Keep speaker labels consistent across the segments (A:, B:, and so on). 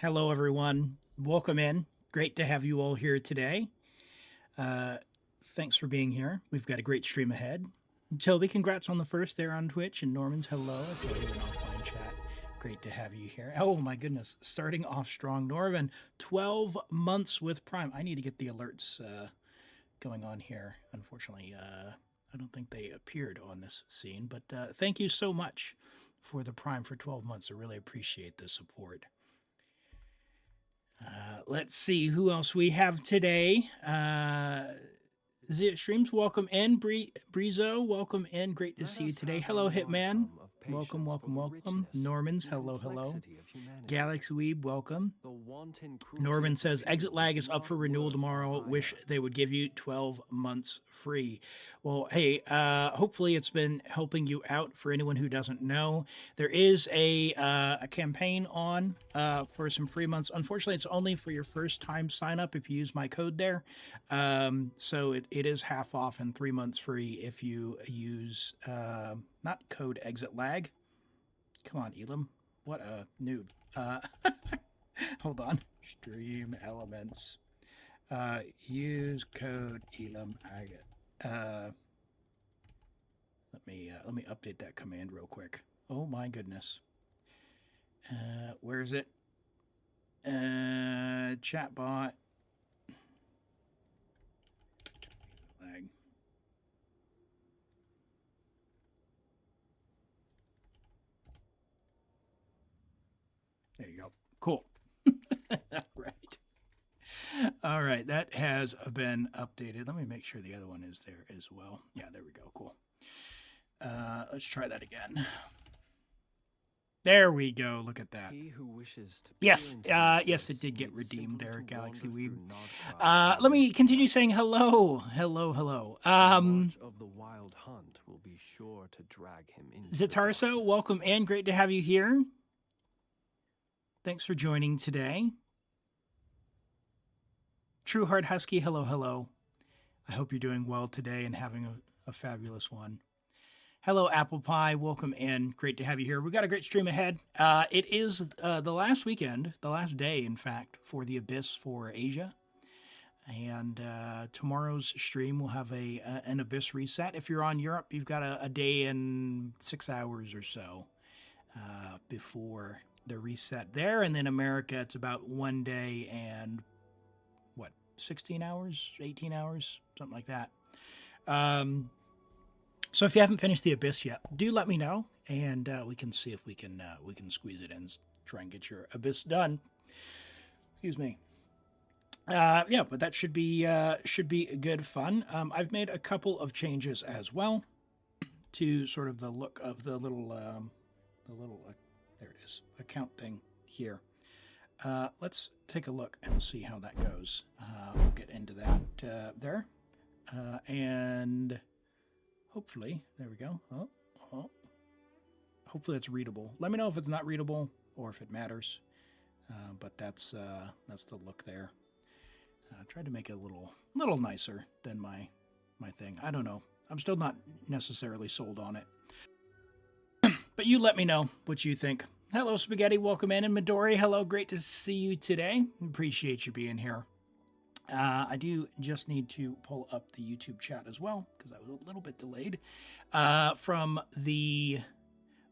A: Hello, everyone. Welcome in. Great to have you all here today. Uh, Thanks for being here. We've got a great stream ahead. Toby, congrats on the first there on Twitch. And Norman's hello. I saw you in offline chat. Great to have you here. Oh, my goodness. Starting off strong. Norman, 12 months with Prime. I need to get the alerts going on here. Unfortunately, I don't think they appeared on this scene. But thank you so much for the Prime for 12 months. I really appreciate the support. Let's see who else we have today. Zit Streams, welcome in. Brizo, welcome in. Great to see you today. Hello, Hitman. Welcome, welcome, welcome. Normans, hello, hello. Galaxy Weeb, welcome. Norman says, exit lag is up for renewal tomorrow. Wish they would give you 12 months free. Well, hey, hopefully it's been helping you out. For anyone who doesn't know, there is a campaign on for some free months. Unfortunately, it's only for your first time sign up if you use my code there. So it is half off and 3 months free if you use not code exit lag. Come on, Elim. What a noob. Hold on. Stream elements. Use code ElimAgate. Let me update that command real quick. Oh my goodness. Where is it? Chatbot. Lag. There you go. Cool. Right. All right. That has been updated. Let me make sure the other one is there as well. Yeah, there we go. Cool. Let's try that again. There we go. Look at that. Yes, yes, it did get redeemed there, Galaxy Weeb. Let me continue saying hello, hello, hello. Zatarso, welcome in. Great to have you here. Thanks for joining today. True Heart Husky, hello, hello. I hope you're doing well today and having a fabulous one. Hello, Apple Pie. Welcome in. Great to have you here. We've got a great stream ahead. It is the last weekend, the last day, in fact, for the Abyss for Asia. And tomorrow's stream will have an Abyss reset. If you're on Europe, you've got a day and 6 hours or so before the reset there. And then America, it's about 1 day and, 16 hours, 18 hours, something like that. So if you haven't finished the Abyss yet, do let me know, and we can see if we can squeeze it in, try and get your Abyss done. Excuse me. Yeah, but that should be good fun. I've made a couple of changes as well to sort of the look of the little there it is, account thing here. Let's take a look and see how that goes. We'll get into that there, and hopefully, there we go. Oh. Hopefully it's readable. Let me know if it's not readable or if it matters. But that's the look there. I tried to make it a little nicer than my thing. I don't know. I'm still not necessarily sold on it. But you let me know what you think. Hello, Spaghetti. Welcome in. And Midori, hello. Great to see you today. Appreciate you being here. I do just need to pull up the YouTube chat as well, because I was a little bit delayed from the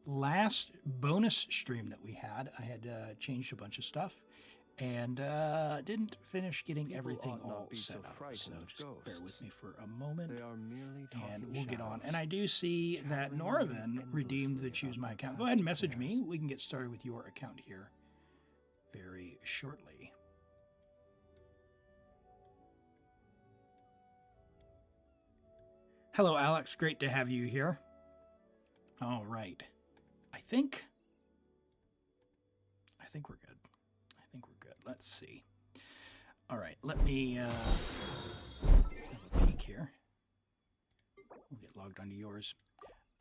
A: last bonus stream that we had. I had changed a bunch of stuff and didn't finish getting everything all set up. So just bear with me for a moment and we'll get on. And I do see that Noravan redeemed the Choose My Account. Go ahead and message me. We can get started with your account here very shortly. Hello, Alex. Great to have you here. All right. I think we're good. Let's see. All right. Let me have a peek here. We'll get logged onto yours.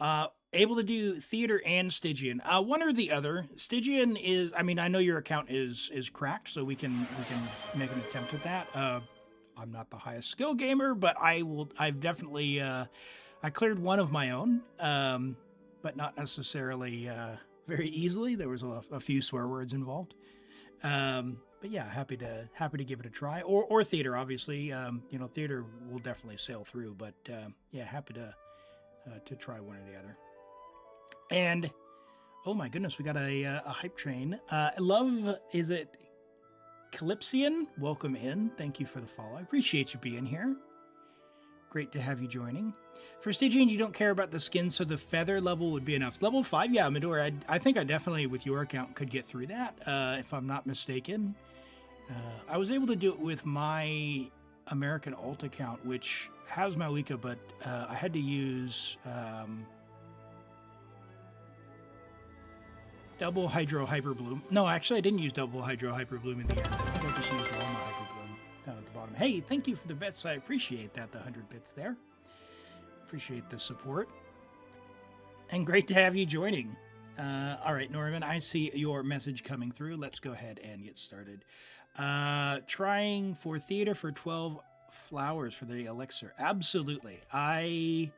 A: Able to do theater and Stygian. One or the other. Stygian is, I mean, I know your account is cracked, so we can make an attempt at that. I'm not the highest skill gamer, but I've definitely, I cleared one of my own, but not necessarily very easily. There was a few swear words involved. But yeah, happy to give it a try, or theater. Obviously, theater will definitely sail through. But yeah, happy to try one or the other. And oh my goodness, we got a hype train. Love, is it Calypsian? Welcome in. Thank you for the follow. I appreciate you being here. Great to have you joining. For Stygian, you don't care about the skin, so the feather level would be enough. Level 5, yeah, Midori, I think I definitely, with your account, could get through that, if I'm not mistaken. I was able to do it with my American alt account, which has Malika, but I had to use double Hydro Hyperbloom. No, actually, I didn't use double Hydro Hyperbloom in the end. I think I just used Loma Hyperbloom down at the bottom. Hey, thank you for the bits. I appreciate that, the 100 bits there. Appreciate the support. And great to have you joining. All right, Norman, I see your message coming through. Let's go ahead and get started. Trying for theater for 12 flowers for the elixir. Absolutely. I'm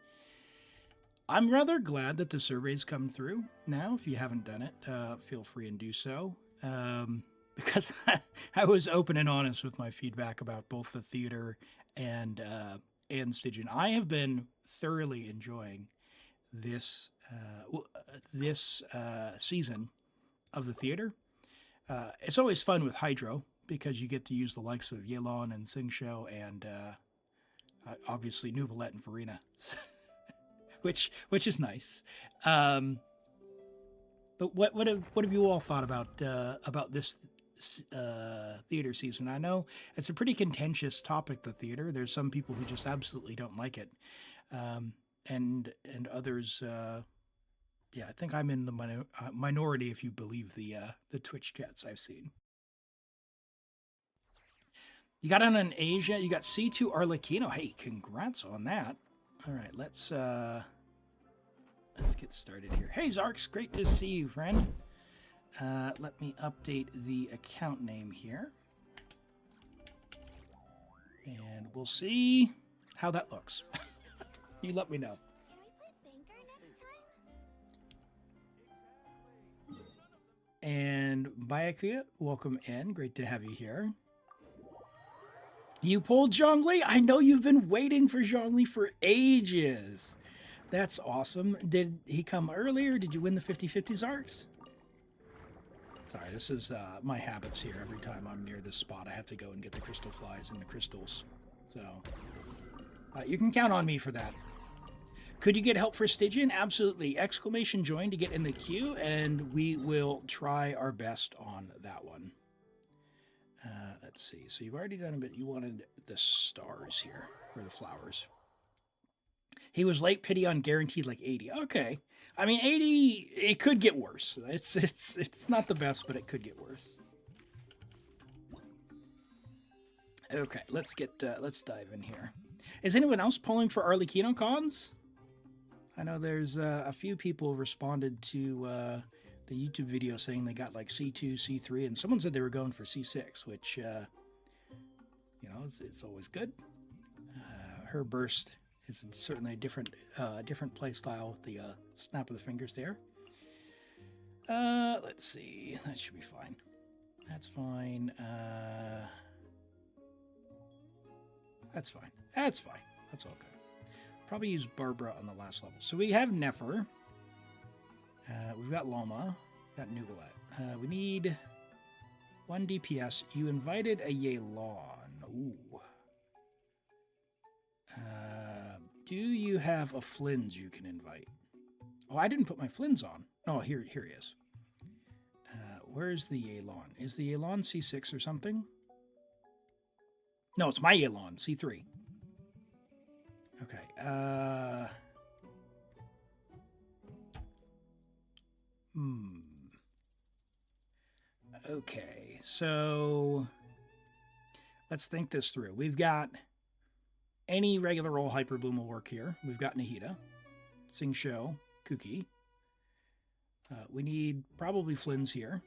A: rather glad that the survey's come through now. If you haven't done it, feel free and do so. Because I was open and honest with my feedback about both the theater and Stygian. I have been thoroughly enjoying this season of the theater. It's always fun with Hydro because you get to use the likes of Yelan and Singsho and obviously Neuvillette and Furina, which is nice. But what have you all thought about this theater season? I know it's a pretty contentious topic, the theater. There's some people who just absolutely don't like it, and others. Yeah, I think I'm in the minority if you believe the Twitch chats I've seen. You got on Asia. You got C2 Arlecchino. Hey, congrats on that. All right, let's get started here. Hey, Zarks, great to see you, friend. Let me update the account name here. And we'll see how that looks. You let me know. And Bayakia, welcome in. Great to have you here. You pulled Xiangling? I know you've been waiting for Xiangling for ages. That's awesome. Did he come earlier? Did you win the 50-50 Zarks? Sorry, this is my habits here. Every time I'm near this spot, I have to go and get the crystal flies and the crystals. So, you can count on me for that. Could you get help for Stygian? Absolutely. Exclamation join to get in the queue, and we will try our best on that one. Let's see. So you've already done a bit. You wanted the stars here, or the flowers. He was late, pity on guaranteed like 80. Okay. I mean, 80, it could get worse. It's not the best, but it could get worse. Okay, let's dive in here. Is anyone else pulling for Arlecchino cons? I know there's a few people responded to the YouTube video saying they got like C2, C3, and someone said they were going for C6, which, it's always good. Her burst is certainly a different play style with the snap of the fingers there. Let's see. That should be fine. That's fine. That's fine. That's fine. That's all good. Probably use Barbara on the last level. So we have Nefer. We've got Loma. We've got Neuvillette. We need 1 DPS. You invited a Yelan. Ooh. Do you have a Flynn's you can invite? Oh, I didn't put my Flynn's on. Oh, here he is. Where's the Yelan? Is the Yelan C6 or something? No, it's my Yelan, C3. Okay. Okay, so let's think this through. We've got any regular roll Hyperbloom will work here. We've got Nahida, Singsho, Kuki. We need probably Flynn's here.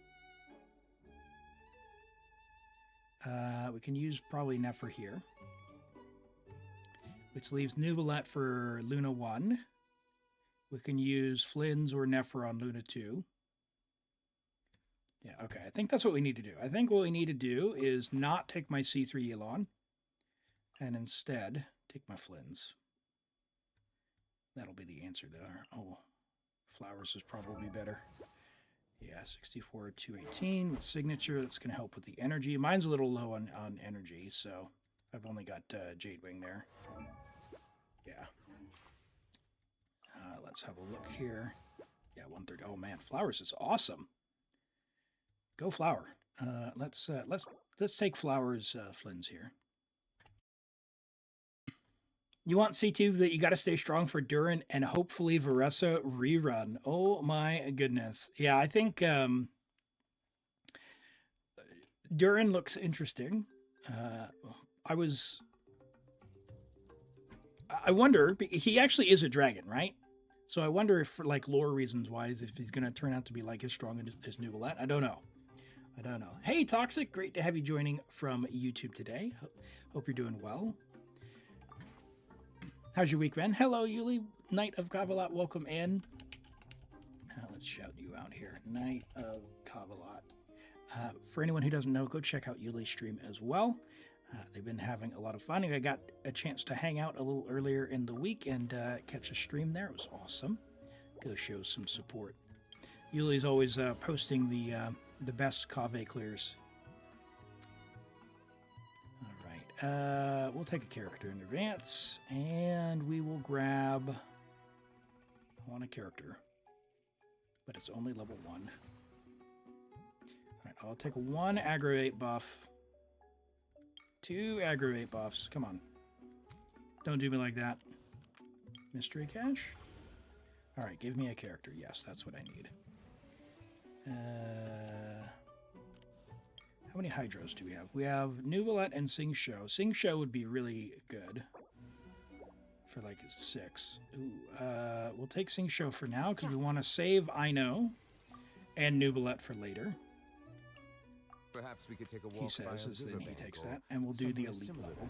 A: We can use probably Nefer here, which leaves Neuvillette for Luna 1. We can use Flynn's or Nefer on Luna 2. Yeah, okay. I think that's what we need to do. I think what we need to do is not take my C3 Elon and instead take my Flins. That'll be the answer there. Oh, Flowers is probably better. Yeah, 64, 218 with signature. That's going to help with the energy. Mine's a little low on energy, so I've only got Jade Wing there. Yeah. Let's have a look here. Yeah, 130. Oh man, Flowers is awesome. Go Flower. Let's take Flowers Flins here. You want C2, but you got to stay strong for Durin and hopefully Varesa rerun. Oh my goodness. Yeah, I think Durin looks interesting. I wonder, he actually is a dragon, right? So I wonder if, for like lore reasons wise, if he's going to turn out to be like as strong as Neuvillette. I don't know. Hey, Toxic, great to have you joining from YouTube today. Hope you're doing well. How's your week, man? Hello, Yuli, Knight of Kavalot, welcome in. Let's shout you out here, Knight of Kavalot. For anyone who doesn't know, go check out Yuli's stream as well. They've been having a lot of fun. I got a chance to hang out a little earlier in the week and catch a stream there. It was awesome. Go show some support. Yuli's always posting the best Kave clears. All right, we'll take a character in advance, and we will grab. I want a character, but it's only level 1. All right, I'll take 1 aggravate buff. 2 aggravate buffs. Come on. Don't do me like that. Mystery cache? All right, give me a character. Yes, that's what I need. How many Hydros do we have? We have Neuvillette and Sing Show. Sing Show would be really good for like 6. Ooh, we'll take Sing Show for now because we want to save Ino and Neuvillette for later.
B: Perhaps we could take a walk.
A: He says, as then he takes that, and we'll do the elite level.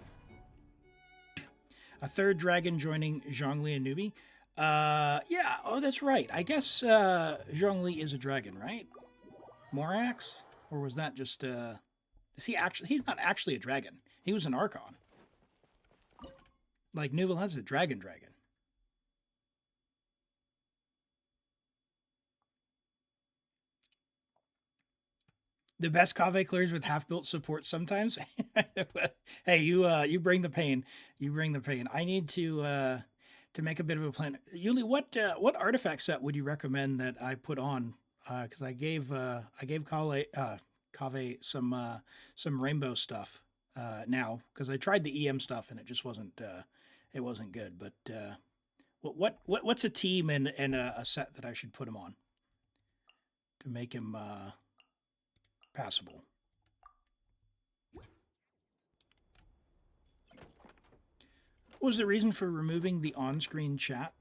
A: A 3rd dragon joining Xiangling and Newbie. Yeah, oh, that's right. I guess Xiangling is a dragon, right? Morax? Or was that just, is he actually, he's not actually a dragon. He was an Archon. Like, Neuvillette's a dragon. The best Kave clears with half-built support sometimes. Hey, you bring the pain. You bring the pain. I need to make a bit of a plan. Yuli, what artifact set would you recommend that I put on? Because I gave Kave some rainbow stuff now because I tried the EM stuff and it just wasn't good. But what's a team and a set that I should put him on to make him passable? What was the reason for removing the on-screen chat?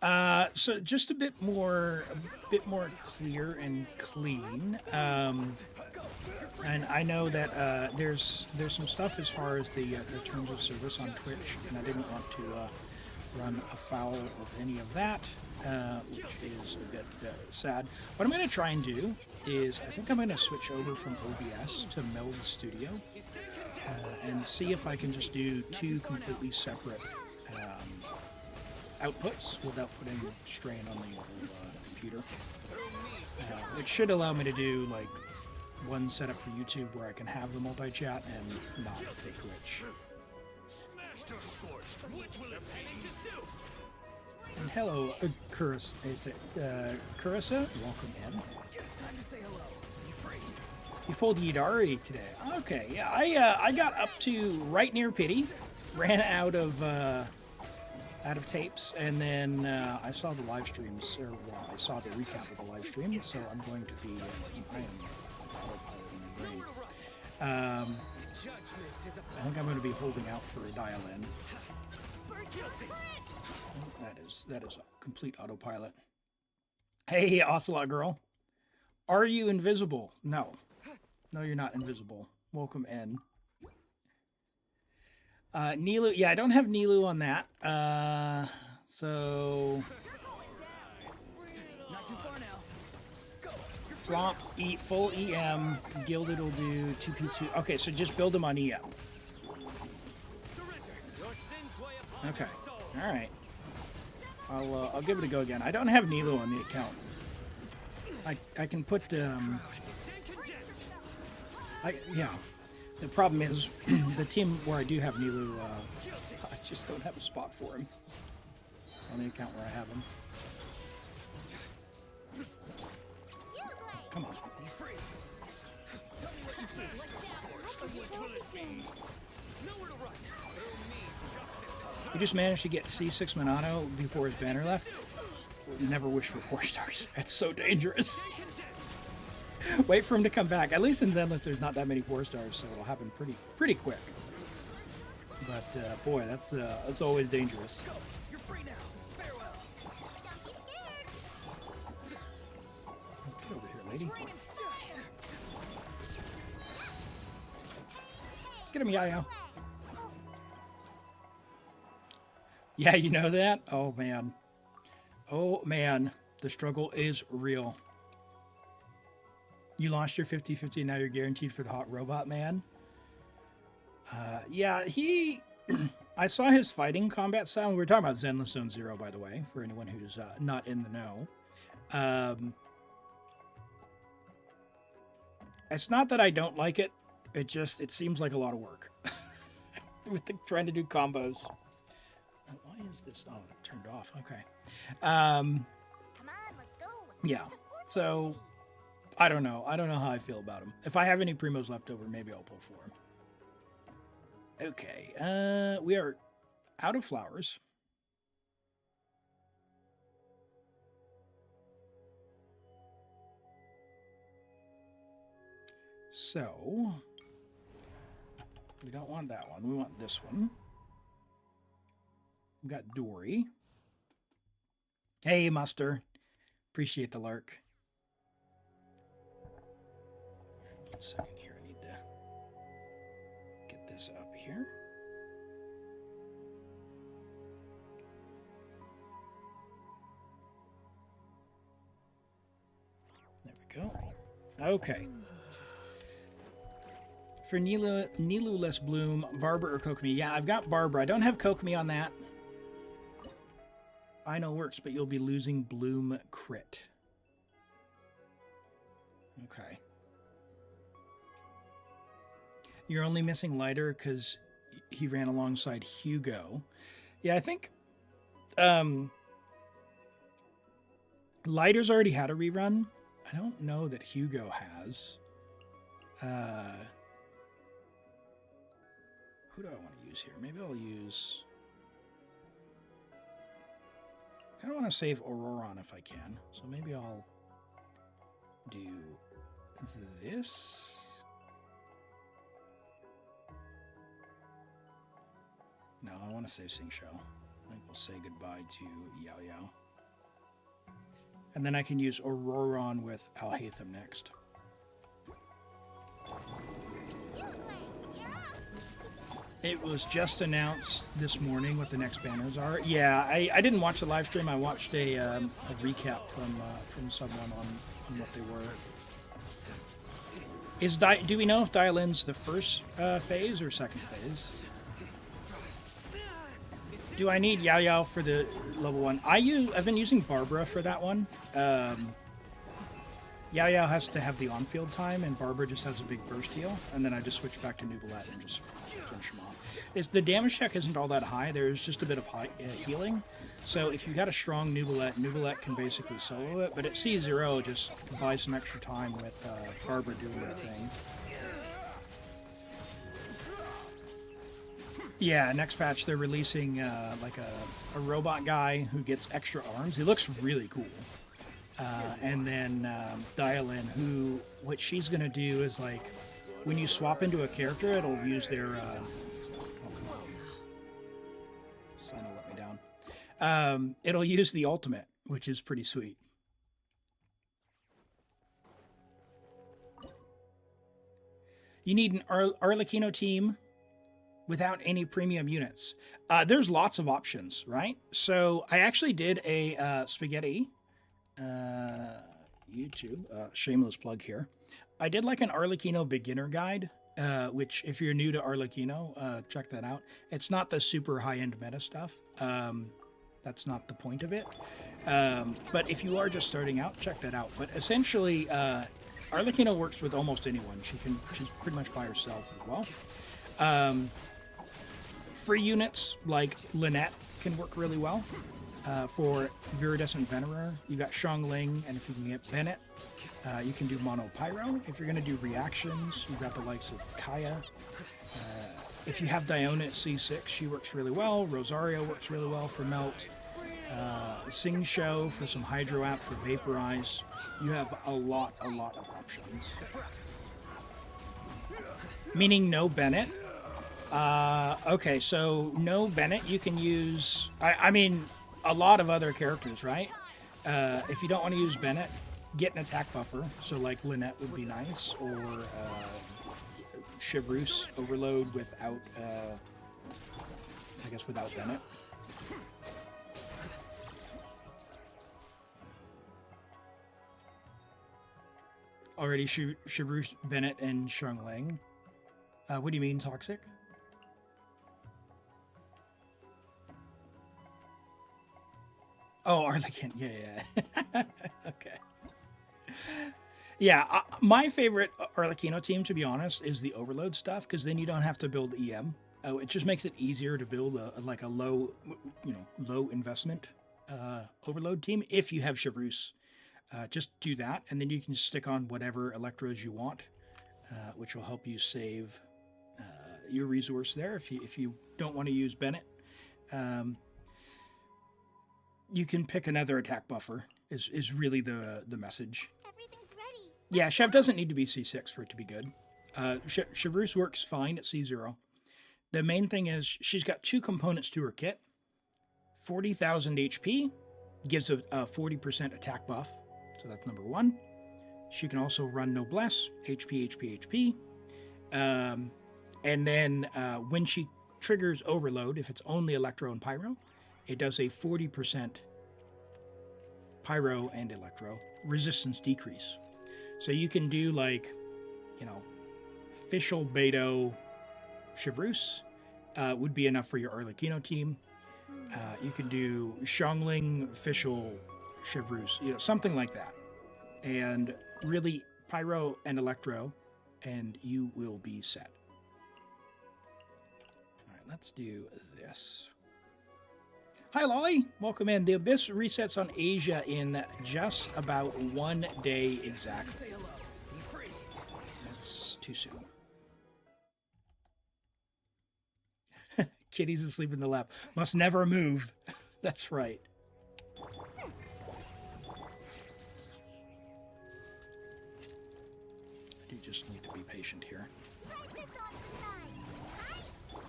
A: So just a bit more clear and clean. And I know that there's some stuff as far as the terms of service on Twitch, and I didn't want to run afoul of any of that, which is a bit sad. What I'm going to try and do is I think I'm going to switch over from OBS to Meld Studio and see if I can just do 2 completely separate outputs without putting strain on the old computer, which should allow me to do like one setup for YouTube where I can have the multi-chat and not fake rich. And hello, Carissa, welcome in. You pulled Yidari today. Okay, yeah, I got up to right near Pity, ran out of tapes, and then I saw the live streams, or well, I saw the recap of the live stream, so I'm going to be, I am autopiloting my brain. I think I'm going to be holding out for a dial-in. That is a complete autopilot. Hey, Ocelot girl. Are you invisible? No. No, you're not invisible. Welcome in. Nilu, yeah, I don't have Nilu on that. So flop, full EM, Gilded will do 2P2. Okay, so just build them on EM. Okay, all right. I'll give it a go again. I don't have Nilo on the account. I can put yeah. The problem is the team where I do have Nilo, I just don't have a spot for him on the account where I have him. Come on. He just managed to get C6 Monado before his banner left. Never wish for 4 stars. That's so dangerous. Wait for him to come back. At least in Zenless, there's not that many 4 stars, so it'll happen pretty quick. But boy, that's always dangerous.
C: You're free now. Farewell.
A: Get over here, lady. Get him, Yayo. Yeah, you know that? Oh, man. Oh, man. The struggle is real. You lost your 50-50, now you're guaranteed for the hot robot man. Yeah, he... I saw his fighting combat style. We were talking about Zenless Zone Zero, by the way, for anyone who's not in the know. It's not that I don't like it. It seems like a lot of work. With trying to do combos. Why is this? Oh, that turned off. Okay.
D: Come on, let's go.
A: Yeah. So, I don't know. I don't know how I feel about him. If I have any primos left over, maybe I'll pull for him. Okay. We are out of flowers. So, we don't want that one. We want this one. We've got Dory. Hey, Muster. Appreciate the lurk. 1 second here. I need to get this up here. There we go. Okay. For Nilu less Bloom, Barbara or Kokomi? Yeah, I've got Barbara. I don't have Kokomi on that. I know works, but you'll be losing Bloom crit. Okay. You're only missing Lighter because he ran alongside Hugo. Yeah, I think Lighter's already had a rerun. I don't know that Hugo has. Who do I want to use here? Maybe I'll use... I kind of want to save Auroron if I can. So maybe I'll do this. No, I want to save Sing Shou. I think we'll say goodbye to Yao Yao. And then I can use Auroron with Alhaitham next. It was just announced this morning what the next banners are. Yeah, I didn't watch the live stream. I watched a recap from someone on what they were. Do we know if Dial-In's the first phase or second phase? Do I need Yao Yao for the level 1? I've been using Barbara for that one. Yao Yao has to have the on-field time, and Barbara just has a big burst heal, and then I just switch back to Neuvillette and just finish him off. The damage check isn't all that high. There's just a bit of healing. So if you got a strong Neuvillette can basically solo it, but at C0, just buy some extra time with Barbara doing that thing. Yeah, next patch they're releasing like a robot guy who gets extra arms. He looks really cool. And then Dial-In, who, what she's going to do is, like, when you swap into a character, it'll use their, oh, come on. Sino let me down. It'll use the ultimate, which is pretty sweet. You need an Arlecchino team without any premium units. There's lots of options, right? So I actually did a spaghetti. YouTube. Shameless plug here. I did like an Arlecchino beginner guide, which if you're new to Arlecchino, check that out. It's not the super high-end meta stuff. That's not the point of it. But if you are just starting out, check that out. But essentially, Arlecchino works with almost anyone. She's pretty much by herself as well. Free units like Lynette can work really well. For Viridescent Venerer, you got Xiangling, and if you can get Bennett, you can do Mono Pyro. If you're going to do reactions, you've got the likes of Kaya. If you have Diona at C6, she works really well. Rosario works really well for Melt. Sing Show for some Hydro App for Vaporize. You have a lot of options. Meaning no Bennett. Okay, so no Bennett, you can use... I mean, a lot of other characters, right? If you don't want to use Bennett, get an attack buffer. So like Lynette would be nice, or Chevreuse overload without, I guess without Bennett. Already Chevreuse, Bennett, and Xiangling. What do you mean, Toxic? Oh, Arlecchino. Yeah. Okay. Yeah, my favorite Arlecchino team, to be honest, is the Overload stuff, because then you don't have to build EM. It just makes it easier to build a low, low investment Overload team if you have Chevreuse. Just do that, and then you can stick on whatever Electros you want, which will help you save your resource there if you don't want to use Bennett. You can pick another attack buffer is really the message.
D: Everything's ready.
A: Yeah, Chev doesn't need to be C6 for it to be good. Chevreuse works fine at C0. The main thing is she's got 2 components to her kit. 40,000 HP gives a 40% attack buff. So that's number 1. She can also run Noblesse, HP. And then when she triggers Overload, if it's only Electro and Pyro, it does a 40% Pyro and Electro resistance decrease. So you can do like, Fischl, Beto, Chevreuse would be enough for your Arlecchino team. You can do Xiangling, Fischl, Chevreuse, something like that. And really Pyro and Electro, and you will be set. All right, let's do this. Hi, Lolly. Welcome in. The Abyss resets on Asia in just about 1 day exactly.
C: Say hello. Be free.
A: That's too soon. Kitty's asleep in the lap. Must never move. That's right. I do just need to be patient here.
D: Put this on the side.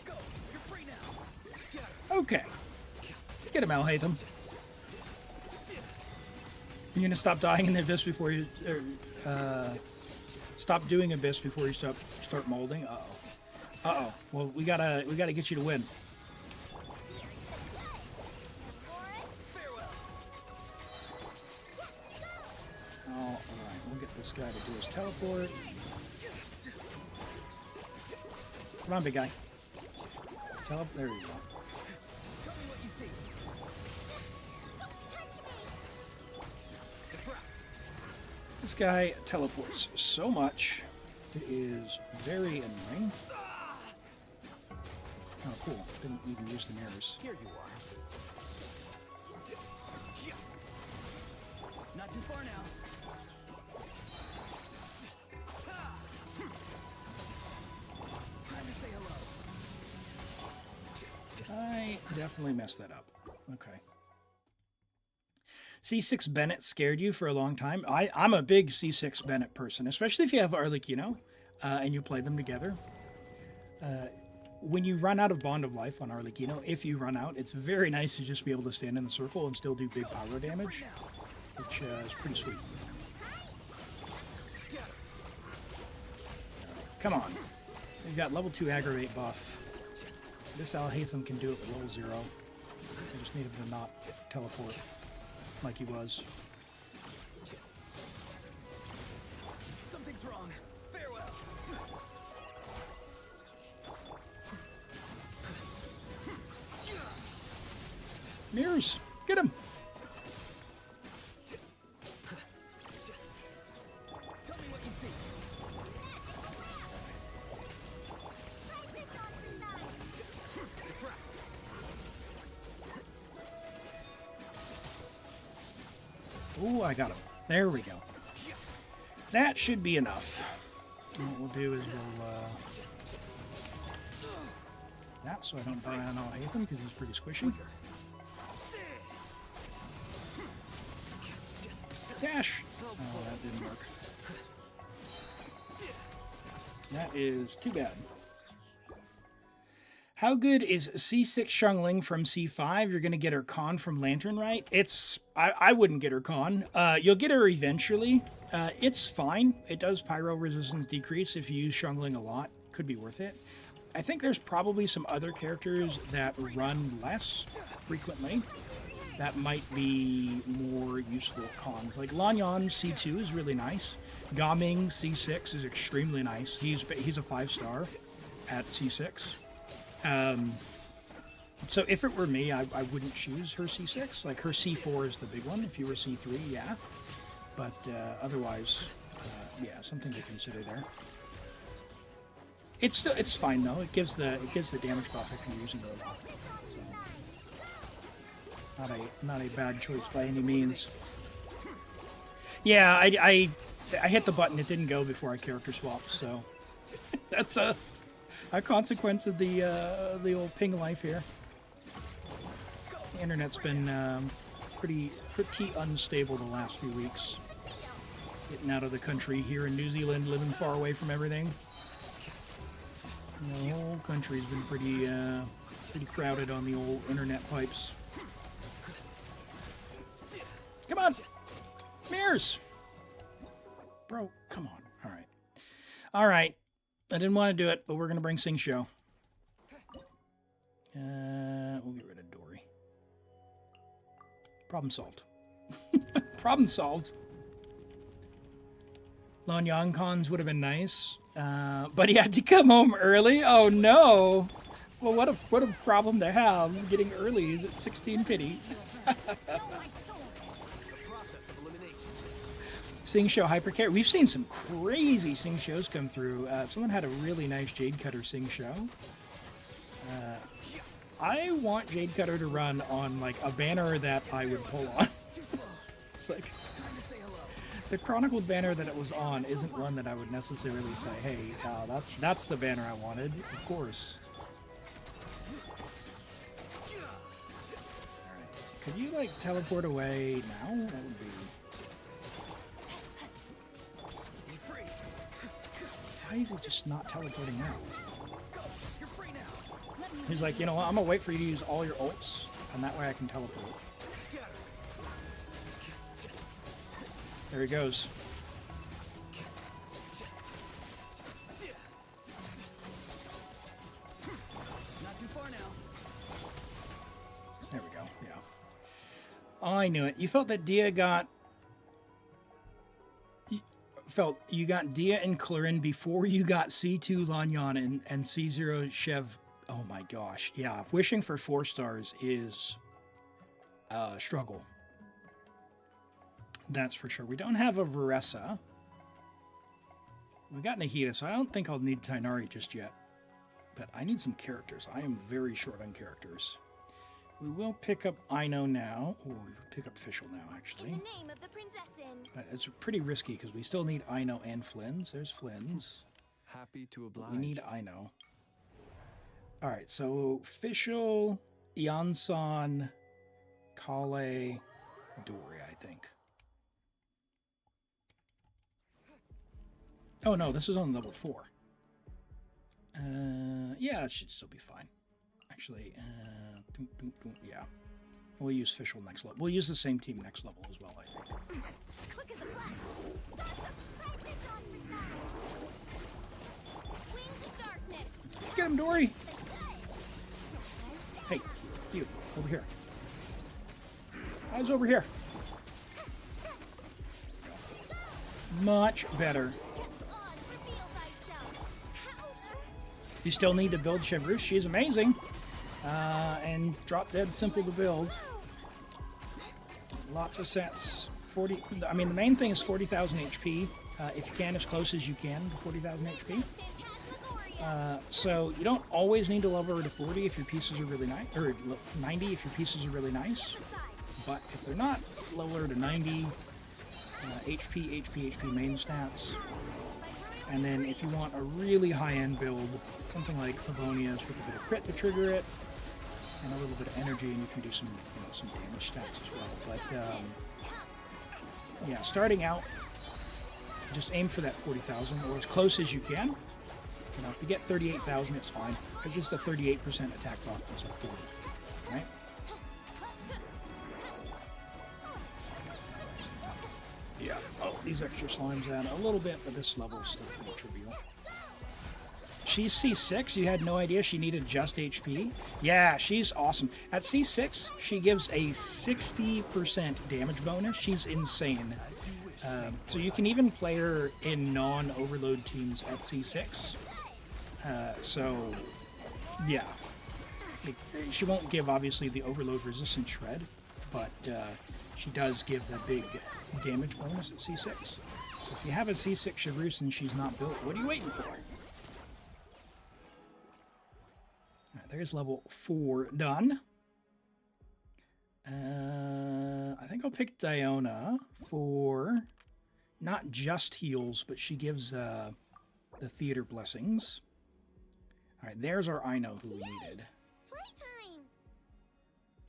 C: Go. You're free now. Scatter.
A: Okay. Get him, Alhaitham. You're gonna stop dying in the Abyss before you... stop doing Abyss before you start molding? Uh-oh. Uh-oh. Well, we gotta get you to win.
C: Farewell.
A: Alright, we'll get this guy to do his teleport. Come on, big guy. There you go.
C: Tell me what you see.
A: This guy teleports so much. It is very annoying. Oh, cool. Didn't even use the mirrors.
C: Here you are. Not too far now. Time to say hello.
A: I definitely messed that up. Okay. C6 Bennett scared you for a long time. I'm a big C6 Bennett person, especially if you have Arlecchino and you play them together. When you run out of Bond of Life on Arlecchino, if you run out, it's very nice to just be able to stand in the circle and still do big pyro damage, which is pretty sweet. Come on. We've got level 2 aggravate buff. This Alhaitham can do it with level 0. I just need him to not teleport like he was.
C: Nothing's wrong. Farewell.
A: Mirrors, get him.
C: Tell me what you see.
D: Practice on the side.
C: Diffract.
A: Oh, I got him. There we go. That should be enough. And what we'll do is we'll that so I don't die on all Haven because he's pretty squishy. Dash! Oh, that didn't work. That is too bad. How good is C6 Xiangling from C5? You're going to get her con from Lantern, right? I wouldn't get her con. You'll get her eventually. It's fine. It does pyro resistance decrease if you use Xiangling a lot. Could be worth it. I think there's probably some other characters that run less frequently that might be more useful cons. Like Lanyan C2 is really nice. Gaming C6 is extremely nice. He's a 5-star at C6. So if it were me, I wouldn't choose her C6. Like her C4 is the big one. If you were C3, yeah. But otherwise, yeah, something to consider there. It's fine though. It gives the damage buff if you're using it a lot. So, not a bad choice by any means. Yeah, I hit the button. It didn't go before I character swapped. So that's a consequence of the old ping life here. The internet's been pretty unstable the last few weeks. Getting out of the country here in New Zealand, living far away from everything. The whole country's been pretty crowded on the old internet pipes. Come on, mirrors, bro. Come on. All right. I didn't want to do it, but we're gonna bring Sing Show. We'll get rid of Dory. Problem solved. Problem solved. Lanyan cons would have been nice, but he had to come home early. Oh no! Well, what a problem to have. Getting early is at 16 pity. Sing Show Hypercare. We've seen some crazy Sing Shows come through. Someone had a really nice Jade Cutter Sing Show. I want Jade Cutter to run on like a banner that I would pull on. It's like the Chronicled banner that it was on isn't one that I would necessarily say, hey, that's the banner I wanted. Of course. Alright. Could you like teleport away now? That would be... Why is he just not teleporting now? He's like, you know what, I'm gonna wait for you to use all your ults, and that way I can teleport. There he goes.
C: Not too far now.
A: There we go, yeah. I knew it. You felt that Dia got... You got Dia and Clarin before you got C2 Lanyan and C0 Chev. Oh my gosh. Yeah, wishing for 4 stars is a struggle. That's for sure. We don't have a Varesa. We got Nahida, so I don't think I'll need Tainari just yet. But I need some characters. I am very short on characters. We will pick up Ino now. Or we pick up Fischl now, actually.
D: In the name of the princessin.
A: But it's pretty risky because we still need Ino and Flynn's. There's Flynn's.
B: Happy to oblige.
A: We need Ino. Alright, so Fischl, Ianson, Kale, Dory, I think. Oh no, this is on level 4. Yeah, it should still be fine. Actually, yeah. We'll use Fischl next level. We'll use the same team next level as well, I think.
D: Quick as a flash. Start the practice on the side. Wings of darkness.
A: Get him, Dory! Hey, you, over here. Eyes over here. Much better. You still need to build Chevreuse. She's amazing. And drop dead simple to build. Lots of sets. 40. I mean, the main thing is 40,000 HP. If you can, as close as you can to 40,000 HP. So you don't always need to level her to 40 if your pieces are really nice, or 90 if your pieces are really nice. But if they're not, level her to 90. HP, HP, HP main stats. And then if you want a really high-end build, something like Favonia's with a bit of crit to trigger it, and a little bit of energy, and you can do some, some damage stats as well. But yeah, starting out, just aim for that 40,000 or as close as you can. If you get 38,000, it's fine. It's just a 38% attack buff instead of 40, right? Yeah. Oh, these extra slimes add a little bit, but this level is still pretty trivial. She's C6. You had no idea she needed just HP? Yeah, she's awesome. At C6, she gives a 60% damage bonus. She's insane. So you can even play her in non-overload teams at C6. So, yeah. She won't give, obviously, the overload resistance shred, but she does give the big damage bonus at C6. So if you have a C6 Chevreuse and she's not built, what are you waiting for? Alright, there's level 4 done. I think I'll pick Diona for not just heals, but she gives the theater blessings. Alright, there's our Ino who we needed.
D: Playtime.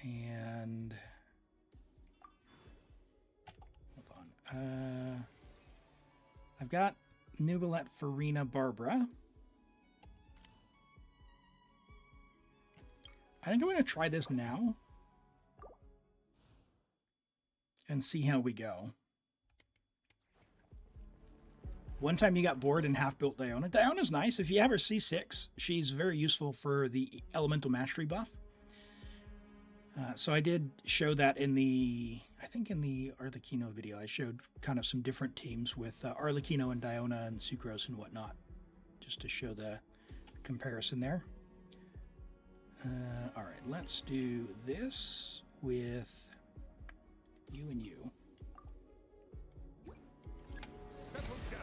A: And hold on. I've got Neuvillette, Furina, Barbara. I think I'm going to try this now and see how we go. One time you got bored and half-built Diona. Diona's nice. If you have her C6, she's very useful for the Elemental Mastery buff. So I did show that in the, I think in the Arlecchino video, I showed kind of some different teams with Arlecchino and Diona and Sucrose and whatnot, just to show the comparison there. All right, let's do this with you and you.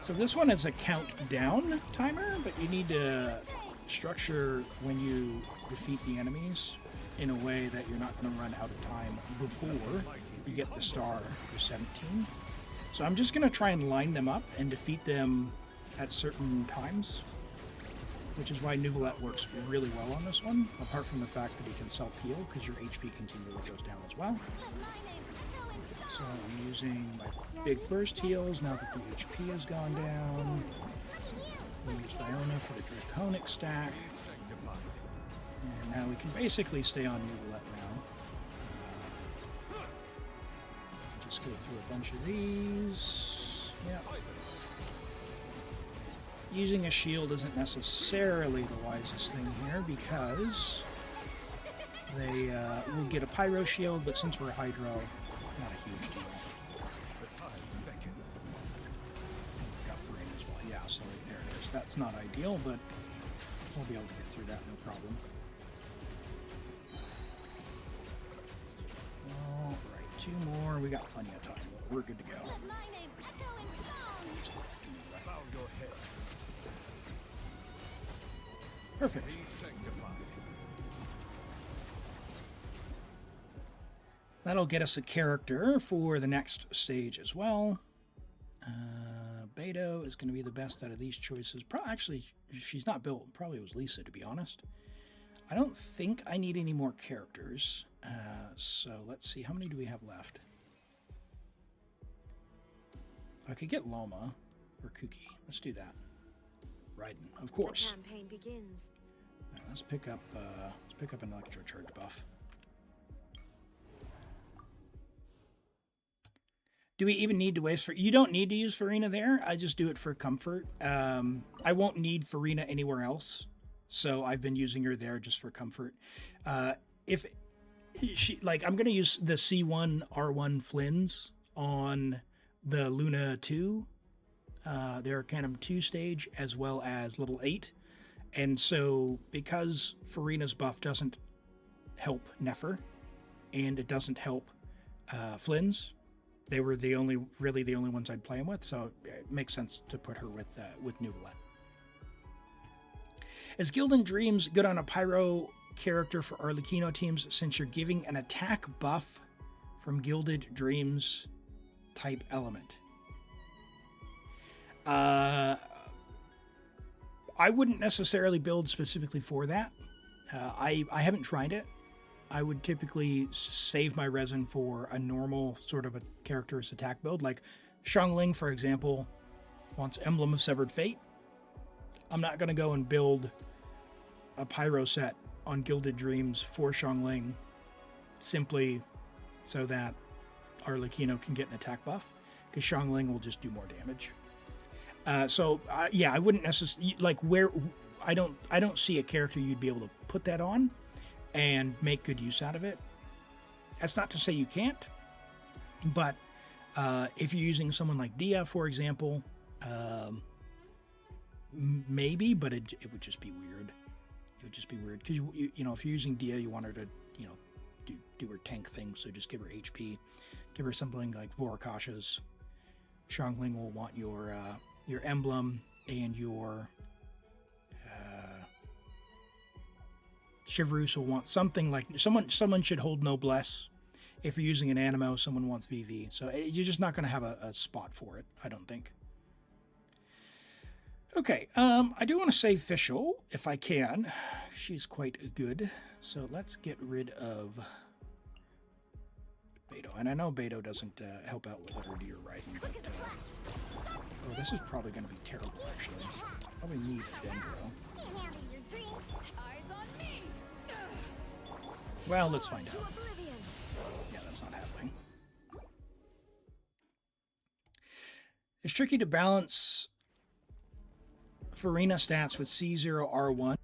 A: So this one is a countdown timer, but you need to structure when you defeat the enemies in a way that you're not going to run out of time before you get the star for 17. So I'm just going to try and line them up and defeat them at certain times, which is why Neuvillette works really well on this one, apart from the fact that he can self-heal, because your HP continually goes down as well. So I'm using my big burst heals now that the HP has gone down. We'll use Diona for the Draconic stack. And now we can basically stay on Neuvillette now. Just go through a bunch of these. Yep. Using a shield isn't necessarily the wisest thing here because they will get a pyro shield, but since we're Hydro, not a huge deal. Got Furina as well. Yeah, so right there it is. That's not ideal, but we'll be able to get through that no problem. Alright, 2 more. We got plenty of time. We're good to go. Perfect. That'll get us a character for the next stage as well. Beto is going to be the best out of these choices. Actually, she's not built. Probably was Lisa, to be honest. I don't think I need any more characters. So let's see. How many do we have left? I could get Loma or Kuki. Let's do that. Raiden, of course.
E: The campaign begins.
A: Right, let's pick up an electro charge buff. Do we even need to waste for? You don't need to use Furina there. I just do it for comfort. I won't need Furina anywhere else, so I've been using her there just for comfort. If she I'm gonna use the C1 R1 Flins on the Luna 2. Their Canon 2 stage as well as level 8, And so, because Furina's buff doesn't help Nefer, and it doesn't help Flynn's, they were really the only ones I'd play him with. So it makes sense to put her with Neuvillette. Is Gildan Dreams good on a Pyro character for Arlecchino teams, since you're giving an attack buff from Gilded Dreams type element? I wouldn't necessarily build specifically for that. I haven't tried it. I would typically save my resin for a normal sort of a character's attack build. Like Xiangling, for example, wants Emblem of Severed Fate. I'm not going to go and build a Pyro set on Gilded Dreams for Xiangling simply so that Arlecchino can get an attack buff, because Xiangling will just do more damage. Yeah, I wouldn't necessarily I don't see a character you'd be able to put that on and make good use out of it. That's not to say you can't, but if you're using someone like Dia, for example, maybe, but it would just be weird. It would just be weird because you know, if you're using Dia, you want her to, you know, do her tank thing. So just give her HP, give her something like Vorakasha's. Xiangling will want your emblem, and your Chevreuse will want something like someone should hold Noblesse. If you're using an Animo, someone wants VV. So you're just not going to have a spot for it, I don't think. Okay, I do want to save Fischl if I can. She's quite good. So let's get rid of Beto. And I know Beto doesn't help out with her deer riding, but oh, this is probably going to be terrible, actually. Probably need a Dendro. Well, let's find out. Yeah, that's not happening. It's tricky to balance Furina stats with C0 R1.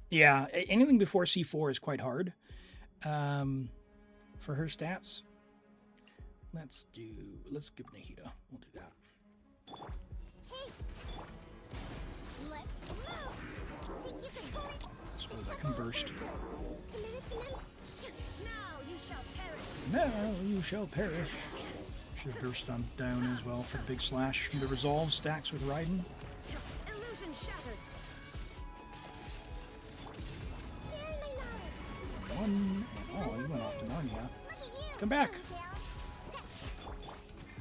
A: Yeah, anything before C4 is quite hard for her stats. Let's give Nahida. We'll do that. I suppose I can burst. Now you shall perish. Should burst on down as well for the big slash. The resolve stacks with Raiden.
D: Illusion shattered.
A: One. Oh, he went off to Narnia. Come back.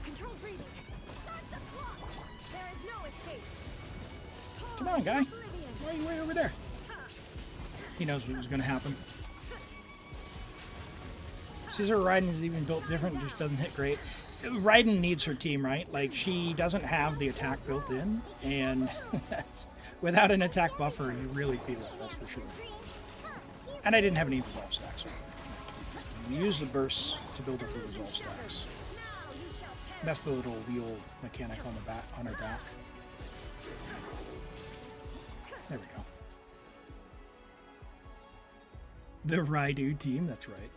D: Control breathing. Start the clock. There is no escape.
A: Come on, guy. Why are you way over there? He knows what was going to happen. Scissor Raiden is even built different, just doesn't hit great. Raiden needs her team, right? Like, she doesn't have the attack built in, and without an attack buffer, you really feel it, that's for sure. And I didn't have any resolve stacks. You use the bursts to build up the resolve stacks. That's the little wheel mechanic on the back, on her back. There we go. The Raidu team, that's right.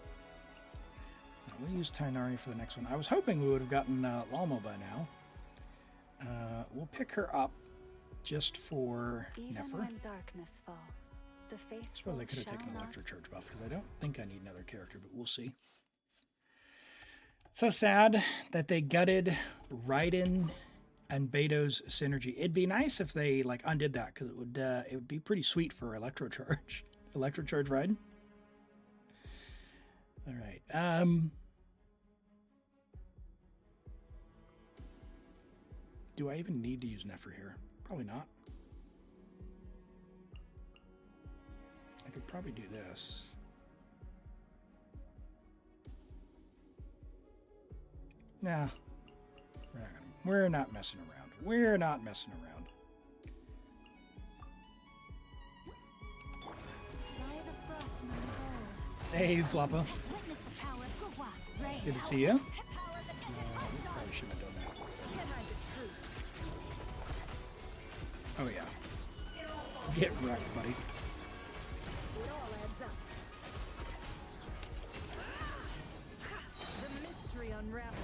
A: We'll use Tainari for the next one. I was hoping we would have gotten Lalmo by now. We'll pick her up just for Nefer.
E: When darkness falls, the
A: I suppose I could have taken an electro charge buff, because I don't think I need another character, but we'll see. So sad that they gutted Raiden and Beto's synergy. It'd be nice if they like undid that, because it would be pretty sweet for electro charge. Electro charge Raiden. All right. Do I even need to use Nefer here? Probably not. I could probably do this. Nah. We're not messing around. We're not messing around. Hey, Floppa. Good to see you. Probably shouldn't have done that. Oh yeah. Get wrecked, buddy.
C: The mystery unravels.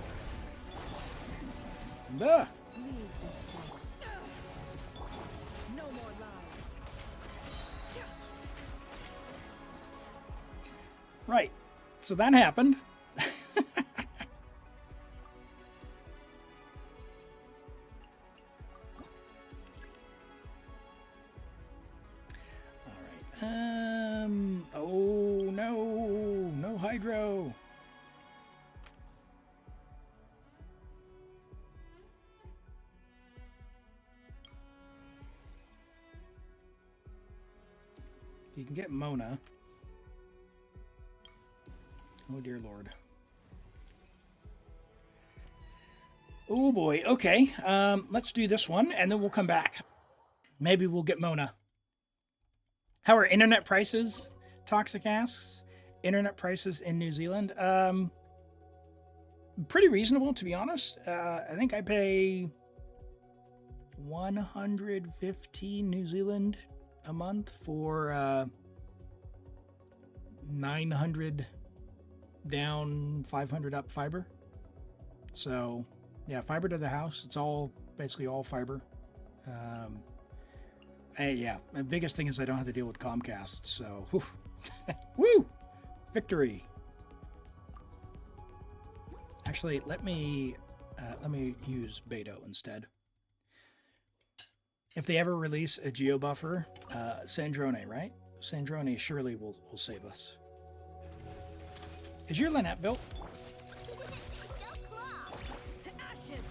A: Duh.
C: Leave this place. No more lies.
A: Right. So that happened. All right. Oh no. No hydro. You can get Mona. Oh dear Lord. Oh boy. Okay. Let's do this one and then we'll come back. Maybe we'll get Mona. How are internet prices? Toxic asks. Internet prices in New Zealand. Pretty reasonable, to be honest. I think I pay 115 New Zealand a month for 900 down, 500 up fiber. So yeah, fiber to the house. It's all basically all fiber. Yeah, the biggest thing is I don't have to deal with Comcast. So whew. Woo, victory. Actually, let me use Beto instead. If they ever release a geo buffer, Sandrone, right? Sandrone surely will save us. Is your Lynette built?
D: To ashes.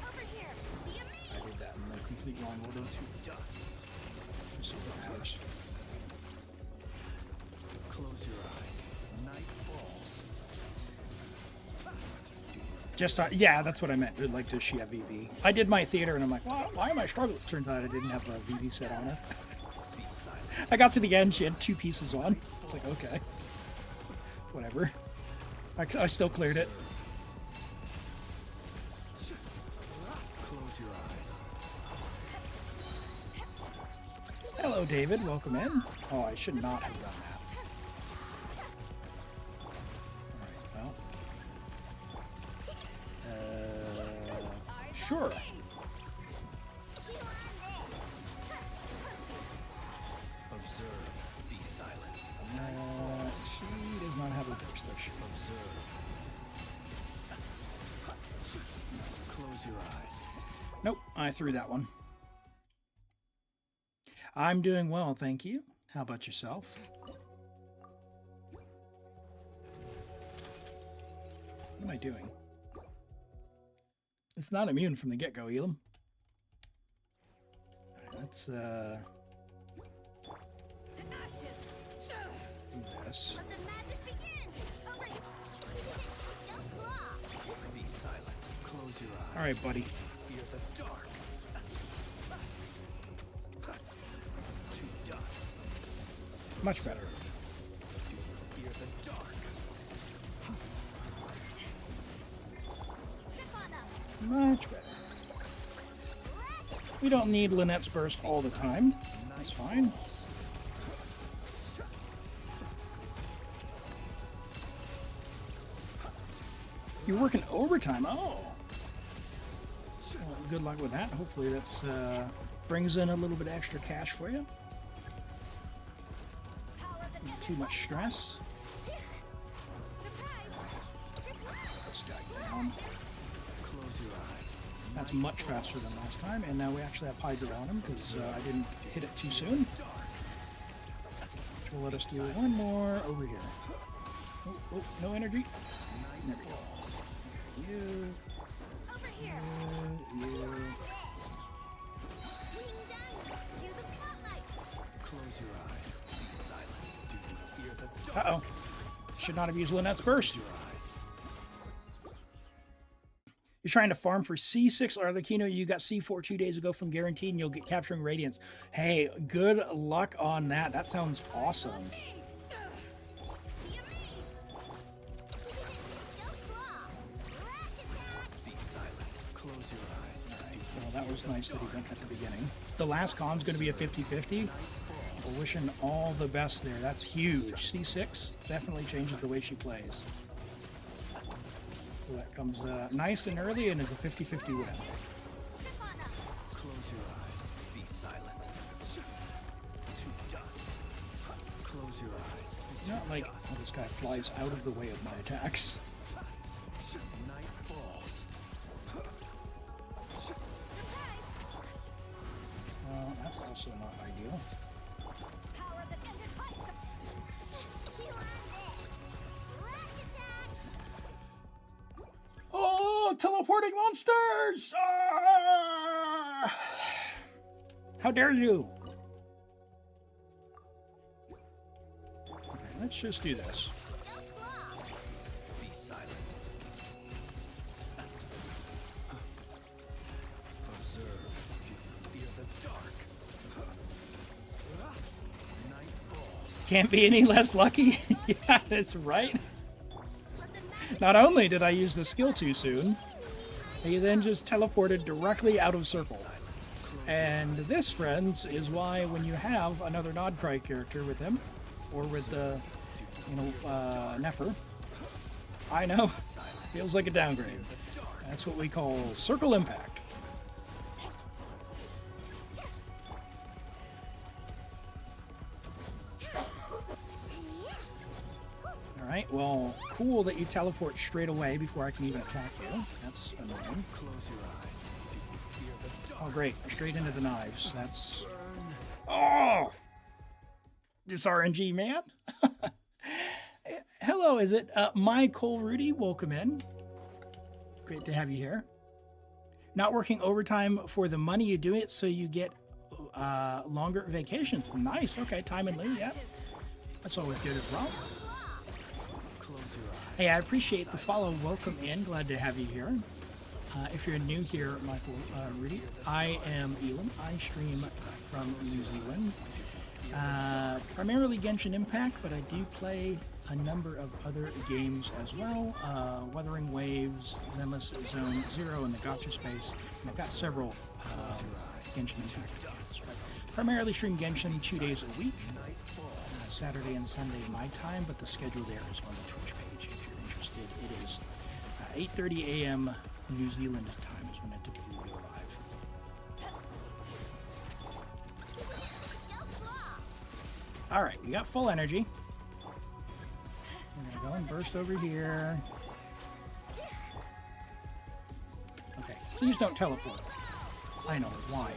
D: Over here. Be amazed.
A: I did that in the complete wrong order.
C: To dust.
A: So it matters.
C: Close your eyes. Night falls.
A: Just yeah, that's what I meant. Like, does she have VV? I did my theater, and I'm like, why am I struggling? Turns out I didn't have a VV set on her. I got to the end, she had 2 pieces on. I was like, okay, whatever. I still cleared it.
C: Close your eyes.
A: Hello, David. Welcome in. Oh, I should not have done that. All right, well. Sure.
C: Observe. Be silent.
A: She does not have a burst, does she?
C: Observe. Close your eyes.
A: Nope, I threw that one. I'm doing well, thank you. How about yourself? What am I doing? It's not immune from the get-go, Elim. All right, let's
D: To ashes.
A: do this.
D: Let the magic begin. Over here. Don't claw.
C: Be silent. Close your eyes.
A: All right, buddy.
C: Fear the dark. To dust.
A: Much better.
C: Fear the dark.
D: Trip on them.
A: Much better. We don't need Lynette's burst all the time. That's fine. You're working overtime. Oh. Well, good luck with that. Hopefully that's brings in a little bit extra cash for you. Not too much stress. This guy down.
C: Close your eyes.
A: That's much faster than last time, and now we actually have Hydro on him because I didn't hit it too soon. Which will let us do one more over here. Oh, no energy. There we go. You.
D: Over here.
A: You.
D: Wing down. Cue the spotlight.
C: Close your eyes. Be silent. Do you fear the dark?
A: Uh-oh. Should not have used Lynette's burst.
C: Your eyes.
A: You're trying to farm for C6 Arlecchino. You got C4 2 days ago from Guaranteed, and you'll get Capturing Radiance. Hey, good luck on that. That sounds awesome.
D: Be amazed. Don't claw.
C: Be silent. Close your eyes.
A: Well, that was nice that he went at the beginning. The last con's going to be a 50-50. We're wishing all the best there. That's huge. C6 definitely changes the way she plays. So that comes nice and early and is a 50-50 win.
D: Trip on them.
C: Close your eyes. Be silent. To dust. Close your eyes.
A: Not like oh, this guy flies out of the way of my attacks.
C: Night falls.
A: That's also not ideal.
D: Power the thunder pipe. You on this. Rush attack.
A: Oh, teleporting monsters! Ah! How dare you! Okay, let's just do this.
D: Go claw.
C: Be silent. Observe. Fear the dark. Night falls.
A: Can't be any less lucky. Yeah, that's right.
D: Let the magic
A: Not only did I use the skill too soon, he then just teleported directly out of circle. And this, friends, is why when you have another Nodcry character with him, or with the, Nefer, I know, feels like a downgrade. That's what we call circle impact. Alright, well, cool that you teleport straight away before I can even attack you. That's annoying.
C: Close your eyes. Do you fear the dark?
A: Oh, great. Straight into the knives. That's... Oh! This RNG, man. Hello, is it my Cole Rudy? Welcome in. Great to have you here. Not working overtime for the money you do it, so you get longer vacations. Nice. Okay, time and lieu, yeah. That's always good as well.
C: Close your eyes.
A: Hey, I appreciate the follow. Welcome in. Glad to have you here. If you're new here, Michael Rudy, I am Elim. I stream from New Zealand. Primarily Genshin Impact, but I do play a number of other games as well. Wuthering Waves, Limbless Zone Zero in the Gacha space. And I've got several Genshin Impact accounts. But primarily stream Genshin 2 days a week. Saturday and Sunday my time, but the schedule there is on the Twitch page if you're interested. It is 8:30 a.m. New Zealand time is when I typically go live.
D: go claw.
A: All right, we got full energy. We're gonna go and burst over here. Okay, please don't teleport. I know why.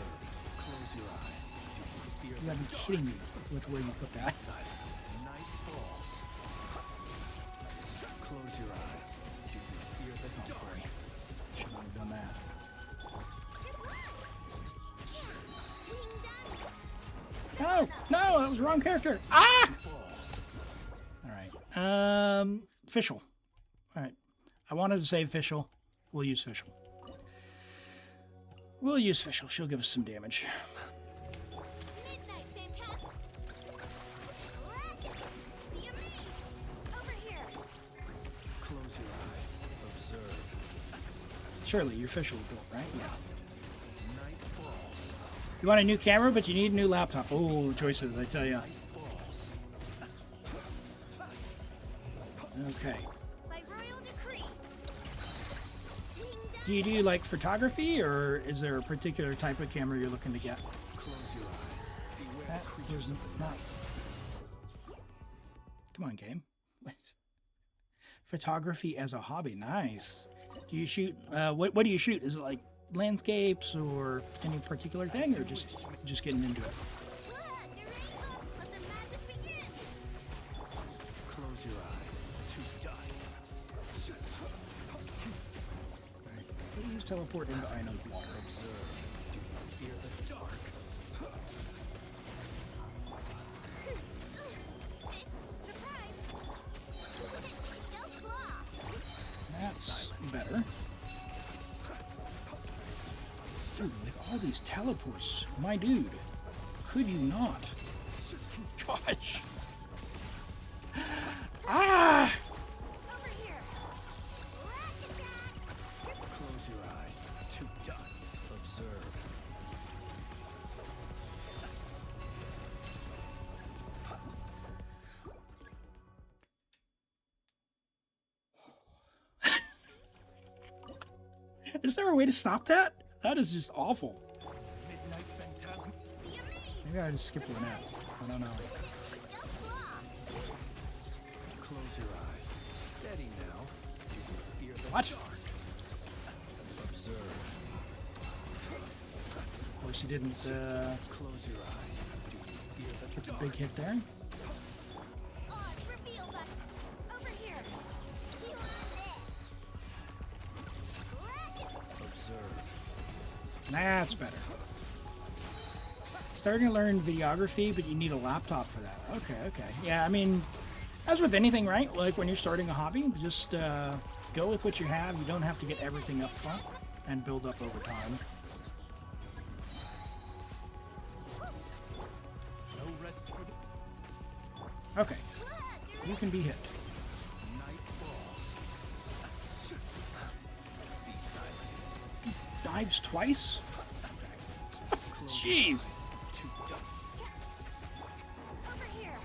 C: Close your eyes. Do you fear
A: You gotta be kidding me with where you put that.
C: Night falls. Close your eyes. Do you fear the dark?
A: Sorry, should not have done that. No, no, that was the wrong character. Ah!
C: Falls.
A: All right. Fischl. All right. I wanted to say Fischl. We'll use Fischl. We'll use Fischl. She'll give us some damage.
D: Midnight phantasm. Racket. Be a me. Over here.
C: Close your eyes. Observe.
A: Surely your Fischl built, right? Yeah.
C: Night falls.
A: You want a new camera, but you need a new laptop. Oh, choices, I tell you.
C: Falls.
A: Okay.
D: By royal decree. Ding dong.
A: Do you do like photography, or is there a particular type of camera you're looking to get?
C: Close your eyes. Beware
A: That
C: creatures
A: was
C: of the
A: not. Come on, game. Photography as a hobby, nice. Do you shoot? What do you shoot? Is it like landscapes or any particular thing, or just getting into it?
D: Look, you're able. Let the magic begin.
C: Close your eyes. To dust.
A: Right. Please teleport into Ino's water.
C: Observe. Do you fear the dark?
D: Surprise. Go claw.
A: That's better. Dude, with all these teleports, my dude, could you not? Gosh. Ah!
D: Over here. Rack attack.
C: Close your eyes. To dust. Observe.
A: Is there a way to stop that? That is just awful.
C: Midnight phantasm.
D: Be a me.
A: Maybe I just skip one out. I don't know.
D: Go claw.
C: Close your eyes. Steady now. Do you fear the
A: What?
C: dark? Observe.
A: Of course, he didn't
C: Close your eyes. Do you fear the
A: get the
C: dark?
A: big hit there.
D: Odd reveal that. Over here. See what I did.
C: Observe.
A: That's better. Starting to learn videography, but you need a laptop for that. Okay, okay. Yeah, I mean, as with anything, right? Like when you're starting a hobby, just go with what you have. You don't have to get everything up front and build up over time.
C: No rest for the
A: Okay, you can be hit.
C: night falls. Be silent.
A: Dives twice?
C: Close
A: Jeez.
C: your eyes. Too dark.
D: Over here.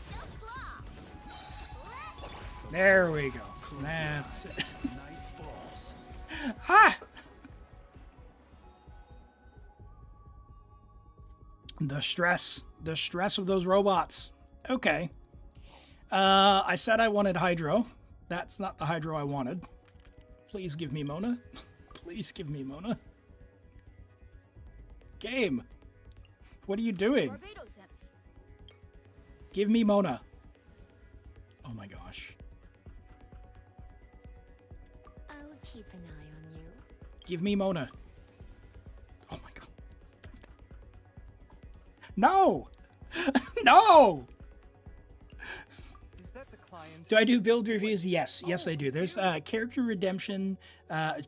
D: Don't claw.
A: There we go.
C: Close your
A: That's
C: eyes.
A: it.
C: Night falls.
A: Ah! The stress of those robots. Okay. I said I wanted Hydro. That's not the Hydro I wanted. Please give me Mona. Please give me Mona. Game. What are you doing?
E: Barbados sent me.
A: Give me Mona. Oh my gosh.
D: I'll keep an eye on you.
A: Give me Mona. Oh my god. No! No!
C: Is that the client?
A: Do I do build reviews? Yes, yes I do. There's character redemption,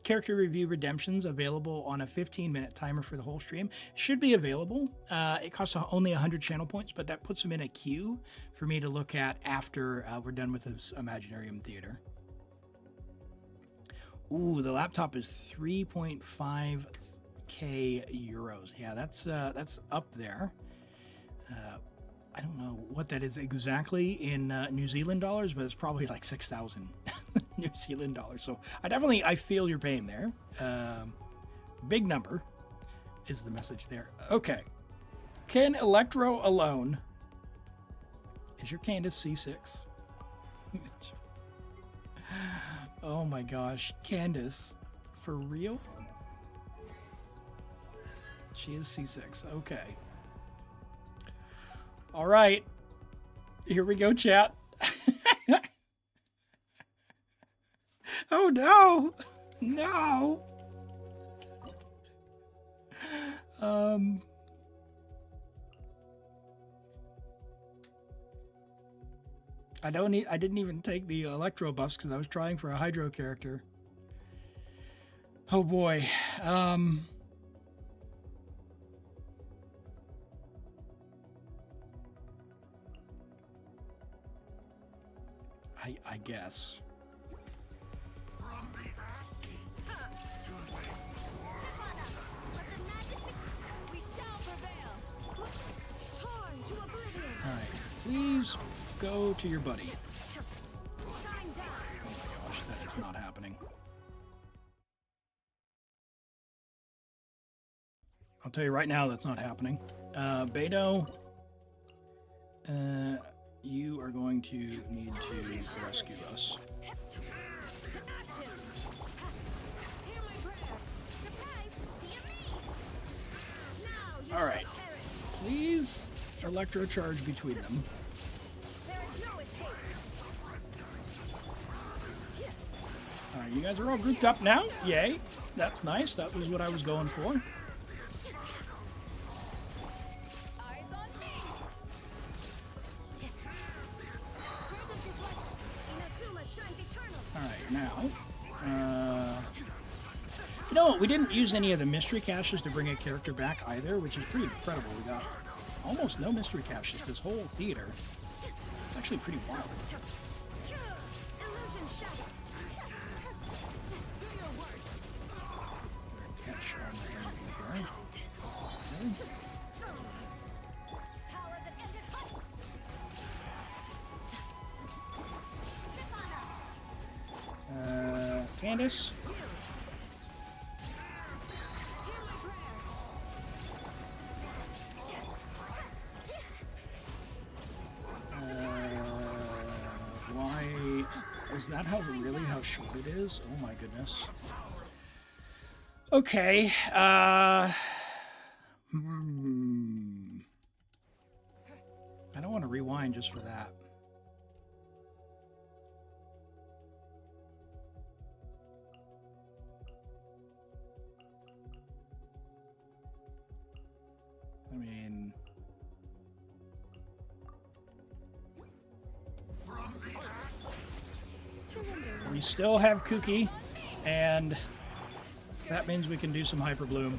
A: character review redemptions available on a 15-minute timer for the whole stream. Should be available. It costs only 100 channel points, but that puts them in a queue for me to look at after we're done with this Imaginarium Theater. Ooh, the laptop is 3.5k euros. Yeah, that's up there. I don't know what that is exactly in New Zealand dollars, but it's probably like 6,000 New Zealand dollars. So I feel your pain there. Big number is the message there. Okay. Can Electro alone? Is your Candace C6? Oh my gosh. Candace. For real? She is C6. Okay. All right. Here we go, chat. Oh no. No. I didn't even take the Electro buffs because I was trying for a Hydro character. Oh boy. I guess.
D: We shall prevail. Torn to oblivion.
A: All right. Please go to your buddy.
D: Shine down.
A: Oh my gosh, that is not happening. I'll tell you right now that's not happening. Beto, you are going to need to rescue us.
D: To ashes. Hear my prayer. Surprise. Hear me. Now you
A: All right.
D: shall perish.
A: Please electrocharge between them.
D: There is no escape.
A: All right, you guys are all grouped up now. Yay. That's nice. That was what I was going for.
D: Eyes on me. Princess reflect. Inazuma shines eternal.
A: All right, now. You know what? We didn't use any of the mystery caches to bring a character back either, which is pretty incredible. We got almost no mystery caches this whole theater. It's actually pretty wild.
D: Illusion shattered. Do your work.
A: Catch on the enemy here.
D: Power that ended hope. Shivana.
A: Candace.
D: Hear my prayer.
A: Why? Is that really how short it is? Oh my goodness. Okay. I don't want to rewind just for that. I mean... We still have Kooky, and that means we can do some Hyper Bloom.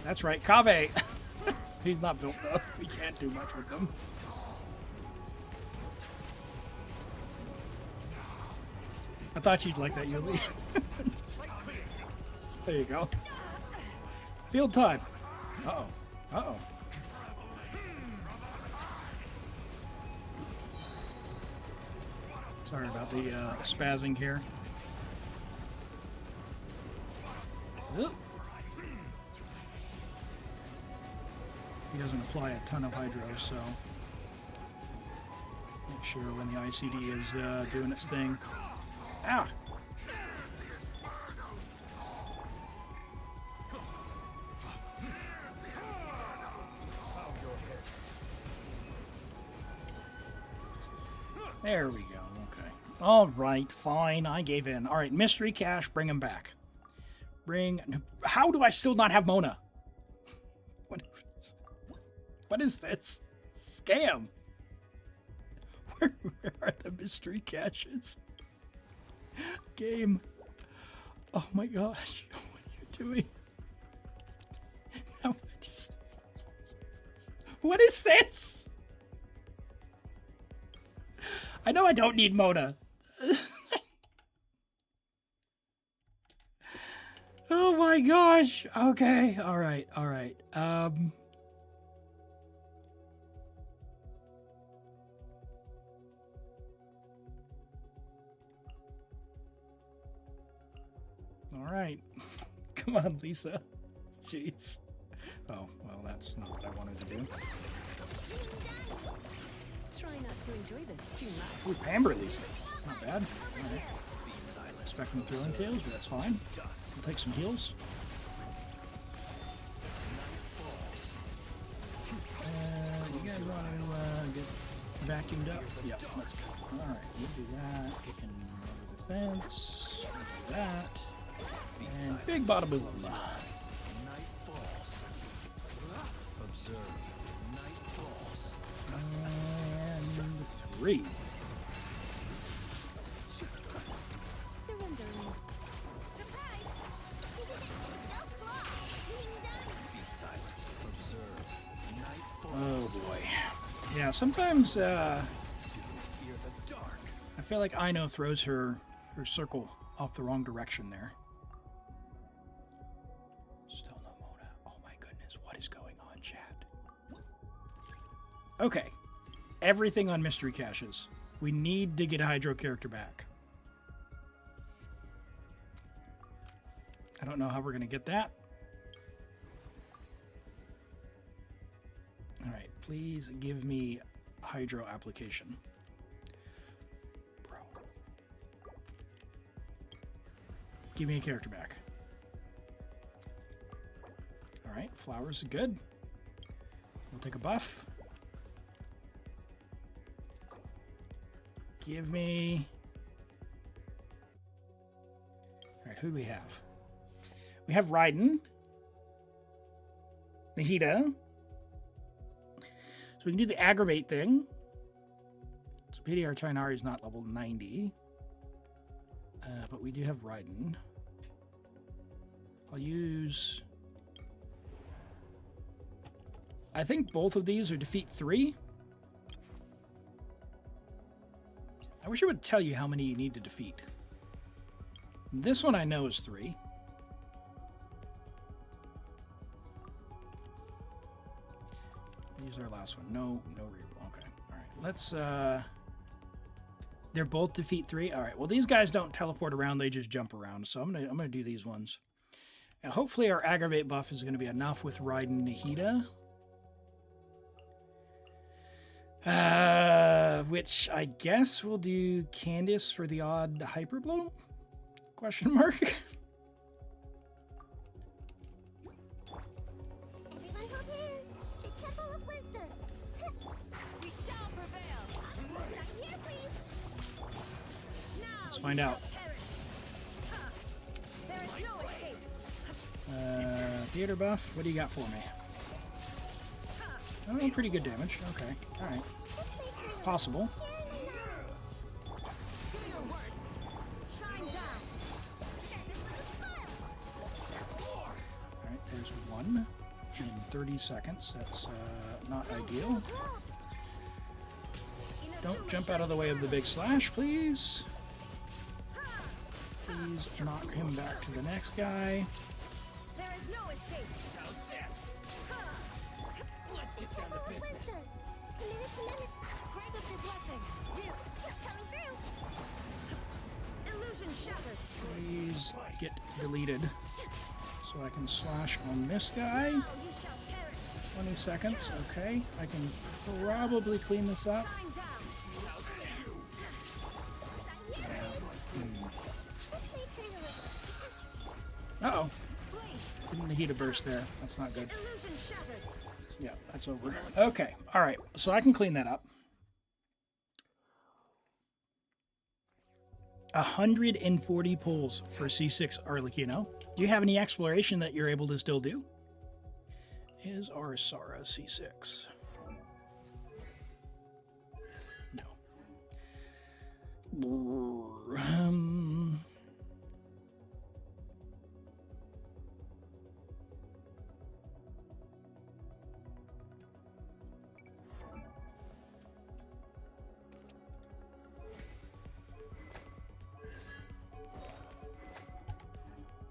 A: That's right, Kave! He's not built up. We can't do much with him. I thought you'd like that, Yuli. There you go. Field time. Uh-oh. Uh-oh. Sorry about the spazzing here. Oop. He doesn't apply a ton of hydro, so make sure when the ICD is doing its thing. Ah! There we go. Okay. All right. Fine. I gave in. All right. Mystery Cache. Bring him back. How do I still not have Mona? What is this? Scam. Where are the mystery caches? Game. Oh my gosh. What are you doing? What is this? I know I don't need Mona. Oh my gosh. Okay. All right. All right. All right. Come on, Lisa. Jeez. Oh, well, that's not what I wanted to do.
E: Try not to enjoy this too much.
A: Ooh, Pamber Lisa. Not bad. All right. Expecting throwing tails, but that's fine. We'll take some heals. You guys want to get vacuumed up? Yep, let's go. All right, you do that. You can over the fence. Do that. And big bada boom. And 3. Oh boy. Yeah, sometimes I feel like Ino throws her circle off the wrong direction there. Still no Mona. Oh my goodness, what is going on, chat? Okay. Everything on mystery caches. We need to get a Hydro character back. I don't know how we're going to get that. All right, please give me Hydro application. Bro. Give me a character back. All right, flowers are good. We'll take a buff. Give me... All right, who do we have? We have Raiden. Nahida. So we can do the aggravate thing. So PDR Chinari is not level 90. But we do have Raiden. I'll use... I think both of these are defeat 3. I wish it would tell you how many you need to defeat. This one I know is 3. Use our last one. No reroll. Okay. All right. Let's they're both defeat 3. All right. Well, these guys don't teleport around, they just jump around. So I'm going to do these ones. And hopefully our aggravate buff is going to be enough with Raiden Nahida. Which I guess we'll do Candace for the odd hyper bloom? Question mark.
D: Everyone hold hands. The Temple of Wisdom.
E: We shall prevail.
D: Not here, please.
E: Now
A: Let's find out.
E: perish. There is no escape.
A: Theater buff. What do you got for me? Oh, pretty good damage. Okay. All right. Possible.
E: Do your work. Shine down.
A: All right. There's one in 30 seconds. That's not ideal. Don't jump out of the way of the big slash, please. Please knock him back to the next guy.
E: There is no escape.
C: Let's get down to business.
E: Grant us your blessing. You.
D: Coming through.
E: Illusion shattered.
A: Please get deleted so I can slash on this guy.
E: Now you shall perish.
A: 20 seconds. Okay. I can probably clean this up.
E: Shine down.
A: Uh-oh.
E: Flee.
A: Didn't the heat a burst there. That's not good.
E: Illusion shattered.
A: Yeah, that's over. Okay. All right. So I can clean that up. 140 pulls for C6 Arlecchino. Do you have any exploration that you're able to still do? Is our Sara C6? No.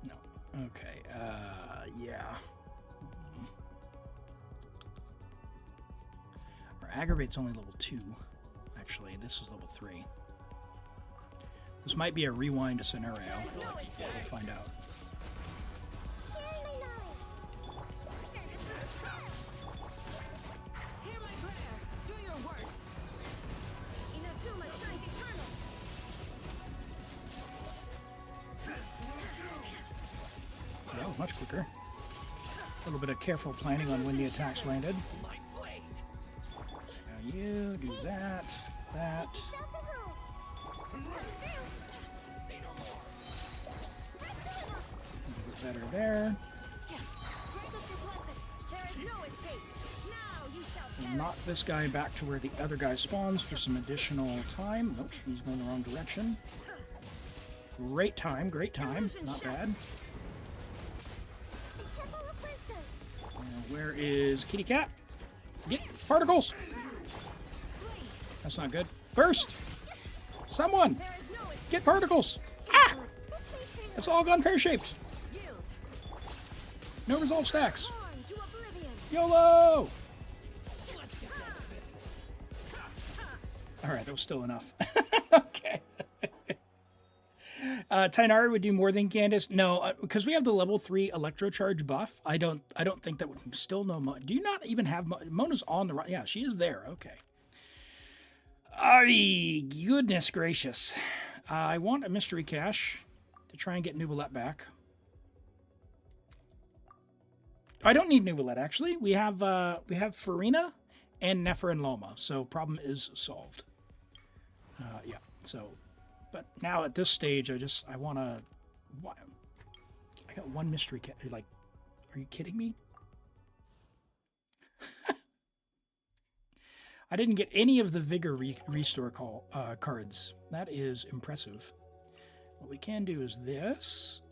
A: No. Okay. Yeah. Our aggravate's only level 2. Actually, this is level 3. This might be a rewind scenario. We'll find out.
D: Sharing my knowledge.
E: Hear my prayer. Do your work. Inazuma shines eternal.
A: That was much quicker. A little bit of careful planning on when the attacks landed.
C: My blade.
A: Now you do that, that.
D: Yourselves at home.
C: Say no more.
A: A bit better there.
E: Grant us your blessing. There is no escape. Now you shall
A: We'll
E: perish.
A: knock this guy back to where the other guy spawns for some additional time. Nope, he's going the wrong direction. Great time, great time. Not bad.
D: The Temple of Wisdom.
A: Where is Kitty Cat? Get particles!
E: Flee.
A: That's not good. Burst! Someone!
E: There is no escape.
A: Get particles! Ah!
D: This way, Furina.
A: It's all gone pear-shaped.
E: Yield.
A: No resolve stacks.
E: Born to oblivion.
A: YOLO! Alright, that was still enough. Okay. Tainari would do more than Candace. No, because we have the level 3 electrocharge buff. I don't think that would still no Mona. Do you not even have Mona's on the right? Yeah, she is there. Okay. Ay, goodness gracious. I want a mystery cache to try and get Neuvillette back. I don't need Neuvillette actually. We have Furina and Nefer and Loma, so problem is solved. Yeah. So, but now at this stage, I want to. I got one mystery cache. Like, are you kidding me? I didn't get any of the Vigor Restore cards. That is impressive. What we can do is this.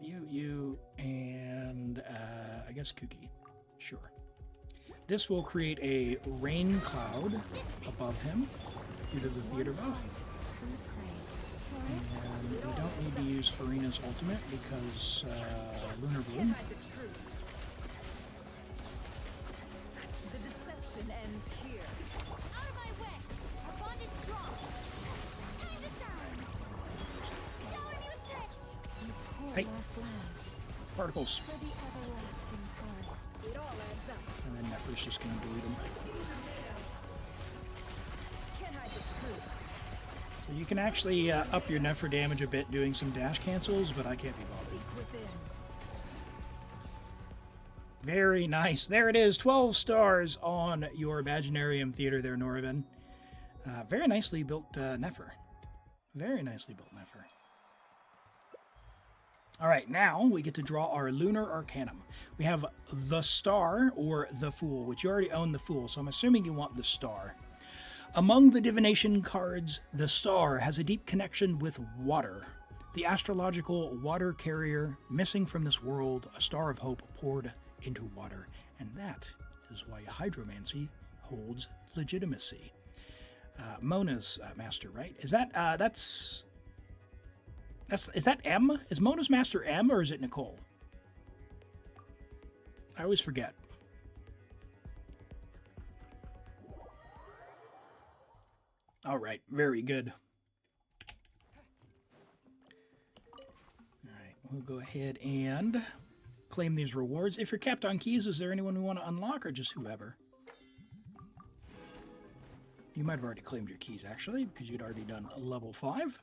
A: You, and I guess Kuki. Sure. This will create a rain cloud above him due to the theater buff. And we don't need to use Furina's ultimate because Lunar Bloom.
E: The deception ends here.
D: Out of my way. Our bond is strong. Time to shine. Shower me with threat.
A: Hey.
E: Last land
A: Particles.
E: for the everlasting cause. It all adds up.
A: And then Nefer's just going to delete them. You can actually up your Nefer damage a bit doing some dash cancels, but I can't be bothered. Very nice. There it is. 12 stars on your Imaginarium Theater there, Norvin. Very nicely built Nefer. Very nicely built Nefer. All right, now we get to draw our Lunar Arcanum. We have the Star or the Fool, which you already own the Fool, so I'm assuming you want the Star. Among the divination cards, the Star has a deep connection with water. The astrological water carrier missing from this world, a star of hope poured into water. And that is why hydromancy holds legitimacy. Mona's master, right? Is that, is that M? Is Mona's master M or is it Nicole? I always forget. All right, very good. All right, we'll go ahead and claim these rewards. If you're capped on keys, is there anyone we want to unlock or just whoever? You might have already claimed your keys, actually, because you'd already done a level 5.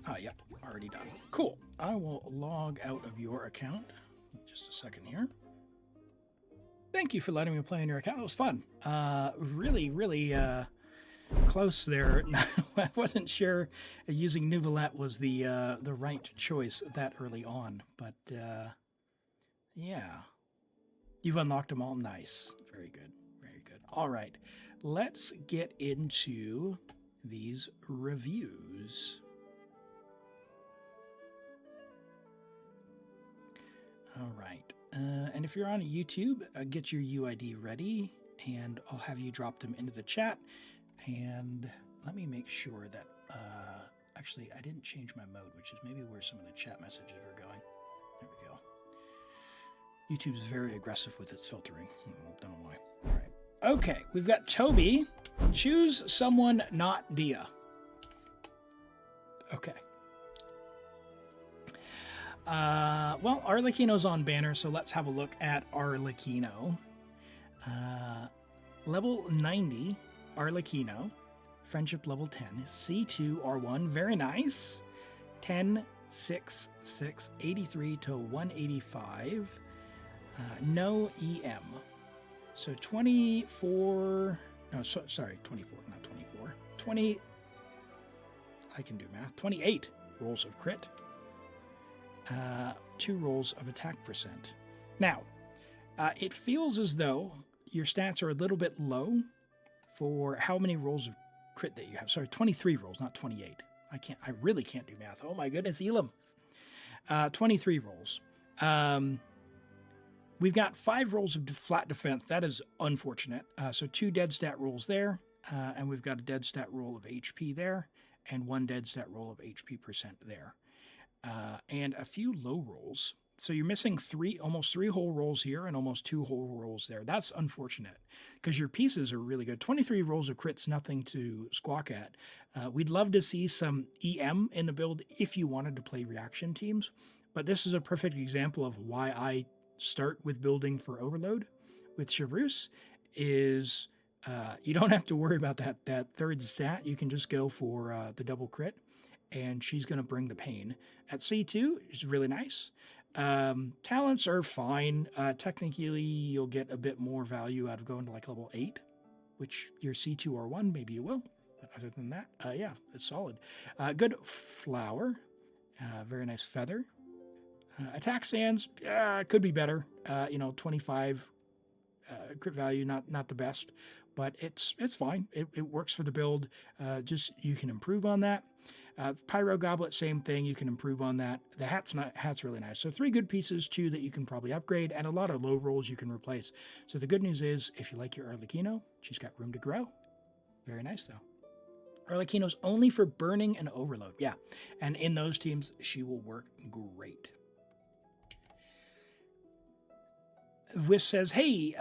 A: Oh, yeah, already done. Cool. I will log out of your account. Just a second here. Thank you for letting me play on your account. It was fun. Really close there. I wasn't sure using Neuvillette was the right choice that early on, but yeah, you've unlocked them all. Nice. Very good. Very good. All right, let's get into these reviews. All right, and if you're on YouTube, get your UID ready, and I'll have you drop them into the chat. And let me make sure that, actually, I didn't change my mode, which is maybe where some of the chat messages are going. There we go. YouTube's very aggressive with its filtering. Don't know why. All right. Okay, we've got Toby. Choose someone not Dia. Okay. Well, Arlecchino's on banner, so let's have a look at Arlecchino. Level 90, Arlecchino. Friendship level 10. C2, R1, very nice. 10, 6, 6, 83 to 185. No EM. So 24, no, sorry, 24, not 24. 20, I can do math. 28 rolls of crit. 2 rolls of attack percent. Now, it feels as though your stats are a little bit low for how many rolls of crit that you have. Sorry, 23 rolls, not 28. I really can't do math. Oh my goodness, Elim. 23 rolls. We've got 5 rolls of flat defense. That is unfortunate. So 2 dead stat rolls there, and we've got a dead stat roll of HP there, and 1 dead stat roll of HP percent there. And a few low rolls. So you're missing almost 3 whole rolls here and almost 2 whole rolls there. That's unfortunate because your pieces are really good. 23 rolls of crit's nothing to squawk at. We'd love to see some EM in the build if you wanted to play reaction teams, but this is a perfect example of why I start with building for overload with Chevreuse is you don't have to worry about that third stat. You can just go for the double crit, and she's going to bring the pain. At C2, it's really nice. Talents are fine. Technically, you'll get a bit more value out of going to like level 8, which your C2 or 1, maybe you will. But other than that, yeah, it's solid. Good flower. Very nice feather. Attack stands, could be better. 25 crit value, not the best, but it's fine. It works for the build. Just you can improve on that. Pyro Goblet, same thing. You can improve on that. The hat's really nice. So 3 good pieces, 2 that you can probably upgrade, and a lot of low rolls you can replace. So the good news is, if you like your Arlecchino, she's got room to grow. Very nice, though. Arlecchino's only for burning and overload. Yeah, and in those teams, she will work great. Wish says, hey,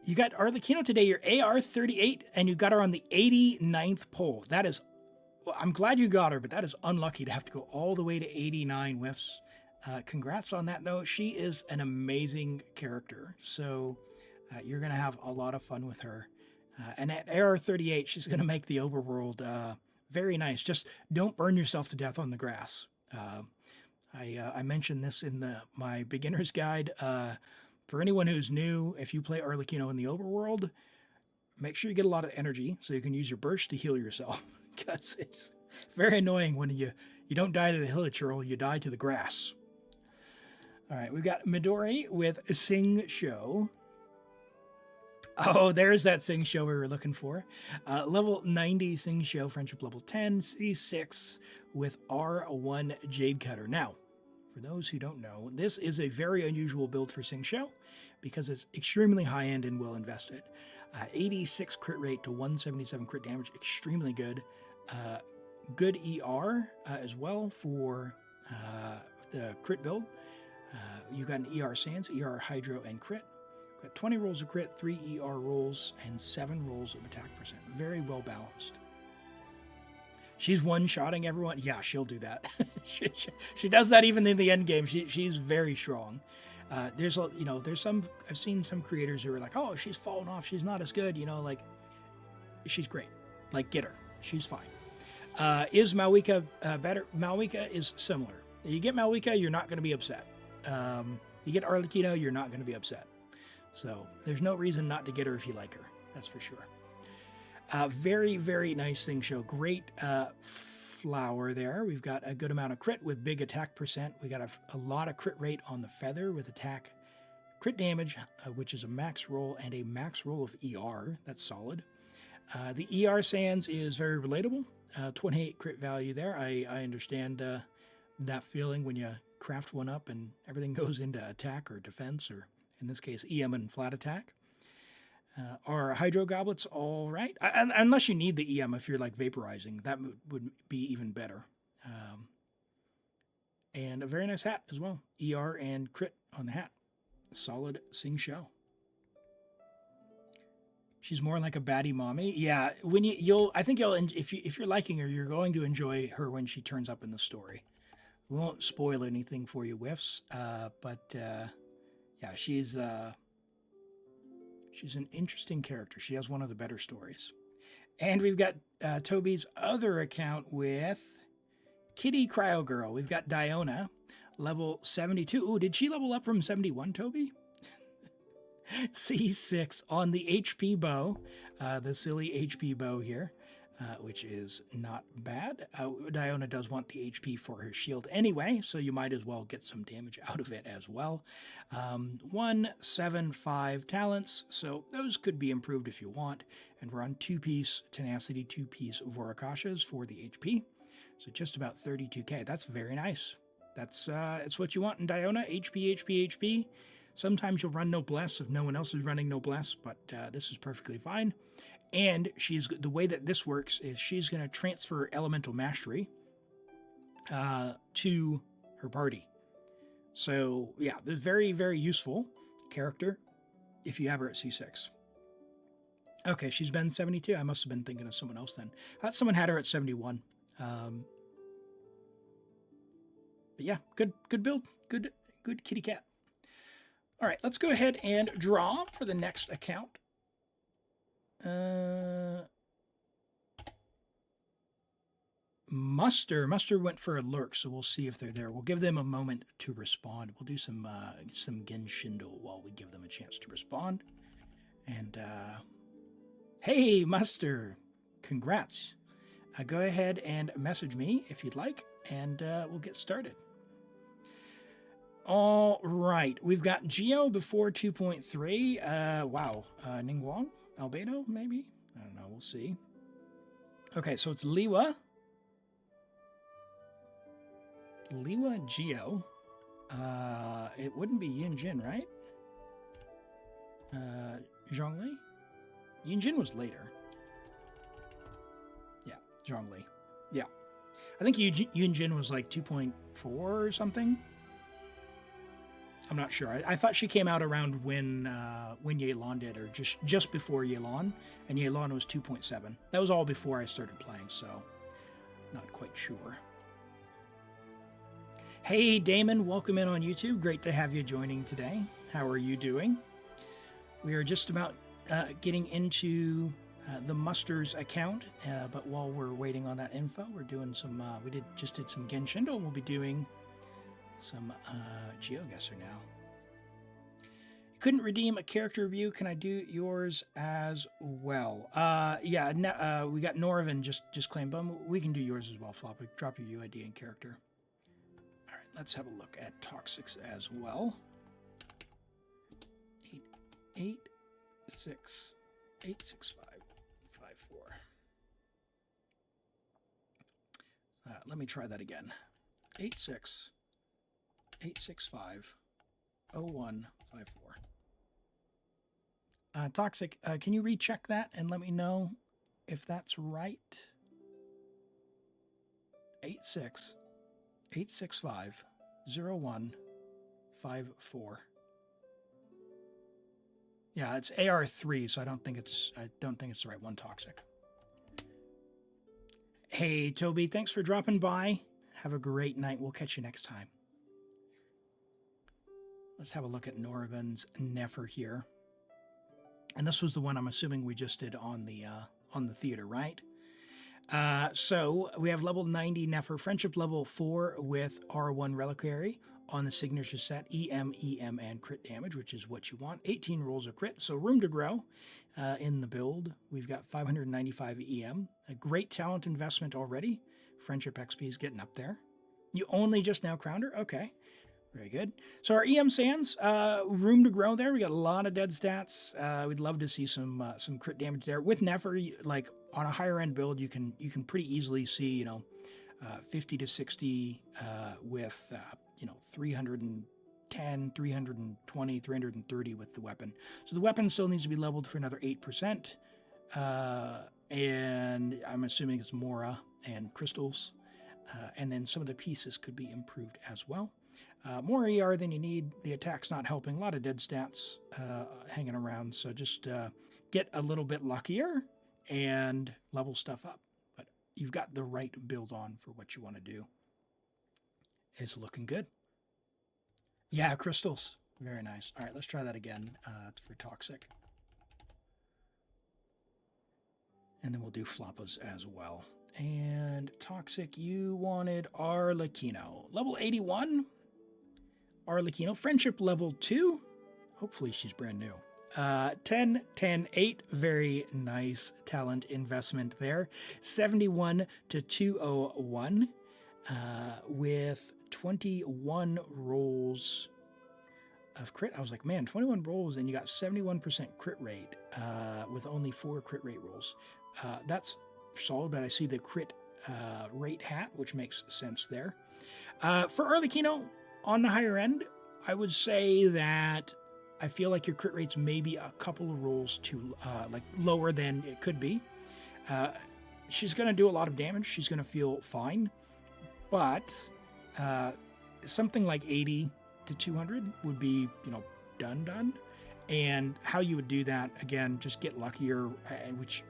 A: you got Arlecchino today. You're AR38, and you got her on the 89th pole. That is, well, I'm glad you got her, but that is unlucky to have to go all the way to 89 whiffs. Congrats on that, though. She is an amazing character. So you're going to have a lot of fun with her. And at AR38, she's going to make the overworld very nice. Just don't burn yourself to death on the grass. I mentioned this in my beginner's guide. For anyone who's new, if you play Arlecchino in the overworld, make sure you get a lot of energy so you can use your burst to heal yourself. Because it's very annoying when you don't die to the hilichurl, you die to the grass. All right, we've got Midori with Sing Show. Oh, there's that Sing Show we were looking for. Level 90 Sing Show, Friendship level 10, C6 with R1 Jade Cutter. Now, for those who don't know, this is a very unusual build for Sing Show because it's extremely high-end and well invested. 86 crit rate to 177 crit damage, extremely good. Good ER as well for the crit build. You got an ER Sans, ER Hydro, and crit. Got 20 rolls of crit, 3 ER rolls, and 7 rolls of attack percent. Very well balanced. She's one-shotting everyone. Yeah, she'll do that. she does that even in the end game. She's very strong. There's some, I've seen some creators who are like, oh, she's fallen off. She's not as good. Like, she's great. Like, get her. She's fine. Is Malwika better? Malwika is similar. You get Malwika, you're not going to be upset. You get Arlecchino, you're not going to be upset. So there's no reason not to get her if you like her. That's for sure. Very, very nice Thing Show. Great flower there. We've got a good amount of crit with big attack percent. We got a lot of crit rate on the feather with attack crit damage, which is a max roll and a max roll of ER. That's solid. The ER Sans is very relatable. 28 crit value there. I understand that feeling when you craft one up and everything goes into attack or defense, or in this case, EM and flat attack. Our Hydro Goblets, all right. Unless you need the EM if you're like vaporizing, that would be even better. And a very nice hat as well. ER and crit on the hat. Solid Sing Show. She's more like a baddie mommy. Yeah, when I think you'll if you're liking her, you're going to enjoy her when she turns up in the story. We won't spoil anything for you, Whiffs. But yeah, she's an interesting character. She has one of the better stories. And we've got Toby's other account with Kitty Cryo Girl. We've got Diona, level 72. Ooh, did she level up from 71, Toby? C6 on the HP bow, the silly HP bow here, which is not bad. Diona does want the HP for her shield anyway, so you might as well get some damage out of it as well. 1, 7, 5 talents, so those could be improved if you want. And we're on 2-piece Tenacity, 2-piece Vorakashas for the HP, so just about 32k. That's very nice. That's it's what you want in Diona, HP, HP, HP. Sometimes you'll run Noblesse if no one else is running Noblesse, but this is perfectly fine. And the way that this works is she's going to transfer Elemental Mastery to her party. So yeah, the very, very useful character if you have her at C6. Okay, she's been 72. I must have been thinking of someone else then. I thought someone had her at 71. But yeah, good build. Good kitty cat. All right, let's go ahead and draw for the next account. Muster went for a lurk, so we'll see if they're there. We'll give them a moment to respond. We'll do some Genshin while we give them a chance to respond. And hey, Muster, congrats. Go ahead and message me if you'd like, and we'll get started. All right, we've got Geo before 2.3. Wow, Ningguang, Albedo, maybe? I don't know, we'll see. Okay, so it's Liwa, Geo. It wouldn't be Yinjin, right? Xiangling? Yinjin was later. Yeah, Xiangling. Yeah. I think Yinjin was like 2.4 or something. I'm not sure. I thought she came out around when Yelan did, or just before Yelan, and Yelan was 2.7. That was all before I started playing, so not quite sure. Hey, Damon, welcome in on YouTube. Great to have you joining today. How are you doing? We are just about getting into the Musters account, but while we're waiting on that info, we're doing some, just did some Genshin, and we'll be doing some GeoGuessr now. You couldn't redeem a character review. Can I do yours as well? Yeah, we got Norvin just claimed, but we can do yours as well, Flop. Drop your UID and character. All right, let's have a look at Toxics as well. 86554. Let me try that again. 868650154. Toxic, can you recheck that and let me know if that's right? 868650154. Yeah, it's AR3, so I don't think it's the right one, Toxic. Hey, Toby, thanks for dropping by. Have a great night. We'll catch you next time. Let's have a look at Norvin's Nefer here. And this was the one I'm assuming we just did on the theater, right? So we have level 90 Nefer, friendship level 4 with R1 reliquary on the signature set, EM, and crit damage, which is what you want. 18 rolls of crit, so room to grow in the build. We've got 595 EM, a great talent investment already. Friendship XP is getting up there. You only just now crowned her? Okay, very good. So our EM sands, room to grow there. We got a lot of dead stats. We'd love to see some crit damage there. With Nefer, like on a higher end build, you can pretty easily see 50 to 60 with 310, 320, 330 with the weapon. So the weapon still needs to be leveled for another 8%. And I'm assuming it's Mora and crystals. And then some of the pieces could be improved as well. More ER than you need. The attack's not helping. A lot of dead stats hanging around. So just get a little bit luckier and level stuff up. But you've got the right build on for what you want to do. It's looking good. Yeah, crystals. Very nice. All right, let's try that again for Toxic. And then we'll do Floppas as well. And Toxic, you wanted Arlecchino. Level 81. Arlecchino. Friendship level 2. Hopefully she's brand new. 10, 10, 8. Very nice talent investment there. 71 to 201 with 21 rolls of crit. I was like, man, 21 rolls and you got 71% crit rate with only 4 crit rate rolls. That's solid, but I see the crit rate hat, which makes sense there. For Arlecchino, on the higher end, I would say that I feel like your crit rate's maybe a couple of rolls too lower than it could be. She's going to do a lot of damage. She's going to feel fine, but something like 80 to 200 would be, done. And how you would do that, again, just get luckier, which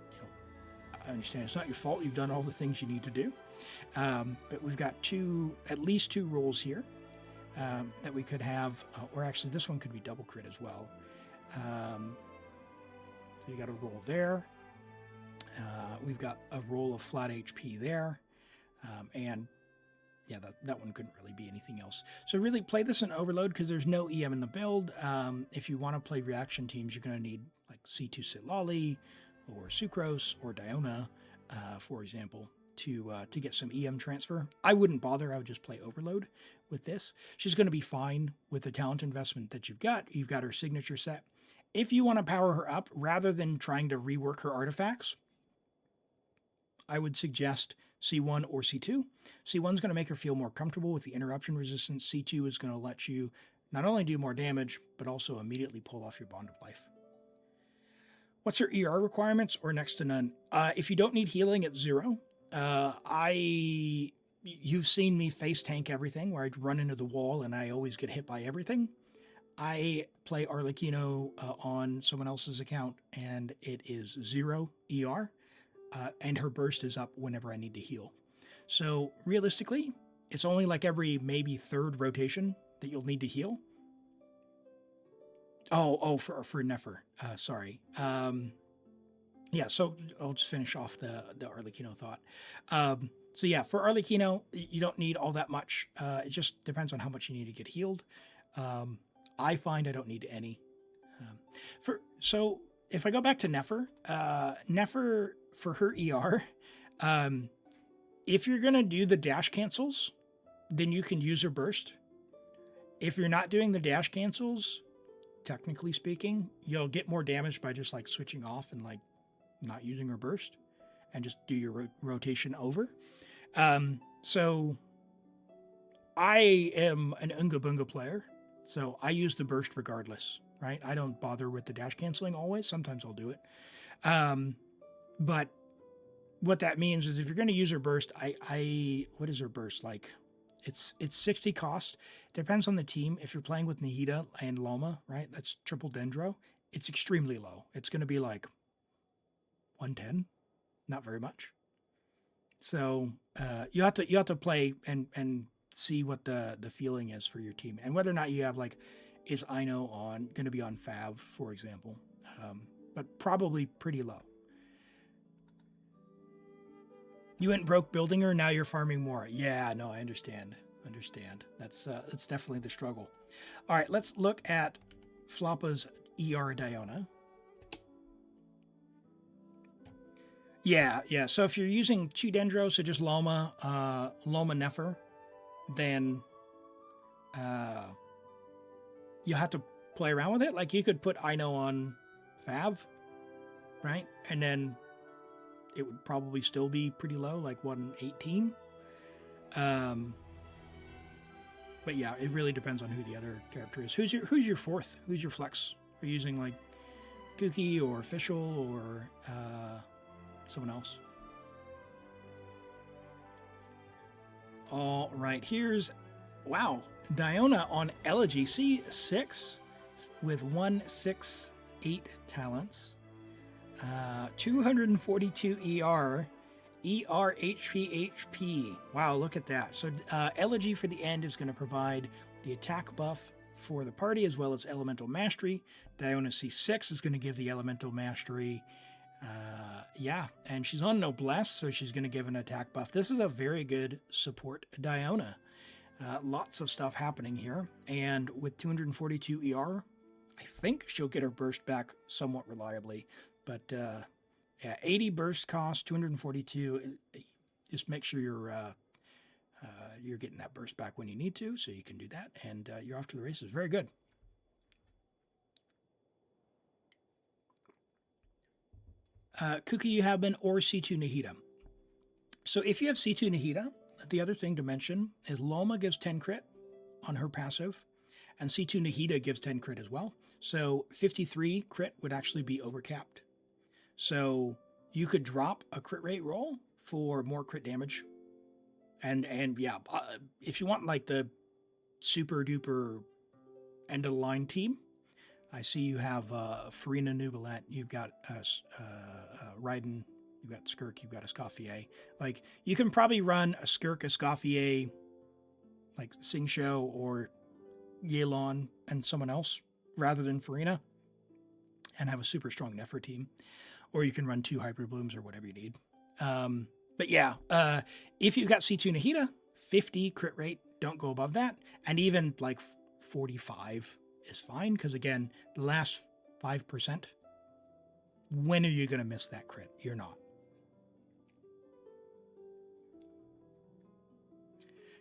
A: I understand it's not your fault. You've done all the things you need to do. But we've got at least two rolls here that we could have, or actually this one could be double crit as well. So you got a roll there. We've got a roll of flat HP there. And yeah, that one couldn't really be anything else. So really play this in overload because there's no EM in the build. If you want to play reaction teams, you're going to need like C2 Sitlali or Sucrose or Diona, for example, to get some EM transfer. I wouldn't bother. I would just play overload with this. She's going to be fine with the talent investment that you've got. You've got her signature set. If you want to power her up, rather than trying to rework her artifacts, I would suggest C1 or C2. C1 is going to make her feel more comfortable with the interruption resistance. C2 is going to let you not only do more damage, but also immediately pull off your Bond of Life. What's her ER requirements, or next to none? If you don't need healing, it's 0. You've seen me face tank everything, where I'd run into the wall and I always get hit by everything. I play Arlecchino on someone else's account, and it is 0 ER. And her burst is up whenever I need to heal. So realistically, it's only like every maybe third rotation that you'll need to heal. For Nefer. Sorry. Yeah, so I'll just finish off the Arlecchino thought. So yeah, for Arlecchino, you don't need all that much. It just depends on how much you need to get healed. I find I don't need any. So if I go back to Nefer, Nefer for her ER, if you're gonna do the dash cancels, then you can use her burst. If you're not doing the dash cancels, technically speaking, you'll get more damage by just like switching off and like not using her burst and just do your rotation over. So I am an Unga Bunga player, so I use the burst regardless, right? I don't bother with the dash canceling always. Sometimes I'll do it. But what that means is if you're going to use her burst, what is her burst like? It's 60 cost. Depends on the team. If you're playing with Nihida and Loma, right? That's triple Dendro. It's extremely low. It's going to be like 110, not very much. So you have to play and see what the feeling is for your team and whether or not you have like, is Ino going to be on Fav, for example, but probably pretty low. You went broke building her, now you're farming more. Yeah, no, I understand. That's definitely the struggle. All right, let's look at Floppa's ER Diona. Yeah. So if you're using 2 Dendro, so just Loma Nefer, then you have to play around with it. Like you could put Ino on Fav, right? And then it would probably still be pretty low, like 118. But yeah, it really depends on who the other character is. Who's your fourth? Who's your flex? Are you using like Kooky or Official or someone else? All right, here's Diona on Elegy C6 with 168 talents. 242 ER HP. Wow, look at that. So Elegy for the end is going to provide the attack buff for the party as well as elemental mastery. Diona C6 is going to give the elemental mastery. And she's on Noblesse, so she's going to give an attack buff. This is a very good support Diona. Lots of stuff happening here. And with 242 ER, I think she'll get her burst back somewhat reliably. But 80 burst cost, 242. Just make sure you're getting that burst back when you need to, so you can do that, and you're off to the races. Very good. Kuki, you have been or C2 Nihida. So if you have C2 Nihida, the other thing to mention is Loma gives 10 crit on her passive, and C2 Nihida gives 10 crit as well. So 53 crit would actually be overcapped. So you could drop a crit rate roll for more crit damage. And if you want like the super duper end of the line team, I see you have Furina, Neuvillette, you've got Raiden, you've got Skirk, you've got Escoffier. Like you can probably run a Skirk, Escoffier, like Sing Show or Yelan and someone else rather than Furina, and have a super strong Nefer team. Or you can run 2 Hyper Blooms or whatever you need. But yeah, if you've got C2 Nihida, 50 crit rate, don't go above that. And even like 45 is fine, because again, the last 5%, when are you going to miss that crit? You're not.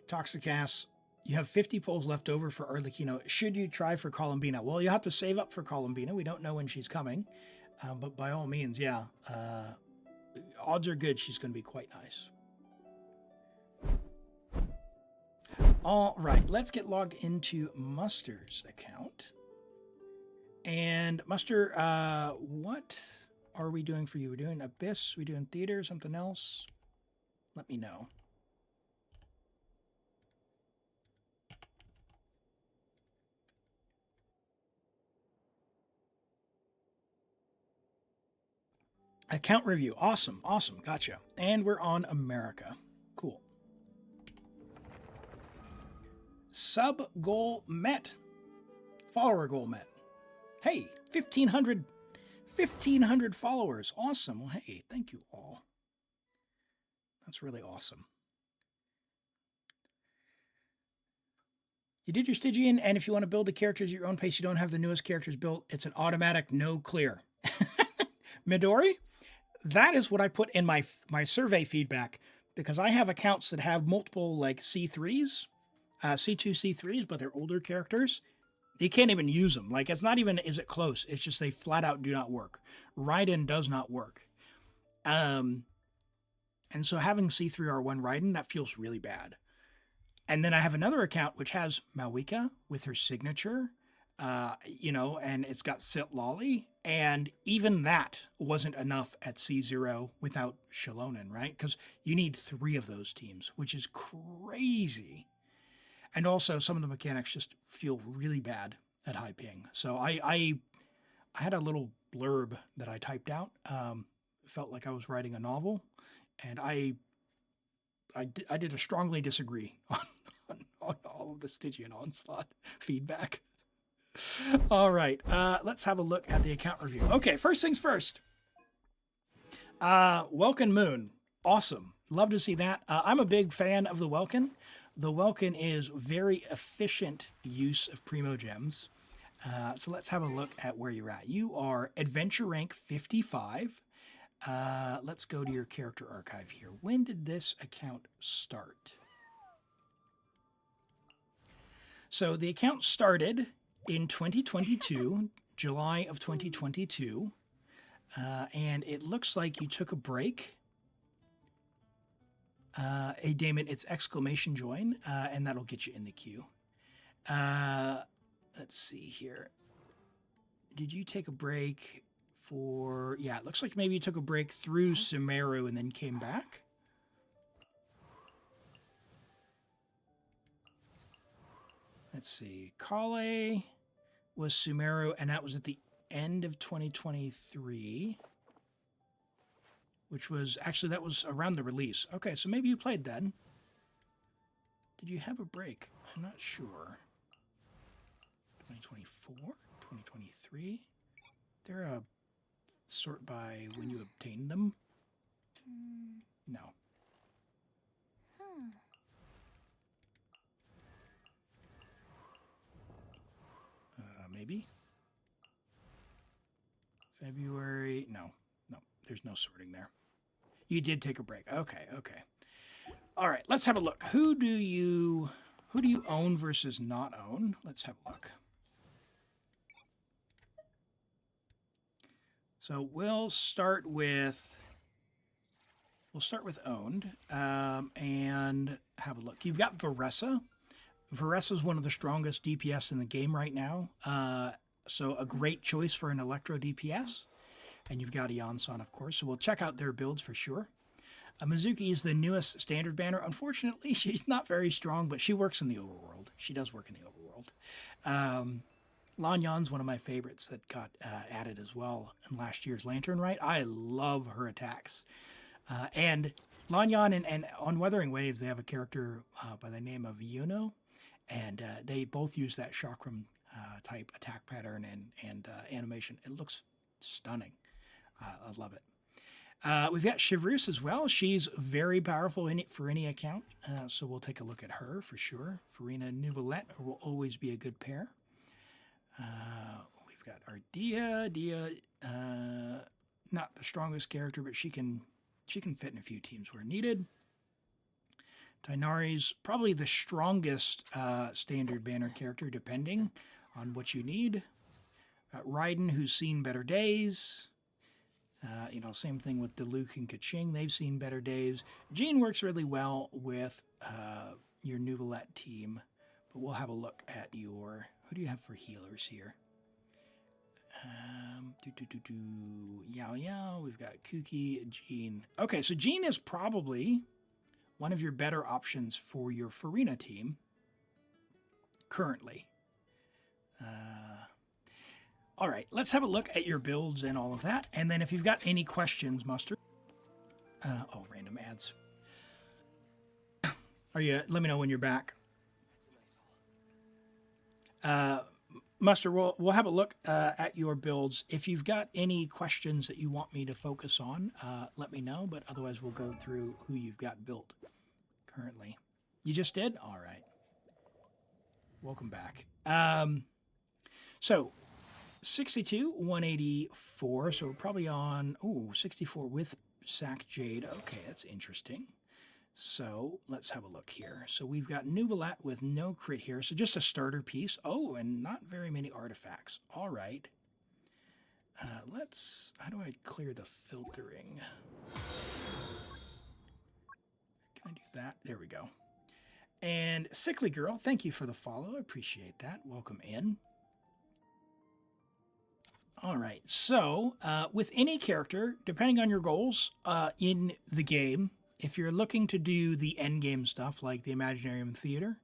A: Toxicass, you have 50 pulls left over for Arlecchino. Should you try for Columbina? Well, you have to save up for Columbina. We don't know when she's coming. But by all means, yeah. Odds are good she's going to be quite nice. All right, let's get logged into Muster's account. And Muster, what are we doing for you? We're doing Abyss? We're doing Theater? Something else? Let me know. Account review. Awesome. Gotcha. And we're on America. Cool. Sub goal met. Follower goal met. Hey, 1,500 followers. Awesome. Well, hey, thank you all. That's really awesome. You did your Stygian, and if you want to build the characters at your own pace, you don't have the newest characters built, it's an automatic no clear. Midori, that is what I put in my survey feedback, because I have accounts that have multiple like C3s, C2, C3s, but they're older characters. You can't even use them. Like, it's not even, is it close? It's just they flat out do not work. Raiden does not work. And so having C3R1 Raiden, that feels really bad. And then I have another account which has Malwika with her signature, you know, and it's got Sit Lolly. And even that wasn't enough at C0 without Shalonen, right? Because you need 3 of those teams, which is crazy. And also some of the mechanics just feel really bad at high ping. So I had a little blurb that I typed out. Felt like I was writing a novel, and I did a strongly disagree on all of the Stygian Onslaught feedback. All right, let's have a look at the account review. Okay, first things first. Welkin Moon, awesome. Love to see that. I'm a big fan of the Welkin. The Welkin is very efficient use of Primo Gems. So let's have a look at where you're at. You are Adventure Rank 55. Let's go to your character archive here. When did this account start? So the account started in 2022, July of 2022. And it looks like you took a break. Hey, Damon, it's exclamation join, and that'll get you in the queue. Let's see here. Did you take a break for... Yeah, it looks like maybe you took a break through Sumeru and then came back. Let's see. Kale was Sumeru, and that was at the end of 2023. Which was, actually, that was around the release. Okay, so maybe you played then. Did you have a break? I'm not sure. 2024? 2023? They're a sort by when you obtained them? No. Maybe? February? No. No, there's no sorting there. You did take a break. Okay, okay. All right, let's have a look. Who do you own versus not own? Let's have a look. So we'll start with owned and have a look. You've got Varesa. Varesa is one of the strongest DPS in the game right now. So a great choice for an Electro DPS. And you've got Iansan, of course, so we'll check out their builds for sure. Mizuki is the newest standard banner. Unfortunately, she's not very strong, but she works in the overworld. She does work in the overworld. Lanyan's one of my favorites that got added as well in last year's Lantern Rite. I love her attacks. And Lanyan and on Weathering Waves, they have a character by the name of Yuno, and they both use that chakram type attack pattern and animation. It looks stunning. I love it. We've got Chevreuse as well. She's very powerful for any account, so we'll take a look at her for sure. Furina and Neuvillette will always be a good pair. We've got Ardea. Dia, not the strongest character, but she can fit in a few teams where needed. Tainari's probably the strongest standard banner character, depending on what you need. Raiden, who's seen better days. Same thing with Diluc and Kaching. They've seen better days. Jean works really well with your Neuvillette team, but we'll have a look at your... Who do you have for healers here? Yao Yao. We've got Kuki, Jean. Okay, so Jean is probably one of your better options for your Furina team currently. All right, let's have a look at your builds and all of that. And then if you've got any questions, Mustard. Random ads. Let me know when you're back. Muster, we'll have a look at your builds. If you've got any questions that you want me to focus on, let me know. But otherwise, we'll go through who you've got built currently. You just did? All right. Welcome back. So 62, 184. So we're probably on 64 with Sack Jade. Okay, that's interesting. So let's have a look here. So we've got Neuvillette with no crit here. So just a starter piece. Oh, and not very many artifacts. All right. How do I clear the filtering? Can I do that? There we go. And Sickly Girl, thank you for the follow. I appreciate that. Welcome in. All right. So with any character, depending on your goals in the game, if you're looking to do the end game stuff like the Imaginarium Theater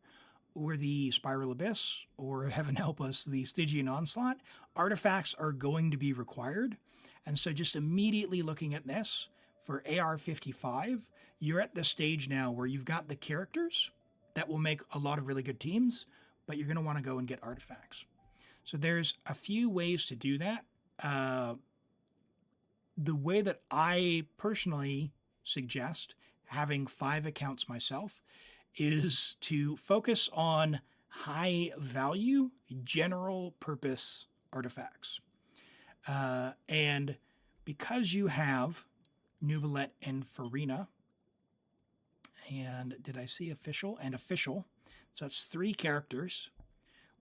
A: or the Spiral Abyss or, heaven help us, the Stygian Onslaught, artifacts are going to be required. And so just immediately looking at this, for AR-55, you're at the stage now where you've got the characters that will make a lot of really good teams, but you're going to want to go and get artifacts. So there's a few ways to do that. The way that I personally suggest having 5 accounts myself is to focus on high value general purpose artifacts. And because you have Neuvillette and Furina, and did I see official and official? So that's 3 characters.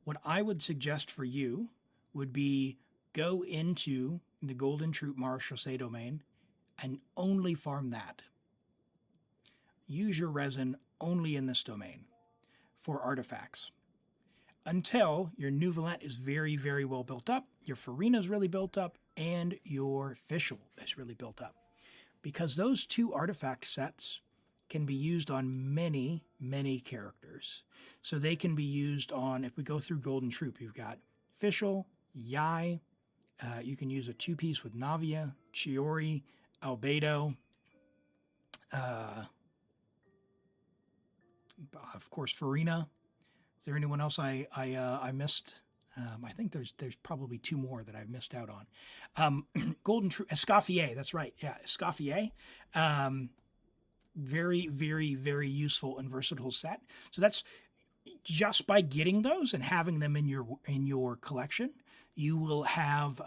A: What I would suggest for you would be go into the Golden Troupe Marechaussee domain and only farm that. Use your resin only in this domain for artifacts until your Neuvillette is very, very well built up, your Furina is really built up, and your official is really built up. Because those 2 artifact sets can be used on many, many characters. So they can be used on, if we go through Golden Troupe, you've got Official, Yai, you can use a 2-piece with Navia, Chiori, Albedo, of course, Furina. Is there anyone else I missed? I think there's probably 2 more that I've missed out on. Golden Troupe, Escoffier, that's right. Yeah, Escoffier. Very, very, very useful and versatile set. So that's just by getting those and having them in your collection, you will have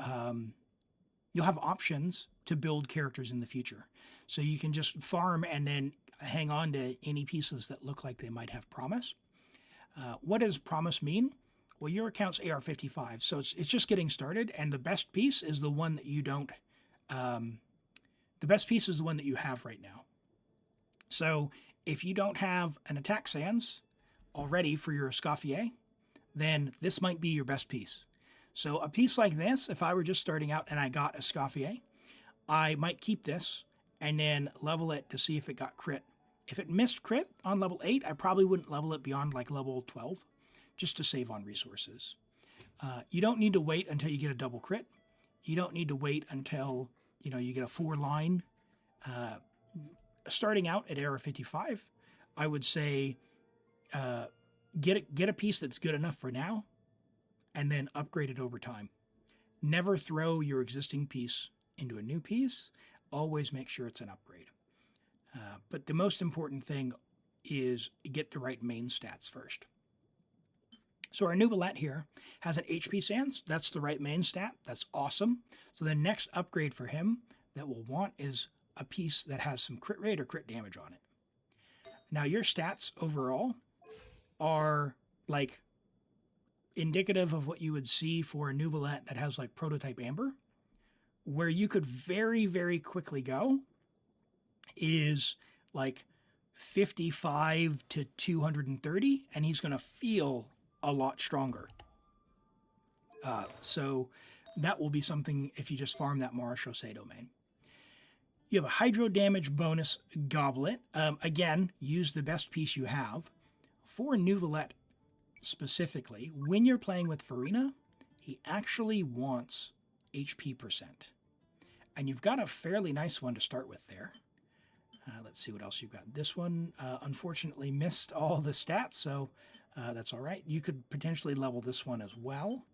A: you'll have options to build characters in the future. So you can just farm and then hang on to any pieces that look like they might have promise. What does promise mean? Well, your account's AR-55, so it's just getting started, and the best piece is the one that you don't. The best piece is the one that you have right now. So if you don't have an attack sans already for your Escoffier, then this might be your best piece. So a piece like this, if I were just starting out and I got Escoffier, I might keep this and then level it to see if it got crit. If it missed crit on level 8, I probably wouldn't level it beyond like level 12, just to save on resources. You don't need to wait until you get a double crit. You don't need to wait until you get a 4-line. Starting out at AR-55, I would say get a piece that's good enough for now, and then upgrade it over time. Never throw your existing piece into a new piece. Always make sure it's an upgrade. But the most important thing is get the right main stats first. So our Neuvillette here has an HP sans. That's the right main stat. That's awesome. So the next upgrade for him that we'll want is a piece that has some crit rate or crit damage on it. Now your stats overall are like indicative of what you would see for a Neuvillette that has like prototype amber. Where you could very, very quickly go is like 55 to 230, and he's going to feel a lot stronger. So that will be something if you just farm that Marechaussee domain. You have a hydro damage bonus goblet. Again, use the best piece you have. For Neuvillette specifically, when you're playing with Furina, he actually wants HP percent. And you've got a fairly nice one to start with there. Let's see what else you've got. This one, unfortunately, missed all the stats, so That's all right. You could potentially level this one as well.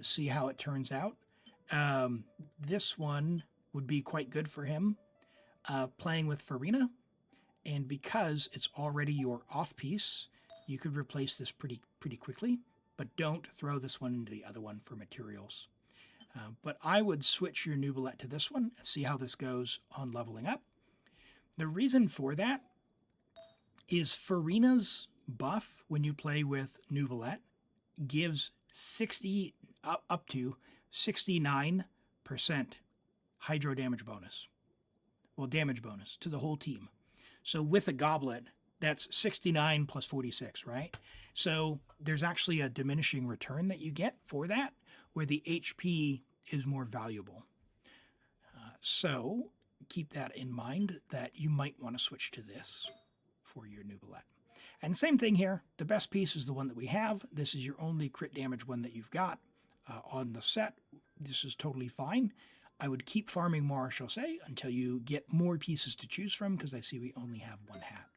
A: See how it turns out. This one would be quite good for him playing with Furina. And because it's already your off piece, you could replace this pretty quickly. But don't throw this one into the other one for materials. But I would switch your Neuvillette to this one and see how this goes on leveling up. The reason for that is Furina's buff when you play with Neuvillette gives 60 up to 69% hydro damage bonus. Well, damage bonus to the whole team. So with a goblet, that's 69 plus 46, right? So there's actually a diminishing return that you get for that, where the HP is more valuable. So keep that in mind that you might want to switch to this for your Neuvillette. And same thing here. The best piece is the one that we have. This is your only crit damage one that you've got on the set. This is totally fine. I would keep farming more, I shall say, until you get more pieces to choose from, because I see we only have one hat.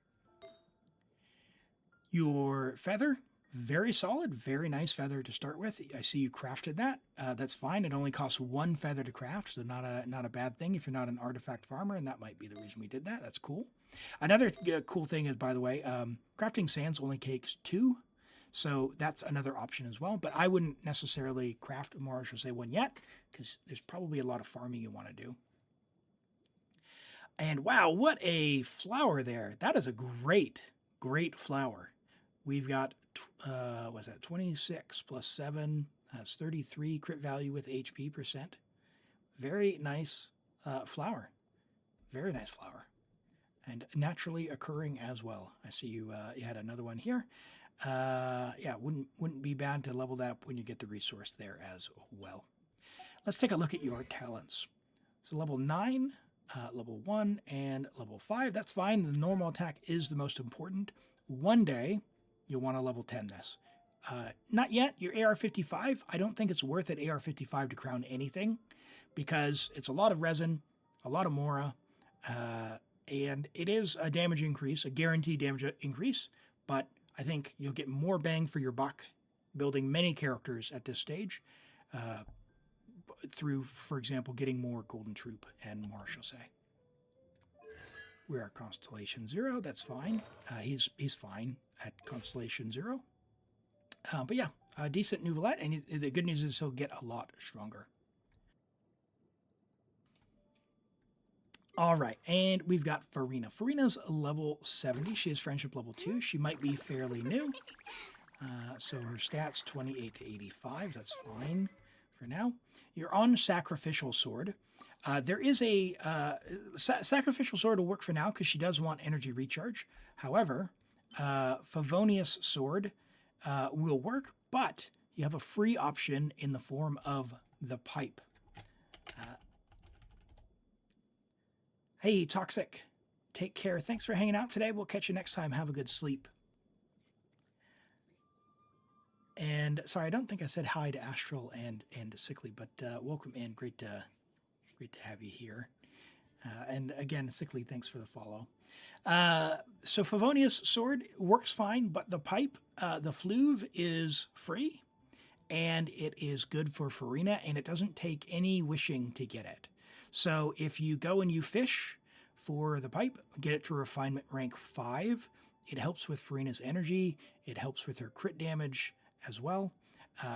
A: Your feather, very solid, very nice feather to start with. I see you crafted that. That's fine. It only costs one feather to craft, so not a bad thing if you're not an artifact farmer, and that might be the reason we did that. That's cool. Another cool thing is, by the way, crafting sands only takes 2, so that's another option as well. But I wouldn't necessarily craft a more, I should say, one yet, because there's probably a lot of farming you want to do. And wow, what a flower there. That is a great flower. We've got, what's that, 26 plus 7, that's 33 crit value with HP percent. Very nice flower. Very nice flower. And naturally occurring as well. I see you had another one here. Yeah, wouldn't be bad to level that up when you get the resource there as well. Let's take a look at your talents. So level 9, level 1, and level 5. That's fine. The normal attack is the most important. One day, you'll want to level 10 this. Not yet. Your AR-55, I don't think it's worth it, AR-55, to crown anything, because it's a lot of resin, a lot of Mora, and it is a damage increase, a guaranteed damage increase, but I think you'll get more bang for your buck building many characters at this stage through, for example, getting more Golden Troupe and more, I shall say. We are Constellation 0. That's fine. He's fine at Constellation 0. But yeah, a decent Neuvillette, and the good news is he'll get a lot stronger. All right, and we've got Furina. Furina's level 70. She is Friendship level 2. She might be fairly new. So her stats 28 to 85. That's fine for now. You're on Sacrificial Sword. There is a Sacrificial Sword will work for now because she does want energy recharge. However, Favonius Sword will work, but you have a free option in the form of the pipe. Hey, Toxic, take care. Thanks for hanging out today. We'll catch you next time. Have a good sleep. And sorry, I don't think I said hi to Astral and Sickly, but welcome in. Great to have you here. And again, Sickly, thanks for the follow. So Favonius Sword works fine, but the pipe, the fluve is free, and it is good for Furina, and it doesn't take any wishing to get it. So if you go and you fish for the pipe, get it to refinement rank 5, it helps with Furina's energy, it helps with her crit damage as well.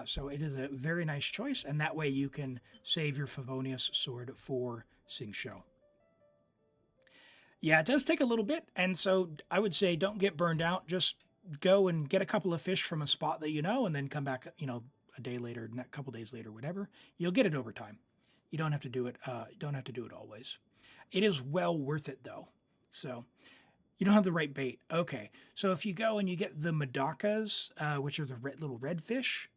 A: So it is a very nice choice, and that way you can save your Favonius Sword for Xingqiu. Yeah, it does take a little bit, and so I would say don't get burned out. Just go and get a couple of fish from a spot that you know, and then come back, a day later, a couple days later, whatever. You'll get it over time. You don't have to do it. Don't have to do it always. It is well worth it though. So you don't have the right bait. Okay, so if you go and you get the Madakas, which are the little red fish,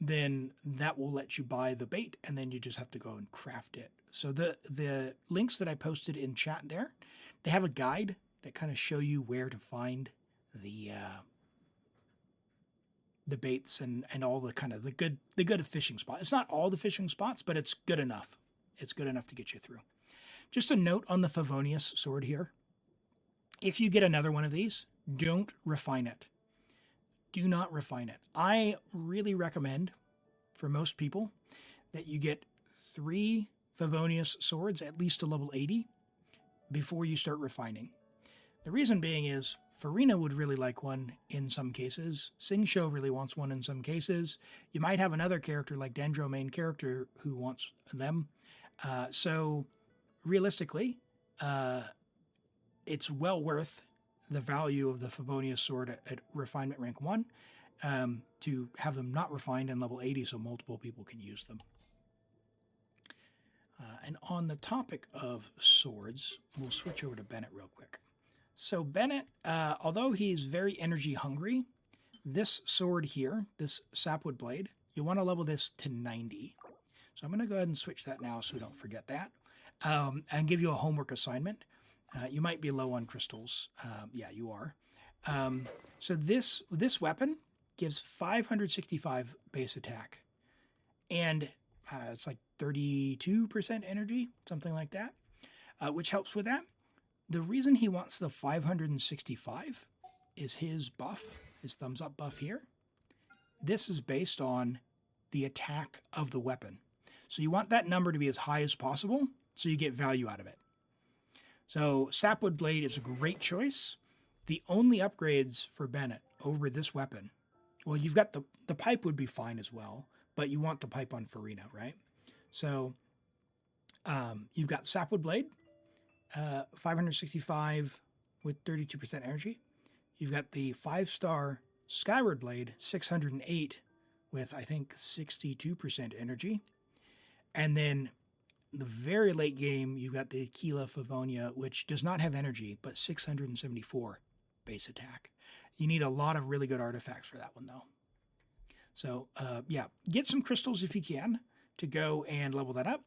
A: then that will let you buy the bait, and then you just have to go and craft it. So the links that I posted in chat there, they have a guide that kind of show you where to find the baits and all the kind of the good fishing spot. It's not all the fishing spots, but it's good enough. It's good enough to get you through. Just a note on the Favonius Sword here. If you get another one of these, don't refine it. do not refine it. I really recommend for most people that you get 3 Favonius swords, at least to level 80, before you start refining. The reason being is Furina would really like one in some cases. Xingqiu really wants one in some cases. You might have another character like Dendro, main character, who wants them. So realistically, it's well worth the value of the Favonius sword at refinement rank 1 to have them not refined in level 80 so multiple people can use them. And on the topic of swords, we'll switch over to Bennett real quick. So Bennett, although he's very energy hungry, this sword here, this sapwood blade, you want to level this to 90. So I'm going to go ahead and switch that now so we don't forget that. And give you a homework assignment. You might be low on crystals. Yeah, you are. So this weapon gives 565 base attack. And it's like 32% energy, something like that, which helps with that. The reason he wants the 565 is his buff, his thumbs up buff here. This is based on the attack of the weapon. So you want that number to be as high as possible so you get value out of it. So Sapwood Blade is a great choice. The only upgrades for Bennett over this weapon, well, you've got the pipe would be fine as well, but you want the pipe on Furina, right? So you've got Sapwood Blade, 565 with 32% energy. You've got the 5-star Skyward Blade, 608 with, I think, 62% energy. And then the very late game, you've got the Keela Favonia, which does not have energy, but 674 base attack. You need a lot of really good artifacts for that one, though. So, yeah, get some crystals if you can to go and level that up.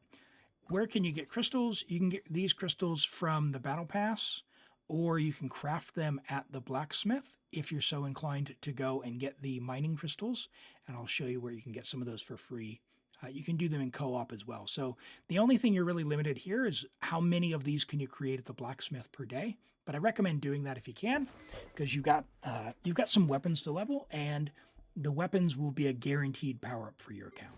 A: Where can you get crystals? You can get these crystals from the Battle Pass, or you can craft them at the blacksmith if you're so inclined to go and get the mining crystals. And I'll show you where you can get some of those for free. You can do them in co-op as well. So the only thing you're really limited here is how many of these can you create at the blacksmith per day. But I recommend doing that if you can, because you've got some weapons to level, and the weapons will be a guaranteed power-up for your account.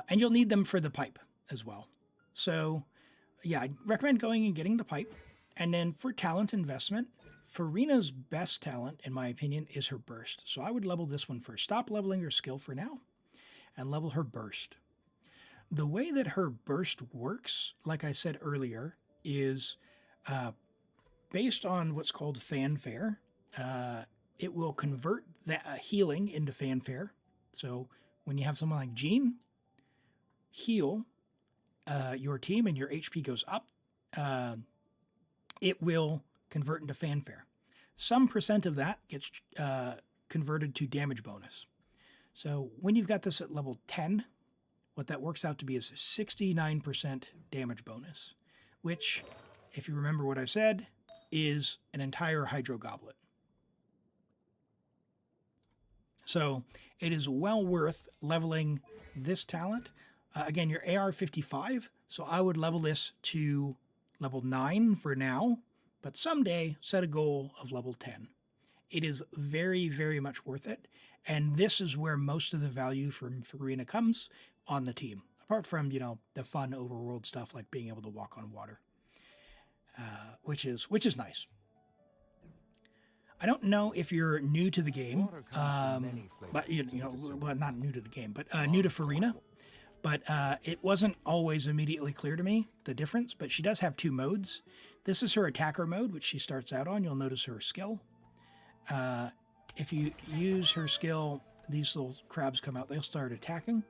A: And you'll need them for the pipe as well. So yeah, I recommend going and getting the pipe. And then for talent investment, Furina's best talent, in my opinion, is her burst. So I would level this one first. Stop leveling her skill for now and level her burst. The way that her burst works, like I said earlier, is based on what's called fanfare. It will convert that healing into fanfare. So when you have someone like Jean heal your team and your HP goes up, it will convert into fanfare. Some percent of that gets converted to damage bonus. So when you've got this at level 10, what that works out to be is 69% damage bonus, which, if you remember what I said, is an entire Hydro Goblet. So it is well worth leveling this talent. Again, your AR 55, so I would level this to level 9 for now, but someday set a goal of level 10. It is very, very much worth it, and this is where most of the value from Furina comes on the team, apart from, you know, the fun overworld stuff like being able to walk on water, which is nice. I don't know if you're new to the game, but you know, well, not new to the game, but new to Furina. But it wasn't always immediately clear to me, the difference. But she does have 2 modes. This is her attacker mode, which she starts out on. You'll notice her skill. If you use her skill, these little crabs come out. They'll start attacking.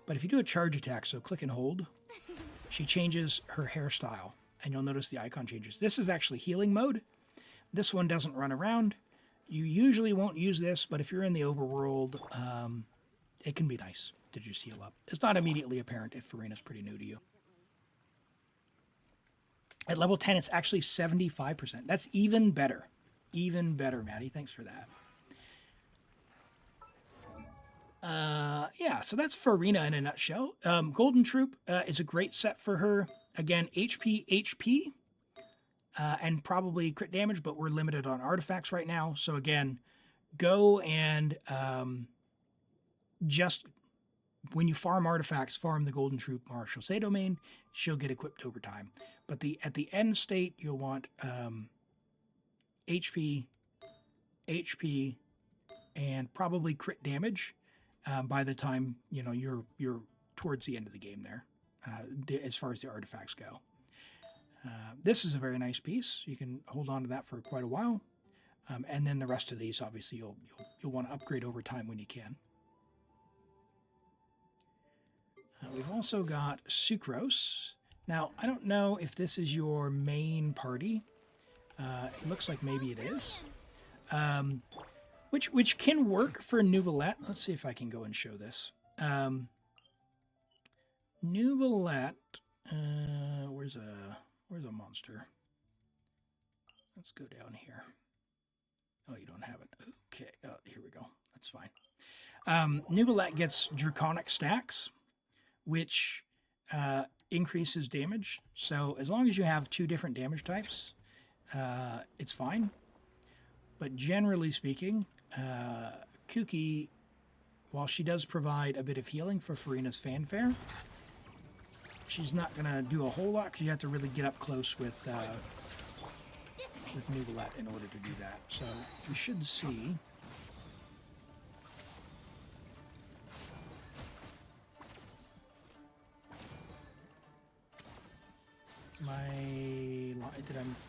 A: But if you do a charge attack, so click and hold, she changes her hairstyle. And you'll notice the icon changes. This is actually healing mode. This one doesn't run around. You usually won't use this, but if you're in the overworld, it can be nice to just heal up. It's not immediately apparent if Furina's pretty new to you. At level 10, it's actually 75%. That's even better. Even better, Maddie. Thanks for that. Yeah, so that's Furina in a nutshell. Golden Troupe is a great set for her. Again, HP, and probably crit damage, but we're limited on artifacts right now. So again, go and just when you farm artifacts, farm the Golden Troupe Martial Say domain. She'll get equipped over time. But at the end state, you'll want HP, and probably crit damage by the time you're towards the end of the game there, as far as the artifacts go. This is a very nice piece. You can hold on to that for quite a while, and then the rest of these, obviously, you'll want to upgrade over time when you can. We've also got Sucrose. Now, I don't know if this is your main party. It looks like maybe it is. Which can work for Neuvillette. Let's see if I can go and show this. Neuvillette, where's a monster? Let's go down here. Oh, you don't have it. Okay. Oh, here we go. That's fine. Neuvillette gets Draconic stacks, which increases damage. So as long as you have 2 different damage types, it's fine. But generally speaking, Kuki, while she does provide a bit of healing for Furina's fanfare, she's not going to do a whole lot because you have to really get up close with Neuvillette in order to do that. So we should see.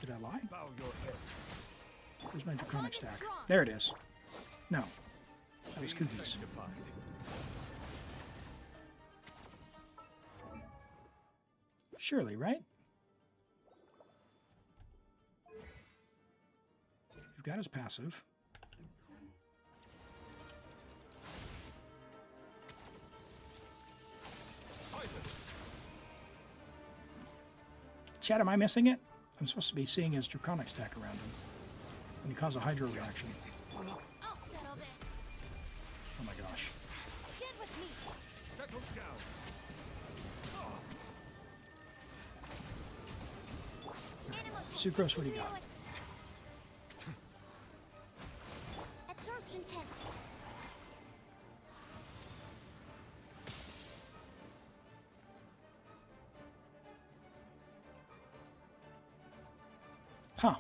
A: Did I lie? Where's my Draconic stack? There it is. No, that was Kuki's. Surely, right? You've got his passive. Chat, am I missing it? I'm supposed to be seeing his Draconic stack around him when he causes a Hydro reaction.
D: I'll settle this.
A: Oh my gosh.
D: Get with me.
B: Settle down.
A: Sucrose, what do you got?
D: Absorption test.
A: Huh.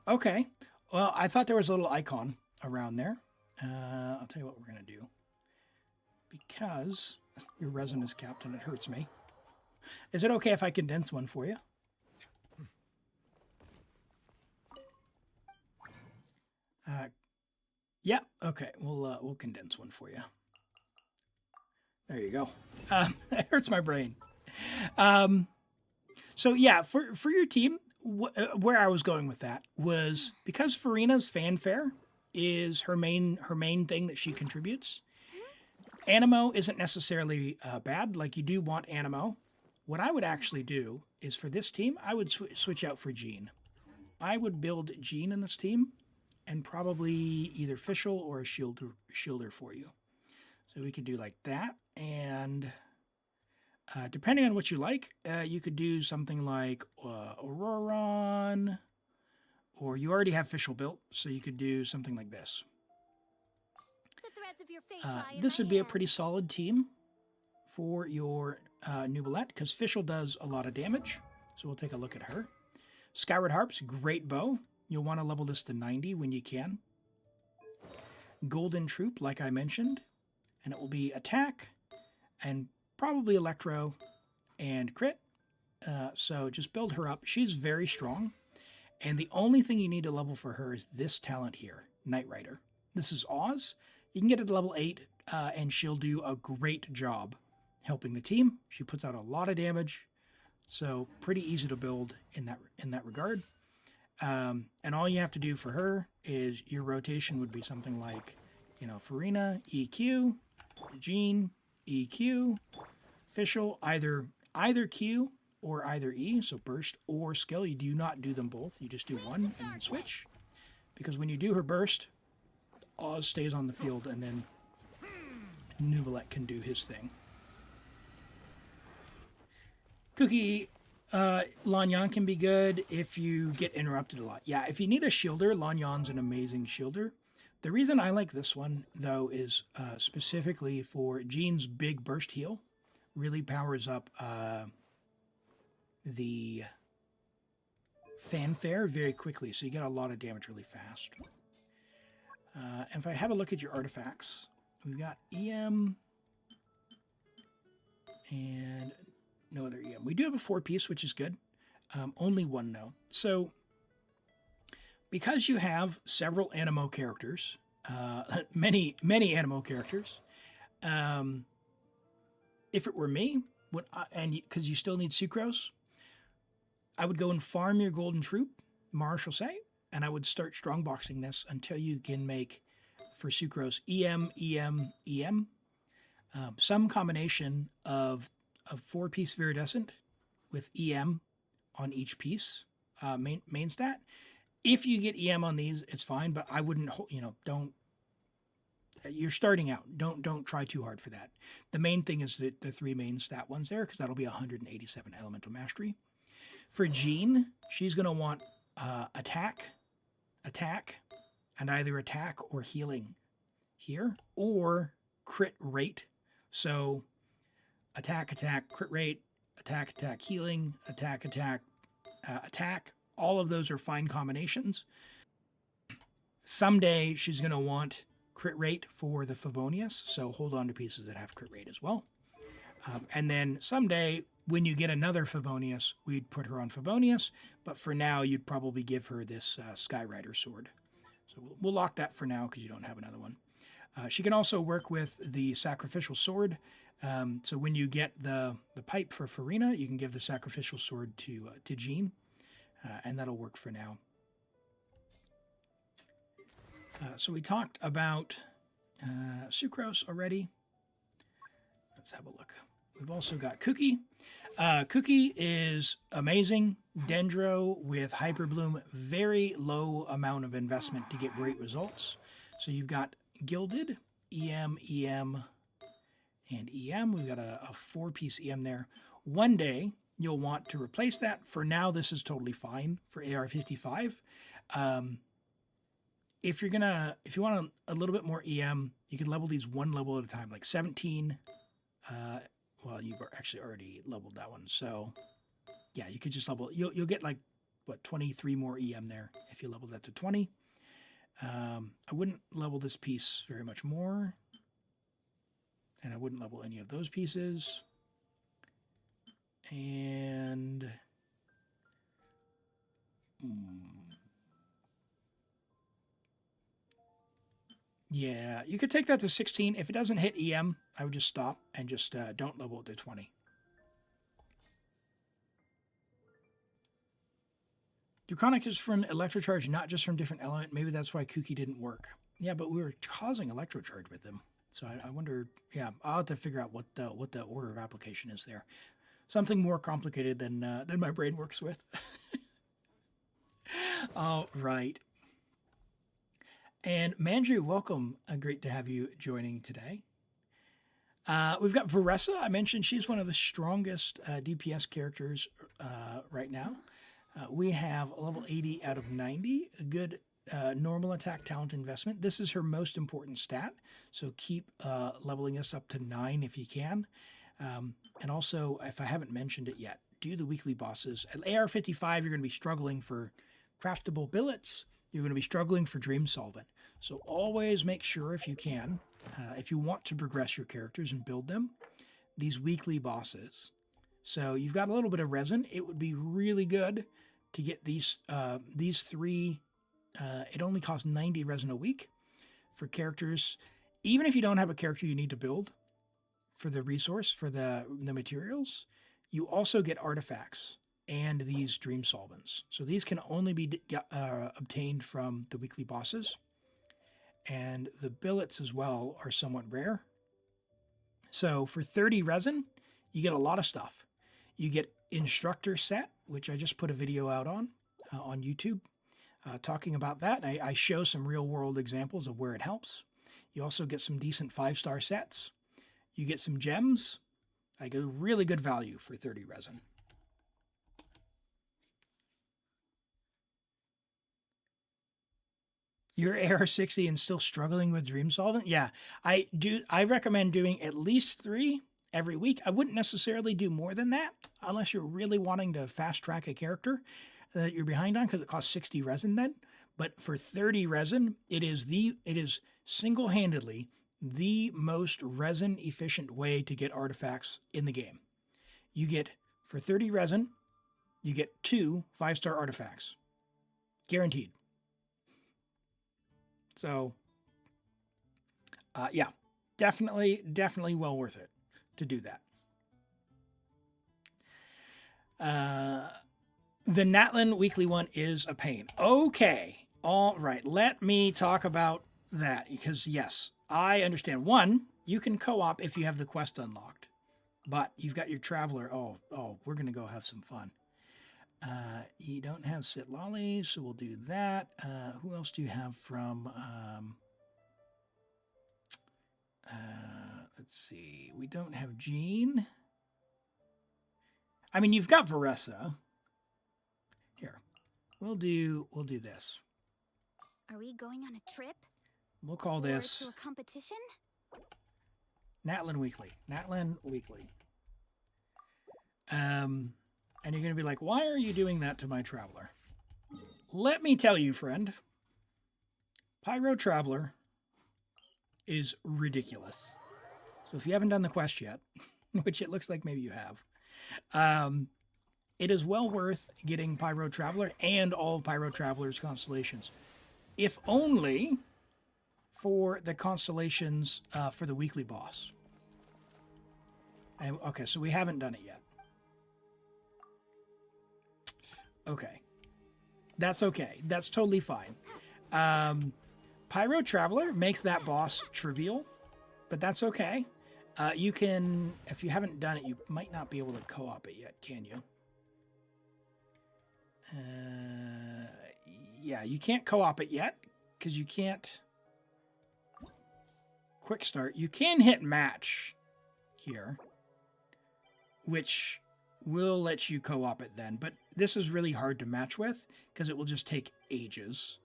A: Okay. Well, I thought there was a little icon around there. I'll tell you what we're going to do. Because your resin is capped and it hurts me. Is it okay if I condense one for you? Yeah. Okay. We'll condense one for you. There you go. It hurts my brain. So yeah, for your team, where I was going with that was because Furina's fanfare is her main thing that she contributes. Animo isn't necessarily bad. Like, you do want Animo. What I would actually do is for this team, I would switch out for Jean. I would build Jean in this team and probably either Fischl or a Shielder for you. So we could do like that. And depending on what you like, you could do something like Auroron, or you already have Fischl built, so you could do something like this.
D: The threads of your fate lie in
A: This
D: my
A: would be a
D: hands.
A: pretty solid team for your Neuvillette, because Fischl does a lot of damage. So we'll take a look at her. Skyward Harp's great bow. You'll want to level this to 90 when you can. Golden Troupe, like I mentioned, and it will be attack and probably electro and crit. So just build her up. She's very strong. And the only thing you need to level for her is this talent here, Knight Rider. This is Oz. You can get it to level 8, and she'll do a great job helping the team. She puts out a lot of damage, so pretty easy to build in that regard. And all you have to do for her is your rotation would be something like, Furina, EQ, Jean, EQ, Fischl, either Q or either E, so burst or skill. You do not do them both. You just do one and then switch. Because when you do her burst, Oz stays on the field, and then Neuvillette can do his thing. Cookie, Lanyan can be good if you get interrupted a lot. Yeah, if you need a shielder, Lanyan's an amazing shielder. The reason I like this one, though, is specifically for Jean's big burst heal. Really powers up the fanfare very quickly, so you get a lot of damage really fast. And if I have a look at your artifacts, we've got EM and no other EM. We do have a 4-piece, which is good. Only one, though. So, because you have several Animo characters, many Animo characters, if it were me, and because you still need Sucrose, I would go and farm your Golden Troupe, Marshall say, and I would start strongboxing this until you can make, for Sucrose, EM. Some combination of a 4-piece Viridescent with EM on each piece, main stat. If you get EM on these, it's fine, but I wouldn't, don't. You're starting out. Don't try too hard for that. The main thing is the 3 main stat ones there, because that'll be 187 Elemental Mastery. For Jean, she's going to want attack, and either attack or healing here, or crit rate. So attack, crit rate, attack, healing, attack. All of those are fine combinations. Someday she's going to want crit rate for the Favonius, so hold on to pieces that have crit rate as well. And then someday, when you get another Favonius, we'd put her on Favonius, but for now, you'd probably give her this Skyrider sword. So we'll lock that for now, because you don't have another one. She can also work with the Sacrificial Sword. So when you get the pipe for Furina, you can give the Sacrificial Sword to Jean, and that'll work for now. So we talked about Sucrose already. Let's have a look. We've also got Cookie. Cookie is amazing. Dendro with Hyperbloom. Very low amount of investment to get great results. So you've got Gilded, EM, and EM. We've got a 4-piece EM there. One day, you'll want to replace that. For now, this is totally fine for AR-55. If you want a little bit more EM, you can level these one level at a time, like 17. Well, you've actually already leveled that one. So, yeah, you could just level. You'll get like, 23 more EM there if you level that to 20. I wouldn't level this piece very much more. And I wouldn't level any of those pieces. And... yeah, you could take that to 16. If it doesn't hit EM, I would just stop and just don't level it to 20. Draconic is from Electrocharge, not just from different element. Maybe that's why Kooky didn't work. Yeah, but we were causing Electrocharge with him. So I wonder, yeah, I'll have to figure out what the order of application is there. Something more complicated than my brain works with. All right. And Mandrew, welcome. Great to have you joining today. We've got Varesa. I mentioned she's one of the strongest DPS characters right now. We have a level 80 out of 90, a good normal attack talent investment. This is her most important stat, so keep leveling this up to 9 if you can. And also, if I haven't mentioned it yet, do the weekly bosses. At AR-55, you're going to be struggling for craftable billets. You're going to be struggling for Dream Solvent. So always make sure, if you can, if you want to progress your characters and build them, these weekly bosses. So you've got a little bit of resin. It would be really good to get these 3. It only costs 90 resin a week for characters. Even if you don't have a character you need to build for the resource, for the materials, you also get artifacts and these Dream Solvents. So these can only be obtained from the weekly bosses. And the billets as well are somewhat rare. So for 30 resin, you get a lot of stuff. You get Instructor Set, which I just put a video out on YouTube, talking about that. I show some real world examples of where it helps. You also get some decent 5-star sets. You get some gems. I get really good value for 30 resin. You're AR60 and still struggling with Dream Solvent? Yeah, I do. I recommend doing at least 3 every week. I wouldn't necessarily do more than that unless you're really wanting to fast track a character that you're behind on because it costs 60 resin then. But for 30 resin, it is single-handedly the most resin efficient way to get artifacts in the game. You get, for 30 resin, you get 2 5-star artifacts. Guaranteed. So, yeah, definitely well worth it to do that. The Natlin weekly one is a pain. Okay, all right, let me talk about that because, yes, I understand. One, you can co-op if you have the quest unlocked, but you've got your traveler. Oh, we're going to go have some fun. You don't have Sit Lolly, so we'll do that. Who else do you have from... let's see. We don't have Jean. I mean, you've got Varesa. Here, we'll do this.
D: Are we going on a trip?
A: We'll call
D: Or
A: this
D: to a competition?
A: Natlin Weekly. Natlin Weekly. And you're going to be like, why are you doing that to my traveler? Let me tell you, friend. Pyro Traveler is ridiculous. So if you haven't done the quest yet, which it looks like maybe you have, it is well worth getting Pyro Traveler and all of Pyro Traveler's constellations. If only for the constellations for the weekly boss. And, okay, so we haven't done it yet. Okay. That's okay. That's totally fine. Pyro Traveler makes that boss trivial, but that's okay. You can, if you haven't done it, you might not be able to co-op it yet, can you? Yeah, you can't co-op it yet because you can't quick start. You can hit match here, which will let you co-op it then, but this is really hard to match with because it will just take ages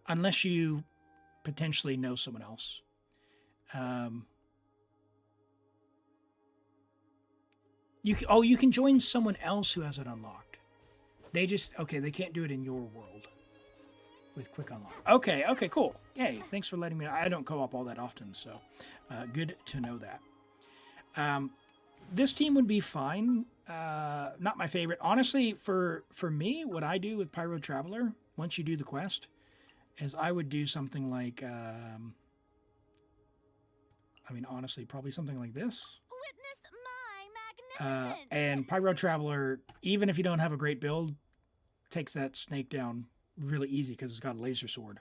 A: unless you potentially know someone else. You can join someone else who has it unlocked. They can't do it in your world with quick unlock. Okay, cool. Yay, thanks for letting me know. I don't co-op all that often, so good to know that. This team would be fine. Not my favorite. Honestly, for me, what I do with Pyro Traveler, once you do the quest, is I would do something like, honestly, probably something like this.
D: Witness my magnificence!
A: And Pyro Traveler, even if you don't have a great build, takes that snake down really easy because it's got a laser sword.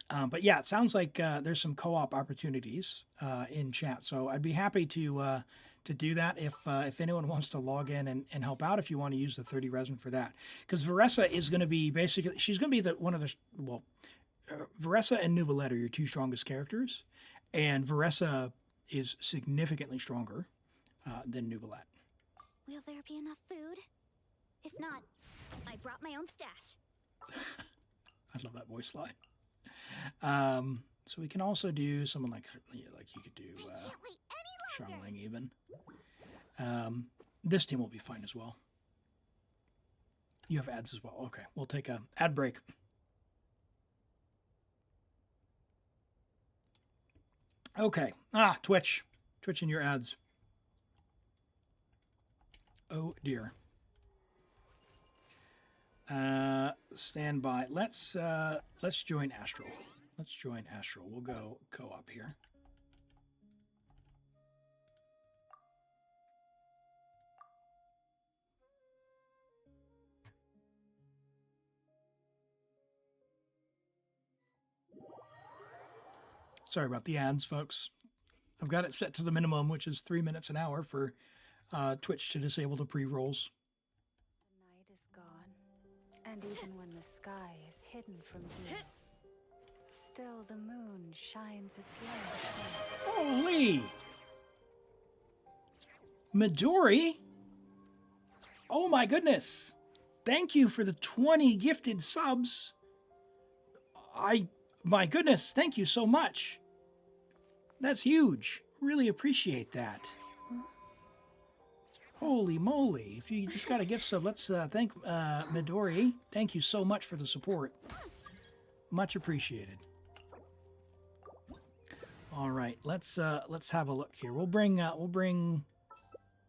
A: But yeah, it sounds like there's some co-op opportunities in chat. So I'd be happy to do that if anyone wants to log in and help out if you want to use the 30 resin for that. Because Varesa is going to be she's going to be Varesa and Neuvillette are your 2 strongest characters. And Varesa is significantly stronger than Neuvillette.
D: Will there be enough food? If not, I brought my own stash.
A: I love that voice line. So we can also do someone like you could do
D: I can't wait any longer.
A: Xiangling even. This team will be fine as well. You have ads as well. Okay, we'll take a ad break. Okay. Twitch in your ads. Oh dear. Stand by. Let's join Astral. Let's join Astral. We'll go co-op here. Sorry about the ads, folks. I've got it set to the minimum, which is 3 minutes an hour for Twitch to disable the pre-rolls.
E: The night is gone, and even when the sky is hidden from view, still the moon shines its light.
A: Holy! Midori? Oh my goodness! Thank you for the 20 gifted subs. My goodness, thank you so much. That's huge. Really appreciate that. Holy moly. If you just got a gift sub, let's thank Midori. Thank you so much for the support. Much appreciated. All right, let's have a look here. We'll bring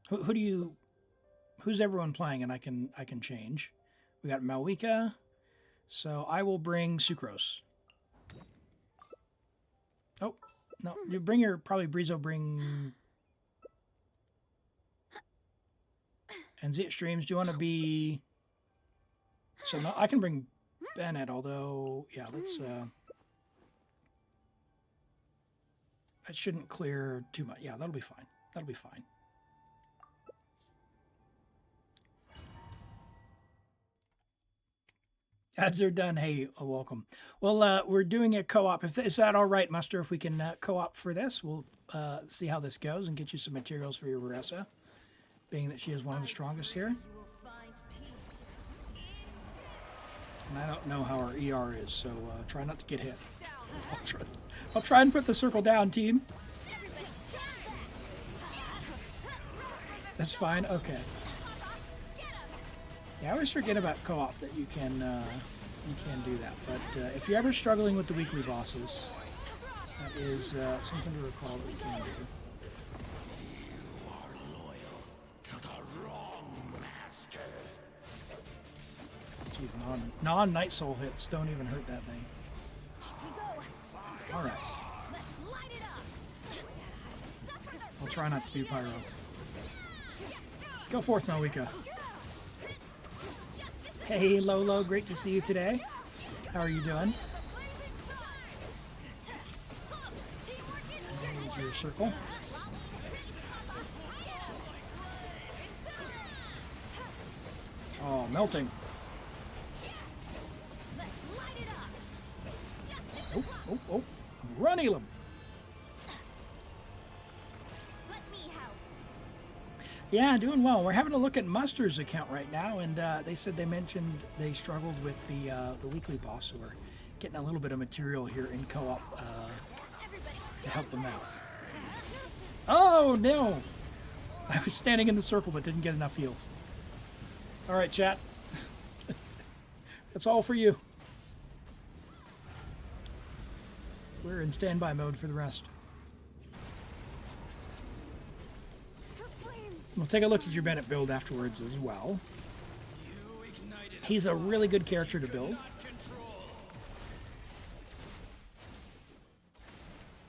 A: who's everyone playing, and I can change. We got Malwika. So I will bring Sucrose. Oh, no, you bring your, probably Brizo bring... And Z Streams, do you want to be... So no, I can bring Bennett, although, yeah, let's... That shouldn't clear too much. Yeah, that'll be fine. That'll be fine. Ads are done. Hey, welcome. Well, we're doing a co-op. Is that all right, Muster? If we can co-op for this, we'll see how this goes and get you some materials for your Varesa, being that she is one of the strongest here. And I don't know how our ER is, so try not to get hit. I'll try and put the circle down, team. That's fine. Okay. Yeah, I always forget about co-op that you can do that. But if you're ever struggling with the weekly bosses, that is something to recall that we can do.
C: You are loyal to the wrong master.
A: Jeez, non-Night Soul hits don't even hurt that thing. All right. I'll try not to do pyro. Go forth, Malwika. Hey, Lolo, great to see you today. How are you doing? There's your circle. Oh, melting. Oh, oh, oh. Run, Elim. Yeah, doing well. We're having a look at Muster's account right now, and they said they mentioned they struggled with the weekly boss, so we're getting a little bit of material here in co-op to help them out. Oh, no! I was standing in the circle but didn't get enough heals. All right, chat. That's all for you. We're in standby mode for the rest. We'll take a look at your Bennett build afterwards as well. He's a really good character to build.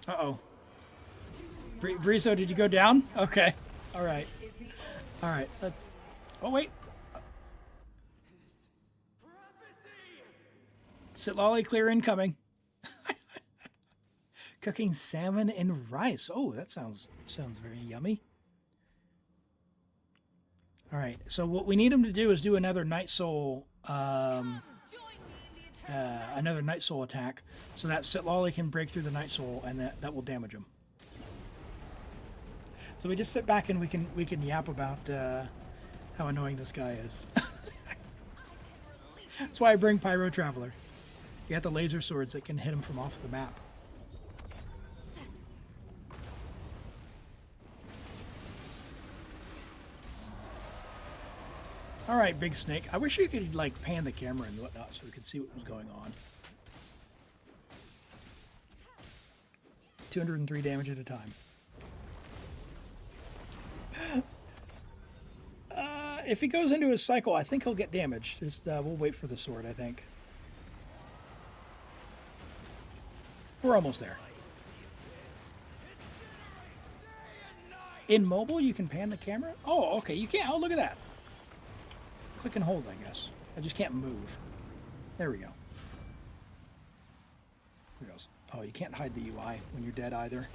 A: Uh-oh. Brizo, did you go down? Okay. All right. All right, let's... Oh, wait. Sit lolly clear incoming. Cooking salmon and rice. Oh, that sounds very yummy. All right, so what we need him to do is do another Night Soul, attack, so that Sitlolly can break through the Night Soul, and that will damage him. So we just sit back and we can yap about how annoying this guy is. That's why I bring Pyro Traveler. You got the laser swords that can hit him from off the map. All right, Big Snake. I wish you could, like, pan the camera and whatnot so we could see what was going on. 203 damage at a time. If he goes into his cycle, I think he'll get damaged. Just, we'll wait for the sword, I think. We're almost there. In mobile, you can pan the camera? Oh, okay. You can't. Oh, look at that. Click and hold, I guess. I just can't move. There we go. There goes. Oh, you can't hide the UI when you're dead either.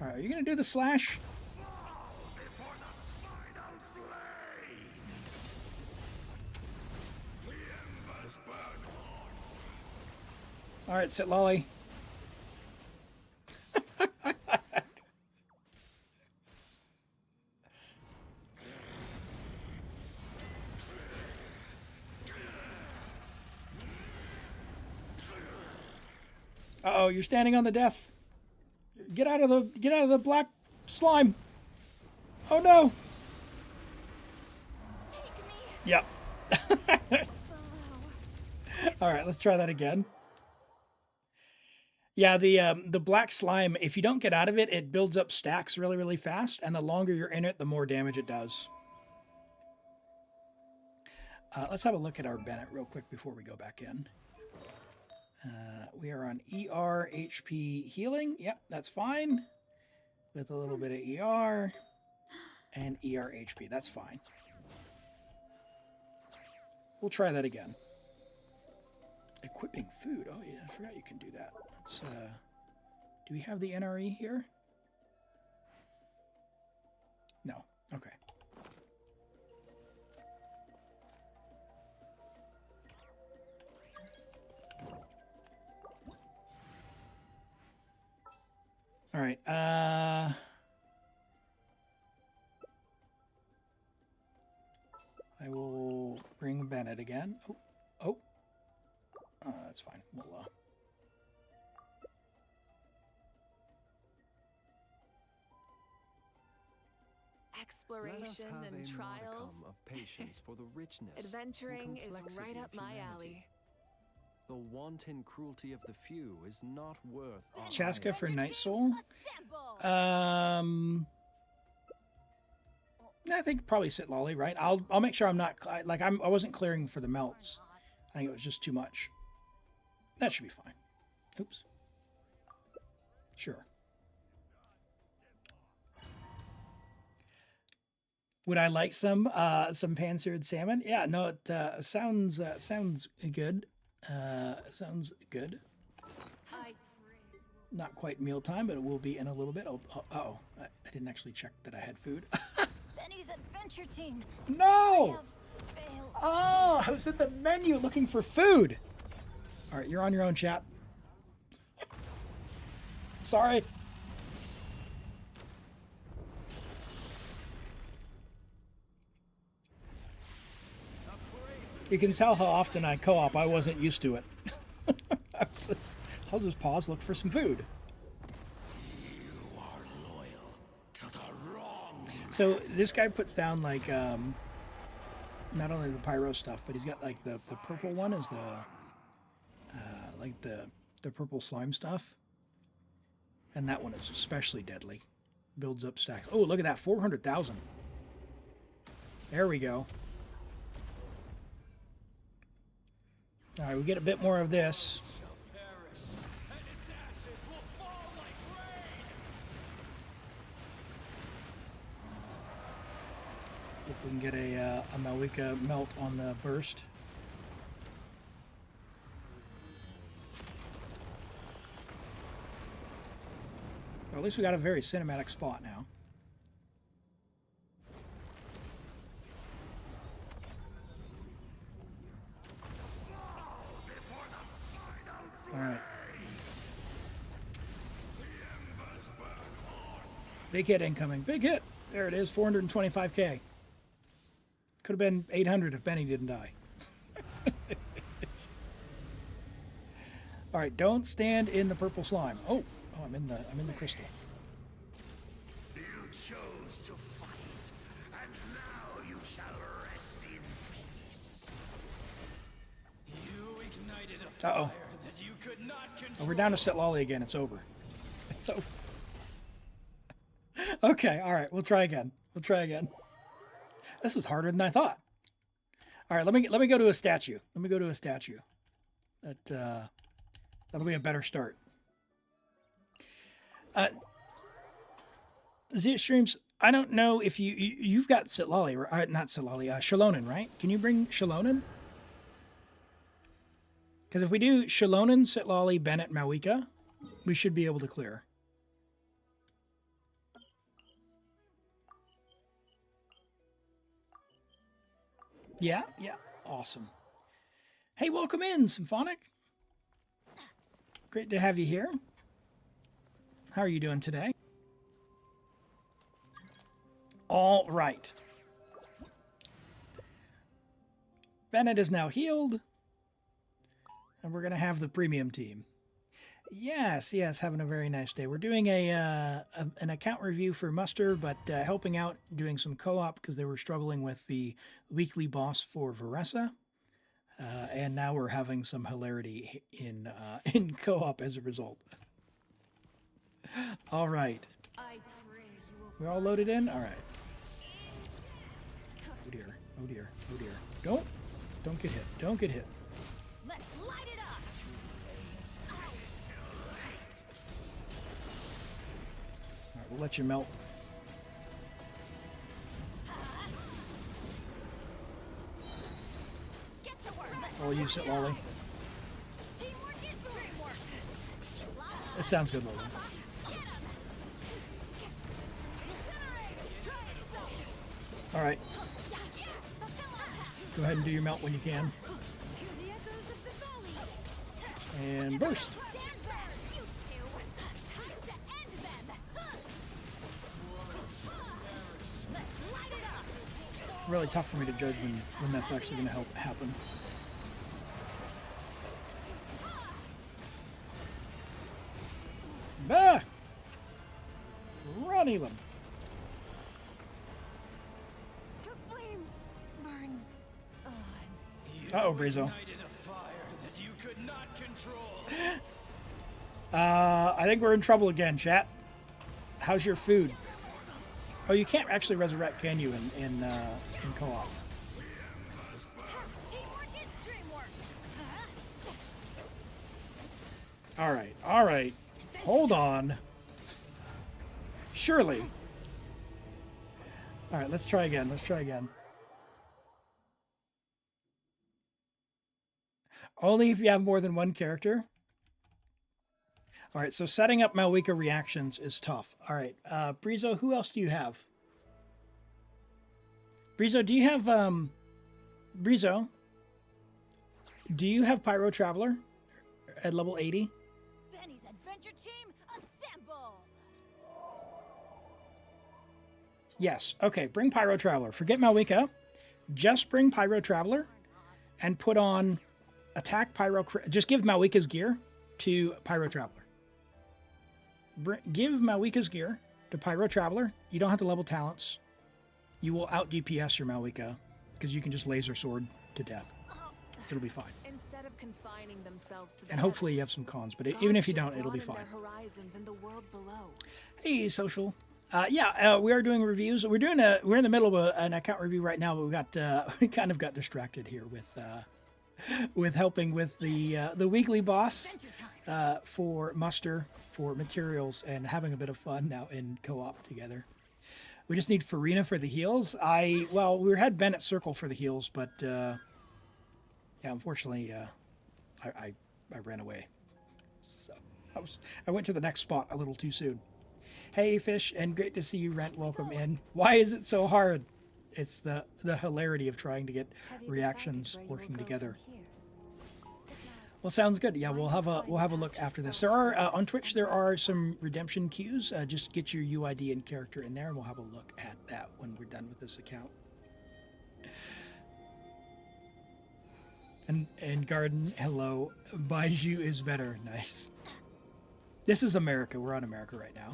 A: All right, are you going to do the slash? All right, sit lolly. Uh-oh, you're standing on the death. Get out of the black slime. Oh no.
D: Take me
A: Yep.
D: below.
A: All right, let's try that again. Yeah, the black slime, if you don't get out of it, it builds up stacks really, really fast, and the longer you're in it, the more damage it does. Let's have a look at our Bennett real quick before we go back in. We are on ER HP healing. Yep, that's fine. With a little bit of ER and ER HP. That's fine. We'll try that again. Equipping food. Oh yeah, I forgot you can do that. Let's do we have the NRE here? No. Okay. All right. I will bring Bennett again. Oh. That's fine. We'll
F: Exploration and trials.
C: Of patience for the richness and
F: Adventuring is
C: complexity
F: right
C: of
F: up my
C: humanity.
F: alley.
C: The wanton cruelty of the few is not worth our
A: Chaska
C: lives.
A: for Night Soul.
D: Assemble.
A: I think probably Sit Lolly, right? I'll make sure I'm not like I wasn't clearing for the melts. I think it was just too much. That should be fine. Oops. Sure. Would I like some pan-seared salmon? Yeah, no, it sounds good. Sounds good. Not quite mealtime, but it will be in a little bit. Oh, I didn't actually check that I had food.
D: Benny's adventure team.
A: No!
D: Have failed.
A: Oh, I was at the menu looking for food. All right, you're on your own, chat. Sorry. You can tell how often I co-op. I wasn't used to it. I'll just pause, look for some food.
C: You are loyal to the wrong.
A: So this guy puts down like not only the pyro stuff, but he's got like the purple one is the like the purple slime stuff, and that one is especially deadly. Builds up stacks. Oh, look at that, 400,000. There we go. All right, we get a bit more of this. If we can get a Malika melt on the burst. Well, at least we got a very cinematic spot now. All right. Big hit incoming. Big hit. There it is. 425k. Could have been 800 if Benny didn't die. All right. Don't stand in the purple slime. Oh, I'm in the crystal.
C: You chose to fight, and now you shall rest in peace.
B: You ignited a
A: Uh-oh.
B: fire that you could not control.
A: Oh, we're down to Sit Lolly again. It's over. It's over. Okay, all right. We'll try again. This is harder than I thought. All right, let me go to a statue. That'll be a better start. Z Streams, I don't know if you've got Sit Lolly, not Sit Lolly, Shalonen, right? Can you bring Shalonen? Because if we do Shalonen, Sit Lolly, Bennett, Mawika, we should be able to clear. Yeah, awesome. Hey, welcome in, Symphonic. Great to have you here. How are you doing today? All right. Bennett is now healed. And we're going to have the premium team. Yes, yes, having a very nice day. We're doing an account review for Muster, but helping out doing some co-op because they were struggling with the weekly boss for Varesa, and now we're having some hilarity in in co-op as a result. All right,
D: I pray you will
A: we're all loaded in. All right. Oh dear! Oh dear! Oh dear! Don't get hit! Don't get hit!
D: let's light it up.
A: All right, we'll let you melt.
D: Get to work.
A: I'll use it, Lolly.
D: Teamwork is dreamwork.
A: It sounds good, Lolly.
D: Get 'em. Incinerate. Try and stop it.
A: All right,
D: Yeah. Fulfill our task.
A: go ahead and do your melt when you can,
D: Hear the echoes of the valley.
A: and burst.
D: Stand back, you two. Time to end them. Let's light it up.
A: It's really tough for me to judge when that's actually going to help happen. Bah! Run, Elim.
E: The flame burns on.
A: Uh-oh, Brizo.
B: Ignited a fire that you could not control.
A: I think we're in trouble again, chat. How's your food? Oh, you can't actually resurrect, can you, in co-op?
D: Teamwork is dreamwork.
A: All right. Hold on. Surely. All right, let's try again. Only if you have more than one character. All right, so setting up Malwika reactions is tough. All right, Brizo, who else do you have? Brizo, do you have Brizo? Do you have Pyro Traveler at level 80?
D: Benny's adventure team, assemble.
A: Yes. Okay, bring Pyro Traveler. Forget Malwika. Just bring Pyro Traveler and put on attack Pyro. Just give Malwika's gear to Pyro Traveler. Give Malwika's gear to Pyro Traveler. You don't have to level talents. You will out DPS your Malwika because you can just laser sword to death. It'll be fine.
F: Instead of confining themselves to the
A: And hopefully you have some cons, but even if you don't, it'll be fine.
F: Their horizons in the world below.
A: Hey, social. We are doing reviews. We're in the middle of an account review right now, but we kind of got distracted here with helping with the weekly boss for muster for materials and having a bit of fun now in co-op together. We just need Furina for the heals. We had Ben at Circle for the heals, but unfortunately, I ran away. So I went to the next spot a little too soon. Hey, Fish, and great to see you, Rent. Welcome in. Why is it so hard? It's the hilarity of trying to get reactions working together. Well, sounds good. Yeah, we'll have a look after this. There are on Twitch. There are some redemption queues. Just get your UID and character in there, and we'll have a look at that when we're done with this account. And Garden, hello. Baiju is better. Nice. This is America. We're on America right now.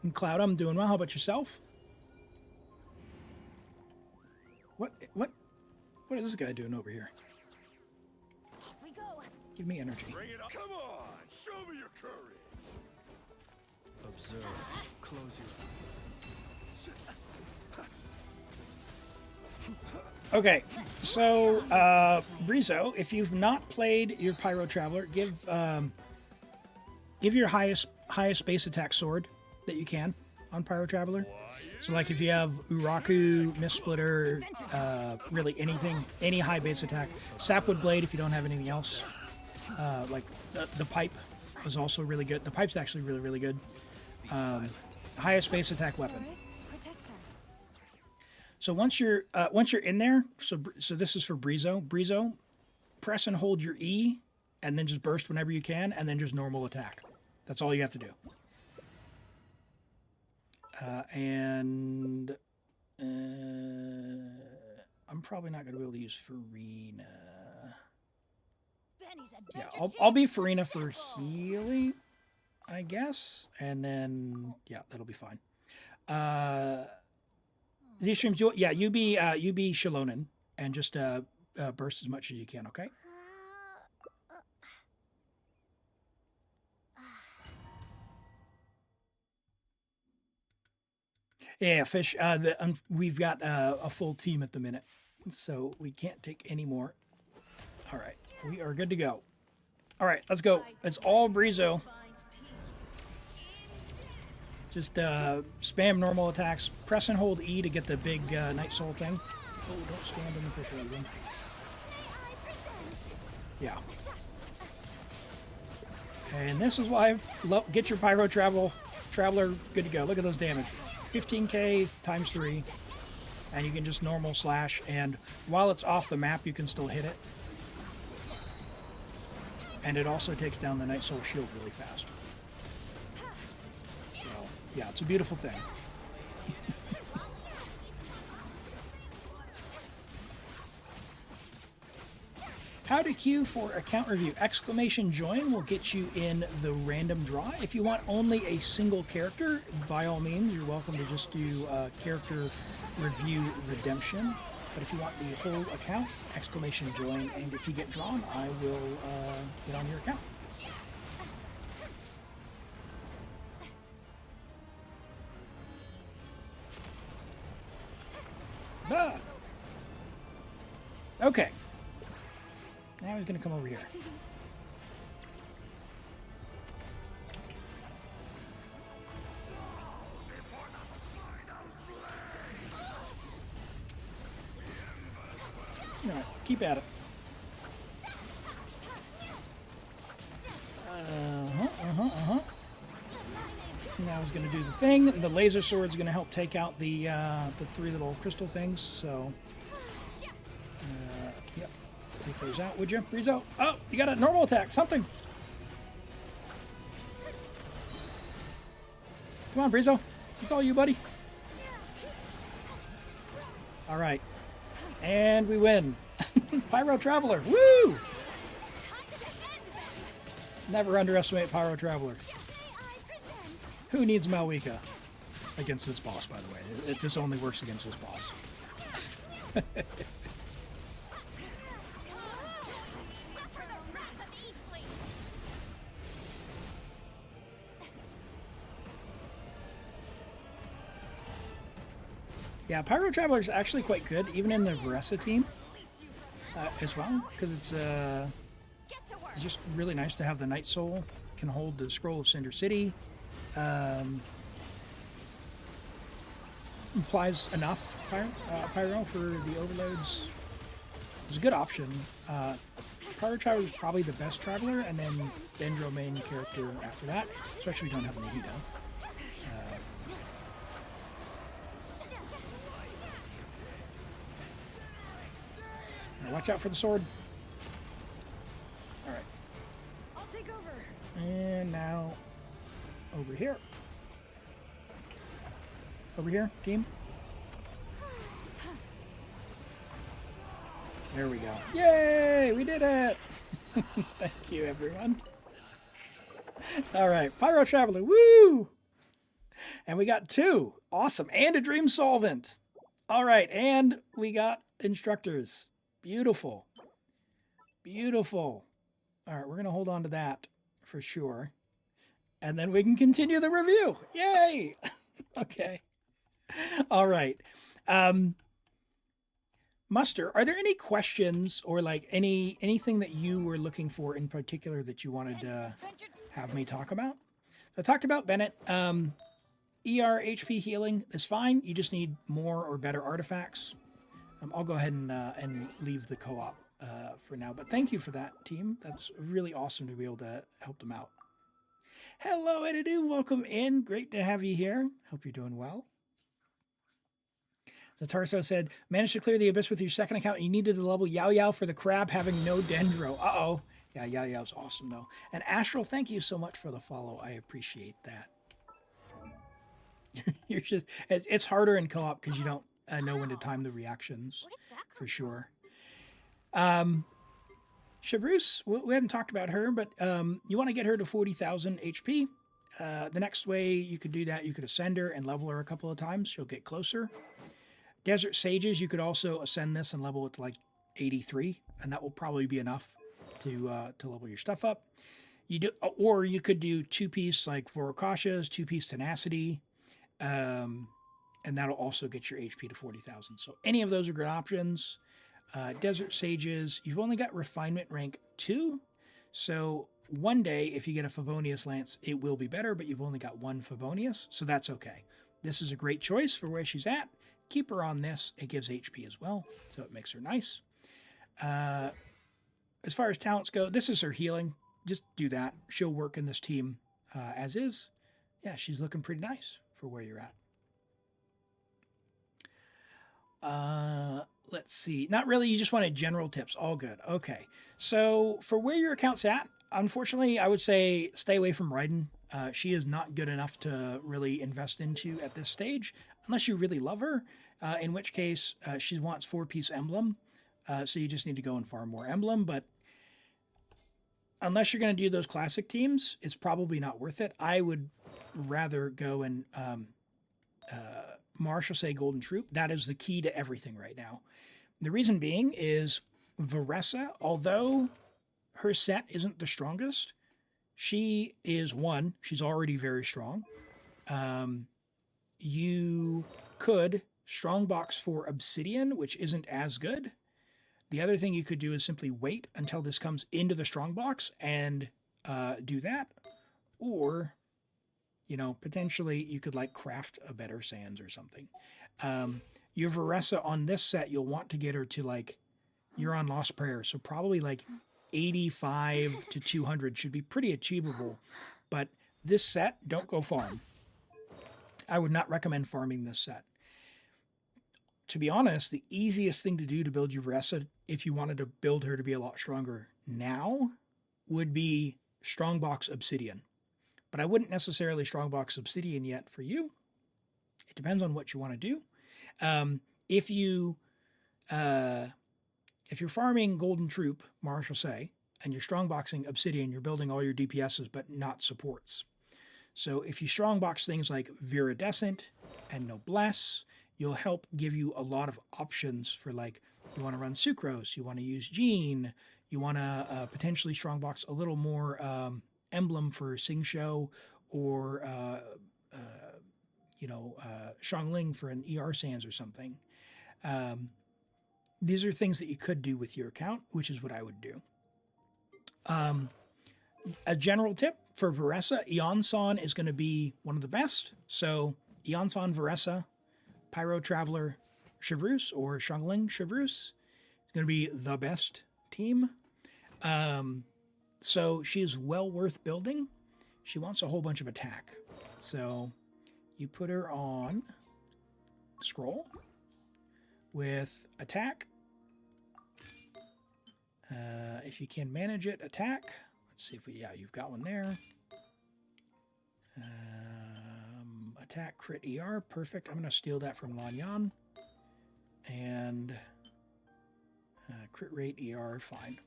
A: And Cloud, I'm doing well. How about yourself? What is this guy doing over here?
D: Off we go.
A: Give me energy.
B: Bring it on. Come on, show me your courage.
C: Observe. Close your
A: Okay, so Brizo, if you've not played your Pyro Traveler, give your highest base attack sword that you can on Pyro Traveler. So like if you have Uraku, Mist Splitter, really anything, any high base attack. Sapwood Blade if you don't have anything else. Like the pipe is also really good. The pipe's actually really, really good. Highest base attack weapon. So once you're in there, so this is for Brizo. Brizo, press and hold your E, and then just burst whenever you can, and then just normal attack. That's all you have to do. I'm I'm probably not going to be able to use Furina.
D: Benny's
A: Yeah,
D: adventure
A: I'll be
D: team
A: Furina
D: is
A: for
D: full.
A: healing, I guess. And then, yeah, that'll be fine. These streams, you be Shalonen and just burst as much as you can, okay? Yeah, Fish, we've got a full team at the minute, so we can't take any more. All right, we are good to go. All right, let's go. It's all Brizo. Just spam normal attacks. Press and hold E to get the big Night Soul thing. Oh, don't stand in the purple even. Yeah. And this is why get your Pyro Traveler good to go. Look at those damage. 15k times 3. And you can just normal slash. And while it's off the map, you can still hit it. And it also takes down the Night Soul shield really fast. So, yeah, it's a beautiful thing. How to queue for account review. Exclamation join will get you in the random draw. If you want only a single character, by all means, you're welcome to just do character review redemption. But if you want the whole account, exclamation join. And if you get drawn, I will get on your account. Ah. Okay. Now he's going to come over here. All right, keep at it. Now he's going to do the thing. The laser sword is going to help take out the 3 little crystal things. So, yep. Take those out, would you, Brizo? Oh, you got a normal attack. Something. Come on, Brizo. It's all you, buddy. All right. And we win. Pyro Traveler. Woo! Never underestimate Pyro Traveler. Who needs Malwika against this boss, by the way? It just only works against this boss. Yeah, Pyro Traveler is actually quite good, even in the Varesa team as well, because it's just really nice to have the Night Soul, can hold the Scroll of Cinder City, implies enough Pyro for the overloads. It's a good option. Pyro Traveler is probably the best Traveler, and then Dendro main character after that, especially if you don't have Nahida. Watch out for the sword. All right.
F: I'll take over.
A: And now over here. Over here, team. There we go. Yay! We did it! Thank you, everyone. All right, Pyro Traveler. Woo! And we got 2. Awesome. And a Dream Solvent. All right, and we got instructors. Beautiful. Beautiful. All right, we're going to hold on to that for sure. And then we can continue the review. Yay! Okay. All right. Muster, are there any questions or like anything that you were looking for in particular that you wanted to have me talk about? I talked about Bennett. ER HP healing is fine. You just need more or better artifacts. I'll go ahead and leave the co-op for now. But thank you for that, team. That's really awesome to be able to help them out. Hello, Edidu. Welcome in. Great to have you here. Hope you're doing well. Zatarso said, managed to clear the abyss with your second account. You needed to level Yao Yao for the crab having no dendro. Uh-oh. Yeah, Yao Yao's awesome, though. And Astral, thank you so much for the follow. I appreciate that. You're just, it's harder in co-op because you don't know when to time the reactions
D: Where did that come
A: for sure. Chevreuse, we haven't talked about her, but you want to get her to 40,000 HP. The next way you could do that, you could ascend her and level her a couple of times. She'll get closer. Desert Sages, you could also ascend this and level it to like 83, and that will probably be enough to level your stuff up. Or you could do 2-piece like Vorokasha's, 2-piece Tenacity, and that'll also get your HP to 40,000. So any of those are good options. Desert Sages, you've only got Refinement rank 2, so one day if you get a Favonius Lance, it will be better, but you've only got one Favonius, so that's okay. This is a great choice for where she's at. Keep her on this. It gives HP as well, so it makes her nice. As far as talents go, this is her healing. Just do that. She'll work in this team as is. Yeah, she's looking pretty nice for where you're at. Let's see. Not really. You just wanted general tips. All good. Okay. So for where your account's at, unfortunately, I would say stay away from Raiden. She is not good enough to really invest into at this stage, unless you really love her, in which case she wants 4-piece emblem. So you just need to go and farm more emblem. But unless you're going to do those classic teams, it's probably not worth it. I would rather go and Marshall say Golden Troupe. That is the key to everything right now. The reason being is Varesa, although her set isn't the strongest, she is one. She's already very strong. You could strongbox for Obsidian, which isn't as good. The other thing you could do is simply wait until this comes into the strongbox and do that. Or, you know, potentially you could like craft a better sands or something. Your Varesa on this set, you'll want to get her to like, you're on Lost Prayer. So probably like 85 to 200 should be pretty achievable. But this set, don't go farm. I would not recommend farming this set. To be honest, the easiest thing to do to build your Varesa, if you wanted to build her to be a lot stronger now, would be Strongbox Obsidian. But I wouldn't necessarily Strongbox Obsidian yet for you. It depends on what you want to do. If you're farming Golden Troupe, Marshall say, and you're strongboxing Obsidian, you're building all your DPSs but not supports. So if you strongbox things like Viridescent and Noblesse, you'll help give you a lot of options for like, you want to run Sucrose, you want to use Jean, you want to potentially strongbox a little more emblem for Sing Show, or Xiangling for an ER Sands or something. These are things that you could do with your account, which is what I would do. A general tip for Varesa, Eonson is going to be one of the best. So Eonson, Varesa, Pyro Traveler, Chevreuse, or Xiangling Chevreuse is going to be the best team. So she is well worth building. She wants a whole bunch of attack. So you put her on scroll with attack. If you can manage it, attack. Let's see if you've got one there. Attack, crit, ER, perfect. I'm going to steal that from Lanyan. And crit rate, ER, fine.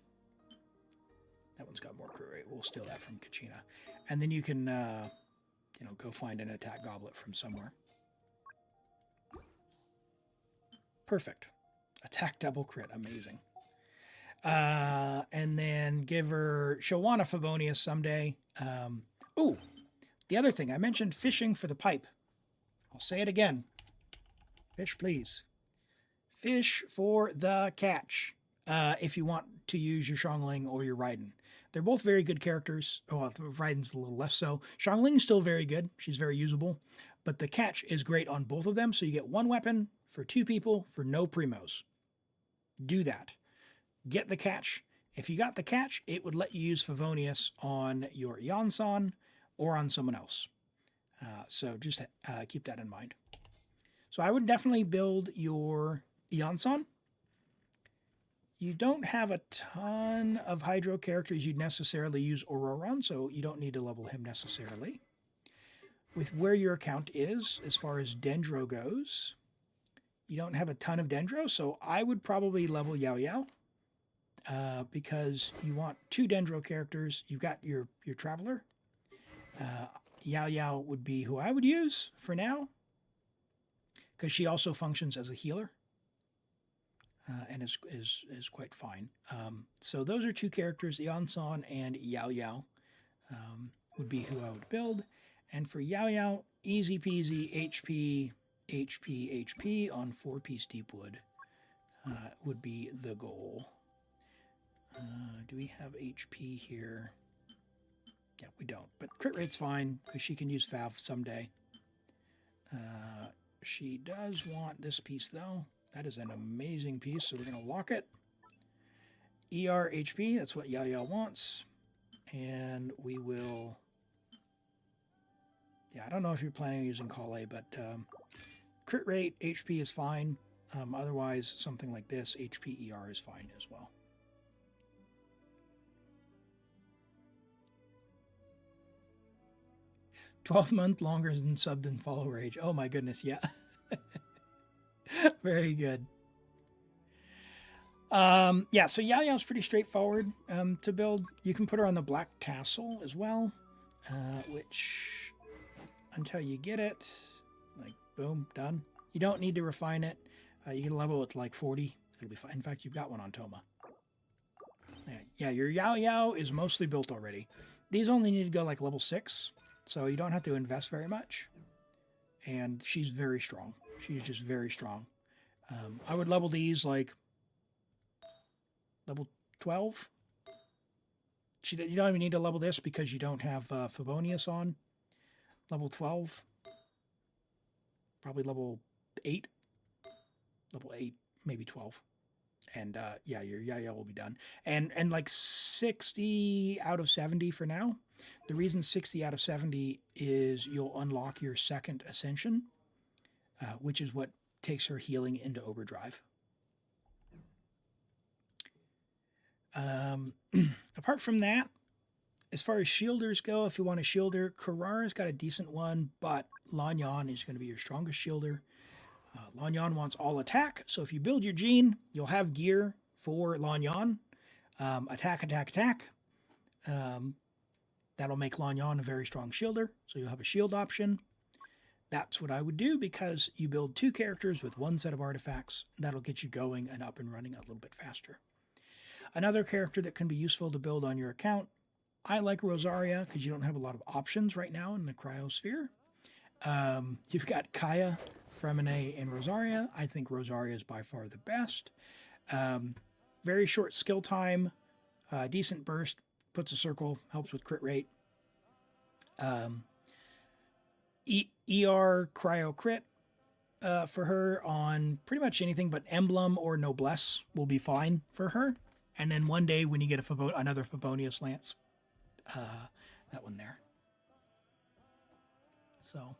A: That one's got more crit rate. We'll steal that from Kachina. And then you can, go find an attack goblet from somewhere. Perfect. Attack double crit, amazing. And then give her, she'll want a Favonius someday. The other thing, I mentioned fishing for the pipe. I'll say it again. Fish, please. Fish for the catch. If you want to use your Xiangling or your Raiden. They're both very good characters. Oh, Raiden's a little less so. Xiangling's still very good. She's very usable. But the catch is great on both of them. So you get one weapon for 2 people for no primos. Do that. Get the catch. If you got the catch, it would let you use Favonius on your Eonson or on someone else. So just keep that in mind. So I would definitely build your Eonson. You don't have a ton of Hydro characters you'd necessarily use Aurora on, so you don't need to level him necessarily. With where your account is, as far as Dendro goes, you don't have a ton of Dendro, so I would probably level Yao Yao. Because you want 2 Dendro characters. You've got your Traveler. Yao Yao would be who I would use for now, because she also functions as a healer, and is quite fine. So those are 2 characters, Yansan and Yao Yao, would be who I would build. And for Yao Yao, easy peasy, HP, HP, HP on 4-piece Deepwood would be the goal. Do we have HP here? Yeah, we don't. But crit rate's fine, because she can use Fav someday. She does want this piece, though. That is an amazing piece, so we're going to lock it. ER HP, that's what Yao Yao wants. And we will... Yeah, I don't know if you're planning on using Kale, but crit rate, HP is fine. Otherwise, something like this, HP ER is fine as well. 12-month longer than sub than follower age. Oh my goodness, yeah. Very good. Yeah, so Yao Yao's pretty straightforward to build. You can put her on the black tassel as well, which until you get it, like boom, done. You don't need to refine it. You can level it to like 40. It'll be fine. In fact, you've got one on Toma. Yeah, your Yao Yao is mostly built already. These only need to go like level 6. So you don't have to invest very much. And she's very strong. She's just very strong. I would level these like level 12. You don't even need to level this because you don't have Favonius on. Level 12. Probably level 8. Level 8, maybe 12. And yeah, your Yao Yao will be done. And like 60 out of 70 for now. The reason 60 out of 70 is you'll unlock your second ascension, which is what takes her healing into overdrive. Apart from that, as far as shielders go, if you want a shielder, Karara's got a decent one, but Lanyan is going to be your strongest shielder. Lanyan wants all attack, so if you build your gene, you'll have gear for Lanyan. Attack, attack, attack. That'll make Lanyan a very strong shielder, so you'll have a shield option. That's what I would do, because you build 2 characters with 1 set of artifacts. That'll get you going and up and running a little bit faster. Another character that can be useful to build on your account, I like Rosaria, because you don't have a lot of options right now in the cryosphere. You've got Kaya, Fremine, and Rosaria. I think Rosaria is by far the best. Very short skill time, decent burst, puts a circle, helps with crit rate. ER cryo crit for her on pretty much anything but Emblem or Noblesse will be fine for her. And then one day when you get another Favonius Lance, that one there. So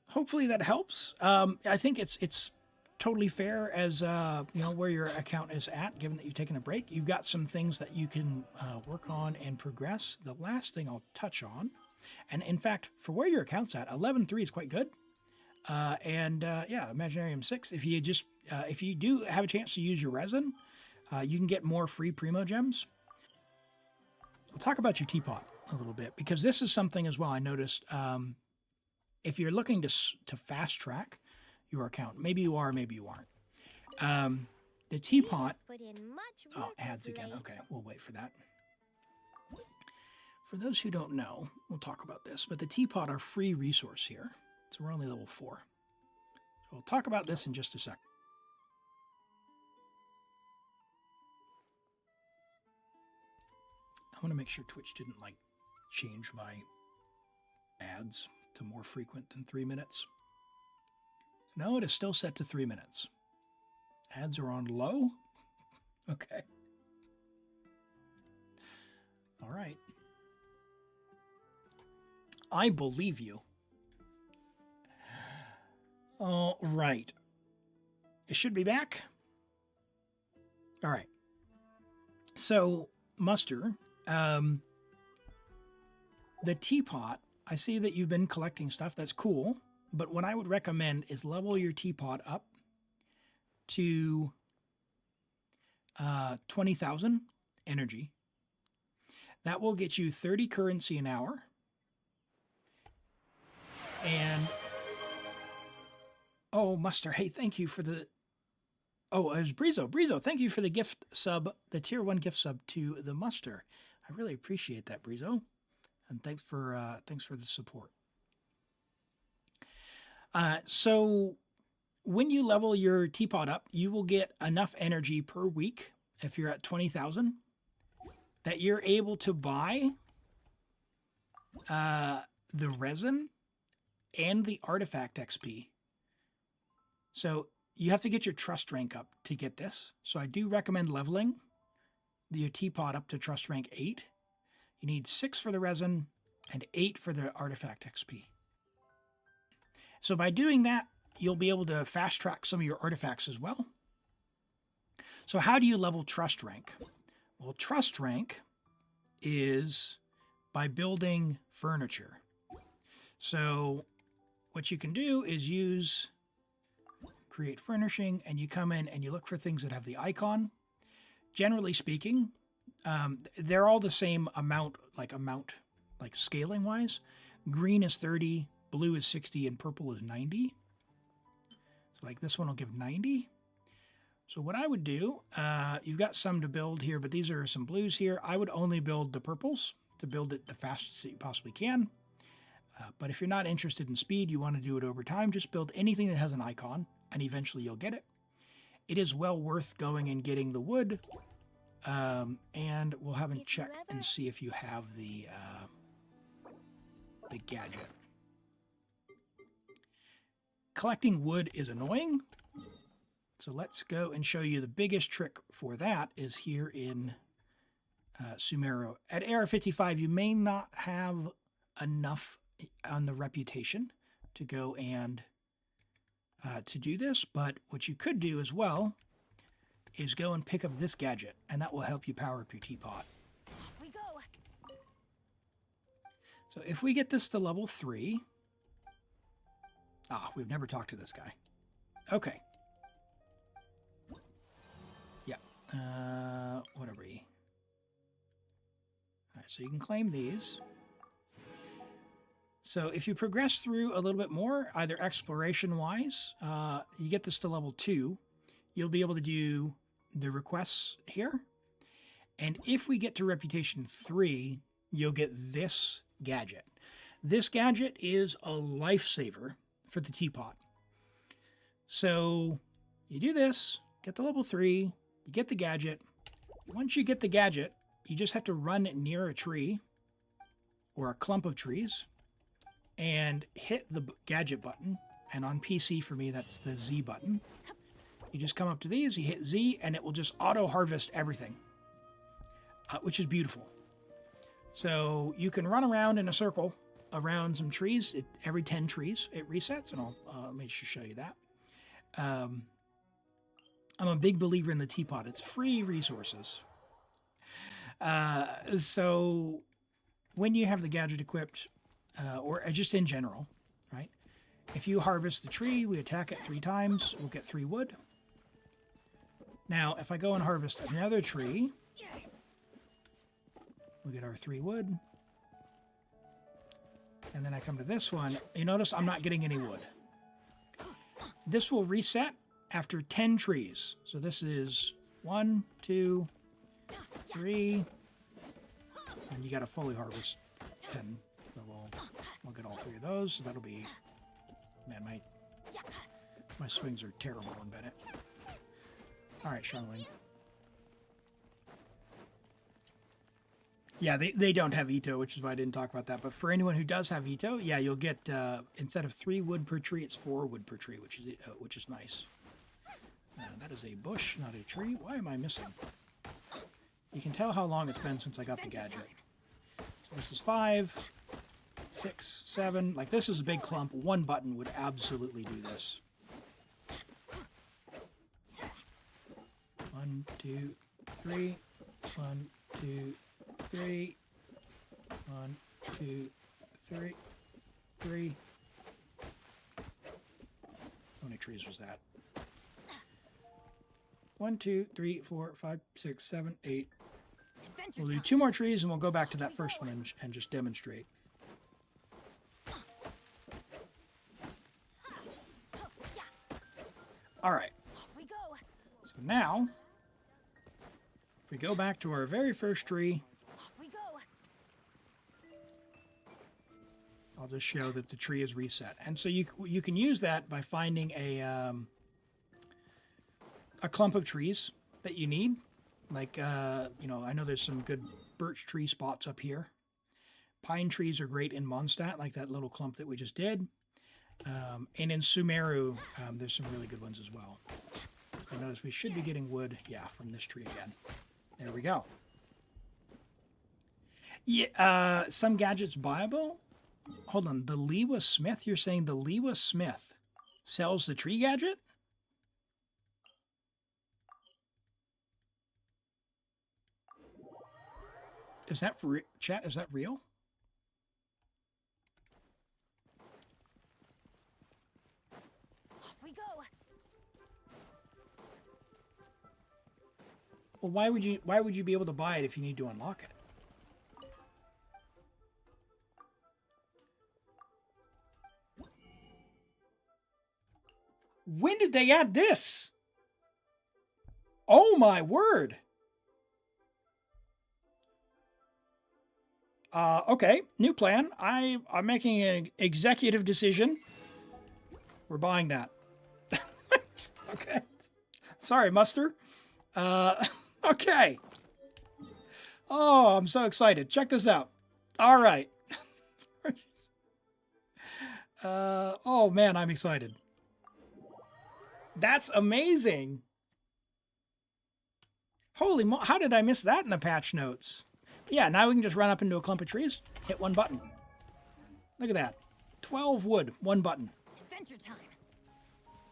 A: hopefully that helps. I think it's totally fair as where your account is at, given that you've taken a break. You've got some things that you can work on and progress. The last thing I'll touch on, and in fact, for where your account's at, 11.3 is quite good. Yeah, Imaginarium 6. If you do have a chance to use your resin, you can get more free Primo Gems. I'll talk about your Teapot a little bit, because this is something as well I noticed. If you're looking to fast track your account, maybe you are, maybe you aren't. The Teapot, ads again. Okay, we'll wait for that. For those who don't know, we'll talk about this, but the Teapot are free resource here. So we're only level 4. So we'll talk about this in just a sec. I want to make sure Twitch didn't change my ads to more frequent than 3 minutes. No, it is still set to 3 minutes. Ads are on low? Okay. All right. I believe you. All right. It should be back. All right. So, Muster, the Teapot, I see that you've been collecting stuff. That's cool. but what I would recommend is level your teapot up to 20,000 energy. That will get you 30 currency an hour. And, oh, Muster, hey, thank you for the, oh, it was Brizo. Brizo, thank you for the gift sub, the tier 1 gift sub to the Muster. I really appreciate that, Brizo. And thanks for the support. So when you level your teapot up, you will get enough energy per week, if you're at 20,000, that you're able to buy the resin and the artifact XP. So you have to get your trust rank up to get this. So I do recommend leveling your teapot up to trust rank 8. You need 6 for the resin and 8 for the artifact XP. So by doing that, you'll be able to fast track some of your artifacts as well. So how do you level trust rank? Well, trust rank is by building furniture. So what you can do is use create furnishing, and you come in and you look for things that have the icon. Generally speaking, they're all the same amount, like scaling wise. Green is 30, blue is 60, and purple is 90. So like this one will give 90. So what I would do, you've got some to build here, but these are some blues here. I would only build the purples to build it the fastest that you possibly can. But if you're not interested in speed, you want to do it over time, just build anything that has an icon, and eventually you'll get it. It is well worth going and getting the wood, and we'll have a check and see if you have the gadget. Collecting wood is annoying, so let's go and show you the biggest trick for that is here in Sumeru. At Era 55, you may not have enough on the reputation to go and to do this, but what you could do as well is go and pick up this gadget, and that will help you power up your teapot.
D: Off we go.
A: So if we get this to level 3, we've never talked to this guy. Okay. Yeah. What are we? All right, so you can claim these. So if you progress through a little bit more, either exploration-wise, you get this to level 2, you'll be able to do the requests here. And if we get to reputation 3, you'll get this gadget. This gadget is a lifesaver for the teapot. So you do this, get the level 3, you get the gadget. Once you get the gadget, you just have to run near a tree or a clump of trees and hit the gadget button. And on PC for me, that's the Z button. You just come up to these, you hit Z, and it will just auto-harvest everything, which is beautiful. So you can run around in a circle around some trees. Every 10 trees, it resets, and I'll let me just show you that. I'm a big believer in the teapot. It's free resources. So when you have the gadget equipped, or just in general, right? If you harvest the tree, we attack it 3 times, we'll get 3 wood. Now, if I go and harvest another tree, we get our 3 wood. And then I come to this one. You notice I'm not getting any wood. This will reset after 10 trees. So this is 1, 2, 3, and you got to fully harvest 10. So we'll get all 3 of those. So that'll be, man, my swings are terrible in Bennett. All right, Xiangling. Yeah, they don't have Ito, which is why I didn't talk about that. But for anyone who does have Ito, yeah, you'll get, instead of 3 wood per tree, it's 4 wood per tree, which is nice. That is a bush, not a tree. Why am I missing? You can tell how long it's been since I got the gadget. So this is 5, 6, 7. Like, this is a big clump. 1 button would absolutely do this. 1, 2, 3. 1, 2, 3. 1, 2, 3. 3. trees was that? 1, 2, 3, 4, 5, 6, 7, 8.
D: Adventure
A: We'll do
D: time.
A: 2 more trees and we'll go back to that first one and just demonstrate. All right.
D: Off we go.
A: So now, if we go back to our very first tree,
D: Off we go.
A: I'll just show that the tree is reset. And so you can use that by finding a clump of trees that you need. Like, you know, I know there's some good birch tree spots up here. Pine trees are great in Mondstadt, like that little clump that we just did. And in Sumeru, there's some really good ones as well. So notice we should be getting wood, yeah, from this tree again. There we go. Yeah, some gadgets buyable. Hold on, the Lewa Smith? You're saying the Lewa Smith sells the tree gadget? Is that for chat? Is that real?
D: Off we go.
A: Well, why would you be able to buy it if you need to unlock it? When did they add this? Oh my word. Okay, new plan. I'm making an executive decision. We're buying that. Okay. Sorry, Muster. Okay. Oh, I'm so excited. Check this out. All right. Oh man, I'm excited. That's amazing. Holy mo, how did I miss that in the patch notes? Yeah, now we can just run up into a clump of trees, hit one button. Look at that. 12 wood, one button.
D: Adventure time.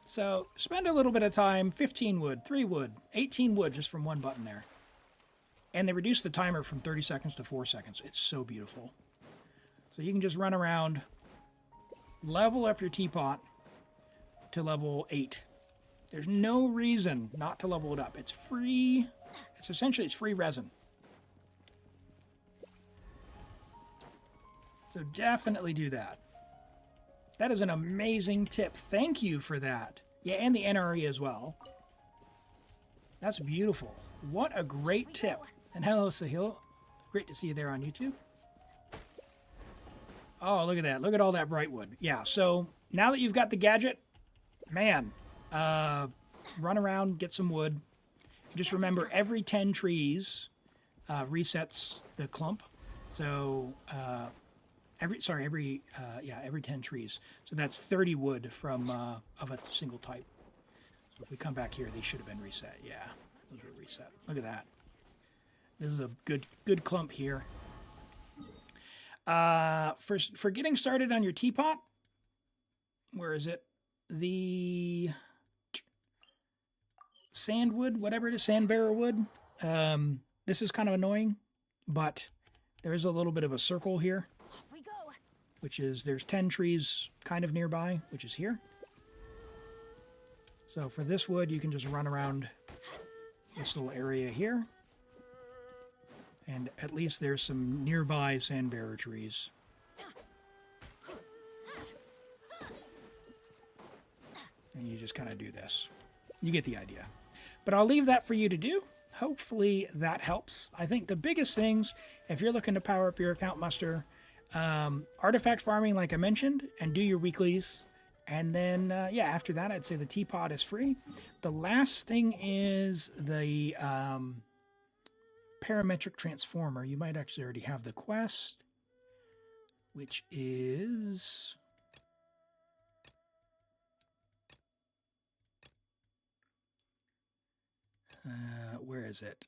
A: So spend a little bit of time, 15 wood, 3 wood, 18 wood just from one button there. And they reduced the timer from 30 seconds to 4 seconds. It's so beautiful. So you can just run around, level up your teapot to level 8. There's no reason not to level it up. It's free. It's essentially, it's free resin. So definitely do that. That is an amazing tip. Thank you for that. Yeah, and the NRE as well. That's beautiful. What a great tip. And hello, Sahil. Great to see you there on YouTube. Oh, look at that. Look at all that bright wood. Yeah, so now that you've got the gadget, man, run around, get some wood. Just remember, every 10 trees resets the clump. So every 10 trees. So that's 30 wood from of a single type. So if we come back here, they should have been reset. Yeah, those were reset. Look at that. This is a good clump here. For getting started on your teapot, where is it? The sandwood, whatever it is, sandbearer wood. This is kind of annoying, but there's a little bit of a circle here,
D: Off we go.
A: which is there's 10 trees kind of nearby, which is here. So for this wood, you can just run around this little area here. And at least there's some nearby sandbearer trees. And you just kind of do this. You get the idea. But I'll leave that for you to do. Hopefully that helps. I think the biggest things, if you're looking to power up your account muster, artifact farming, like I mentioned, and do your weeklies. And then, yeah, after that, I'd say the teapot is free. The last thing is the parametric transformer. You might actually already have the quest, which is... where is it?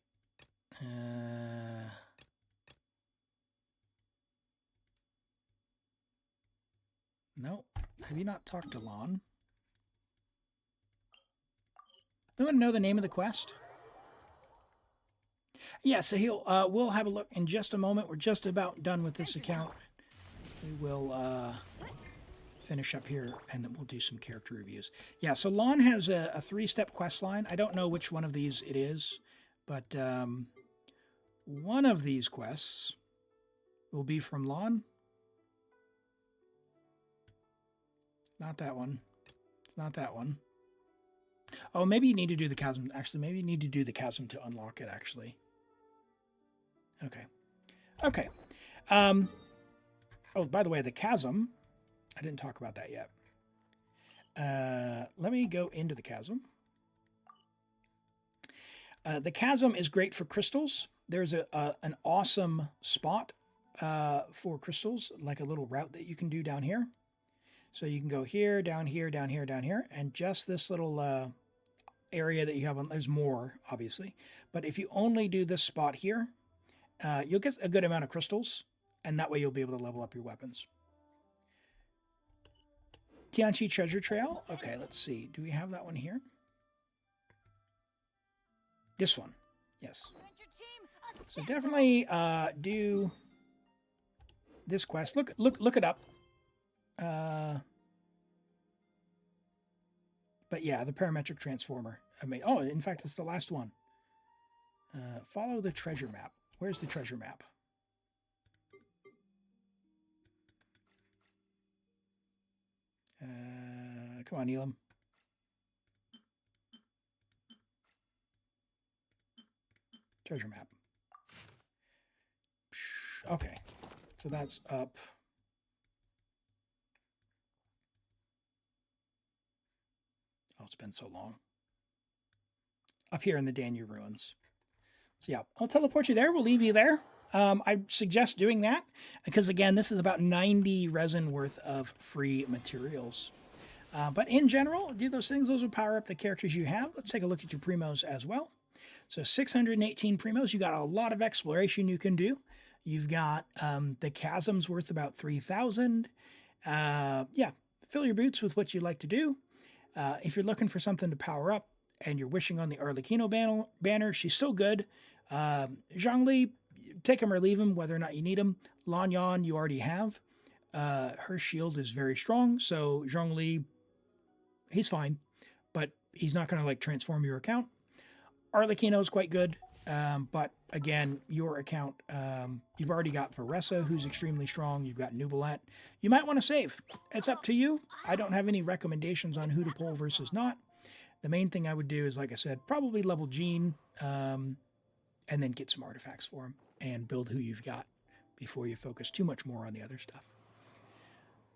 A: No. Have you not talked to Lon? Anyone know the name of the quest? Yeah, so we'll have a look in just a moment. We're just about done with this account. We will finish up here, and then we'll do some character reviews. Yeah, so Lon has a 3-step quest line. I don't know which one of these it is, but one of these quests will be from Lon. Not that one. It's not that one. Oh, maybe you need to do the chasm. Actually, maybe you need to do the chasm to unlock it, actually. Okay. Okay. Oh, by the way, the chasm, I didn't talk about that yet. Let me go into the chasm. The chasm is great for crystals. There's an awesome spot for crystals, like a little route that you can do down here. So you can go here, down here, down here, down here, and just this little area that you have on, there's more, obviously. But if you only do this spot here, you'll get a good amount of crystals, and that way you'll be able to level up your weapons. Tianchi Treasure Trail. Okay, let's see. Do we have that one here? This one. Yes. So definitely do this quest. Look it up. But yeah, the parametric transformer. I mean, oh, in fact, it's the last one. Follow the treasure map. Where's the treasure map? Come on, Elim. Treasure map. Okay, so that's up. Oh, it's been so long. Up here in the Danube ruins. So yeah, I'll teleport you there. We'll leave you there. I suggest doing that because, again, this is about 90 resin worth of free materials. But in general, do those things. Those will power up the characters you have. Let's take a look at your primos as well. So 618 primos. You got a lot of exploration you can do. You've got the chasms worth about 3,000. Yeah, fill your boots with what you like to do. If you're looking for something to power up and you're wishing on the Arlecchino banner, she's still good. Xiangling, take him or leave him, whether or not you need him. Lanyan, you already have. Her shield is very strong, so Xiangling, he's fine, but he's not going to like transform your account. Arlecchino is quite good, but again, your account, you've already got Varesa, who's extremely strong. You've got Neuvillette. You might want to save. It's up to you. I don't have any recommendations on who to pull versus not. The main thing I would do is, like I said, probably level Jean, and then get some artifacts for him and build who you've got before you focus too much more on the other stuff.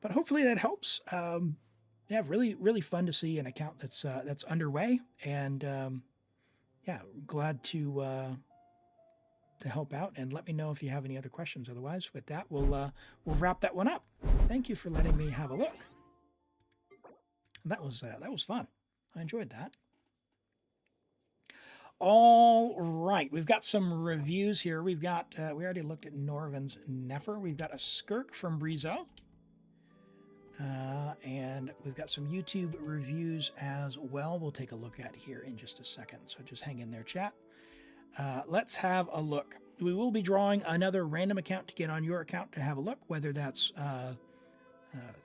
A: But hopefully that helps. Yeah, really, really fun to see an account that's underway, and yeah, glad to help out. And let me know if you have any other questions. Otherwise, with that, we'll wrap that one up. Thank you for letting me have a look. And that was fun. I enjoyed that. All right, we've got some reviews here. We've got we already looked at Norvin's Nefer. We've got a Skirk from Brizo. And we've got some YouTube reviews as well. We'll take a look at here in just a second. So just hang in there, chat. Let's have a look. We will be drawing another random account to get on your account to have a look, whether that's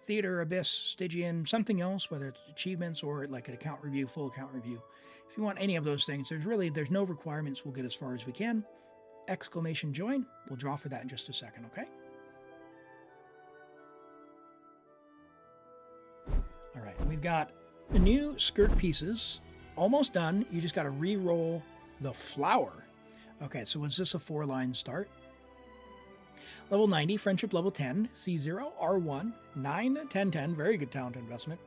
A: Theater, Abyss, Stygian, something else, whether it's achievements or like an account review, full account review. If you want any of those things, there's no requirements. We'll get as far as we can. Exclamation join. We'll draw for that in just a second, okay? All right, we've got the new Skirk pieces almost done. You just got to re-roll the flower. Okay, so was this a 4-line start? Level 90, Friendship level 10, C0, R1, 9, 10, 10, very good talent investment.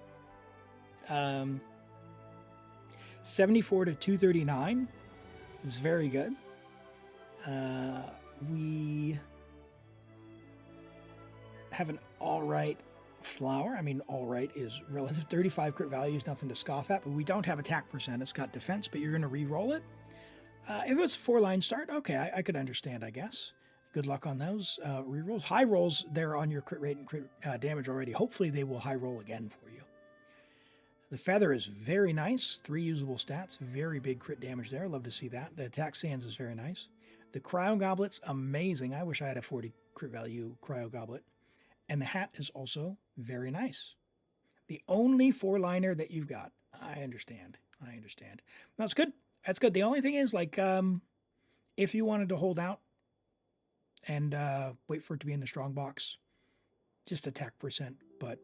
A: 74 to 239 is very good. We have an alright flower. I mean, alright is relative. 35 crit value is nothing to scoff at, but we don't have attack percent. It's got defense, but you're going to re-roll it. If it was a 4-line start, okay, I could understand, I guess. Good luck on those re-rolls. High rolls, they're on your crit rate and crit damage already. Hopefully they will high roll again for you. The feather is very nice. 3 usable stats. Very big crit damage there. Love to see that. The attack sands is very nice. The cryo goblet's amazing. I wish I had a 40 crit value cryo goblet. And the hat is also very nice. The only 4-liner that you've got. I understand. That's good. That's good. The only thing is, like, if you wanted to hold out and wait for it to be in the strong box, just attack percent. But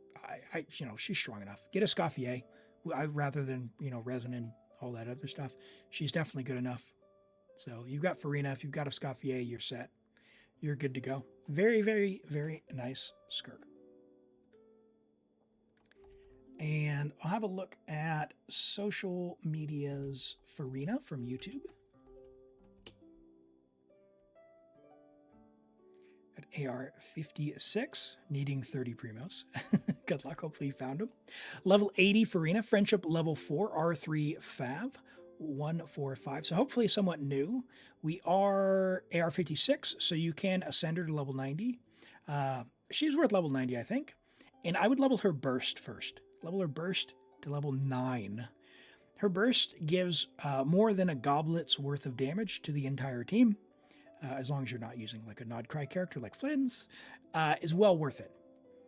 A: I she's strong enough. Get Escoffier. Rather than, resin and all that other stuff. She's definitely good enough. So you've got Furina. If you've got Escoffier, you're set. You're good to go. Very, very, very nice Skirk. And I'll have a look at social media's Furina from YouTube. At AR56, needing 30 primos. Good luck, hopefully you found him. Level 80 Furina, Friendship level 4, R3 Fav, 145. So hopefully somewhat new. We are AR56, so you can ascend her to level 90. She's worth level 90, I think. And I would level her burst first. Level her burst to level 9. Her burst gives more than a goblet's worth of damage to the entire team. As long as you're not using like a Nod Cry character like Flynn's, is well worth it.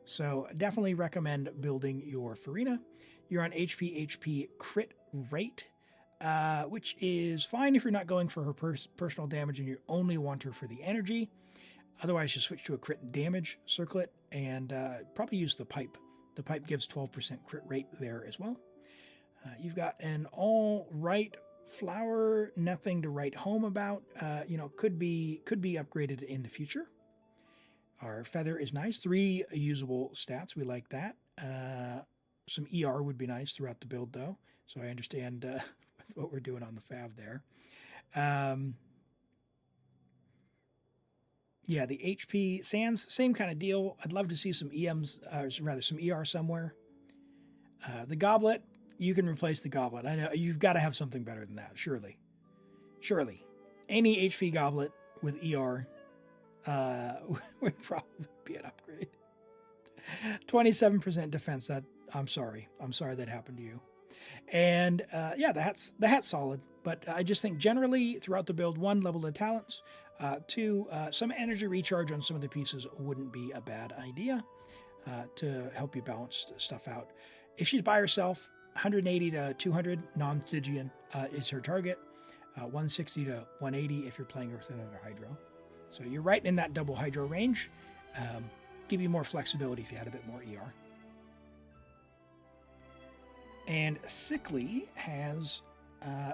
A: So definitely recommend building your Furina. You're on HP crit rate, which is fine if you're not going for her personal damage and you only want her for the energy. Otherwise, you switch to a crit damage circlet and probably use the pipe. The pipe gives 12% crit rate there as well. You've got an all right flower, nothing to write home about. Could be upgraded in the future. Our feather is nice. 3 usable stats. We like that. Some ER would be nice throughout the build, though. So I understand what we're doing on the Fav there. Yeah, the HP Sands, same kind of deal. I'd love to see some EMs, or rather some ER somewhere. The Goblet, you can replace the Goblet. I know you've got to have something better than that, surely. Any HP Goblet with ER would probably be an upgrade. 27% defense. I'm sorry that happened to you. And the hat's solid. But I just think generally throughout the build, 1, level the talents. 2, some energy recharge on some of the pieces wouldn't be a bad idea to help you balance stuff out. If she's by herself, 180 to 200 non-Stygian is her target. 160 to 180 if you're playing her with another Hydro. So you're right in that double Hydro range. Give you more flexibility if you had a bit more ER. And Sickly has,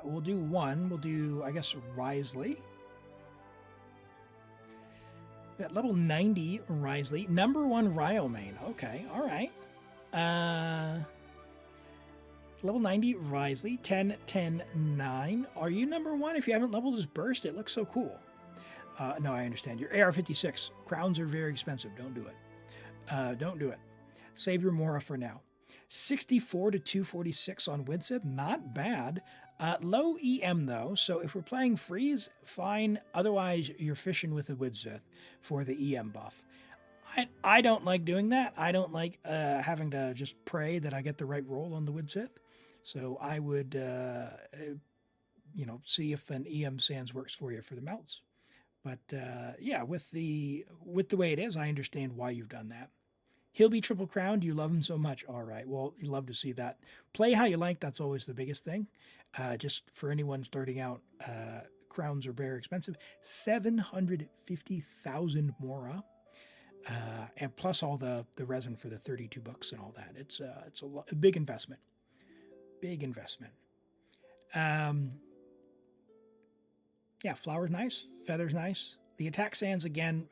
A: we'll do 1. We'll do, I guess, Risley. At level 90 Risley. Number 1 Ryomane. Okay, all right. Level 90 Risley. 10, 10, 9. Are you number 1? If you haven't leveled his burst, it looks so cool. No, I understand. Your AR-56. Crowns are very expensive. Don't do it. Don't do it. Save your Mora for now. 64 to 246 on Widsith. Not bad. Low EM, though, so if we're playing Freeze, fine. Otherwise, you're fishing with the Widsith for the EM buff. I don't like doing that. I don't like having to just pray that I get the right roll on the Widsith. So I would, see if an EM Sands works for you for the melts. But with the way it is, I understand why you've done that. He'll be triple crowned. You love him so much. All right. Well, you love to see that. Play how you like. That's always the biggest thing. Just for anyone starting out, crowns are very expensive. 750,000 Mora. And plus all the resin for the 32 books and all that. It's a big investment. Big investment. Flower's nice. Feather's nice. The attack sands, again,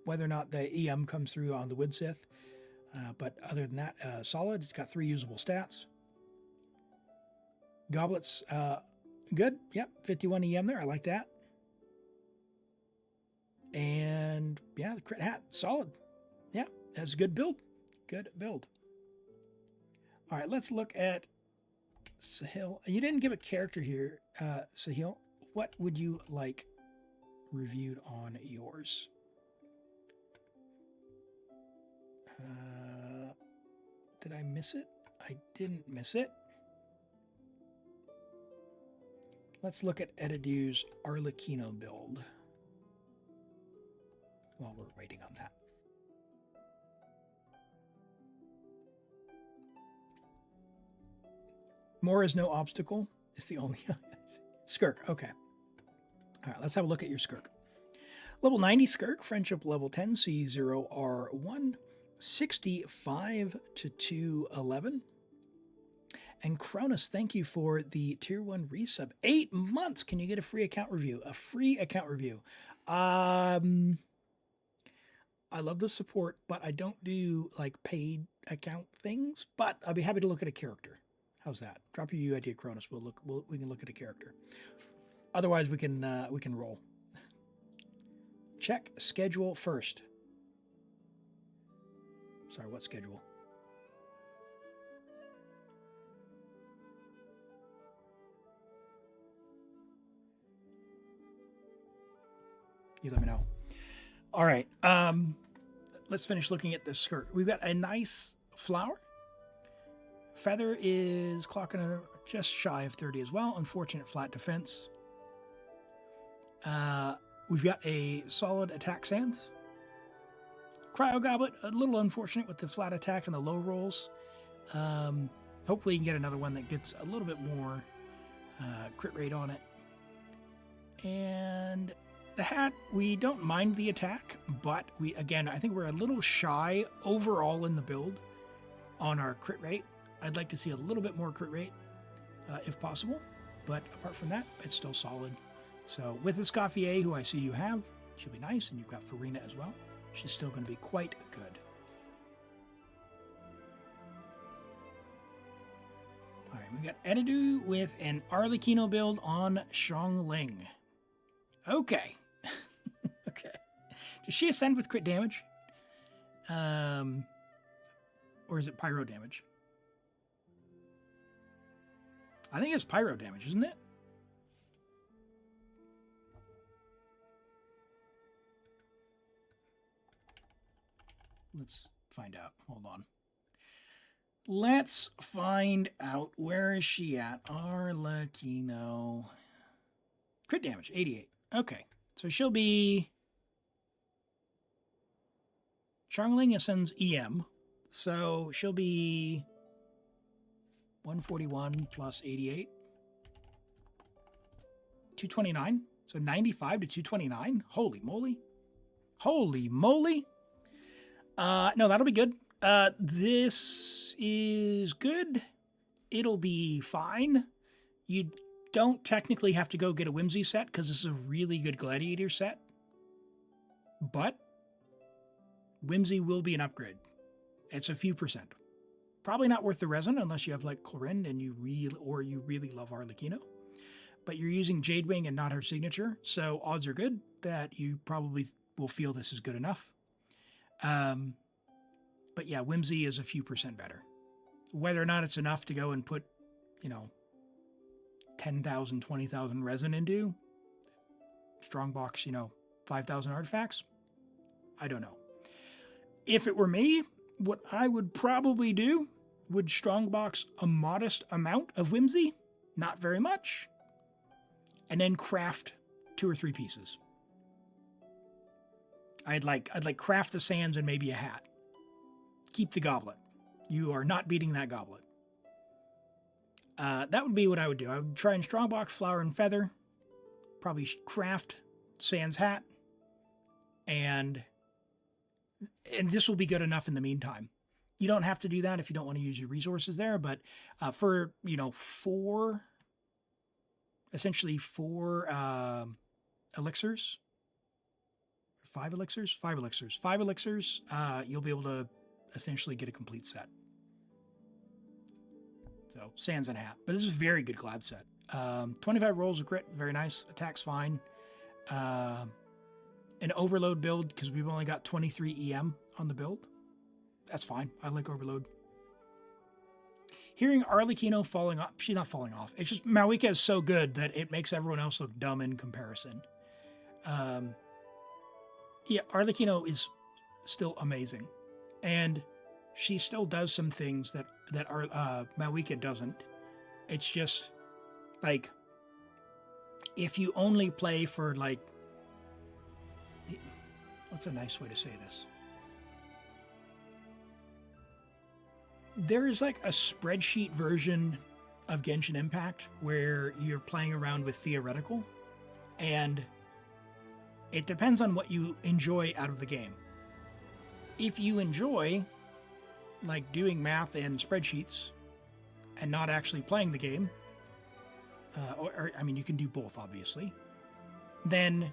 A: whether or not the EM comes through on the Widsith. But other than that, solid. It's got 3 usable stats. Goblets, good. Yep, 51 EM there. I like that. And, the crit hat, solid. Yeah, that's a good build. Good build. All right, let's look at Sahil. You didn't give a character here, Sahil. What would you like reviewed on yours? Did I miss it? I didn't miss it. Let's look at Edidu's Arlecchino build while we're waiting on that. More is no obstacle. It's the only Skirk. Okay. All right, let's have a look at your Skirk. Level 90 Skirk, friendship level 10, C0R1, 65 to 211. And Cronus, thank you for the tier 1 resub. 8 months. Can you get a free account review? A free account review. I love the support, but I don't do like paid account things, but I'll be happy to look at a character. How's that? Drop your UID, Cronus. We can look at a character. Otherwise, we can roll. Check schedule first. Sorry, what schedule? You let me know. All right. Let's finish looking at this skirt. We've got a nice flower. Feather is clocking just shy of 30 as well. Unfortunate flat defense. We've got a solid attack sans. Cryo Goblet, a little unfortunate with the flat attack and the low rolls. Hopefully you can get another one that gets a little bit more crit rate on it. And the hat, we don't mind the attack, but I think we're a little shy overall in the build on our crit rate. I'd like to see a little bit more crit rate if possible, but apart from that, it's still solid. So with Escoffier, who I see you have, she'll be nice, and you've got Furina as well. She's still going to be quite good. All right, we got Edidu with an Arlecchino build on Xiangling. Okay. Okay. Does she ascend with crit damage? Or is it pyro damage? I think it's pyro damage, isn't it? Let's find out. Hold on. Let's find out. Where is she at? Arlecchino. Crit damage, 88. Okay. So she'll be... Xiangling ascends EM. So she'll be 141 plus 88. 229. So 95 to 229. Holy moly. Holy moly. No, that'll be good. This is good. It'll be fine. You don't technically have to go get a Whimsy set because this is a really good Gladiator set. But Whimsy will be an upgrade. It's a few percent. Probably not worth the resin unless you have like Clorinde and you really love Arlecchino. But you're using Jadewing and not her signature, so odds are good that you probably will feel this is good enough. But yeah, Whimsy is a few percent better. Whether or not it's enough to go and put, 10,000, 20,000 resin into, strongbox, 5,000 artifacts, I don't know. If it were me, what I would probably do would strongbox a modest amount of Whimsy, not very much, and then craft 2 or 3 pieces. I'd like craft the sands and maybe a hat. Keep the goblet. You are not beating that goblet. That would be what I would do. I would try and strongbox flower and feather, probably craft sans hat, and this will be good enough in the meantime. You don't have to do that if you don't want to use your resources there, but for, 4 elixirs, 5 elixirs? 5 elixirs. 5 elixirs, you'll be able to essentially get a complete set. So, sans and hat. But this is a very good Glad set. 25 rolls of crit, very nice. Attack's fine. An overload build, because we've only got 23 EM on the build. That's fine. I like overload. Hearing Arlecchino falling off, she's not falling off. It's just Malika is so good that it makes everyone else look dumb in comparison. Yeah, Arlecchino is still amazing. And she still does some things that Malika doesn't. It's just, like, if you only play for, like, what's a nice way to say this? There's like a spreadsheet version of Genshin Impact where you're playing around with theoretical, and it depends on what you enjoy out of the game. If you enjoy like doing math and spreadsheets and not actually playing the game, I mean, you can do both, obviously, then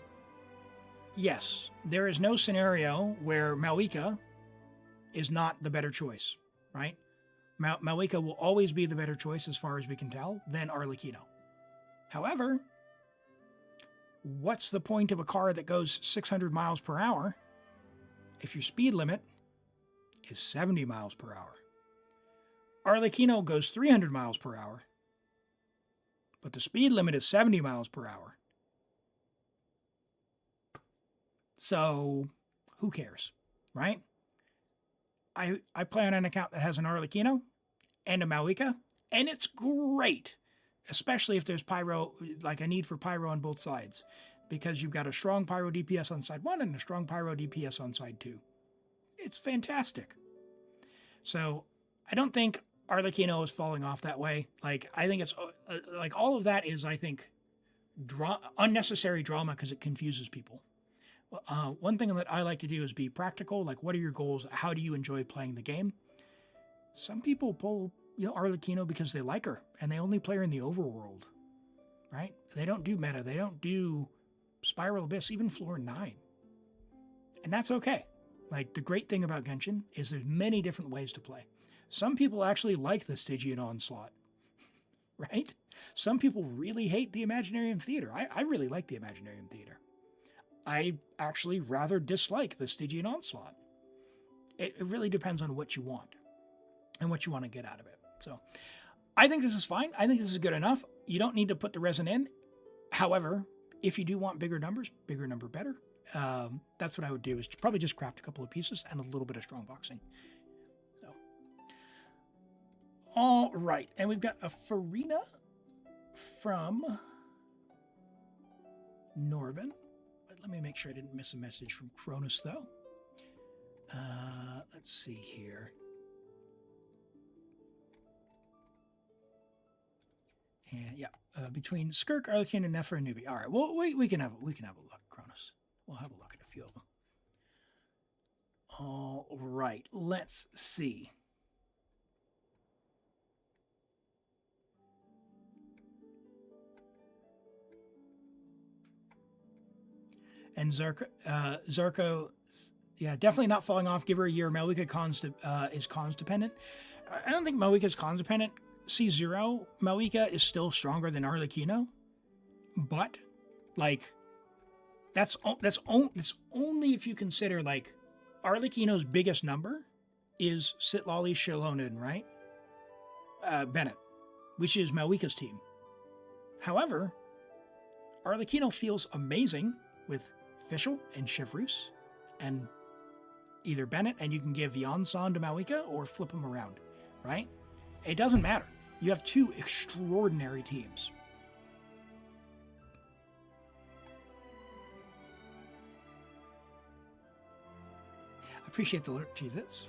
A: yes, there is no scenario where Malika is not the better choice, right? Malika will always be the better choice, as far as we can tell, than Arlecchino. However, what's the point of a car that goes 600 miles per hour if your speed limit is 70 miles per hour? Arlecchino goes 300 miles per hour, but the speed limit is 70 miles per hour. So who cares, right? I play on an account that has an Arlecchino and a Malika, and it's great, especially if there's pyro, like a need for pyro on both sides, because you've got a strong pyro DPS on side 1 and a strong pyro DPS on side 2. It's fantastic. So I don't think Arlecchino is falling off that way. Like, I think it's like all of that is, I think, unnecessary drama because it confuses people. One thing that I like to do is be practical. Like, what are your goals? How do you enjoy playing the game? Some people pull, Arlecchino because they like her and they only play her in the overworld, right? They don't do meta. They don't do Spiral Abyss, even floor 9. And that's okay. Like, the great thing about Genshin is there's many different ways to play. Some people actually like the Stygian Onslaught, right? Some people really hate the Imaginarium Theater. I really like the Imaginarium Theater. I actually rather dislike the Stygian Onslaught. It really depends on what you want and what you want to get out of it. So I think this is fine. I think this is good enough. You don't need to put the resin in. However, if you do want bigger numbers, bigger number better. That's what I would do, is probably just craft a couple of pieces and a little bit of strong boxing. So, all right. And we've got a Furina from Norbin. Let me make sure I didn't miss a message from Cronus, though. Let's see here. And yeah, between Skirk, Arlecchino, and Nefer, and Newbie. All right, well, we can have a look, Cronus. We'll have a look at a few of them. All right, let's see. And Zarko, yeah, definitely not falling off. Give her a year. Malika is cons dependent. I don't think Malika is cons dependent. C0, Malika is still stronger than Arlecchino, but like that's only if you consider like Arlecchino's biggest number is Sitlali Shilonen, right? Bennett, which is Malika's team. However, Arlecchino feels amazing with Fischl and Chevreuse and either Bennett, and you can give Jansan to Malika or flip them around, right? It doesn't matter. You have two extraordinary teams. I appreciate the lurk, Cheez-Its.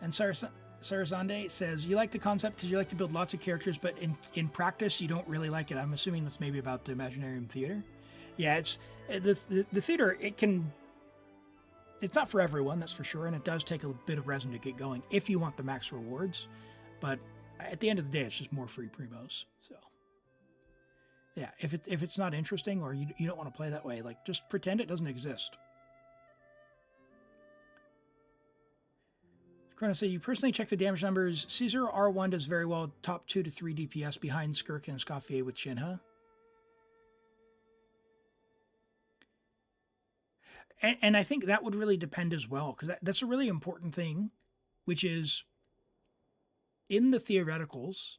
A: And Sarazande says, you like the concept because you like to build lots of characters, but in practice, you don't really like it. I'm assuming that's maybe about the Imaginarium Theater. Yeah, it's the theater, it's not for everyone, that's for sure, and it does take a bit of resin to get going if you want the max rewards. But at the end of the day, it's just more free primos. So, yeah, if it's not interesting or you don't want to play that way, like just pretend it doesn't exist. Chrono say you personally check the damage numbers. C0 R1 does very well, top 2 to 3 DPS behind Skirk and Escoffier with Shinha. And I think that would really depend as well, because that's a really important thing, which is in the theoreticals,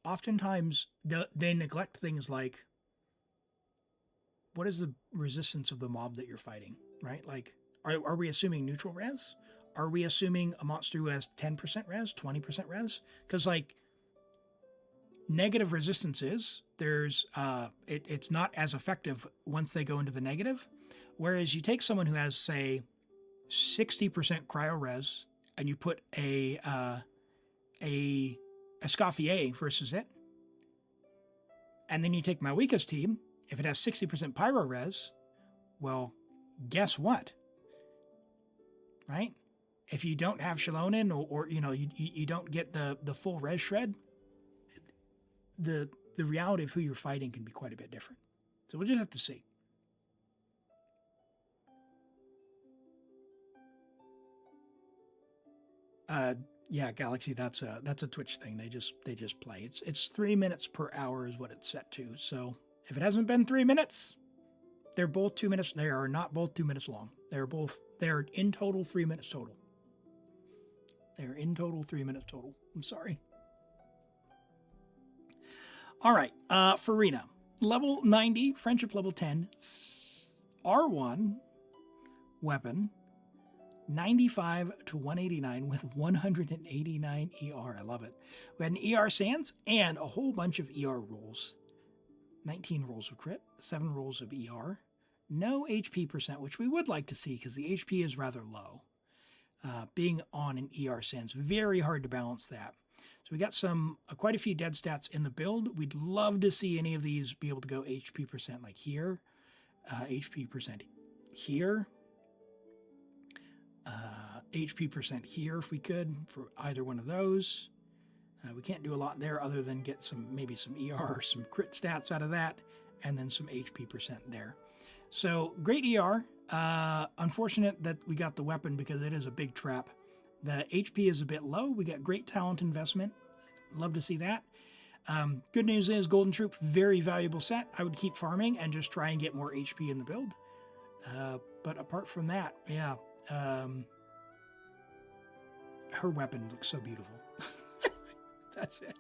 A: oftentimes they neglect things like what is the resistance of the mob that you're fighting, right? Like, are we assuming neutral res? Are we assuming a monster who has 10% res, 20% res? Because like negative resistances, there's it's not as effective once they go into the negative. Whereas you take someone who has, say, 60% cryo res, and you put a a Escoffier versus it. And then you take Mawika's team. If it has 60% pyro res, well, guess what? Right? If you don't have Shalonen or you know, you don't get the full res shred, the reality of who you're fighting can be quite a bit different. So we'll just have to see. Yeah, Galaxy, that's a Twitch thing. They just play. It's 3 minutes per hour is what it's set to. So if it hasn't been 3 minutes, they're both 2 minutes. They are not both 2 minutes long. They're in total 3 minutes total. They're in total 3 minutes total. I'm sorry. All right, Furina, level 90, friendship level 10, R1 weapon. 95 to 189 with 189 ER. I love it. We had an ER Sands and a whole bunch of ER rolls. 19 rolls of crit, 7 rolls of ER. No HP percent, which we would like to see because the HP is rather low. Being on an ER Sands, very hard to balance that. So we got quite a few dead stats in the build. We'd love to see any of these be able to go HP percent like here, HP percent here, HP percent here if we could for either one of those. We can't do a lot there other than get maybe some ER, some crit stats out of that, and then some HP percent there. So great ER. Unfortunate that we got the weapon because it is a big trap. The HP is a bit low. We got great talent investment. Love to see that. Good news is Golden Troupe, very valuable set. I would keep farming and just try and get more HP in the build. But apart from that, yeah. Her weapon looks so beautiful. That's it.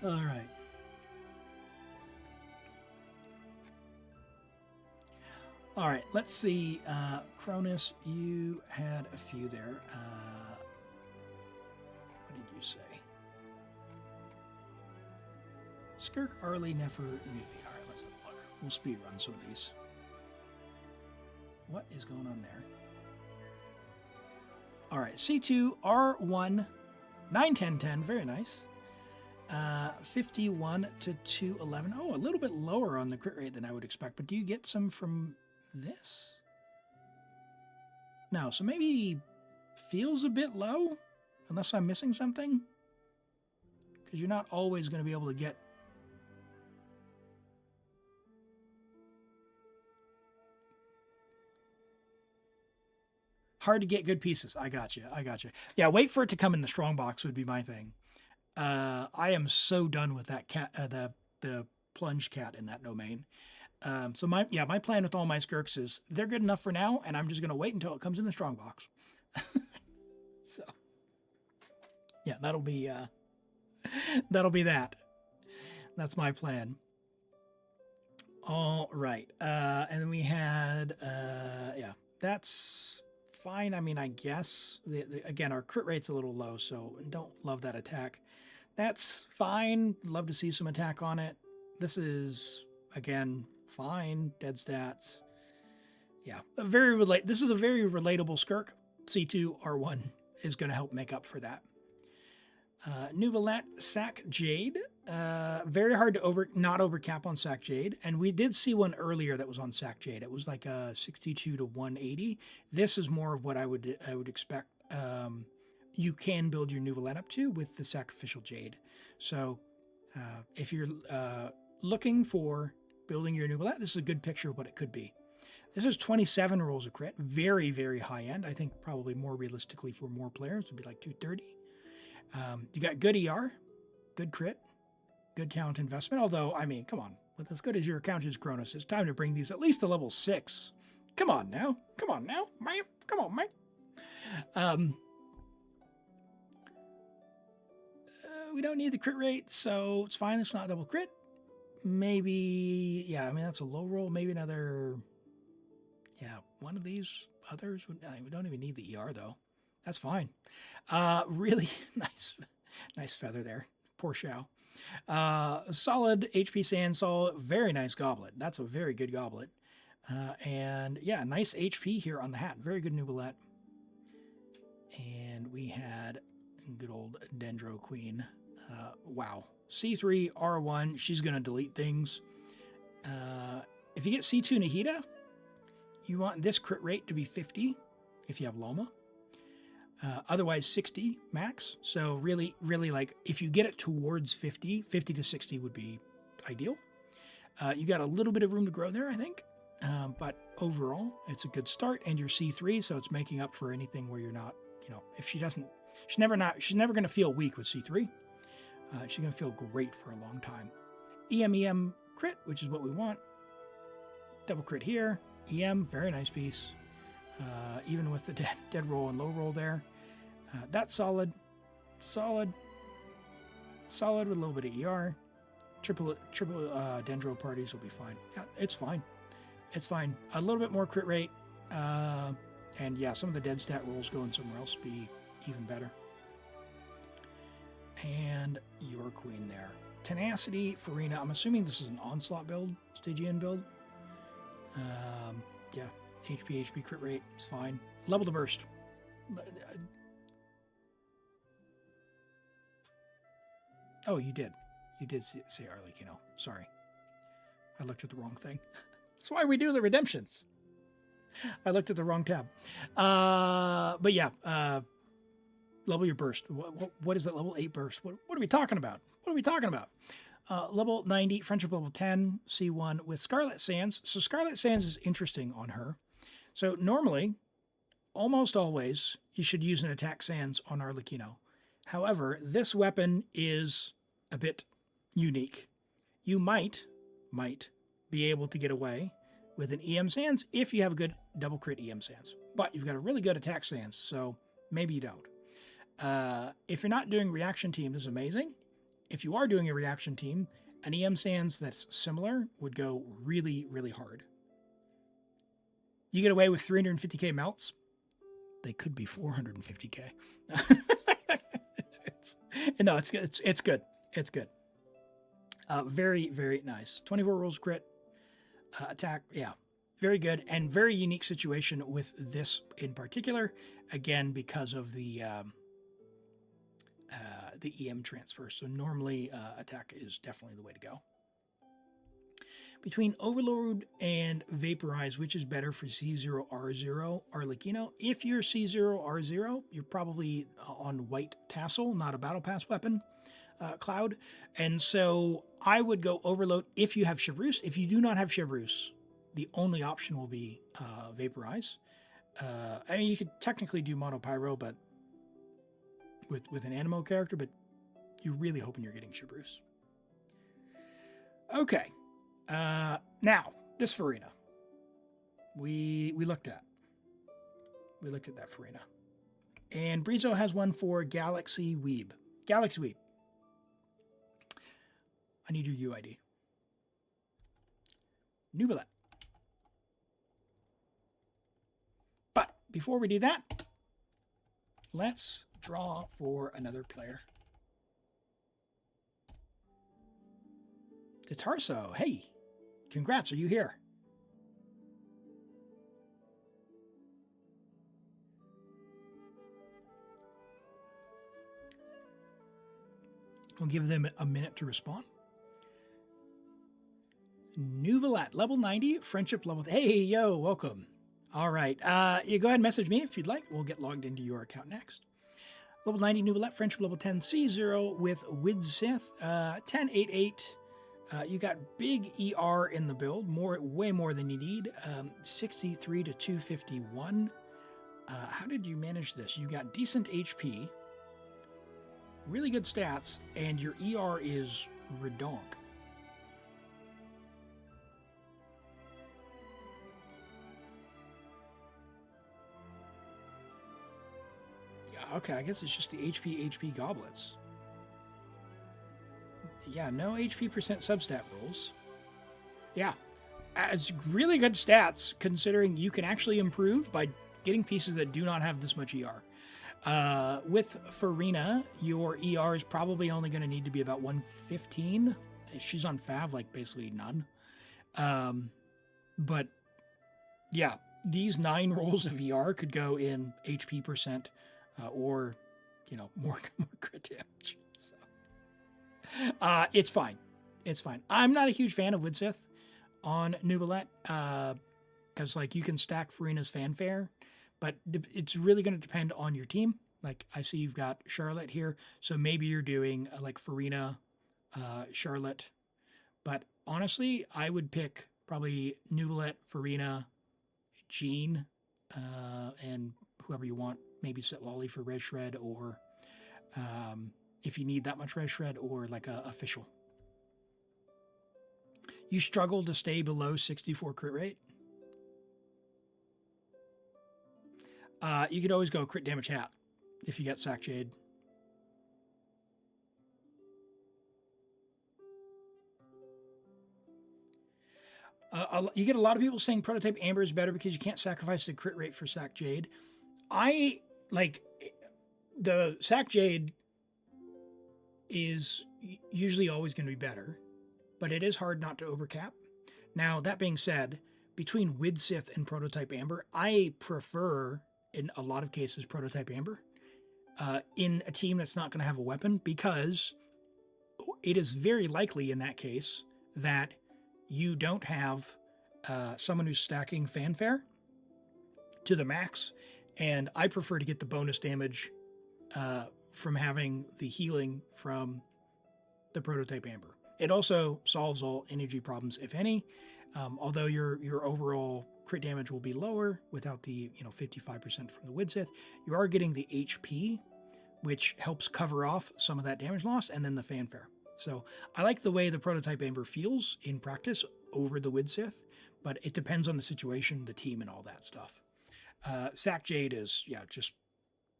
A: All right. All right, let's see. Cronus, you had a few there. What did you say? Skirk, Arlie, Nefer, Neuvillette. All right, let's have a look. We'll speed run some of these. What is going on there? All right, C2, R1, 9, 10, 10, very nice. 51 to 211. Oh, a little bit lower on the crit rate than I would expect, but do you get some from this? No, so maybe feels a bit low, unless I'm missing something. Because you're not always going to be able to get... Hard to get good pieces. I got you. Yeah, wait for it to come in the strongbox would be my thing. I am so done with that cat, the plunge cat in that domain. So my plan with all my Skirks is they're good enough for now, and I'm just going to wait until it comes in the strongbox. So yeah, that'll be that. That's my plan. All right. And then we had, that's fine. I mean, I guess again, our crit rate's a little low, so don't love that attack. That's fine. Love to see some attack on it. This is, again, fine. Dead stats. Yeah, this is a very relatable Skirk. C2 R1 is going to help make up for that. Neuvillette, Sack Jade. Very hard to not overcap on Sack Jade. And we did see one earlier that was on Sack Jade. It was like a 62 to 180. This is more of what I would expect. You can build your Neuvillette up to with the Sacrificial Jade. So if you're looking for building your Neuvillette, this is a good picture of what it could be. This is 27 rolls of crit. Very, very high end. I think probably more realistically for more players would be like 230. You got good ER, good crit, good talent investment. Although, I mean, come on. With as good as your account is, Cronus, it's time to bring these at least to level 6. Come on now. Man. Come on, man. We don't need the crit rate, so it's fine. It's not double crit. Maybe, yeah, I mean, that's a low roll. Maybe another, one of these others. We don't even need the ER, though. That's fine. Really nice feather there. Poor Xiao. Solid HP Sand Soul. Very nice goblet. That's a very good goblet. And yeah, nice HP here on the hat. Very good Neuvillette. And we had good old Dendro Queen. Wow. C3, R1, she's going to delete things. If you get C2 Nahida, you want this crit rate to be 50 if you have Loma. Otherwise 60 max. So really, like if you get it towards 50 to 60 would be ideal. You got a little bit of room to grow there, I think. But overall, it's a good start, and you're C3, so it's making up for anything where you're not, if she's never going to feel weak with C3. She's going to feel great for a long time. EM crit, which is what we want. Double crit here. EM, very nice piece. Even with the dead roll and low roll there. That's solid. Solid with a little bit of ER. Triple Dendro parties will be fine. Yeah, it's fine. It's fine. A little bit more crit rate. And yeah, some of the dead stat rolls going somewhere else be even better. And your queen there. Tenacity, Furina. I'm assuming this is an onslaught build, Stygian build. Yeah, HP crit rate is fine. Level to burst. Oh, you did. You did say Arlecchino. Sorry. I looked at the wrong thing. That's why we do the redemptions. I looked at the wrong tab. But yeah, level your burst. What is that level 8 burst? What are we talking about? Level 90, friendship level 10, C1 with Scarlet Sands. So Scarlet Sands is interesting on her. So normally, almost always, you should use an attack Sands on Arlecchino. However, this weapon is a bit unique. You might be able to get away with an EM Sands if you have a good double crit EM Sands. But you've got a really good attack Sands, so maybe you don't. If you're not doing reaction team, this is amazing. If you are doing a reaction team, an EM Sands that's similar would go really, really hard. You get away with 350k melts. They could be 450k. It's good. It's good. Very, very nice. 24 rolls crit. Attack, yeah. Very good. And very unique situation with this in particular. Again, because of the EM transfer. So normally attack is definitely the way to go. Between Overload and Vaporize, which is better for C0R0 Arlecchino? If you're C0R0, you're probably on White Tassel, not a Battle Pass weapon cloud. And so I would go Overload if you have Chevreuse. If you do not have Chevreuse, the only option will be Vaporize. I mean, you could technically do Mono Pyro, but with an Animo character, but you're really hoping you're getting Chevreuse. Okay. Now, this Furina, we looked at. We looked at that Furina. And Brizo has one for Galaxy Weeb. Galaxy Weeb. I need your UID. Neuvillette. But before we do that, let's draw for another player. Tatarso, hey, congrats, are you here? We'll give them a minute to respond. Neuvillette, level 90, friendship level. Hey, yo, welcome. All right, you go ahead and message me if you'd like. We'll get logged into your account next. Level 90, Neuvillette, friendship level 10, C0 with Widsith, 1088. You got big ER in the build, way more than you need. 63 to 251. How did you manage this? You got decent HP, really good stats, and your ER is redonk. Yeah, okay, I guess it's just the HP goblets. Yeah, no HP percent substat rolls. Yeah, it's really good stats considering you can actually improve by getting pieces that do not have this much ER. With Furina, your ER is probably only going to need to be about 115. She's on Fav, like basically none. But yeah, these 9 rolls of ER could go in HP percent or, more crit damage. So, it's fine. It's fine. I'm not a huge fan of Widsith on Neuvillette, because like you can stack Furina's fanfare, but it's really going to depend on your team. Like I see you've got Charlotte here, so maybe you're doing like Furina, Charlotte, but honestly, I would pick probably Neuvillette, Furina, Jean, and whoever you want. Maybe set Lolly for Res Shred, or if you need that much Res Shred, or like a official. You struggle to stay below 64 crit rate. You could always go crit damage hat if you get Sack Jade. You get a lot of people saying Prototype Amber is better because you can't sacrifice the crit rate for Sack Jade. I like the Sack Jade is usually always going to be better, but it is hard not to overcap. Now, that being said, between Widsith and Prototype Amber, I prefer, in a lot of cases, Prototype Amber in a team that's not going to have a weapon, because it is very likely in that case that you don't have someone who's stacking fanfare to the max, and I prefer to get the bonus damage from having the healing from the Prototype Amber. It also solves all energy problems, if any, although your overall crit damage will be lower without the 55% from the Widsith. You are getting the HP, which helps cover off some of that damage loss, and then the fanfare. So I like the way the Prototype Amber feels in practice over the Widsith, but it depends on the situation, the team, and all that stuff. Sack Jade is, just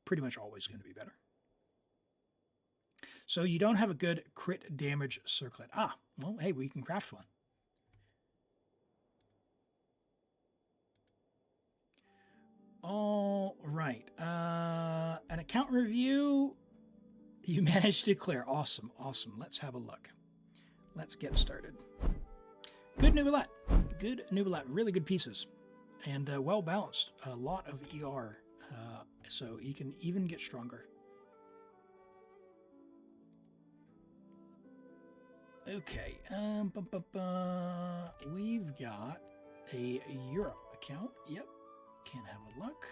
A: pretty much always going to be better. So you don't have a good crit damage circlet. Well, hey, we can craft one. All right. An account review you managed to clear. Awesome. Let's have a look. Let's get started. Good Neuvillette. Really good pieces. And well balanced. A lot of ER. So you can even get stronger. Okay, we've got a Europe account. Yep, can have a look.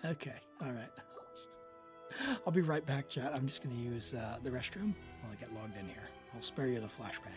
A: Okay, all right. I'll be right back, chat. I'm just going to use the restroom while I get logged in here. I'll spare you the flashbang.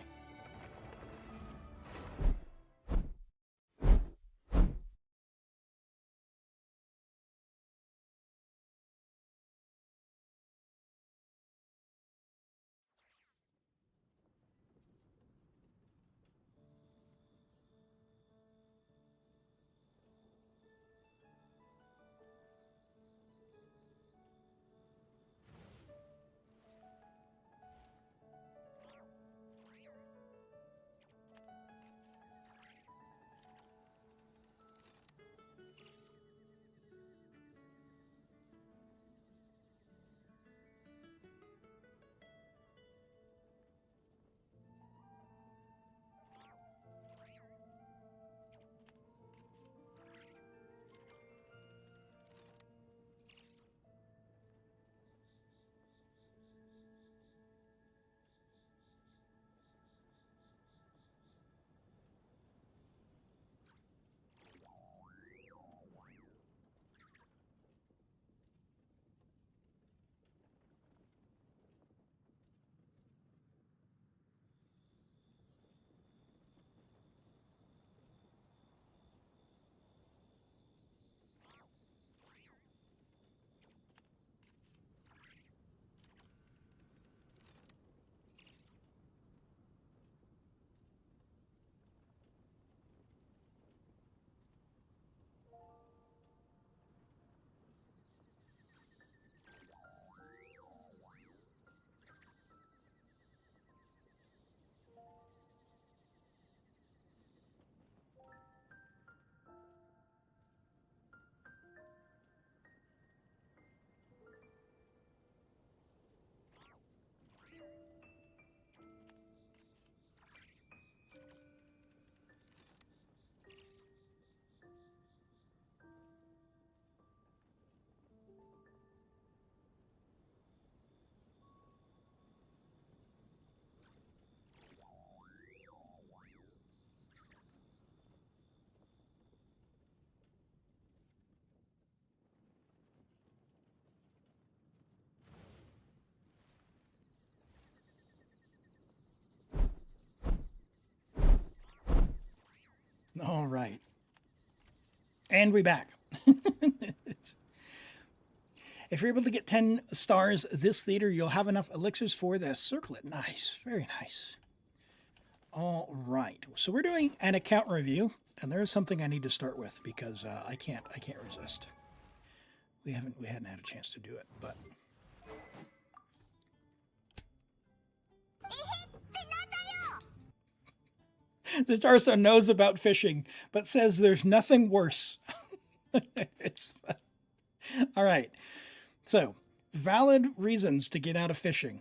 A: All right. And we back. If you're able to get 10 stars this theater, you'll have enough elixirs for the circlet. Nice. Very nice. All right. So we're doing an account review, and there's something I need to start with because I can't resist. We hadn't had a chance to do it, but this Darso knows about fishing, but says there's nothing worse. It's fun. All right. So, valid reasons to get out of fishing.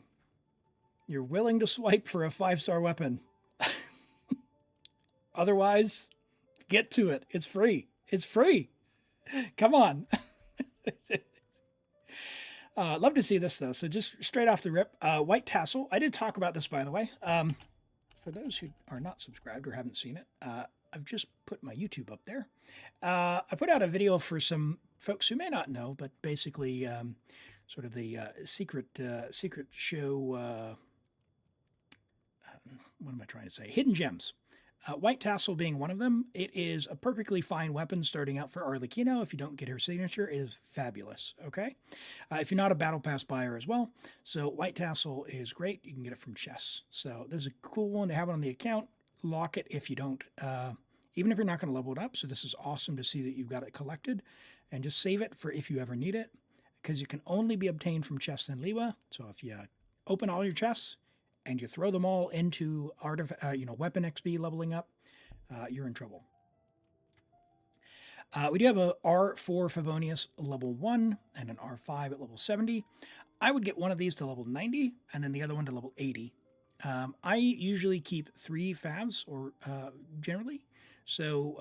A: You're willing to swipe for a 5-star weapon. Otherwise, get to it. It's free. It's free. Come on. Love to see this, though. So just straight off the rip, white tassel. I did talk about this, by the way. For those who are not subscribed or haven't seen it, I've just put my YouTube up there. I put out a video for some folks who may not know, but basically sort of the secret show, what am I trying to say? Hidden gems. White tassel being one of them. It is a perfectly fine weapon starting out for Arlecchino. If you don't get her signature, it is fabulous, okay? If you're not a Battle Pass buyer as well, so white tassel is great. You can get it from chests. So this is a cool one. They have it on the account. Lock it if you don't, even if you're not going to level it up. So this is awesome to see that you've got it collected. And just save it for if you ever need it, because you can only be obtained from chests in Liwa. So if you open all your chests and you throw them all into weapon XP leveling up, you're in trouble. We do have a R4 Favonius level 1 and an R5 at level 70. I would get one of these to level 90 and then the other one to level 80. I usually keep 3 favs or generally. So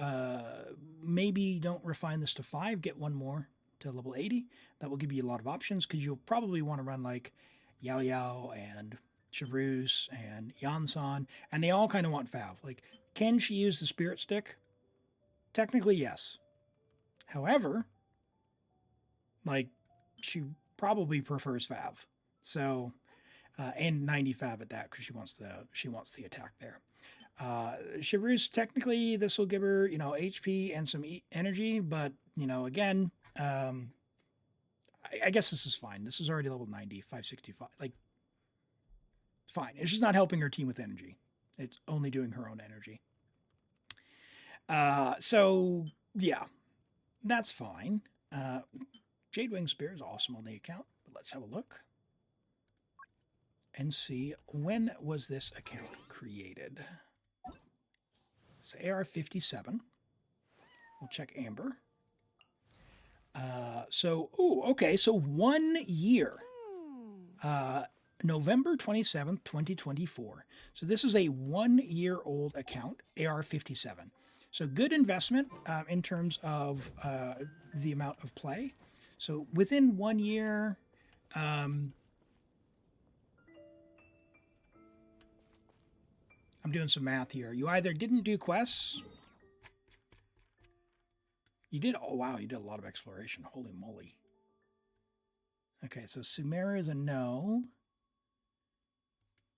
A: maybe don't refine this to 5, get one more to level 80. That will give you a lot of options because you'll probably want to run like Yao Yao and Chevreuse and Yansan, and they all kind of want fav. Like, can she use the spirit stick? Technically, yes. However, like, she probably prefers fav. So, and 90 fav at that because she wants the attack there. Chevreuse, technically, this will give her, HP and some energy, but, again, I guess this is fine. This is already level 90, 565. Like, fine. It's just not helping her team with energy. It's only doing her own energy. So, yeah, that's fine. Jade Wing Spear is awesome on the account, but let's have a look and see when was this account created. It's AR-57. We'll check Amber. So 1 year. November 27th, 2024. So this is a 1-year-old account, AR-57. So good investment in terms of the amount of play. So within 1 year, I'm doing some math here. You either didn't do quests. You did, oh wow, you did a lot of exploration. Holy moly. Okay, so Sumeru is a no.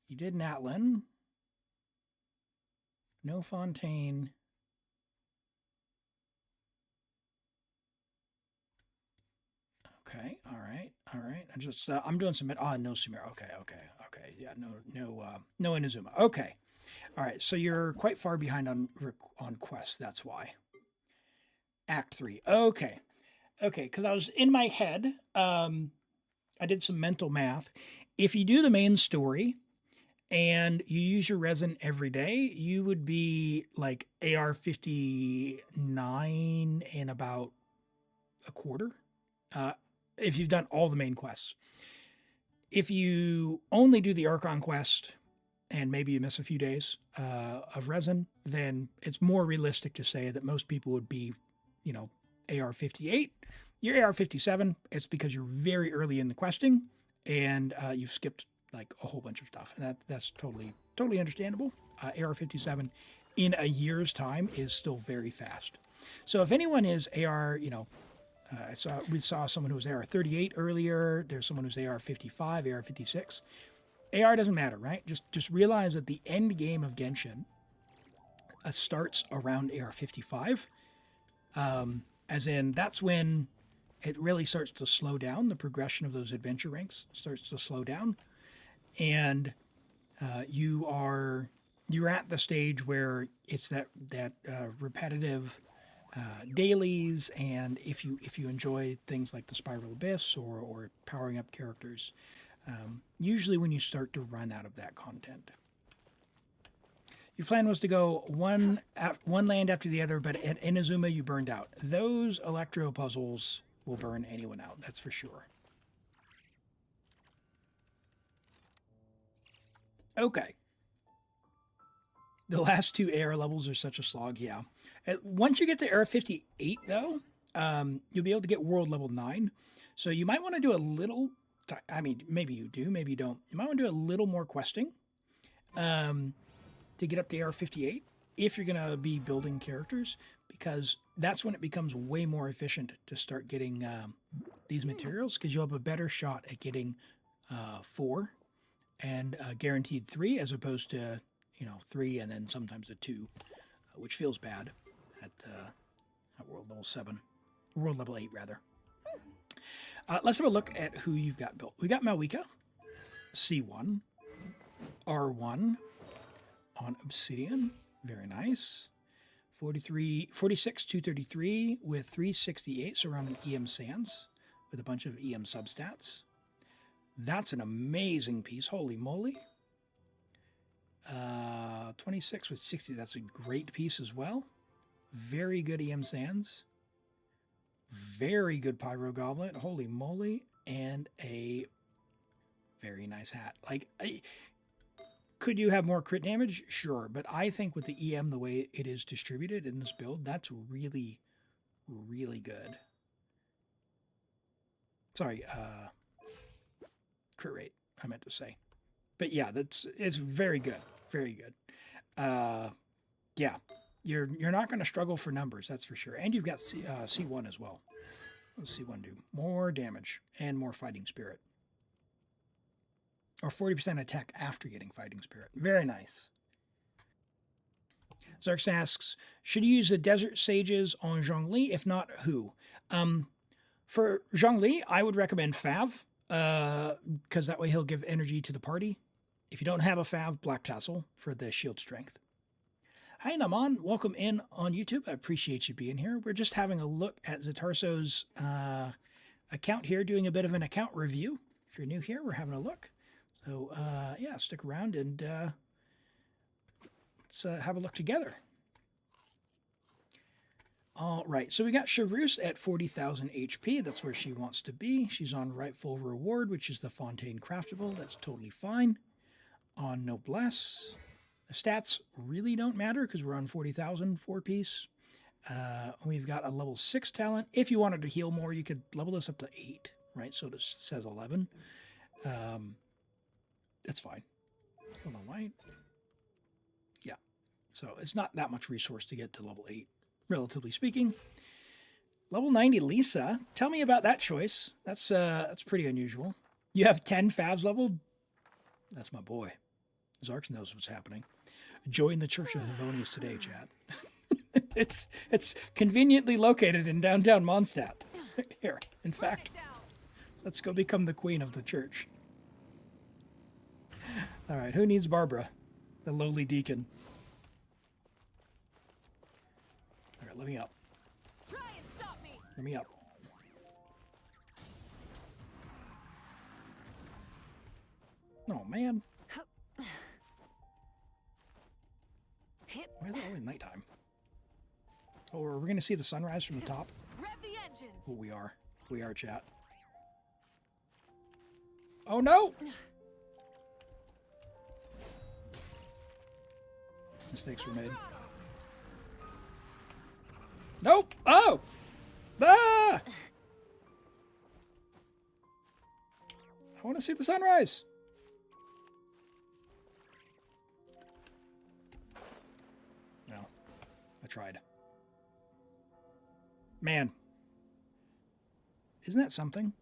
A: You did Natlin. No Fontaine. Okay, all right. I'm doing some, no Sumeru. Okay. Yeah, no Inazuma. Okay. All right, so you're quite far behind on quests, that's why. Act 3. Okay, because I was in my head, I did some mental math. If you do the main story and you use your resin every day, you would be like AR-59 in about a quarter, if you've done all the main quests. If you only do the Archon quest and maybe you miss a few days of resin, then it's more realistic to say that most people would be, AR-58. You're AR-57, it's because you're very early in the questing and you've skipped like a whole bunch of stuff. And that's totally understandable. AR-57 in a year's time is still very fast. So if anyone is AR, we saw someone who was AR-38 earlier. There's someone who's AR-55, AR-56. AR doesn't matter, right? Just realize that the end game of Genshin, starts around AR-55. As in, that's when it really starts to slow down. The progression of those adventure ranks starts to slow down. And you're at the stage where it's that repetitive dailies, and if you enjoy things like the Spiral Abyss or powering up characters, usually when you start to run out of that content. Your plan was to go one land after the other, but at Inazuma you burned out. Those electro puzzles will burn anyone out, that's for sure. Okay. The last 2 AR levels are such a slog, yeah. Once you get to AR-58, though, you'll be able to get world level 9. So you might want to do a little, I mean, maybe you do, maybe you don't. You might want to do a little more questing to get up to AR-58 if you're going to be building characters, because that's when it becomes way more efficient to start getting these materials, because you'll have a better shot at getting 4 and guaranteed 3 as opposed to 3 and then sometimes a 2, which feels bad at world level 7, world level 8 rather. Let's have a look at who you've got built. We got Malwika, C1, R1 on Obsidian, very nice. 46, 233 with 368 surrounding EM Sands with a bunch of EM substats. That's an amazing piece, holy moly. 26 with 60, that's a great piece as well. Very good EM Sands. Very good Pyro Goblet, holy moly. And a very nice hat. Like, could you have more crit damage? Sure, but I think with the EM, the way it is distributed in this build, that's really, really good. Sorry, crit rate, I meant to say. But yeah, it's very good. Very good. Yeah, you're not going to struggle for numbers, that's for sure. And you've got C1 as well. What does C1 do? More damage and more fighting spirit. Or 40% attack after getting fighting spirit. Very nice. Zarx asks, should you use the Desert Sages on Xiangling? If not, who? For Xiangling, I would recommend Fav, because that way he'll give energy to the party. If you don't have a Fav, Black Tassel for the shield strength. Hi, Naman. Welcome in on YouTube. I appreciate you being here. We're just having a look at Zatarso's account here, doing a bit of an account review. If you're new here, we're having a look. So, yeah, stick around and let's have a look together. All right, so we got Chevreuse at 40,000 HP. That's where she wants to be. She's on Rightful Reward, which is the Fontaine Craftable. That's totally fine. On Noblesse, the stats really don't matter because we're on 40,000 4-piece. We've got a level 6 talent. If you wanted to heal more, you could level this up to 8, right? So it says 11. That's fine. Hold on, light. Yeah. So it's not that much resource to get to level 8, relatively speaking. Level 90 Lisa. Tell me about that choice. That's pretty unusual. You have 10 Favs leveled? That's my boy. Zarx knows what's happening. Join the Church of Favonius today, chat. It's conveniently located in downtown Mondstadt. Here, in fact, let's go become the queen of the church. All right, who needs Barbara, the lowly deacon? All right, let me up.
D: Try and stop me.
A: Let me up. Oh, man. Why is it always nighttime? Oh, are we going to see the sunrise from the top?
D: Rev the engines.
A: Oh, we are. We are, chat. Oh, no! Mistakes were made. Nope! Oh! Ah! I want to see the sunrise. No. I tried. Man. Isn't that something?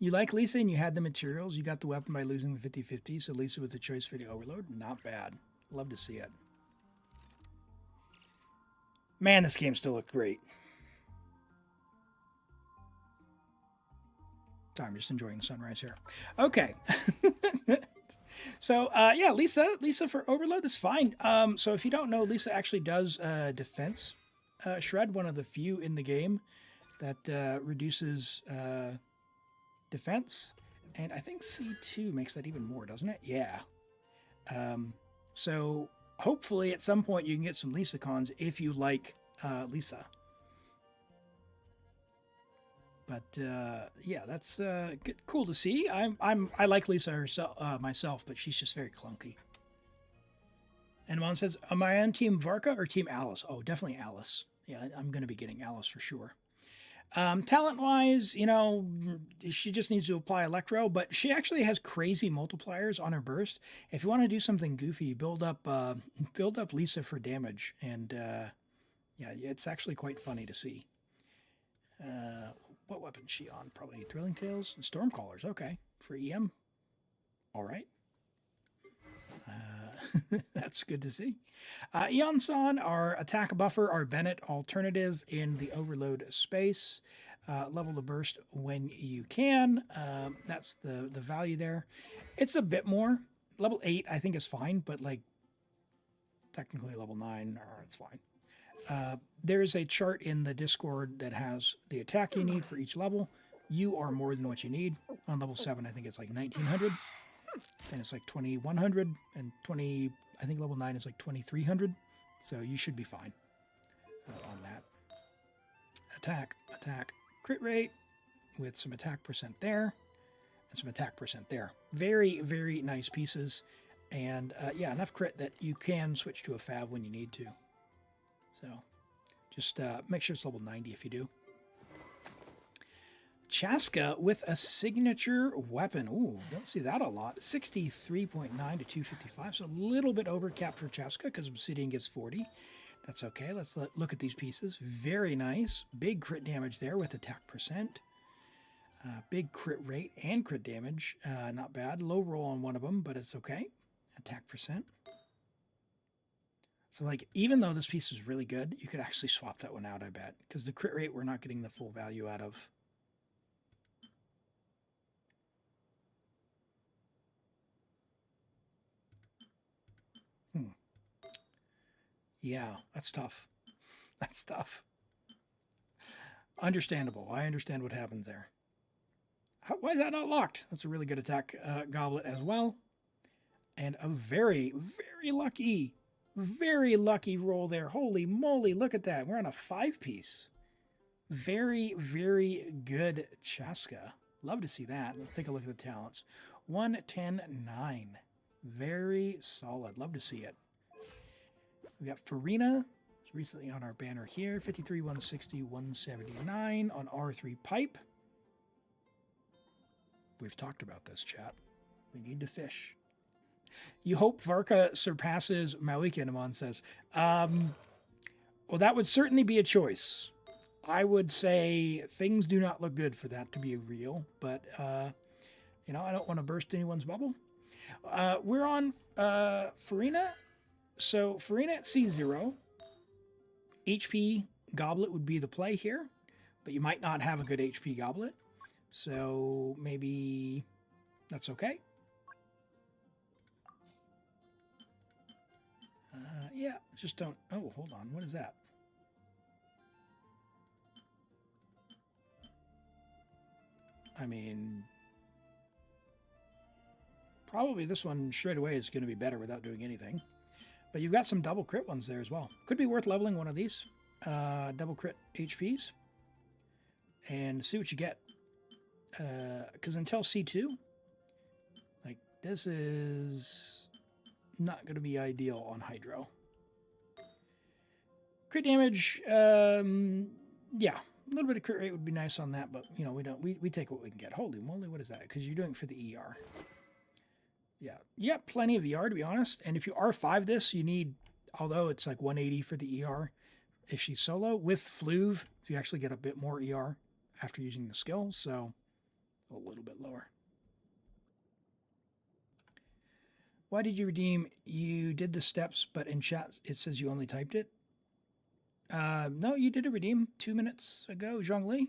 A: You like Lisa and you had the materials. You got the weapon by losing the 50-50, so Lisa with the choice for the overload. Not bad. Love to see it. Man, this game still looked great. Sorry, I'm just enjoying the sunrise here. Okay. So, yeah, Lisa for Overload is fine. So if you don't know, Lisa actually does defense shred, one of the few in the game that reduces defense. And I think C2 makes that even more, doesn't it? Yeah. So hopefully at some point you can get some Lisa cons if you like Lisa. But yeah, that's good, cool to see. I like Lisa herself myself, but she's just very clunky. And Mom says, "Am I on Team Varka or Team Alice?" Oh, definitely Alice. Yeah, I'm going to be getting Alice for sure. Talent-wise, you know, she just needs to apply Electro, but she actually has crazy multipliers on her burst. If you want to do something goofy, build up Lisa for damage, and yeah, it's actually quite funny to see. What weapon is she on? Probably Thrilling Tales and Stormcallers. Okay, for EM. All right. That's good to see. Eon-san, our attack buffer, our Bennett alternative in the overload space. Level the burst when you can. That's the value there. It's a bit more. Level 8, I think, is fine, but like technically level 9, it's fine. There's a chart in the Discord that has the attack you need for each level. You are more than what you need. On level 7, I think it's like 1900. And it's like 2100, and I think level 9 is like 2300. So you should be fine on that. Attack, crit rate with some attack percent there and some attack percent there. Very, very nice pieces. And yeah, enough crit that you can switch to a fab when you need to. So just make sure it's level 90 if you do. Chaska with a signature weapon. Ooh, don't see that a lot. 63.9 to 255, so a little bit overcapped for Chaska because Obsidian gives 40. That's okay. Let's look at these pieces. Very nice. Big crit damage there with attack percent. Big crit rate and crit damage. Not bad. Low roll on one of them, but it's okay. Attack percent. So, like, even though this piece is really good, you could actually swap that one out, I bet. Because the crit rate, we're not getting the full value out of. Yeah, that's tough. That's tough. Understandable. I understand what happens there. Why is that not locked? That's a really good attack goblet as well. And a very, very lucky roll there. Holy moly, look at that. We're on a 5-piece. Very, very good Chaska. Love to see that. Let's take a look at the talents. 1, 10, 9. Very solid. Love to see it. We got Furina, it's recently on our banner here, 53, 160, 179 on R3 pipe. We've talked about this, chat. We need to fish. You hope Varka surpasses Maui, Kinemon says. Well, that would certainly be a choice. I would say things do not look good for that to be real, but, you know, I don't want to burst anyone's bubble. We're on Furina. So Furina at C0, HP goblet would be the play here, but you might not have a good HP goblet, so maybe that's okay. Yeah, just don't. Oh, hold on. What is that? I mean, probably this one straight away is going to be better without doing anything. But you've got some double crit ones there as well. Could be worth leveling one of these. Double crit HPs. And see what you get. Because until C2, like, this is not going to be ideal on Hydro. Crit damage, yeah. A little bit of crit rate would be nice on that, but, you know, we take what we can get. Holy moly, what is that? Because you're doing it for the ER. Yeah, you got plenty of ER, to be honest. And if you R5 this, you need, although it's like 180 for the ER, if she's solo, with Fluve, if you actually get a bit more ER after using the skill, so a little bit lower. Why did you redeem? You did the steps, but in chat it says you only typed it. No, you did a redeem 2 minutes ago, Xiangling.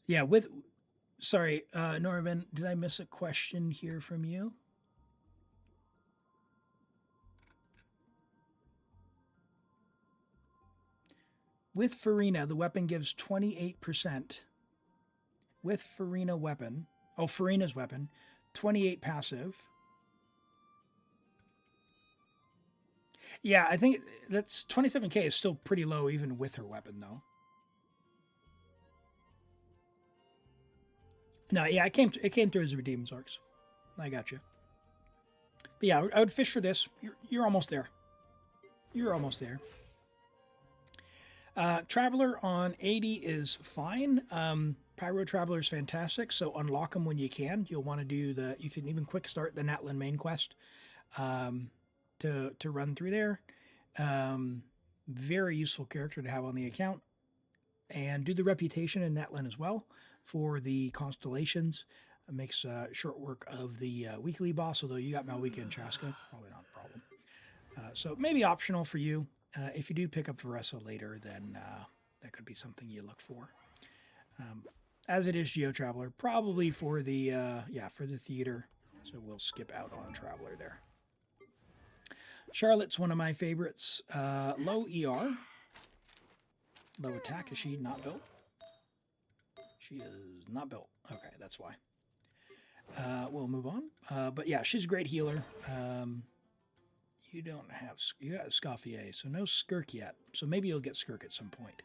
A: Yeah, sorry, Norman, did I miss a question here from you? With Furina, the weapon gives 28%. With Furina weapon, Furina's weapon, 28 passive. Yeah, I think that's 27k is still pretty low even with her weapon though. No, yeah, it came through as a redeem, Zarks. I got you. But yeah, I would fish for this. You're almost there. You're almost there. Traveler on 80 is fine. Pyro Traveler is fantastic, so unlock them when you can. You'll want to do you can even quick start the Natlan main quest to run through there. Very useful character to have on the account. And do the reputation in Natlan as well for the constellations. It makes short work of the weekly boss, although you got Malwika and Chaska, probably not a problem. So maybe optional for you. If you do pick up Varesa later, then that could be something you look for. As it is Geo Traveler, probably for the for the theater. So we'll skip out on Traveler there. Charlotte's one of my favorites. Low ER, low attack. Is she not built? She is not built. Okay, that's why. We'll move on. But yeah, she's a great healer. You got Escoffier, so no Skirk yet. So maybe you'll get Skirk at some point.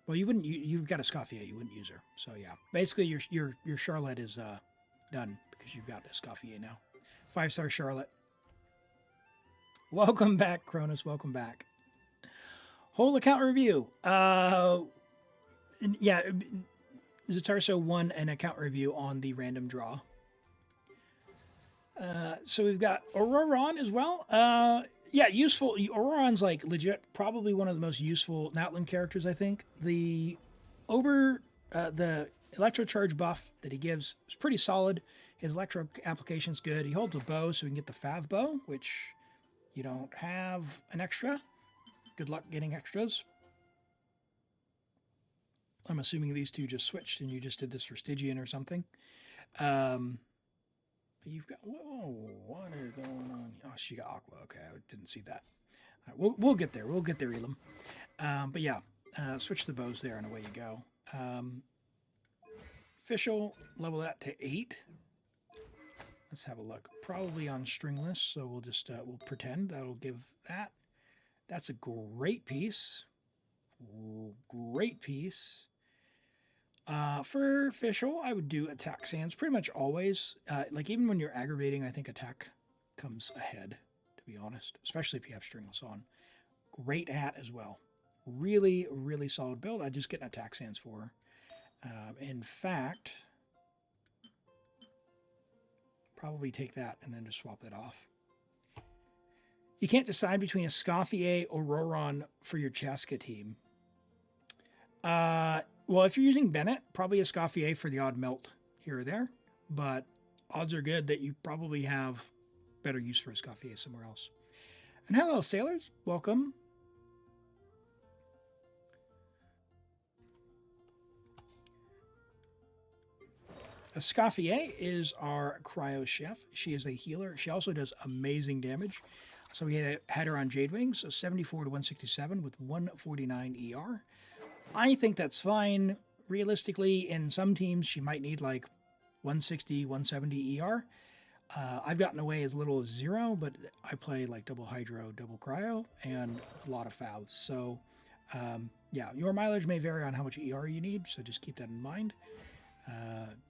A: Well, you wouldn't. You've got Escoffier. You wouldn't use her. So yeah, basically your Charlotte is done because you've got Escoffier now. 5-star Charlotte. Welcome back, Cronus. Welcome back. Whole account review. Yeah, Zatarso won an account review on the random draw. So we've got Auroron as well. Yeah, useful. Auroron's like legit, probably one of the most useful Natlan characters, I think. The electro charge buff that he gives is pretty solid. His electro application's good. He holds a bow, so we can get the Fav bow, which you don't have an extra. Good luck getting extras. I'm assuming these two just switched and you just did this for Stygian or something. You've got, whoa, what is going on? Oh, she got Aqua. Okay, I didn't see that. All right, we'll get there. We'll get there, Elim. But yeah, switch the bows there and away you go. Official, level that to 8. Let's have a look. Probably on stringless, so we'll just we'll pretend that'll give that. That's a great piece. Great piece. For official, I would do attack sands pretty much always. Like even when you're aggravating, I think attack comes ahead, to be honest, especially if you have stringless on. Great hat as well. Really, really solid build. I just get an attack sands for her. In fact, probably take that and then just swap that off. You can't decide between Escoffier or Auroron for your Chaska team. Well, if you're using Bennett, probably Escoffier for the odd melt here or there, but odds are good that you probably have better use for Escoffier somewhere else. And hello, sailors. Welcome. Escoffier is our cryo chef. She is a healer. She also does amazing damage. So we had her on Jade Wings, so 74 to 167 with 149 ER. I think that's fine. Realistically, in some teams, she might need like 160, 170 ER. I've gotten away as little as 0, but I play like double hydro, double cryo, and a lot of favs. So yeah, your mileage may vary on how much ER you need, so just keep that in mind.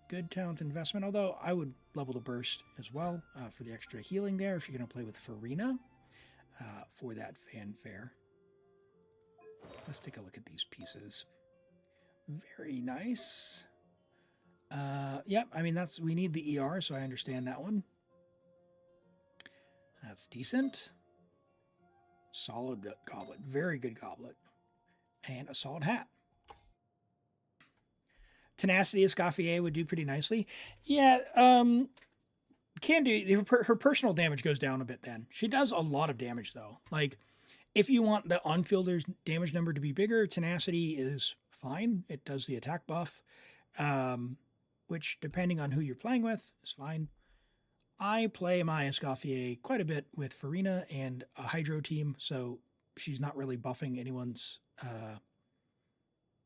A: Good talent investment, although I would level the burst as well for the extra healing there if you're going to play with Furina for that fanfare. Let's take a look at these pieces. Very nice. Yep, I mean, we need the ER, so I understand that one. That's decent. Solid goblet. Very good goblet. And a solid hat. Tenacity Escoffier would do pretty nicely. Yeah, can do. Her personal damage goes down a bit then. She does a lot of damage, though. Like, if you want the on-fielder's damage number to be bigger, Tenacity is fine. It does the attack buff, which, depending on who you're playing with, is fine. I play my Escoffier quite a bit with Furina and a Hydro team, so she's not really buffing anyone's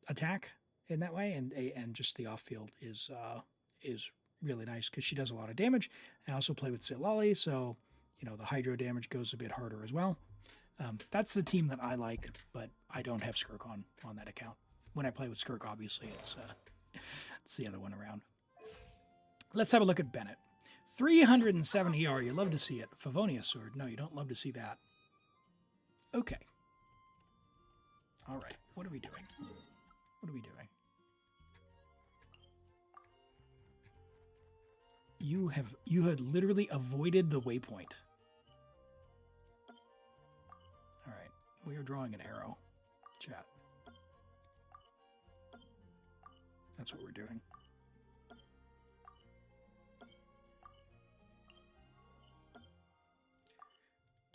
A: attack in that way, and just the off-field is really nice because she does a lot of damage. I also play with Zitlali, so the Hydro damage goes a bit harder as well. That's the team that I like, but I don't have Skirk on that account. When I play with Skirk, obviously it's the other one around. Let's have a look at Bennett. 370 ER, you love to see it. Favonius Sword, no, you don't love to see that. Okay. All right, what are we doing? What are we doing? You had literally avoided the waypoint. All right, we are drawing an arrow, chat. That's what we're doing.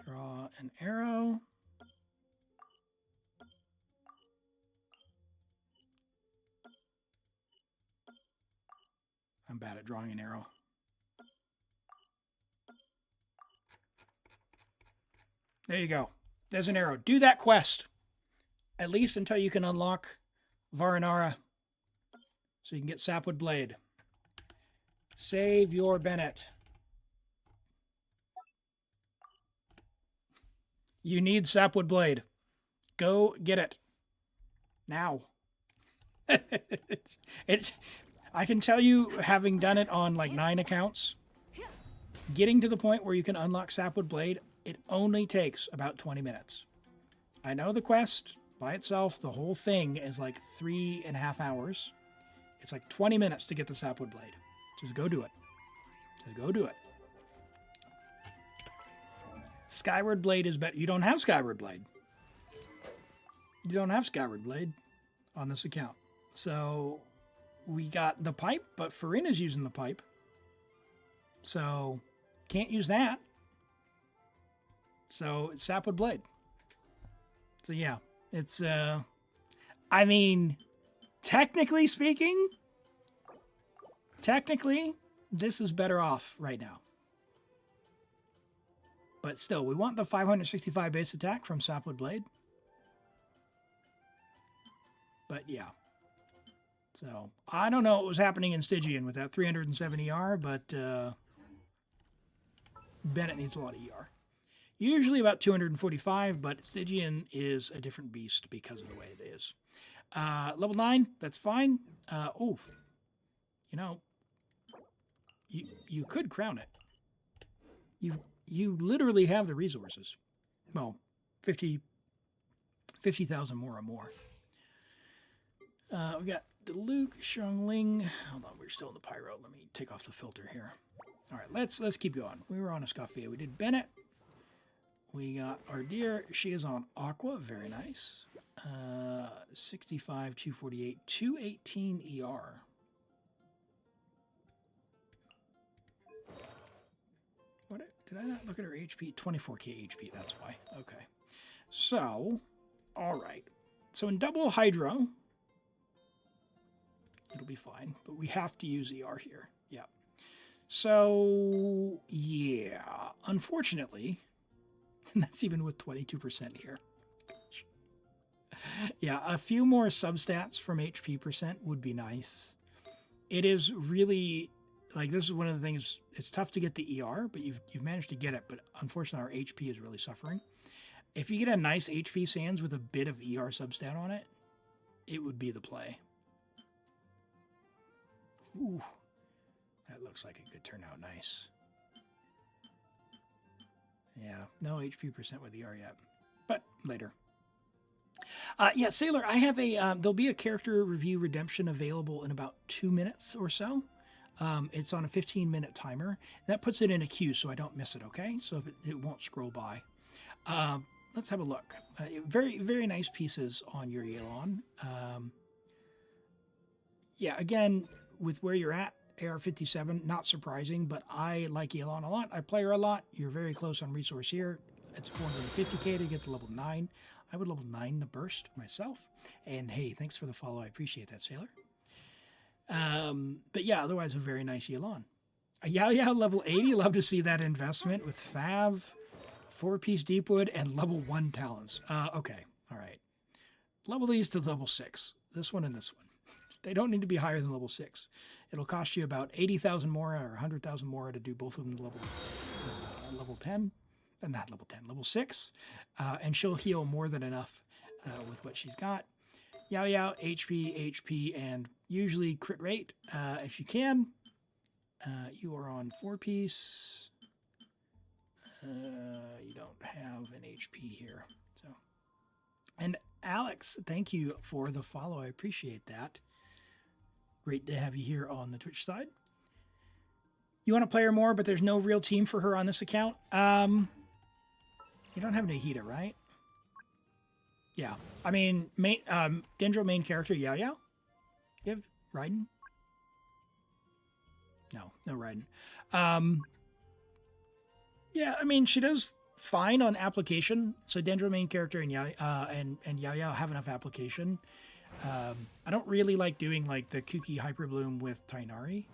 A: Draw an arrow. I'm bad at drawing an arrow. There you go. There's an arrow. Do that quest. At least until you can unlock Varanara. So you can get Sapwood Blade. Save your Bennett. You need Sapwood Blade. Go get it. Now. it's I can tell you, having done it on like 9 accounts, getting to the point where you can unlock Sapwood Blade, it only takes about 20 minutes. I know the quest by itself, the whole thing is like 3.5 hours. It's like 20 minutes to get the Sapwood Blade. Just go do it. Just go do it. Skyward Blade is better. You don't have Skyward Blade. You don't have Skyward Blade on this account. So we got the pipe, but Furina's using the pipe. So can't use that. So it's Sapwood Blade. So yeah, it's I mean, technically speaking, this is better off right now. But still, we want the 565 base attack from Sapwood Blade. But yeah. So, I don't know what was happening in Stygian with that 370 ER, but Bennett needs a lot of ER. Usually about 245, but Stygian is a different beast because of the way it is. Level 9, that's fine. You could crown it. You literally have the resources. Well, 50,000 more or more. We got Luke, Xiangling. Hold on, we're still in the pyro. Let me take off the filter here. All right, let's keep going. We were on Escoffier. We did Bennett. We got our dear. She is on Aqua. Very nice. 65, 248, 218 ER. What did I not look at her HP? 24k HP. That's why. Okay. So, all right. So in double Hydro, it'll be fine, but we have to use ER here. Yeah. So, yeah. Unfortunately, and that's even with 22% here. Yeah, a few more substats from HP percent would be nice. It is really, like, this is one of the things, it's tough to get the ER, but you've managed to get it, but unfortunately our HP is really suffering. If you get a nice HP Sands with a bit of ER substat on it, it would be the play. Ooh, that looks like it could turn out nice. Yeah, no HP percent with ER yet, but later. Yeah, Sailor, I have a, there'll be a character review redemption available in about 2 minutes or so. It's on a 15-minute timer. That puts it in a queue so I don't miss it, okay? So it won't scroll by. Let's have a look. Very, very nice pieces on your Elon. yeah, again, with where you're at, AR-57, not surprising, but I like Elon a lot. I play her a lot. You're very close on resource here. It's 450k to get to level 9. I would level 9 the burst myself. And hey, thanks for the follow. I appreciate that, Sailor. But yeah, otherwise a very nice Elon. Yeah, level 80. Love to see that investment with Fav, 4-piece Deepwood, and level 1 talents. Okay, all right. Level these to level 6. This one and this one. They don't need to be higher than level 6. It'll cost you about 80,000 more or 100,000 more to do both of them level 10. Not level 10, level 6. And she'll heal more than enough with what she's got. Yao Yao, HP, and usually crit rate. If you can, you are on 4-piece. You don't have an HP here. So, and Alex, thank you for the follow. I appreciate that. Great to have you here on the Twitch side. You want to play her more, but there's no real team for her on this account. You don't have Nahida, right? Yeah. I mean, Dendro main character, Yao Yao? You have Raiden? No Raiden. Yeah, I mean, she does fine on application. So Dendro main character and Yao Yao have enough application. I don't really like doing like the kooky Hyperbloom with Tainari.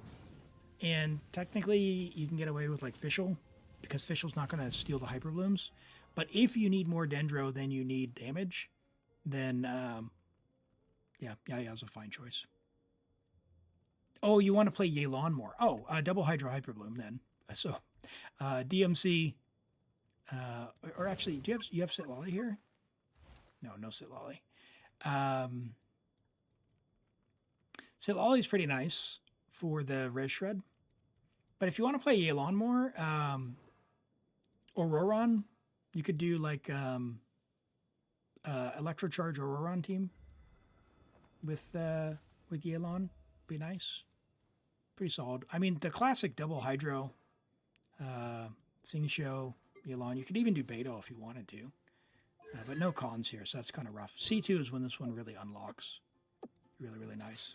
A: And technically you can get away with like Fischl because Fischl's not going to steal the Hyperblooms. But if you need more Dendro than you need damage, then yeah, Yao Yao's a fine choice. Oh, you want to play Yelan more. Oh, double Hydro Hyperbloom then. So DMC, or actually, do you have Sitlolly here? No Sitlolly. Sitlolly's pretty nice for the Res Shred. But if you want to play Yelan more, Auroron, you could do like Electrocharge Auroron team with Yelan. Be nice. Pretty solid. I mean, the classic double Hydro, Sing Show, Yelan. You could even do Beto if you wanted to. But no cons here, so that's kind of rough. C2 is when this one really unlocks. Really, really nice.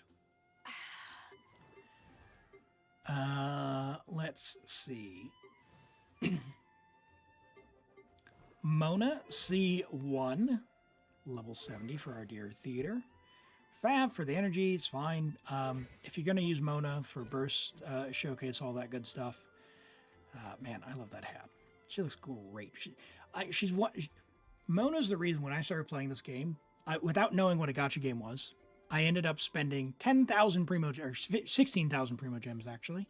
A: Let's see. Mona C1, level 70 for our dear theater. Fav for the energy, it's fine. If you're going to use Mona for burst, showcase, all that good stuff. Man, I love that hat. She looks great. Mona's the reason when I started playing this game, without knowing what a gacha game was, I ended up spending 10,000 Primo, or 16,000 Primo Gems actually,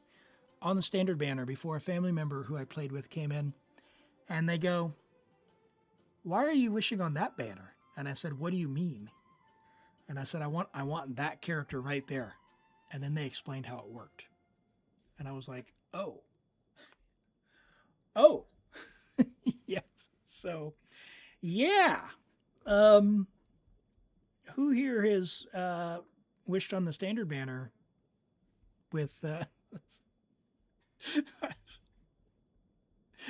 A: on the standard banner before a family member who I played with came in, and they go, "Why are you wishing on that banner?" And I said, "What do you mean?" And I said, I want that character right there. And then they explained how it worked. And I was like, oh. Yes. So, yeah. Who here has wished on the standard banner with...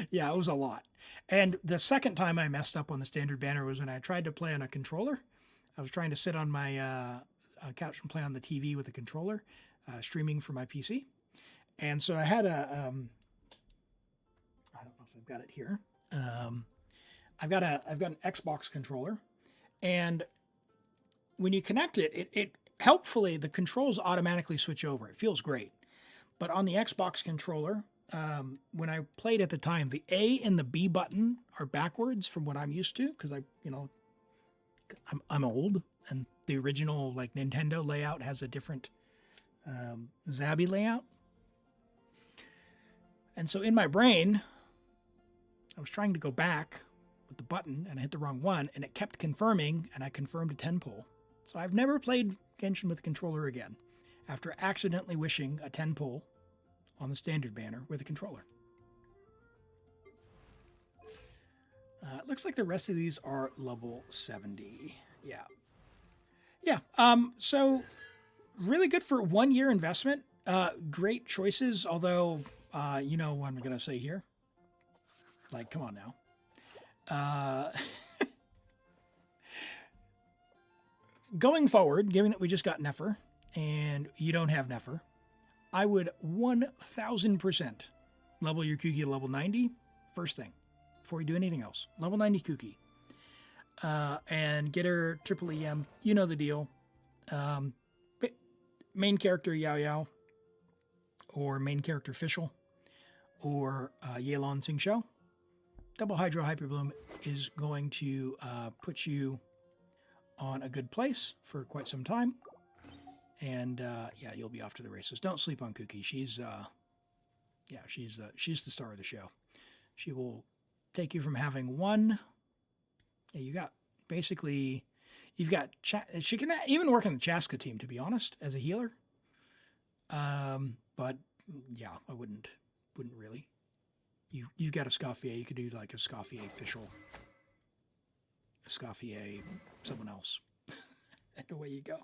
A: Yeah, it was a lot. And the second time I messed up on the standard banner was when I tried to play on a controller. I was trying to sit on my couch and play on the TV with a controller, streaming from my PC. And so I had I don't know if I've got it here. I've got an Xbox controller, and when you connect it helpfully, the controls automatically switch over. It feels great. But on the Xbox controller, when I played at the time, the A and the B button are backwards from what I'm used to, because I'm old, and the original like Nintendo layout has a different Zabby layout. And so in my brain, I was trying to go back with the button, and I hit the wrong one, and it kept confirming, and I confirmed a 10 pull. So I've never played Genshin with a controller again, after accidentally wishing a 10 pull on the standard banner with a controller. It looks like the rest of these are level 70. Yeah. So really good for 1 year investment. Great choices, although, you know what I'm going to say here. Like, come on now. Going forward, given that we just got Nefer, and you don't have Nefer, I would 1000% level your Kuki to level 90 first thing before you do anything else. Level 90 Kuki. And get her triple EM. You know the deal. Main character Yao Yao, or main character Fischl, or Yelan Xingqiu. Double Hydro Hyper Bloom is going to put you on a good place for quite some time. And yeah, you'll be off to the races. Don't sleep on Kuki. She's the star of the show. She will take you from having one. Yeah, you got basically, you've got, she can even work on the Chaska team, to be honest, as a healer. But yeah, I wouldn't really. You've got Escoffier. You could do like Escoffier Fischl, Escoffier someone else. And away you go.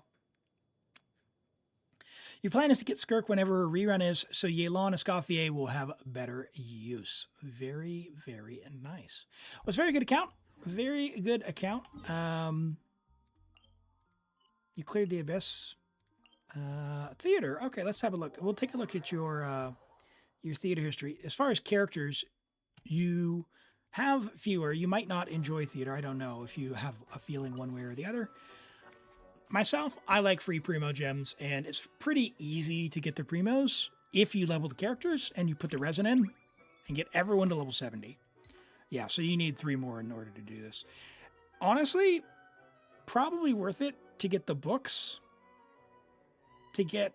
A: Your plan is to get Skirk whenever a rerun is, so Yelan Escoffier will have better use. Very, very nice. Well, it's a very good account. Very good account. You cleared the Abyss. Theater. Okay, let's have a look. We'll take a look at your theater history. As far as characters, you have fewer. You might not enjoy theater. I don't know if you have a feeling one way or the other. Myself, I like free Primo gems, and it's pretty easy to get the Primos if you level the characters and you put the resin in and get everyone to level 70. Yeah, so you need 3 more in order to do this. Honestly, probably worth it to get the books to get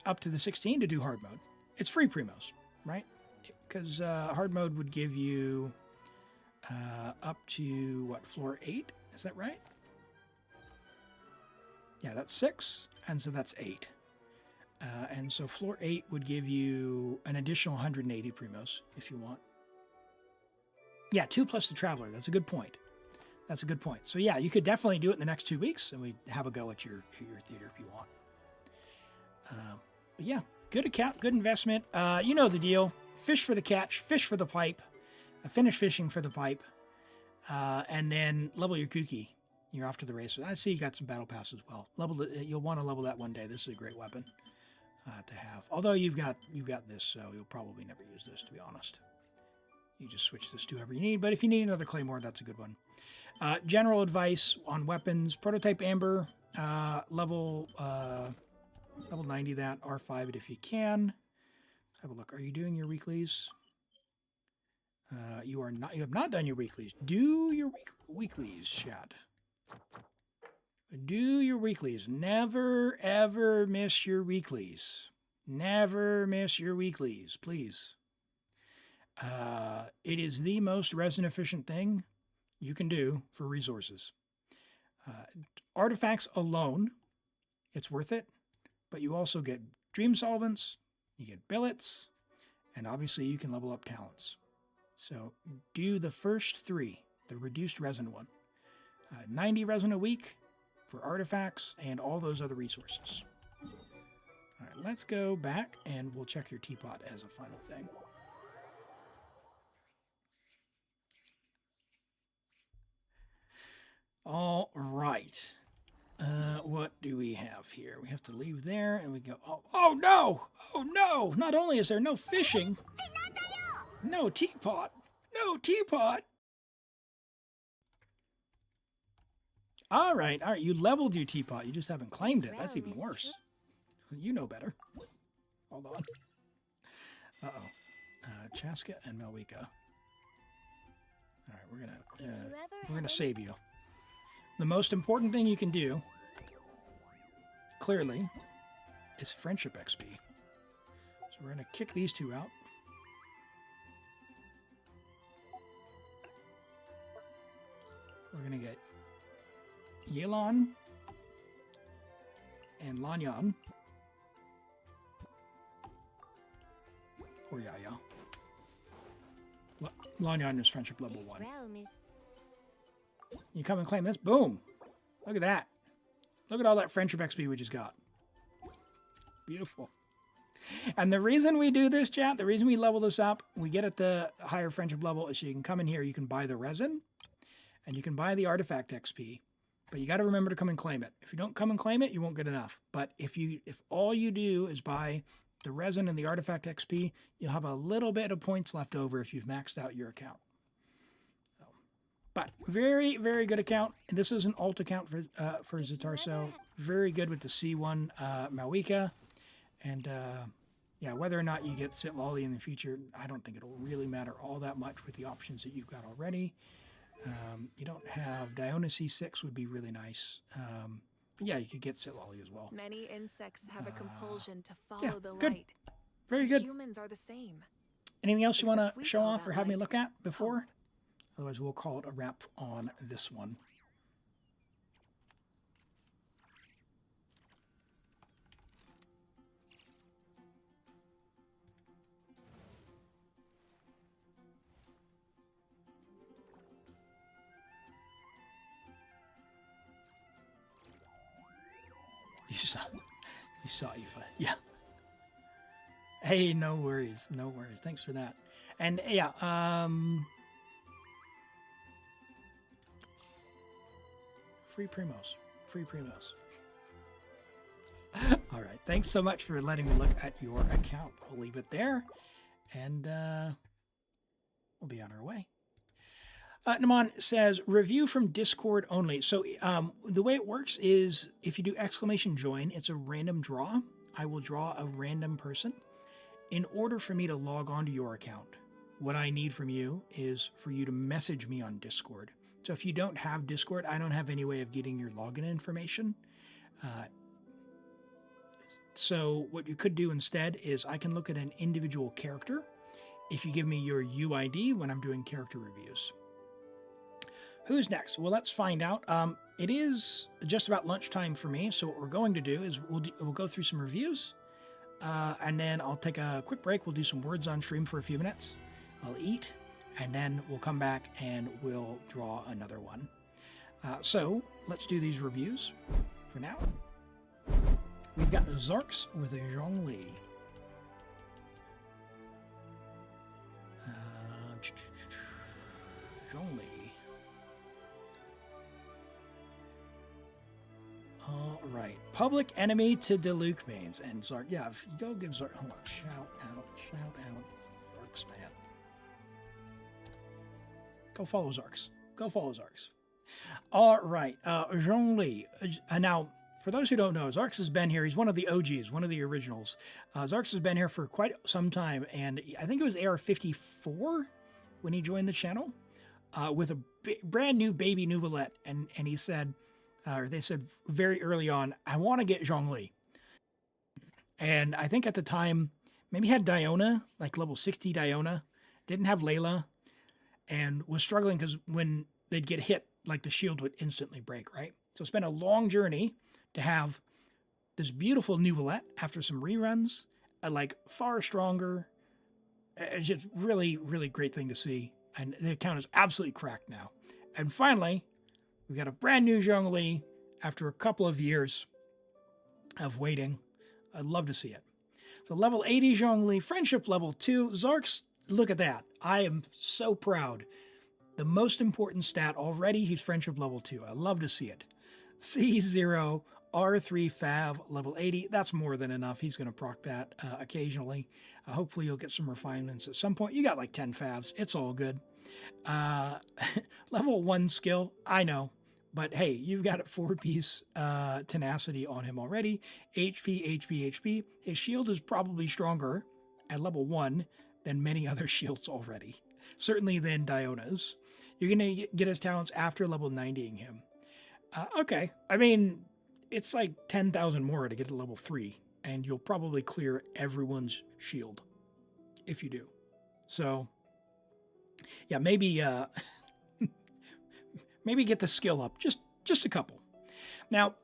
A: up to the 16 to do hard mode. It's free Primos, right? Because hard mode would give you up to, what, floor 8? Is that right? Yeah, that's 6, and so that's 8. And so floor 8 would give you an additional 180 Primos, if you want. Yeah, 2 plus the Traveler. That's a good point. That's a good point. So yeah, you could definitely do it in the next 2 weeks, and we have a go at your theater if you want. But yeah, good account, good investment. You know the deal. Fish for the catch, fish for the pipe, finish fishing for the pipe, and then level your Kuki. You're off to the races. I see you got some battle pass as well. You'll want to level that one day. This is a great weapon to have. Although you've got this, so you'll probably never use this, to be honest. You just switch this to whoever you need. But if you need another Claymore, that's a good one. General advice on weapons: prototype Amber, level 90. That R5 it if you can. Let's have a look. Are you doing your weeklies? You are not. You have not done your weeklies. Do your weeklies, chat. Do your weeklies. Never, ever miss your weeklies. Never miss your weeklies, please. It is the most resin efficient thing you can do for resources. Artifacts alone, it's worth it, but you also get dream solvents, you get billets, and obviously you can level up talents. So do the first 3, the reduced resin one. 90 resin a week for artifacts and all those other resources. All right, let's go back and we'll check your teapot as a final thing. All right. What do we have here? We have to leave there and we go, oh no! Oh no! Not only is there no fishing, no teapot, no teapot. All right. You leveled your teapot. You just haven't claimed it. That's even worse. You know better. Hold on. Chaska and Melwika. All right, we're gonna save you. The most important thing you can do, clearly, is friendship XP. So we're gonna kick these 2 out. We're gonna get Yelan and Lanyan, or Yaya. Lanyan is friendship level 1. You come and claim this. Boom! Look at that. Look at all that friendship XP we just got. Beautiful. And the reason we do this, chat, the reason we level this up, we get at the higher friendship level, is so you can come in here, you can buy the resin, and you can buy the artifact XP, But you got to remember to come and claim it. If you don't come and claim it, you won't get enough. But if all you do is buy the resin and the artifact XP, you'll have a little bit of points left over if you've maxed out your account. So, but very, very good account. And this is an alt account for Zatarso. Very good with the C1 Mawika. And yeah, whether or not you get Sitlolly in the future, I don't think it'll really matter all that much with the options that you've got already. You don't have Diona C6 would be really nice. But yeah, you could get Sitlolly as well.
G: Many insects have a compulsion to follow
A: yeah,
G: the
A: good.
G: light.
A: Very good.
G: Humans are the same.
A: Anything else you want
G: Except
A: to
G: we
A: show
G: call
A: off
G: that
A: or have me
G: light
A: look at before?
G: hope.
A: Otherwise, we'll call it a wrap on this one. You saw Aoife. Yeah. Hey, no worries. No worries. Thanks for that. And yeah, free primos. Free primos. All right. Thanks so much for letting me look at your account. We'll leave it there. And we'll be on our way. Naman says, review from Discord only. So the way it works is if you do exclamation join, it's a random draw. I will draw a random person. In order for me to log on to your account, what I need from you is for you to message me on Discord. So if you don't have Discord, I don't have any way of getting your login information. So what you could do instead is I can look at an individual character if you give me your UID when I'm doing character reviews. Who's next? Well, let's find out. It is just about lunchtime for me, so what we're going to do is we'll go through some reviews, and then I'll take a quick break. We'll do some words on stream for a few minutes. I'll eat, and then we'll come back and we'll draw another one. So let's do these reviews for now. We've got Zarks with a Xiangling. Xiangling. All right. Public enemy to Diluc mains. And Zark, yeah, if you go give Zark, hold on, shout out, Zarks, man. Go follow Zarks. Go follow Zarks. All right. Xiangling. Now, for those who don't know, Zarks has been here. He's one of the OGs, one of the originals. Zarks has been here for quite some time, and I think it was AR-54 when he joined the channel with a brand new baby Neuvillette, and he said, or they said very early on, I want to get Xiangling. And I think at the time, maybe had Diona, like level 60 Diona, didn't have Layla, and was struggling because when they'd get hit, like the shield would instantly break, right? So it's been a long journey to have this beautiful Neuvillette after some reruns, like far stronger. It's just really, really great thing to see. And the account is absolutely cracked now. And finally, we got a brand new Xiangling after a couple of years of waiting. I'd love to see it. So level 80 Xiangling, friendship level 2. Zarks, look at that. I am so proud. The most important stat already, he's friendship level 2. I love to see it. C0, R3 Fav, level 80. That's more than enough. He's going to proc that occasionally. Hopefully you'll get some refinements at some point. You got like 10 Favs. It's all good. Level 1 skill, I know. But hey, you've got a 4-piece tenacity on him already. HP. His shield is probably stronger at level 1 than many other shields already. Certainly than Diona's. You're going to get his talents after level 90ing him. Okay, I mean, it's like 10,000 more to get to level 3, and you'll probably clear everyone's shield if you do. So, yeah, maybe maybe get the skill up, just a couple. Now,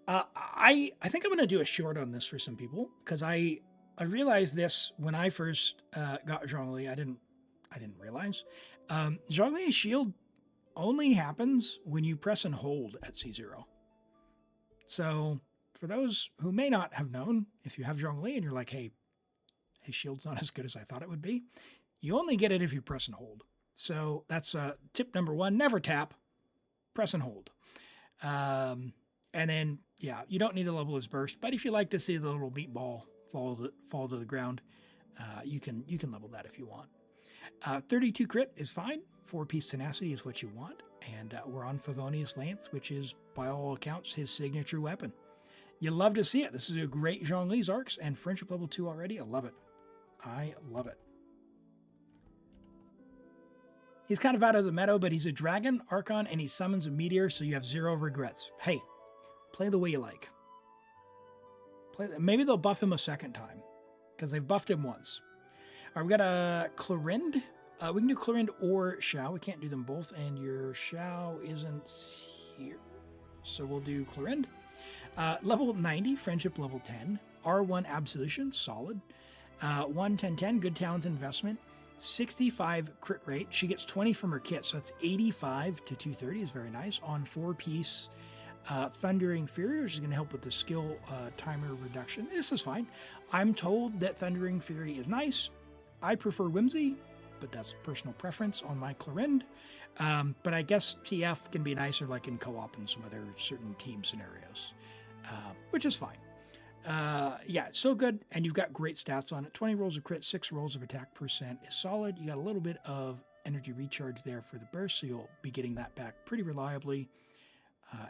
A: I think I'm going to do a short on this for some people because I realized this when I first got Xiangling. I didn't realize Xiangling's shield only happens when you press and hold at C0. So for those who may not have known, if you have Xiangling and you're like, hey, his shield's not as good as I thought it would be, you only get it if you press and hold. So that's tip number 1, never tap, press and hold. And then, yeah, you don't need to level his burst, but if you like to see the little meatball fall to the ground, you can level that if you want. 32 crit is fine. 4-piece tenacity is what you want. And we're on Favonius Lance, which is, by all accounts, his signature weapon. You love to see it. This is a great Xiangling Arcs and friendship level 2 already. I love it. I love it. He's kind of out of the meadow, but he's a dragon, Archon, and he summons a meteor, so you have 0 regrets. Hey, play the way you like. Maybe they'll buff him a second time, because they've buffed him once. All right, we got a Clorind. We can do Clorind or Xiao. We can't do them both, and your Xiao isn't here. So we'll do Clorind. Level 90, friendship level 10. R1 Absolution, solid. 1, 10, 10, good talent investment. 65 crit rate. She gets 20 from her kit, so that's 85 to 230 is very nice. On 4-piece Thundering Fury, which is going to help with the skill timer reduction. This is fine. I'm told that Thundering Fury is nice. I prefer Whimsy, but that's personal preference on my Clorind. But I guess TF can be nicer like in co-op and some other certain team scenarios, which is fine. Yeah, it's still good, and you've got great stats on it. 20 rolls of crit, 6 rolls of attack percent is solid. You got a little bit of energy recharge there for the burst, so you'll be getting that back pretty reliably.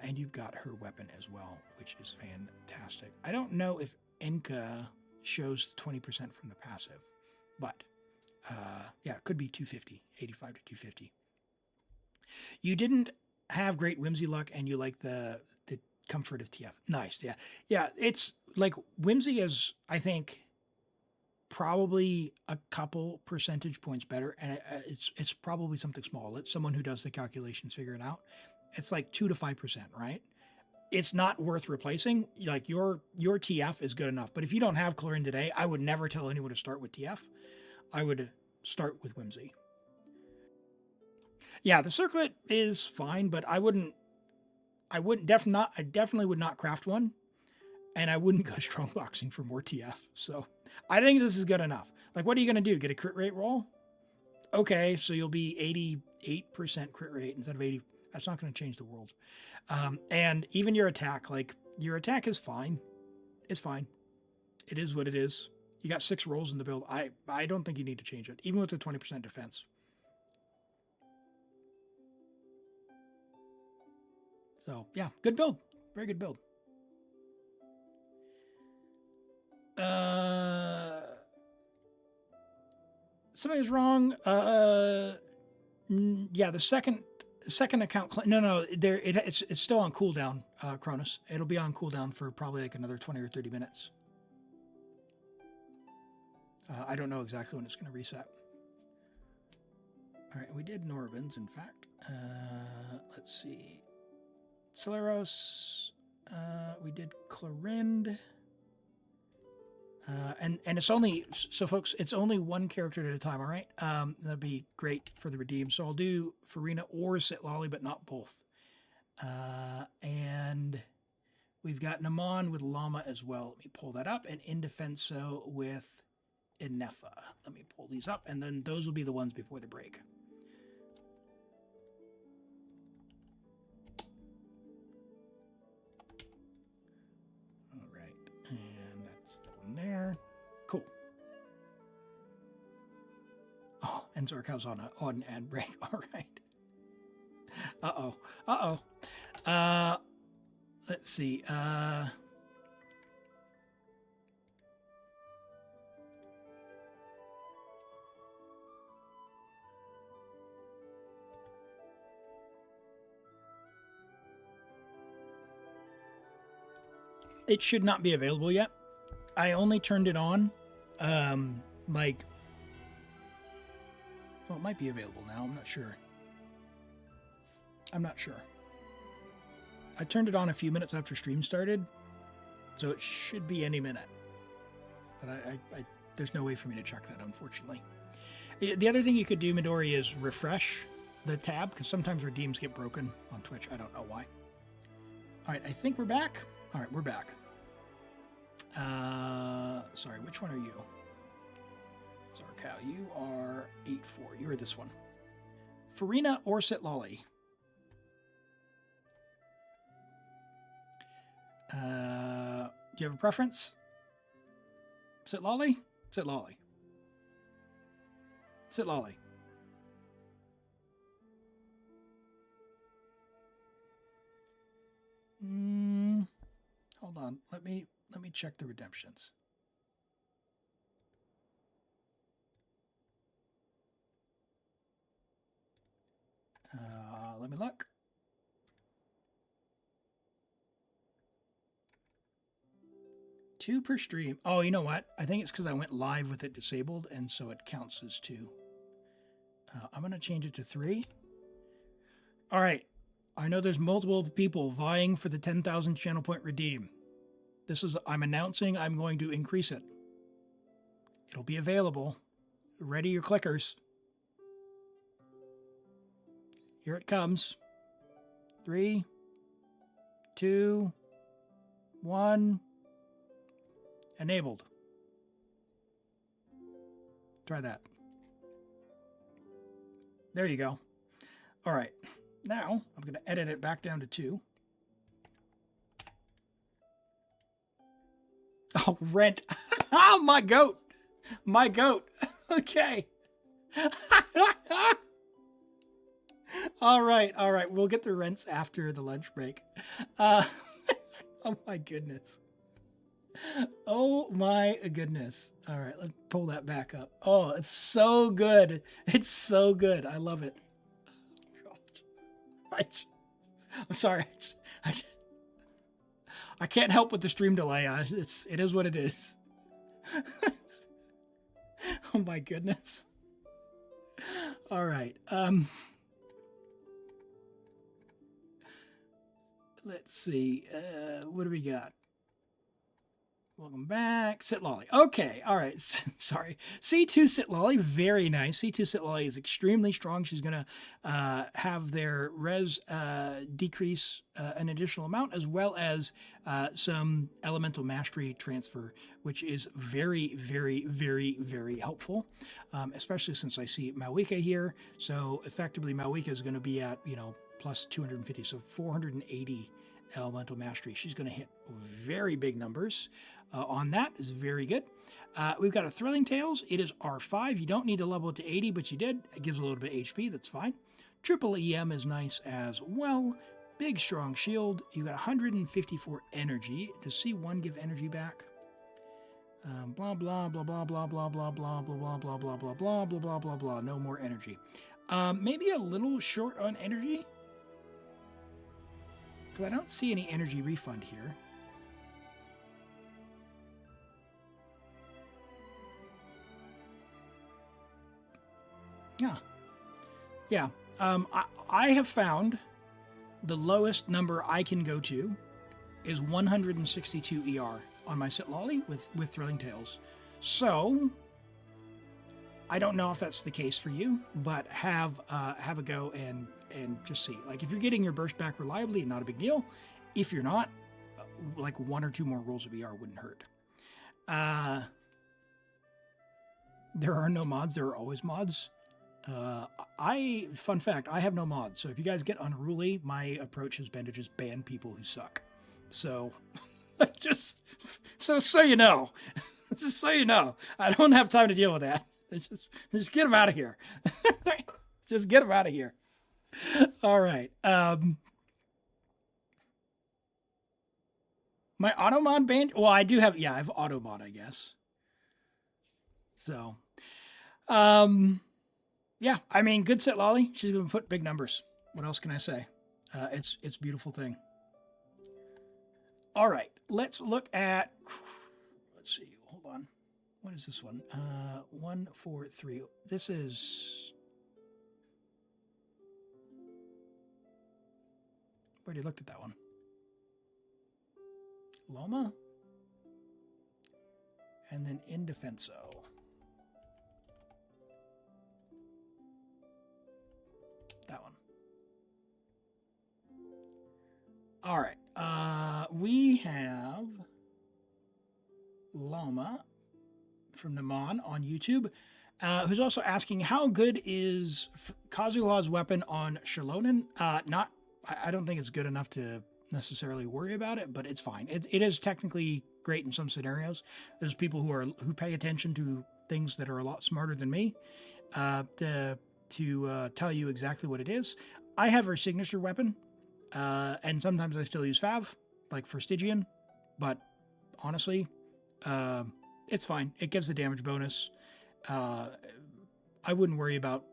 A: And you've got her weapon as well, which is fantastic. I don't know if Enka shows 20% from the passive, but yeah, it could be 250, 85 to 250. You didn't have great whimsy luck, and you like the comfort of TF. Nice, yeah. Yeah, it's like whimsy is, I think, probably a couple percentage points better, and it's probably something small. Let someone who does the calculations figure it out. It's like 2 to 5%, right? It's not worth replacing. Like your TF is good enough, but if you don't have Clorind today, I would never tell anyone to start with TF. I would start with whimsy. Yeah, the circlet is fine, but I definitely would not craft one, and I wouldn't go strongboxing for more TF. So I think this is good enough. Like, what are you going to do? Get a crit rate roll? Okay, so you'll be 88% crit rate instead of 80. That's not going to change the world. And even your attack, like, your attack is fine. It's fine. It is what it is. You got 6 rolls in the build. I don't think you need to change it, even with the 20% defense. So, yeah, good build. Very good build. Something's wrong. Yeah, the second account. No, it's still on cooldown, Cronus. It'll be on cooldown for probably like another 20 or 30 minutes. I don't know exactly when it's going to reset. All right, we did Norbans, in fact. Let's see. Celeros. We did Clorind. And it's only, so folks, it's only one character at a time, all right? That'd be great for the redeem. So I'll do Furina or Sitlolly, but not both. And we've got Naman with Llama as well. Let me pull that up. And Indefenso with Nefer. Let me pull these up, and then those will be the ones before the break. All right, and that's the one there. Cool. Oh, and Zarkow's on an ad break. All right. Let's see. It should not be available yet. I only turned it on, well, it might be available now. I'm not sure. I turned it on a few minutes after stream started, so it should be any minute. But I there's no way for me to check that, unfortunately. The other thing you could do, Midori, is refresh the tab, because sometimes redeems get broken on Twitch. I don't know why. All right, I think we're back. All right, we're back. Sorry, which one are you? Zarkow, you are 8-4. You're this one. Furina or Sitlolly? Do you have a preference? Sit lolly? Sit lolly. Sit lolly. Hold on. Let me check the redemptions. Let me look. Two per stream. Oh, you know what? I think it's because I went live with it disabled, and so it counts as 2. I'm going to change it to 3. All right. I know there's multiple people vying for the 10,000 channel point redeem. I'm announcing I'm going to increase it. It'll be available. Ready your clickers. Here it comes. 3, 2, 1. Enabled. Try that. There you go. All right. Now, I'm going to edit it back down to 2. Oh, rent. Oh, my goat. My goat. Okay. All right. All right. We'll get the rents after the lunch break. Oh, my goodness. Oh, my goodness. All right. Let's pull that back up. Oh, it's so good. It's so good. I love it. I'm sorry. I can't help with the stream delay. It is what it is. Oh my goodness. All right. Let's see. What do we got? Welcome back. Sit lolly. Okay. All right. Sorry. C2 sit lolly. Very nice. C2 sit lolly is extremely strong. She's going to have their res decrease an additional amount, as well as some elemental mastery transfer, which is very, very, very, very helpful, especially since I see Malwika here. So effectively, Malwika is going to be at, plus 250. So 480 elemental mastery. She's going to hit very big numbers. On that is very good. We've got a Thrilling Tales. It is R5. You don't need to level it to 80, but you did. It gives a little bit of HP. That's fine. Triple EM is nice as well. Big strong shield. You've got 154 energy. Does C1 give energy back? Blah blah blah blah blah blah blah blah blah blah blah blah blah blah blah blah blah blah. No more energy. Maybe a little short on energy. Because I don't see any energy refund here. Yeah. I have found the lowest number I can go to is 162 ER on my sit lolly with Thrilling Tales. So I don't know if that's the case for you, but have a go and just see. Like, if you're getting your burst back reliably, not a big deal. If you're not, like 1 or 2 more rolls of ER wouldn't hurt. There are no mods. There are always mods. Fun fact, I have no mods. So if you guys get unruly, my approach has been to just ban people who suck. So so you know, just so you know, I don't have time to deal with that. Just get them out of here. Just get them out of here. All right. My auto mod ban. Well, I do have. Yeah, I have auto mod, I guess. So, yeah. I mean, good set, Lolly. She's gonna put big numbers. What else can I say? It's a beautiful thing. All right. Let's look at. Let's see. Hold on. What is this one? 1, 4, 3. This is. Already looked at that one. Loma. And then Indefenso. That one. All right. We have Loma from Naman on YouTube, who's also asking, how good is Kazuha's weapon on Shalonen? I don't think it's good enough to necessarily worry about it, but it's fine. It is technically great in some scenarios. There's people who pay attention to things that are a lot smarter than me to tell you exactly what it is. I have her signature weapon, and sometimes I still use Fav, like for Stygian, but honestly, it's fine. It gives the damage bonus. I wouldn't worry about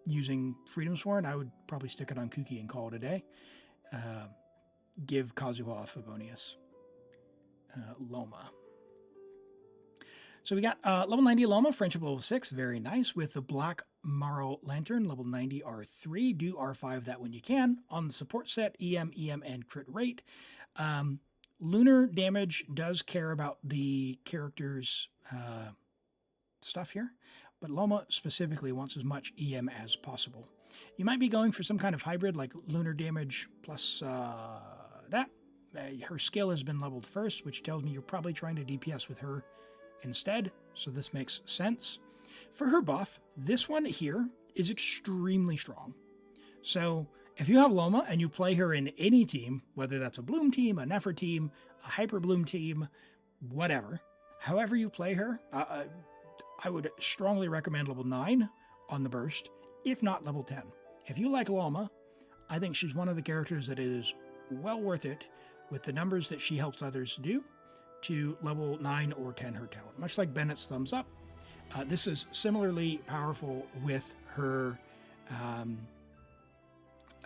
A: using Freedom Sworn. I would probably stick it on Kuki and call it a day. Give Kazuha Favonius Loma. So we got level 90 Loma, Friendship level 6, very nice, with the Black Marrow Lantern, level 90 R3. Do R5 that when you can. On the support set, EM, and crit rate. Lunar damage does care about the character's stuff here, but Loma specifically wants as much EM as possible. You might be going for some kind of hybrid, like lunar damage plus that. Her skill has been leveled first, which tells me you're probably trying to DPS with her instead, so this makes sense. For her buff, this one here is extremely strong. So if you have Loma and you play her in any team, whether that's a Bloom team, a Nefer team, a Hyper Bloom team, whatever, however you play her, I would strongly recommend level 9 on the burst, if not level 10. If you like Loma, I think she's one of the characters that is well worth it with the numbers that she helps others do to level 9 or 10 her talent. Much like Bennett's Thumbs Up, this is similarly powerful with her,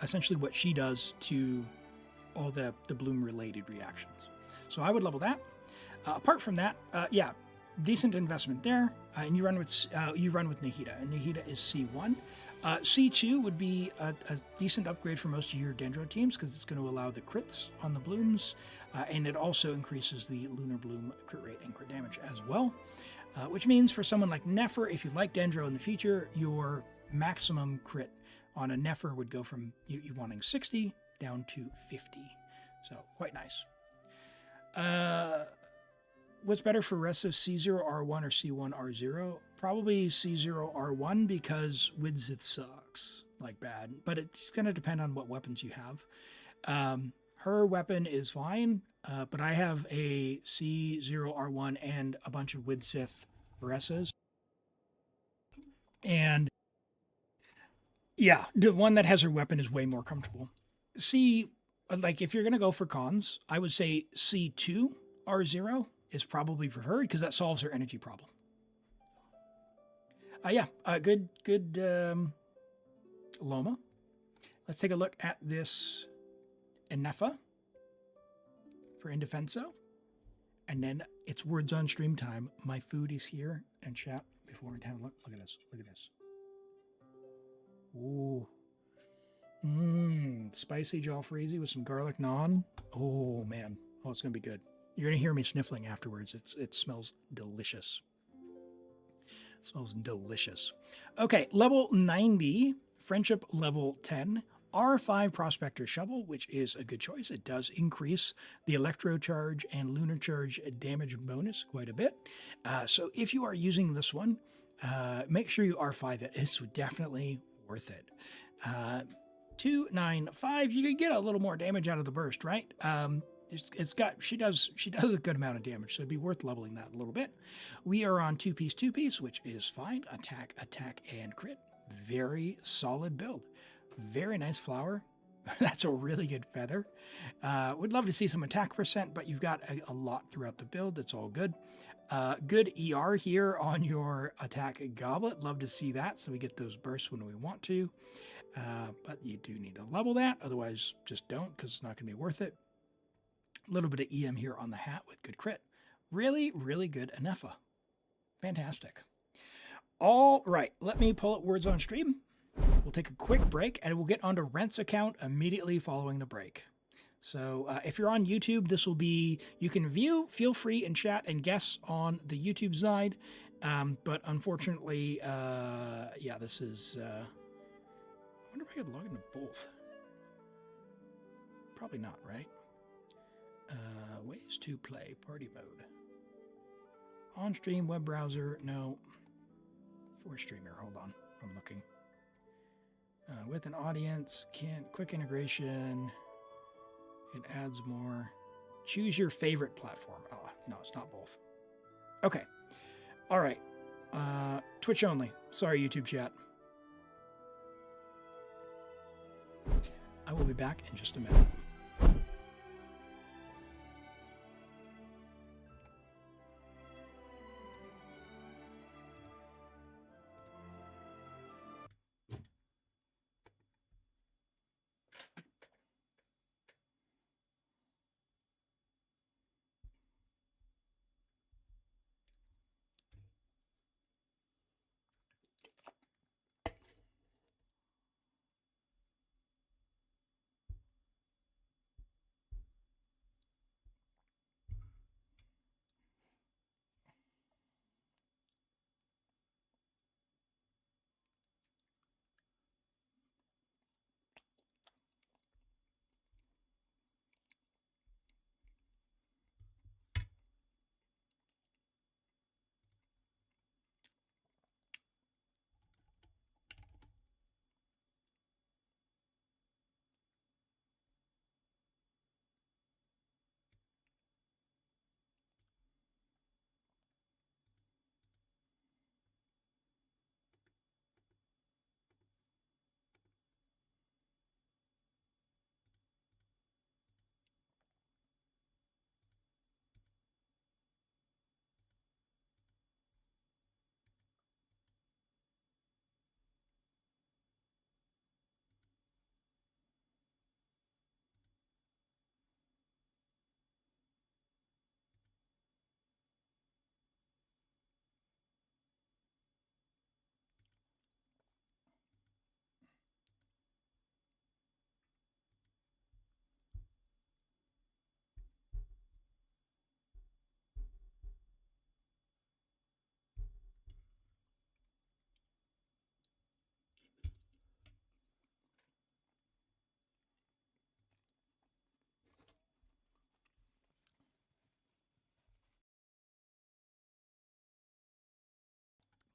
A: essentially what she does to all the Bloom-related reactions. So I would level that. Apart from that, yeah, decent investment there. And you run with Nahida, and Nahida is C1. C2 would be a decent upgrade for most of your Dendro teams because it's going to allow the crits on the Blooms, and it also increases the Lunar Bloom crit rate and crit damage as well. Which means for someone like Nefer, if you like Dendro in the future, your maximum crit on a Nefer would go from you wanting 60 down to 50. So quite nice. What's better for Ressa, C0R1 or C1R0? Probably C0R1 because Widzith sucks like bad, but it's going to depend on what weapons you have. Her weapon is fine, but I have a C0R1 and a bunch of Widsith Varessas. And yeah, the one that has her weapon is way more comfortable. Like if you're going to go for cons, I would say C2R0 is probably preferred because that solves her energy problem. Good Loma. Let's take a look at this Enefa for Indefenso. And then it's words on stream time. My food is here and chat before we have a look. Look at this. Look at this. Ooh. Spicy jalfrezi with some garlic naan. Oh, man. Oh, it's going to be good. You're going to hear me sniffling afterwards. It smells delicious. It smells delicious. Okay, level 90, Friendship level 10, R5 Prospector Shovel, which is a good choice. It does increase the Electro Charge and Lunar Charge damage bonus quite a bit. So if you are using this one, make sure you R5 it. It's definitely worth it. 295, you can get a little more damage out of the burst, right? She does a good amount of damage, so it'd be worth leveling that a little bit. We are on two piece, which is fine. Attack, and crit. Very solid build. Very nice flower. That's a really good feather. Would love to see some attack percent, but you've got a lot throughout the build. It's all good. Good ER here on your attack goblet. Love to see that, so we get those bursts when we want to. But you do need to level that, otherwise just don't, because it's not going to be worth it. A little bit of EM here on the hat with good crit. Really, really good Enefa. Fantastic. All right, let me pull up words on stream. We'll take a quick break, and we'll get onto Rent's account immediately following the break. So if you're on YouTube, this will be, you can view, feel free, and chat and guess on the YouTube side. But unfortunately, yeah, this is, I wonder if I could log into both. Probably not, right? Ways to play party mode. On stream, web browser, no. For streamer, hold on, I'm looking. With an audience, quick integration. It adds more. Choose your favorite platform. Oh, no, it's not both. Okay. All right. Twitch only. Sorry, YouTube chat. I will be back in just a minute.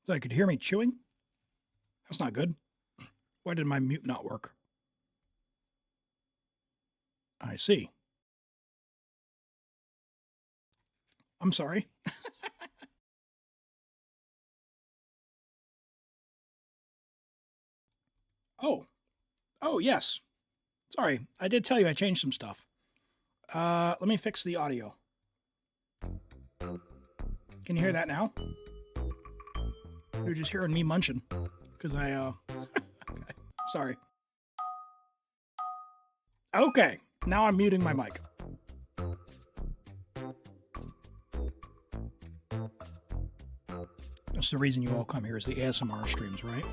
A: So you could hear me chewing? That's not good. Why did my mute not work? I see. I'm sorry. Oh. Oh, yes. Sorry. I did tell you I changed some stuff. Let me fix the audio. Can you hear that now? You're just hearing me munching. Because okay. Sorry. Okay. Now I'm muting my mic. That's the reason you all come here is the ASMR streams, right?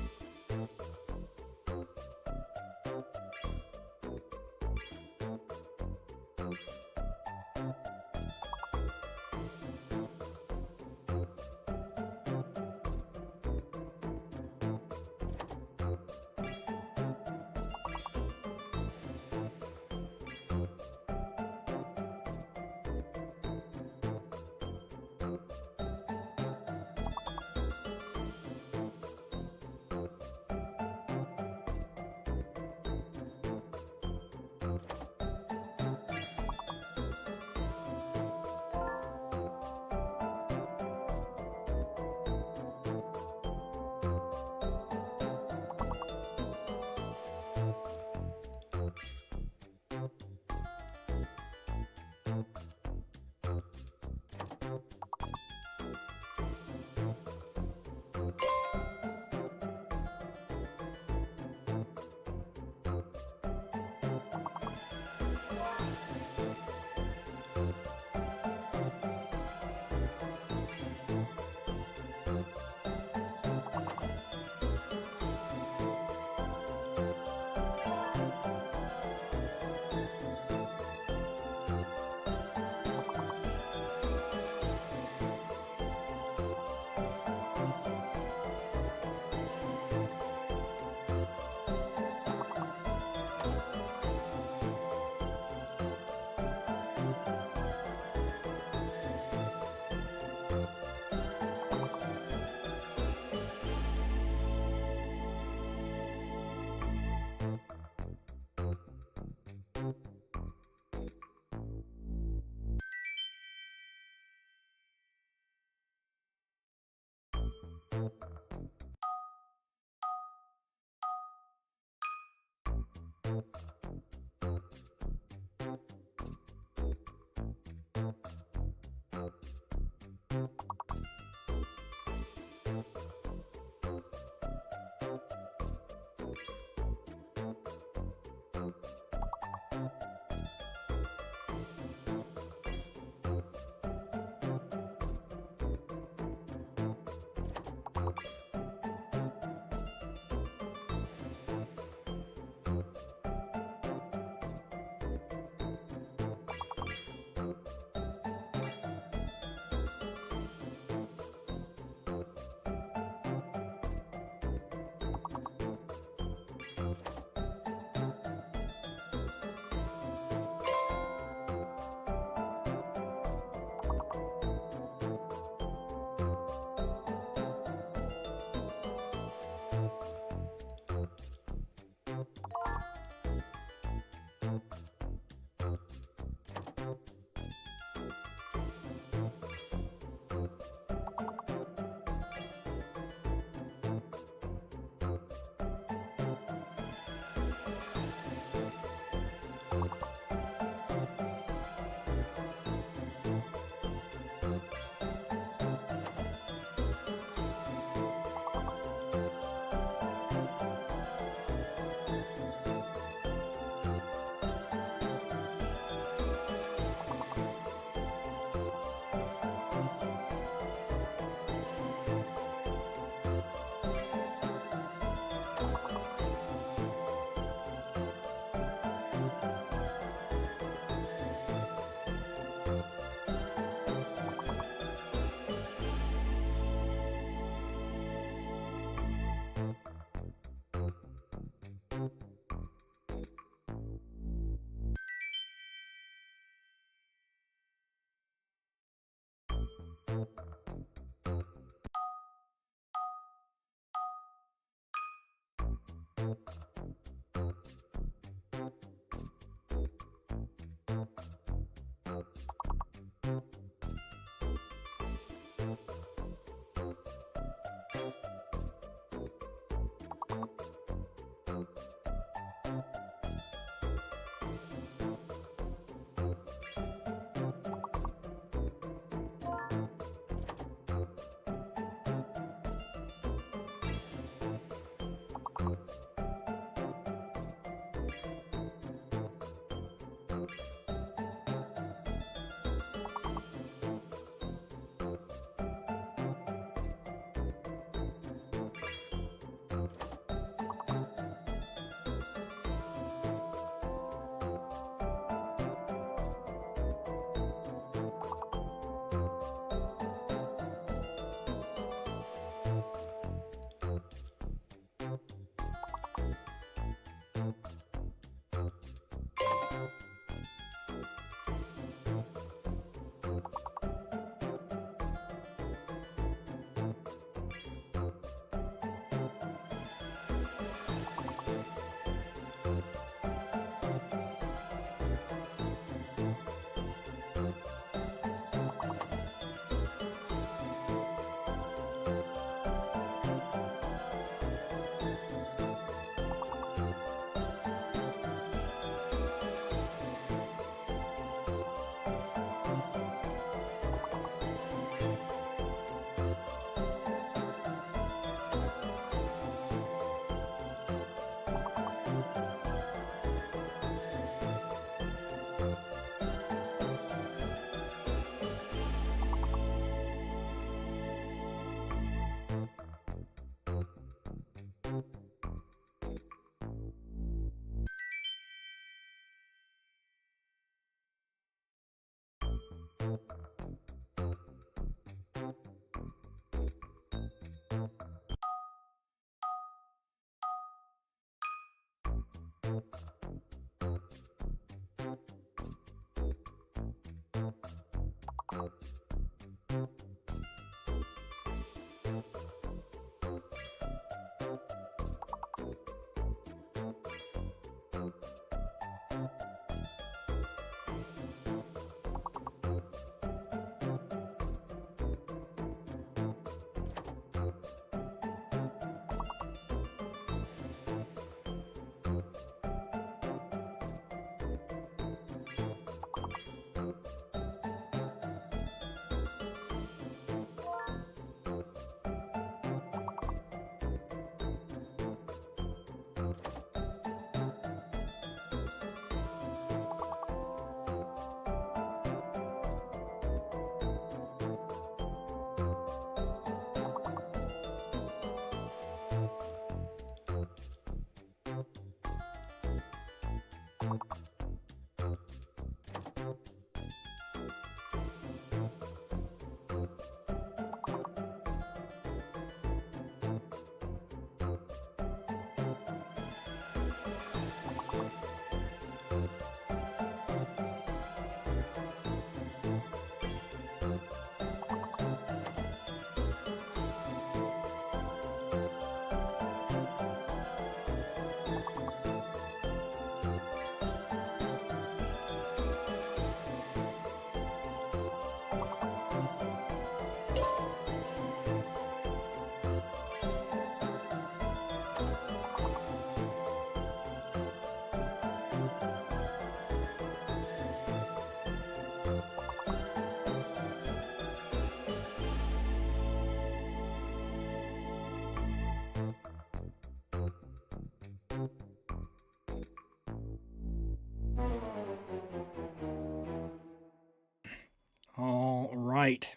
A: All right.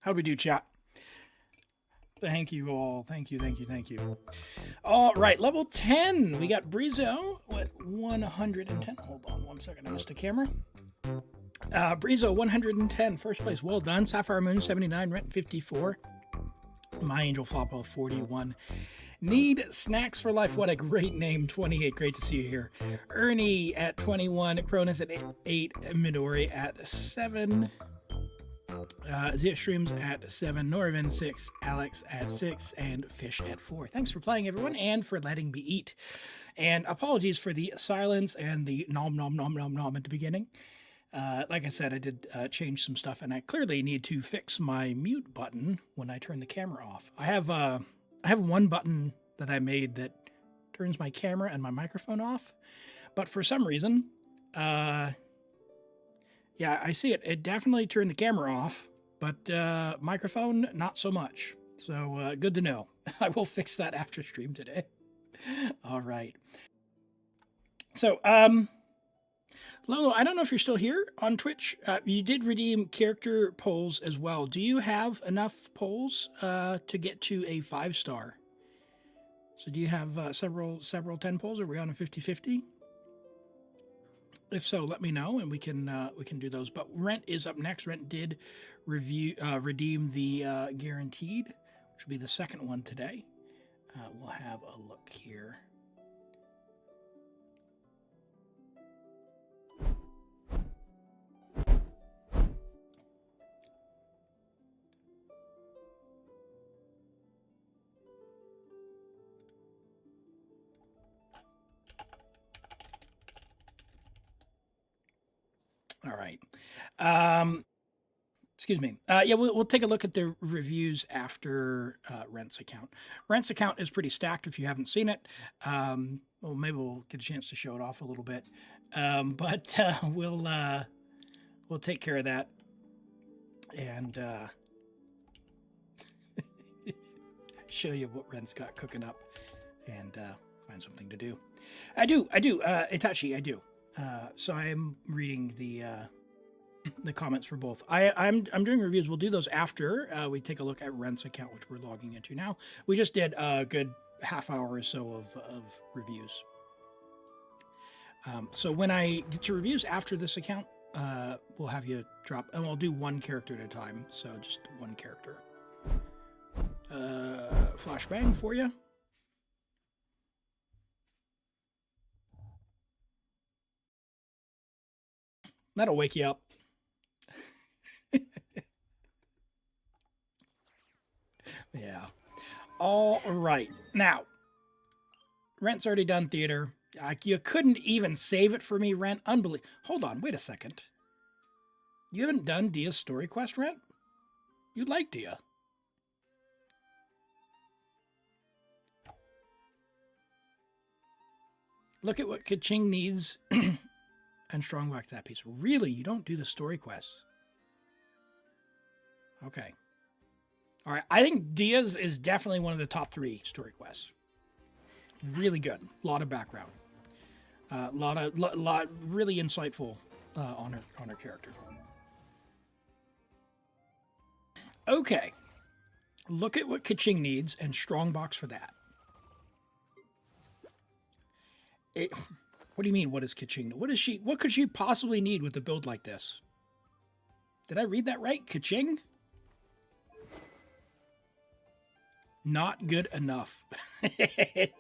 A: How'd we do, chat? Thank you all. Thank you, thank you, thank you. All right, level 10. We got Brizo at 110. Hold on one second. I missed a camera. Brizo, 110. First place. Well done. Sapphire Moon, 79. Rent, 54. My Angel Floppo, 41. Need Snacks for Life. What a great name. 28. Great to see you here. Ernie at 21. Cronus at 8. Midori at 7. Zia streams at 7, Norvin 6, Alex at 6, and Fish at 4. Thanks for playing, everyone, and for letting me eat. And apologies for the silence and the nom nom nom nom nom at the beginning. Like I said, I did change some stuff, and I clearly need to fix my mute button when I turn the camera off. I have one button that I made that turns my camera and my microphone off, but for some reason, yeah, I see it. It definitely turned the camera off, but microphone, not so much. So good to know. I will fix that after stream today. All right. So, Lolo, I don't know if you're still here on Twitch. You did redeem character polls as well. Do you have enough polls to get to a 5-star? So do you have several 10 polls? Are we on a 50-50? If so, let me know and we can do those. But Rent is up next. Rent did redeem the guaranteed, which will be the second one today. We'll have a look here. All right. Excuse me. Yeah, we'll take a look at the reviews after Rent's account. Rent's account is pretty stacked if you haven't seen it. Well, maybe we'll get a chance to show it off a little bit. But we'll take care of that and show you what Rent's got cooking up and find something to do. I do. Itachi, I do. So I am reading the comments for both. I'm doing reviews. We'll do those after we take a look at Rent's account, which we're logging into now. We just did a good half hour or so of reviews. So when I get to reviews after this account, we'll have you drop, and we'll do one character at a time. So just one character. Flashbang for you. That'll wake you up. Yeah. All right. Now, Rent's already done theater. You couldn't even save it for me, Rent. Unbelievable. Hold on. Wait a second. You haven't done Dia's story quest, Rent? You like Dia. Look at what Kaching needs and strongbox that piece. Really? You don't do the story quests? Okay. All right. I think Dia's is definitely one of the top 3 story quests. Really good. A lot of background. Lot really insightful on her character. Okay. Look at what Kaching needs and strongbox for that. What do you mean? What is Kaching? What could she possibly need with a build like this? Did I read that right? Kaching? Not good enough. Okay.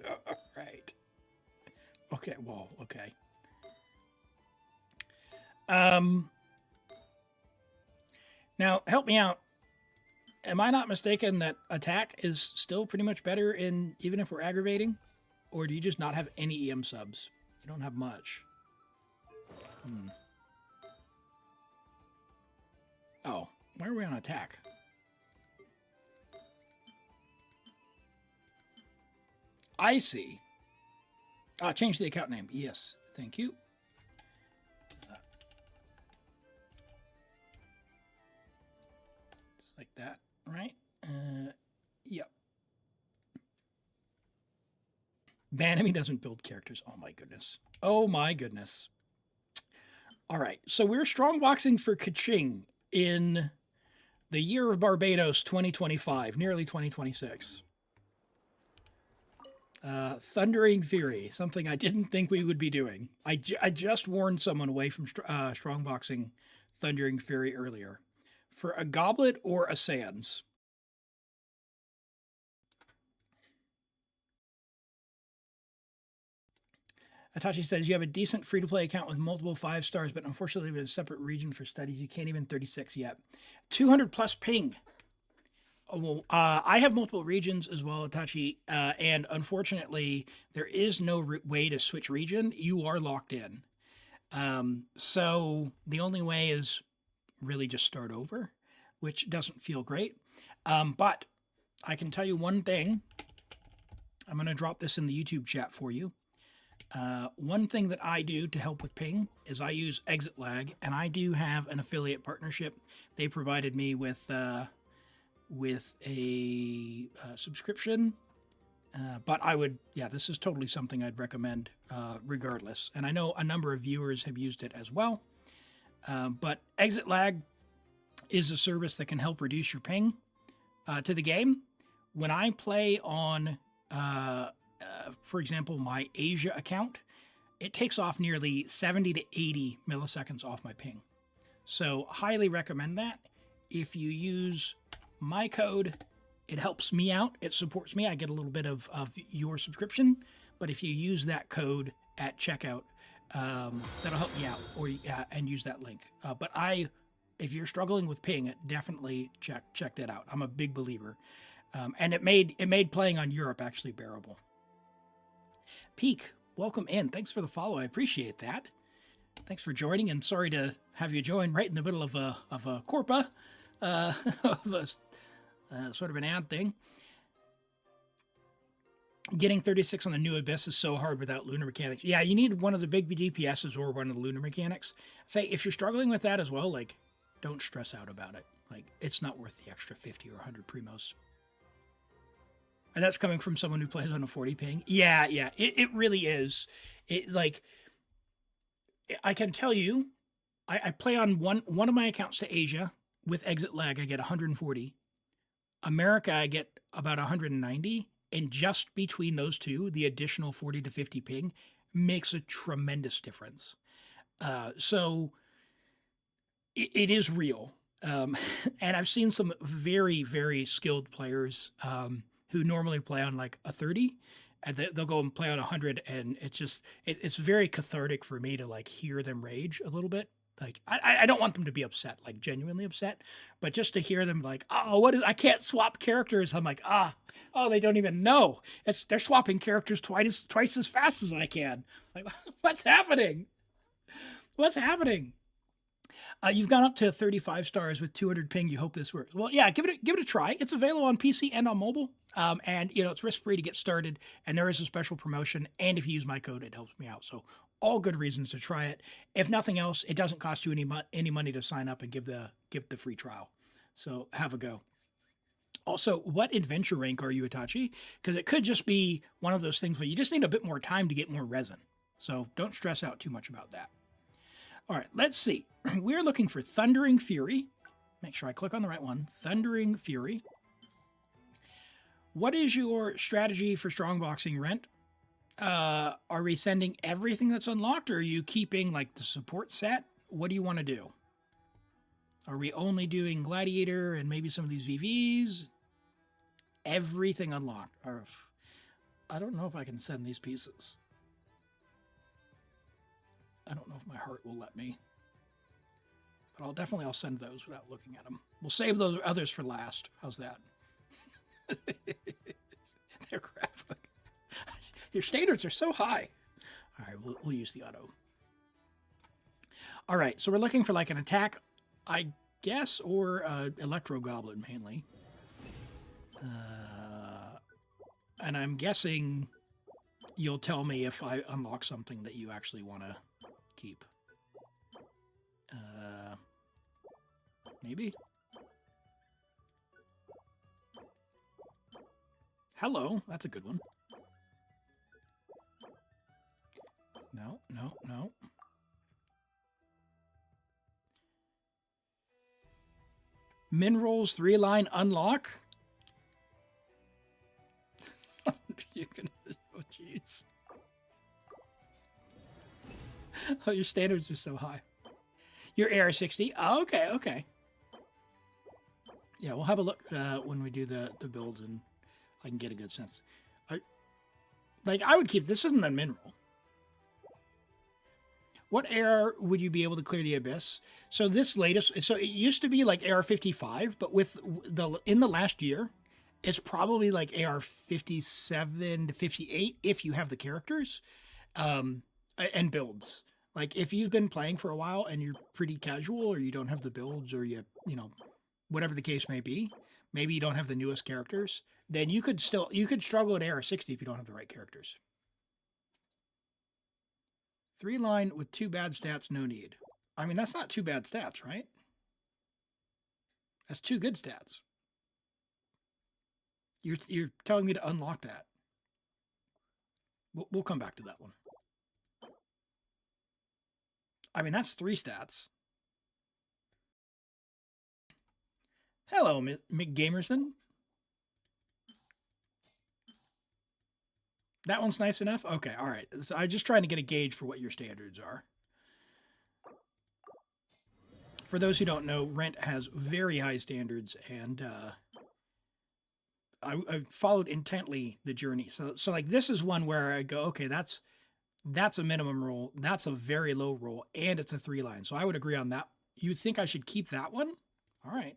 A: All right. Okay. Well, okay. Now help me out. Am I not mistaken that attack is still pretty much better even if we're aggravating? Or do you just not have any EM subs? You don't have much. Oh, why are we on attack? I see. Change the account name. Yes, thank you. Just like that, right? Yep. Banami doesn't build characters. Oh my goodness. Oh my goodness. All right. So we're strongboxing for Kaching in the year of Barbados 2025, nearly 2026. Thundering Fury, something I didn't think we would be doing. I just warned someone away from strongboxing Thundering Fury earlier. For a Goblet or a Sands. Atachi says, you have a decent free-to-play account with multiple 5 stars, but unfortunately with a separate region for studies. You can't even 36 yet. 200 plus ping. Oh, well, I have multiple regions as well, Atachi, and unfortunately, there is no way to switch region. You are locked in. So the only way is really just start over, which doesn't feel great. But I can tell you one thing. I'm going to drop this in the YouTube chat for you. One thing that I do to help with ping is I use Exit Lag, and I do have an affiliate partnership. They provided me with a subscription, but this is totally something I'd recommend regardless. And I know a number of viewers have used it as well. But Exit Lag is a service that can help reduce your ping to the game. When I play on for example, my Asia account, it takes off nearly 70 to 80 milliseconds off my ping. So highly recommend that. If you use my code, it helps me out. It supports me. I get a little bit of your subscription. But if you use that code at checkout, that'll help you out, or and use that link. But if you're struggling with ping, definitely check that out. I'm a big believer. And it made playing on Europe actually bearable. Peak, welcome in. Thanks for the follow. I appreciate that. Thanks for joining, and sorry to have you join right in the middle of a Corpa, of a sort of an ad thing. Getting 36 on the new Abyss is so hard without lunar mechanics. Yeah, you need one of the big DPSs or one of the lunar mechanics. Say, if you're struggling with that as well, like, don't stress out about it. Like, it's not worth the extra 50 or 100 primos. And that's coming from someone who plays on a 40 ping. Yeah, it really is. I can tell you, I play on one of my accounts to Asia with Exit Lag. I get 140. America, I get about 190. And just between those two, the additional 40 to 50 ping makes a tremendous difference. So it is real. And I've seen some very, very skilled players who normally play on like a 30, and they'll go and play on 100, and it's very cathartic for me to like hear them rage a little bit. Like I don't want them to be upset, like genuinely upset, but just to hear them like, oh, I can't swap characters. I'm like, they don't even know. They're swapping characters twice as fast as I can. Like, what's happening? What's happening? You've gone up to 35 stars with 200 ping. You hope this works. Well, yeah, give it a try. It's available on PC and on mobile. And it's risk-free to get started. And there is a special promotion. And if you use my code, it helps me out. So all good reasons to try it. If nothing else, it doesn't cost you any money to sign up and give the free trial. So have a go. Also, what adventure rank are you, Itachi? Because it could just be one of those things where you just need a bit more time to get more resin. So don't stress out too much about that. All right, let's see. We're looking for Thundering Fury. Make sure I click on the right one. Thundering Fury. What is your strategy for strongboxing rent? Are we sending everything that's unlocked, or are you keeping like the support set? What do you want to do? Are we only doing Gladiator and maybe some of these VVs? Everything unlocked. Or I don't know if I can send these pieces. I don't know if my heart will let me. But I'll send those without looking at them. We'll save those others for last. How's that? They're graphic. Your standards are so high. All right, we'll use the auto. All right, so we're looking for like an attack, I guess, or Electro Goblin mainly. And I'm guessing you'll tell me if I unlock something that you actually want to keep. Maybe? Hello, that's a good one. No. Minerals 3-line unlock? You can, oh jeez. Oh, your standards are so high. Your AR-60? Oh, okay. Yeah, we'll have a look when we do the builds, and I can get a good sense. I would keep, this isn't a mineral. What AR would you be able to clear the Abyss? So this latest, so it used to be like AR 55, but with in the last year, it's probably like AR 57 to 58 if you have the characters and builds. Like if you've been playing for a while and you're pretty casual, or you don't have the builds, or you know, whatever the case may be, maybe you don't have the newest characters, then you could struggle at AR 60 if you don't have the right characters. 3-line with 2 bad stats, no need. I mean, that's not 2 bad stats, right? That's 2 good stats. You're telling me to unlock that. We'll come back to that one. I mean, that's 3 stats. Hello, Mick Gamerson. That one's nice enough? Okay, all right. So I'm just trying to get a gauge for what your standards are. For those who don't know, Rent has very high standards, and I followed intently the journey. So like this is one where I go, okay, that's a minimum roll, that's a very low roll, and it's a 3-line. So I would agree on that. You would think I should keep that one? All right.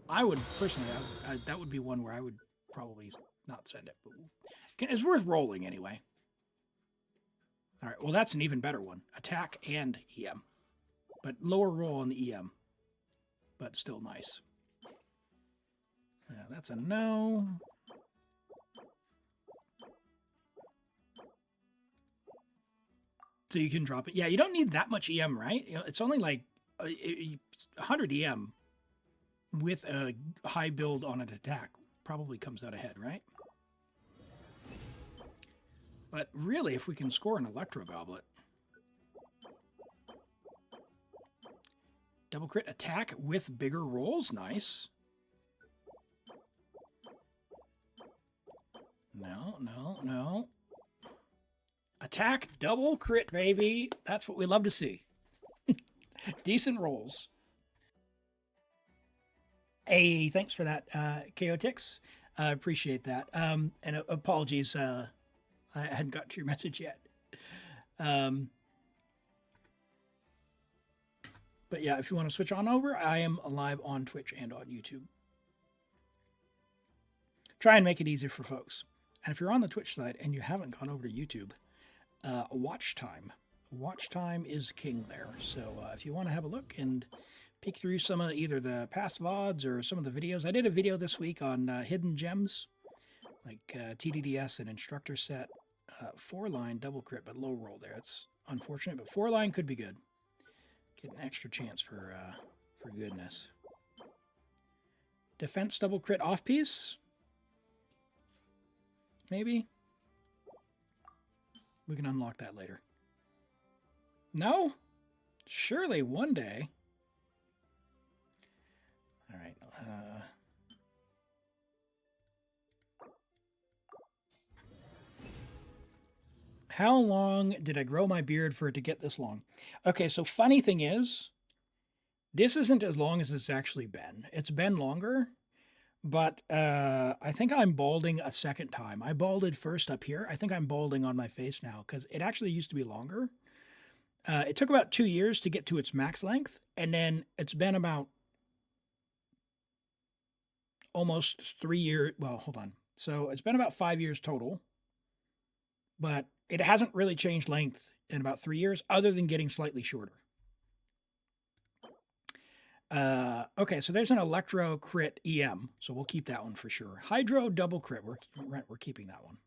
A: I would personally, that would be one where I would probably not send it. But it's worth rolling anyway. All right. Well, that's an even better one. Attack and EM, but lower roll on the EM, but still nice. That's a no. So you can drop it. Yeah, you don't need that much EM, right? You know, it's only like 100 EM with a high build on an attack probably comes out ahead, right? But really, if we can score an Electro Goblet. Double crit attack with bigger rolls, nice. No. Attack, double crit, baby. That's what we love to see. Decent rolls. Hey, thanks for that, Chaotix. I appreciate that. And apologies, I hadn't got to your message yet. But yeah, if you want to switch on over, I am live on Twitch and on YouTube. Try and make it easier for folks. And if you're on the Twitch side and you haven't gone over to YouTube, watch time. Watch time is king there. So if you want to have a look and peek through some of either the past VODs or some of the videos. I did a video this week on hidden gems, like TDDS and instructor set, 4-line double crit, but low roll there. It's unfortunate, but 4-line could be good. Get an extra chance for goodness. Defense double crit off piece. Maybe. We can unlock that later. No? Surely one day. All right. How long did I grow my beard for it to get this long? Okay, so funny thing is, this isn't as long as it's actually been. It's been longer, but I think I'm balding a second time. I balded first up here. I think I'm balding on my face now because it actually used to be longer. It took about 2 years to get to its max length, and then it's been about almost 3 years. Well, hold on. So it's been about 5 years total, but it hasn't really changed length in about 3 years other than getting slightly shorter. Okay, so there's an Electro crit EM, so we'll keep that one for sure. Hydro double crit, we're keeping that one.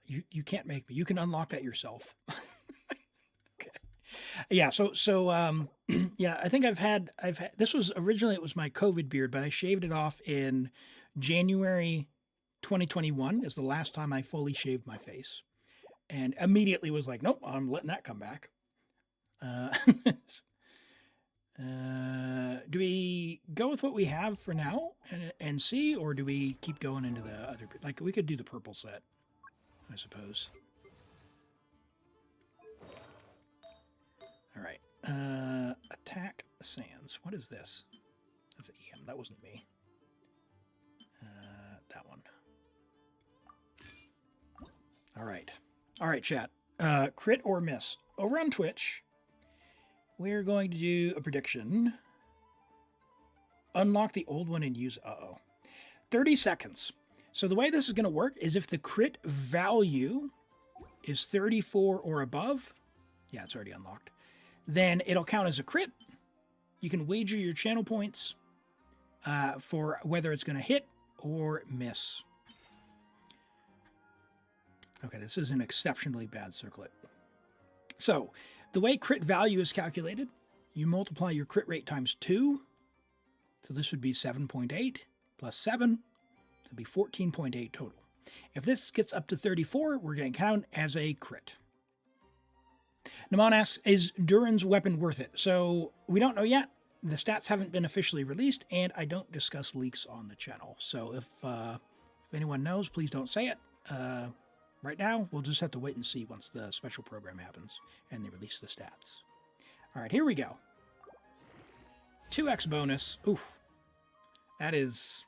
A: You can't make me. You can unlock that yourself. Okay. Yeah, so yeah, I think I've had this was originally, it was my COVID beard, but I shaved it off in January 2021 is the last time I fully shaved my face, and immediately was like, nope, I'm letting that come back. Do we go with what we have for now and see, or do we keep going into the other? Like, we could do the purple set, I suppose. All right. Attack Sands. What is this? That's an EM. That wasn't me. That one. All right. All right, chat. Crit or miss. Over on Twitch, we're going to do a prediction. Unlock the old one and use 30 seconds. So the way this is going to work is if the crit value is 34 or above, yeah, it's already unlocked, then it'll count as a crit. You can wager your channel points for whether it's going to hit or miss. Okay, this is an exceptionally bad circlet. So the way crit value is calculated, you multiply your crit rate times 2. So this would be 7.8 plus 7. That'd be 14.8 total. If this gets up to 34, we're going to count as a crit. Naman asks, is Durin's weapon worth it? So we don't know yet. The stats haven't been officially released, and I don't discuss leaks on the channel. So if anyone knows, please don't say it. Right now, we'll just have to wait and see once the special program happens and they release the stats. All right, here we go. 2x bonus. Oof. That is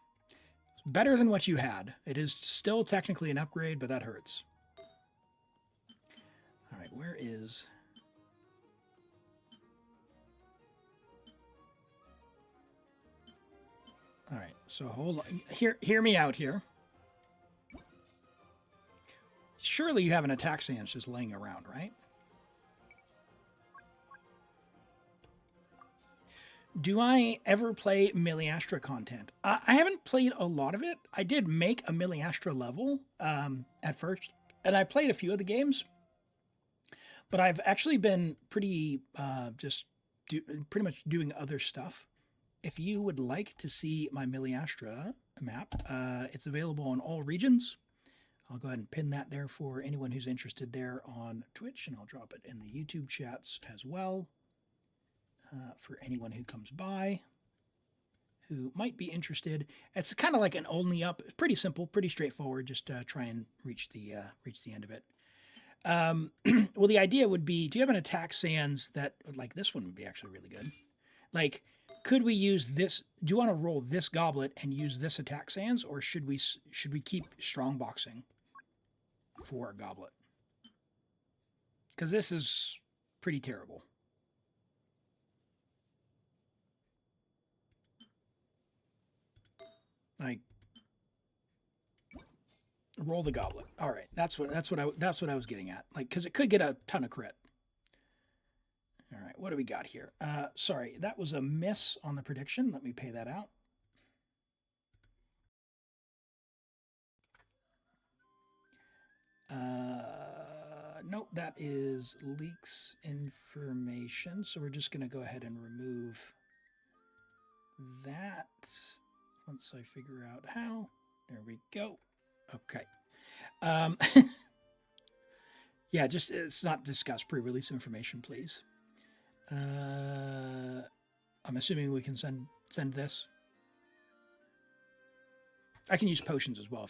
A: better than what you had. It is still technically an upgrade, but that hurts. All right, where is... All right, so hold on. Hear me out here. Surely you have an attack stance just laying around, right? Do I ever play Miliastra content? I haven't played a lot of it. I did make a Miliastra level at first, and I played a few of the games. But I've actually been pretty pretty much doing other stuff. If you would like to see my Miliastra map, it's available in all regions. I'll go ahead and pin that there for anyone who's interested there on Twitch, and I'll drop it in the YouTube chats as well for anyone who comes by who might be interested. It's kind of like an only up, pretty simple, pretty straightforward. Just try and reach the end of it. Well, the idea would be, do you have an attack sans that, like this one would be actually really good? Like, could we use this? Do you want to roll this goblet and use this attack sans, or should we keep strongboxing for a goblet? Because this is pretty terrible. Like, roll the goblet. All right, that's what I was getting at. Like, because it could get a ton of crit. All right, what do we got here? Sorry, that was a miss on the prediction. Let me pay that out. Nope, that is leaks information. So we're just going to go ahead and remove that once I figure out how. There we go. Okay. Yeah, just it's not discuss pre-release information, please. I'm assuming we can send this. I can use potions as well.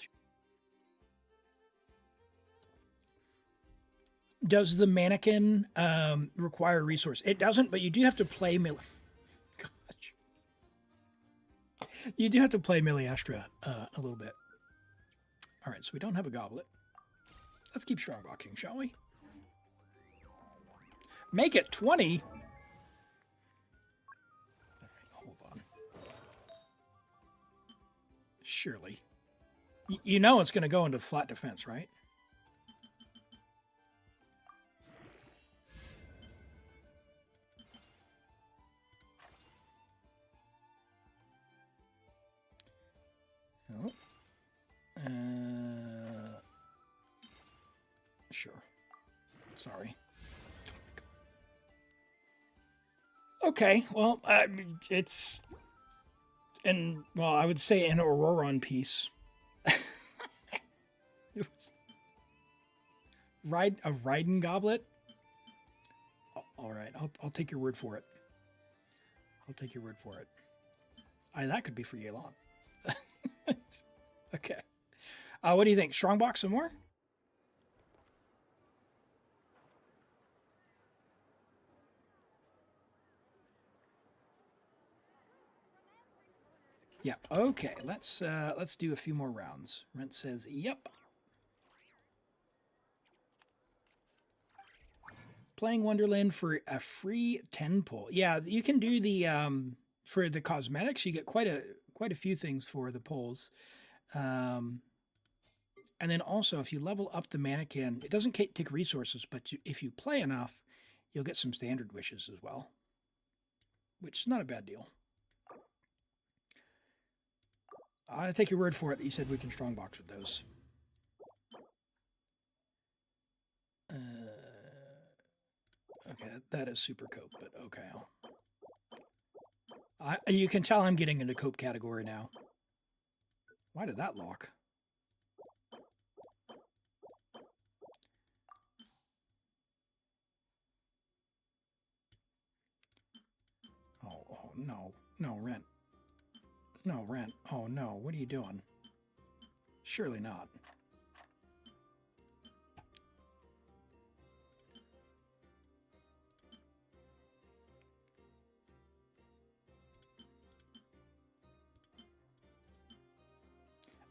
A: Does the mannequin require a resource? It doesn't, but you do have to play Gosh. You do have to play Miliastra a little bit. All right, so we don't have a goblet. Let's keep strongboxing, shall we? Make it 20. All right, hold on. Surely. You know it's going to go into flat defense, right? Oh. Sure. Sorry. Okay, well, it's... And, well, I would say an Auroron piece. It was... A Raiden goblet? All right, I'll take your word for it. I'll take your word for it. That could be for Yelan. Okay. What do you think? Strongbox some more? Yeah. Okay. Let's do a few more rounds. Rent says, "Yep." Playing Wonderland for a free 10 pull. Yeah, you can do the for the cosmetics. You get quite a few things for the pulls. And then also, if you level up the mannequin, it doesn't take resources, but if you play enough, you'll get some standard wishes as well, which is not a bad deal. I'm going to take your word for it that you said we can strongbox with those. Okay, that is super cope, but okay. You can tell I'm getting into cope category now. Why did that lock? Oh, no. No, Rent. No, Rent. Oh, no. What are you doing? Surely not.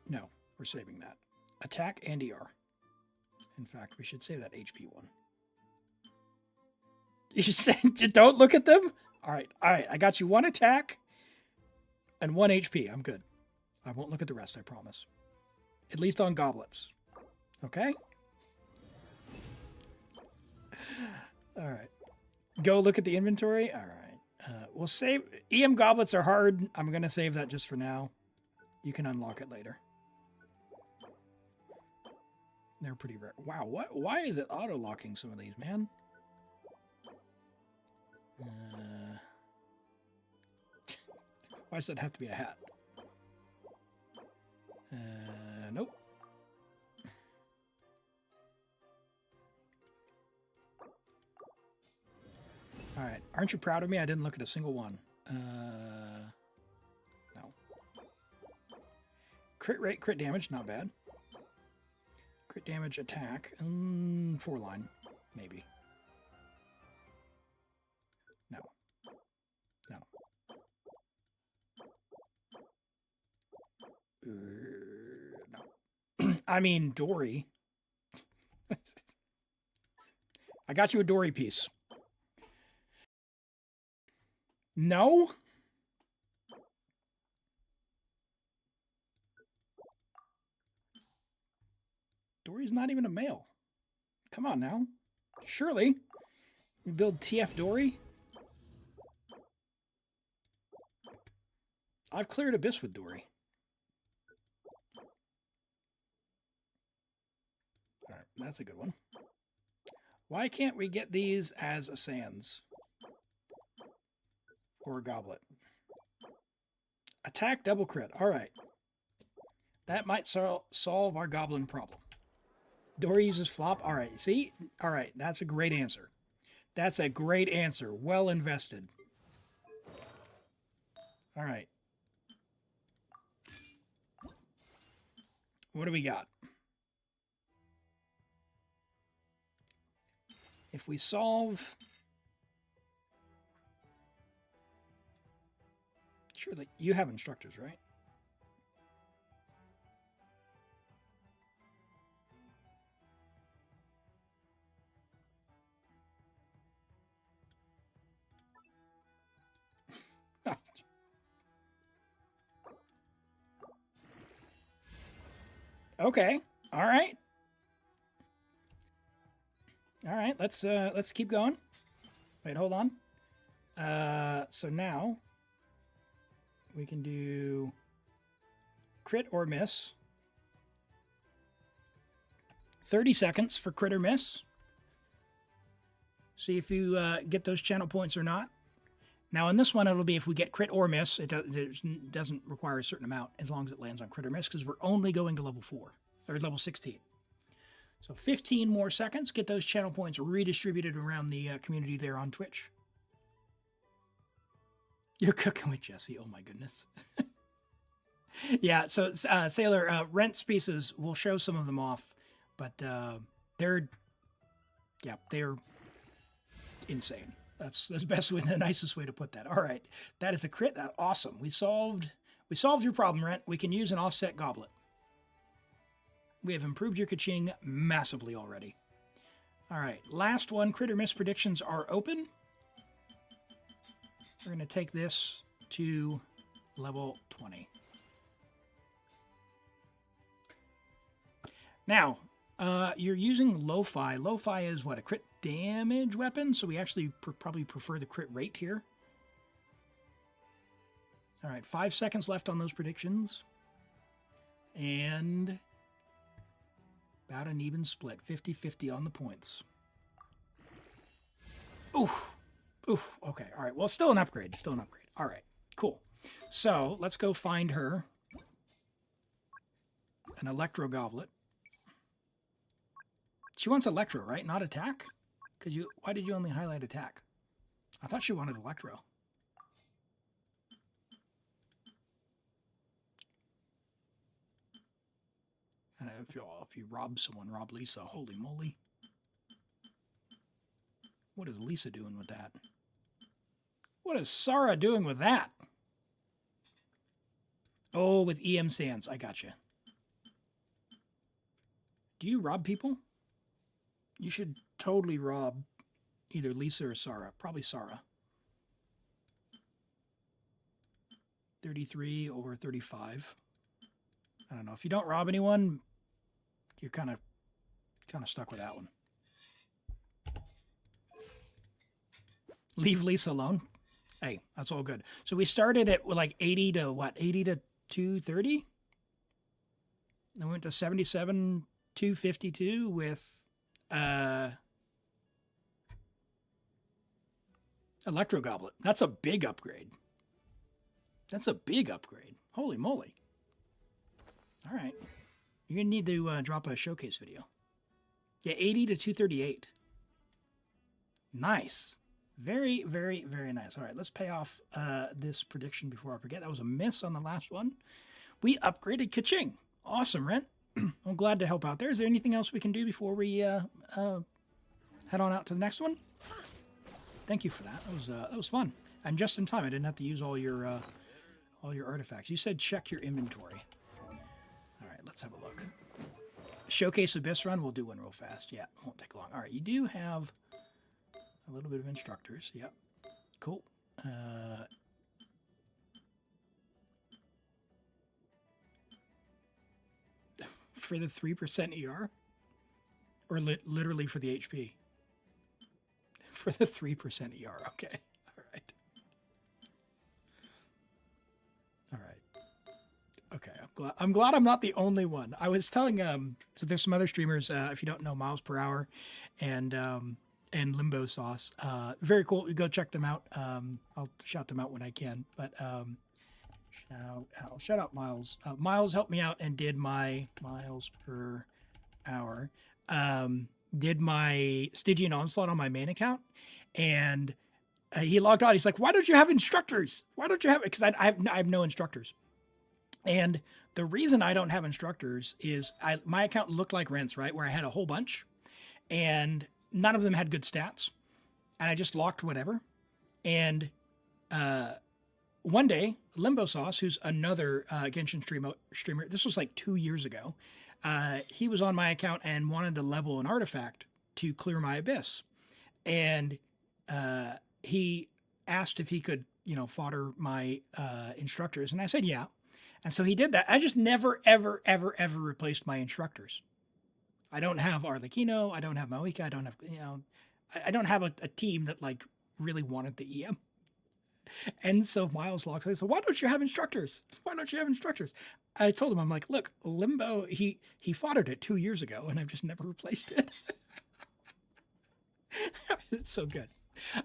A: No, we're saving that. Attack and ER. In fact, we should save that HP one. You saying don't look at them? All right. I got you one attack and 1 HP. I'm good. I won't look at the rest, I promise. At least on goblets. Okay? All right. Go look at the inventory. All right. We'll save. EM goblets are hard. I'm going to save that just for now. You can unlock it later. They're pretty rare. Wow, why is it auto-locking some of these, man? Why does that have to be a hat? Nope. All right. Aren't you proud of me? I didn't look at a single one. No. Crit rate, crit damage, not bad. Crit damage, attack, 4-line, maybe. No. No. No. I mean, Dory. I got you a Dory piece. No? Dory's not even a male. Come on now. Surely. We build TF Dory? I've cleared Abyss with Dory. Alright, that's a good one. Why can't we get these as a Sans? Or a Goblet? Attack double crit. Alright. That might solve our goblin problem. Dory uses flop. All right. See? All right. That's a great answer. That's a great answer. Well invested. All right. What do we got? If we solve... Sure, like you have instructors, right? Okay. All right. All right. Let's keep going. Wait, hold on. So now we can do crit or miss. 30 seconds for crit or miss. See if you get those channel points or not. Now, in this one, it'll be if we get crit or miss. It doesn't require a certain amount as long as it lands on crit or miss because we're only going to level 4 or level 16. So 15 more seconds. Get those channel points redistributed around the community there on Twitch. You're cooking with Jesse. Oh, my goodness. Yeah, so Sailor, Rent's pieces, we'll show some of them off. But they're insane. That's the best way, the nicest way to put that. All right, that is a crit. Awesome. We solved your problem, Rent. We can use an offset goblet. We have improved your kaching massively already. All right, last one. Crit or miss predictions are open. We're going to take this to level 20. Now, you're using Lo-Fi. Lo-Fi is what, a crit damage weapon? So we actually probably prefer the crit rate here. All right, 5 seconds left on those predictions. And about an even split, 50-50 on the points. Oof. Oof. Okay, all right. Well, still an upgrade. Still an upgrade. All right, cool. So let's go find her an Electro Goblet. She wants Electro, right? Not attack? Why did you only highlight attack? I thought she wanted Electro. And if you rob someone, rob Lisa. Holy moly. What is Lisa doing with that? What is Sarah doing with that? Oh, with EM Sands. I gotcha. Do you rob people? You should totally rob either Lisa or Sarah. Probably Sarah. 33 over 35. I don't know. If you don't rob anyone, you're kind of stuck with that one. Leave Lisa alone. Hey, that's all good. So we started at like 80 to what? 80 to 230? Then we went to 77, 252 with Electro Goblet. That's a big upgrade. That's a big upgrade. Holy moly. All right. You're going to need to drop a showcase video. Yeah, 80 to 238. Nice. Very, very, very nice. All right, let's pay off this prediction before I forget. That was a miss on the last one. We upgraded Ka-ching. Awesome, Rent. I'm glad to help out there. Is there anything else we can do before we head on out to the next one? Thank you for that. That was fun. And just in time. I didn't have to use all your artifacts. You said check your inventory. All right, let's have a look. Showcase Abyss run. We'll do one real fast. Yeah, it won't take long. All right, you do have a little bit of instructors. Yep. Cool. For the 3% ER? Or literally for the HP? For the 3% ER. Okay. All right. All right. Okay. I'm glad I'm not the only one. I was telling so there's some other streamers, if you don't know, Miles Per Hour and Limbo Sauce. Very cool. Go check them out. I'll shout them out when I can. But shout out Miles. Miles helped me out and did my Miles Per Hour. Did my Stygian Onslaught on my main account, and he logged on. He's like, "Why don't you have instructors? Why don't you have?" Because I have no instructors, and the reason I don't have instructors is my account looked like Rent's, right, where I had a whole bunch, and none of them had good stats, and I just locked whatever. And one day, Limbo Sauce, who's another Genshin streamer, this was like 2 years ago, he was on my account and wanted to level an artifact to clear my abyss. And he asked if he could, fodder my instructors. And I said, yeah. And so he did that. I just never, ever, ever, ever replaced my instructors. I don't have Arlecchino. I don't have Moika. I don't have, I don't have a team that like really wanted the EM. And so Miles logs on. So why don't you have instructors? Why don't you have instructors? I told him, I'm like, look, Limbo, he foddered it 2 years ago, and I've just never replaced it. It's so good.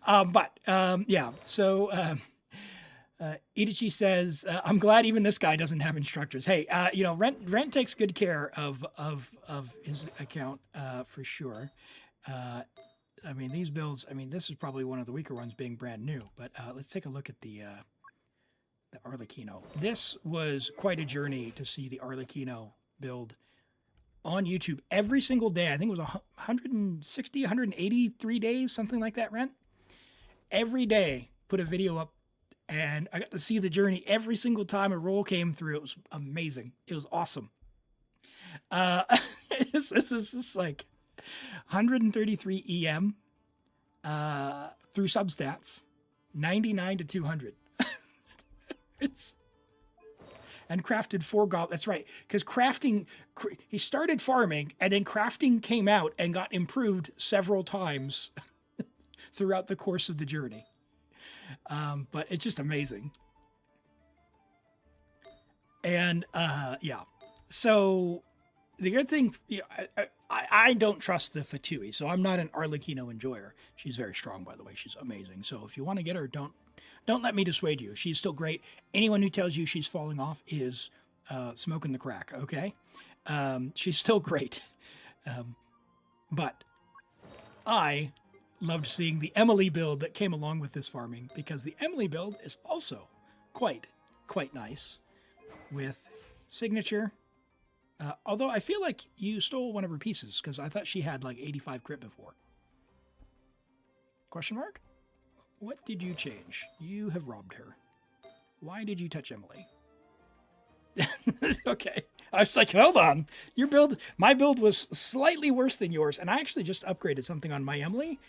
A: Yeah. So Idichi says, I'm glad even this guy doesn't have instructors. Hey, Rent takes good care of his account for sure. I mean, these builds, this is probably one of the weaker ones being brand new, but let's take a look at the Arlecchino. This was quite a journey to see the Arlecchino build on YouTube every single day. I think it was 160, 183 days, something like that, Rent. Every day, put a video up, and I got to see the journey every single time a roll came through. It was amazing. It was awesome. This is just like, 133 EM through substats, 99 to 200. It's and crafted 4 goblins. That's right, because he started farming and then crafting came out and got improved several times throughout the course of the journey. But it's just amazing. And yeah, so the good thing, I don't trust the Fatui, so I'm not an Arlecchino enjoyer. She's very strong, by the way. She's amazing. So if you want to get her, don't let me dissuade you. She's still great. Anyone who tells you she's falling off is smoking the crack, okay? She's still great. But I loved seeing the Emily build that came along with this farming, because the Emily build is also quite nice with signature. Although I feel like you stole one of her pieces, because I thought she had like 85 crit before. Question mark? What did you change? You have robbed her. Why did you touch Emily? Okay. I was like, hold on. My build was slightly worse than yours, and I actually just upgraded something on my Emily.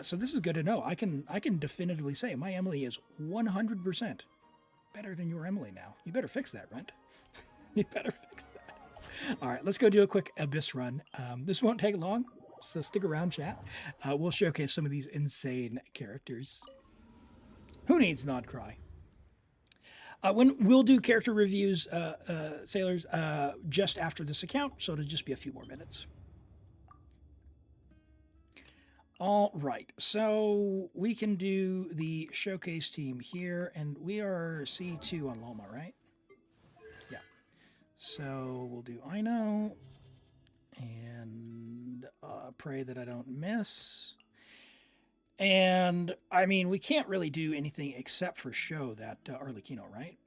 A: So this is good to know. I can definitively say my Emily is 100% better than your Emily now. You better fix that, Rent. You better fix that. All right, let's go do a quick Abyss run. This won't take long, so stick around, chat. We'll showcase some of these insane characters. Who needs Nod Cry? When we'll do character reviews, sailors, just after this account, so it'll just be a few more minutes. All right, so we can do the showcase team here, and we are C2 on Loma, right? Yeah. So we'll do Ino, and pray that I don't miss. And, I mean, we can't really do anything except for show that Arlecchino, right?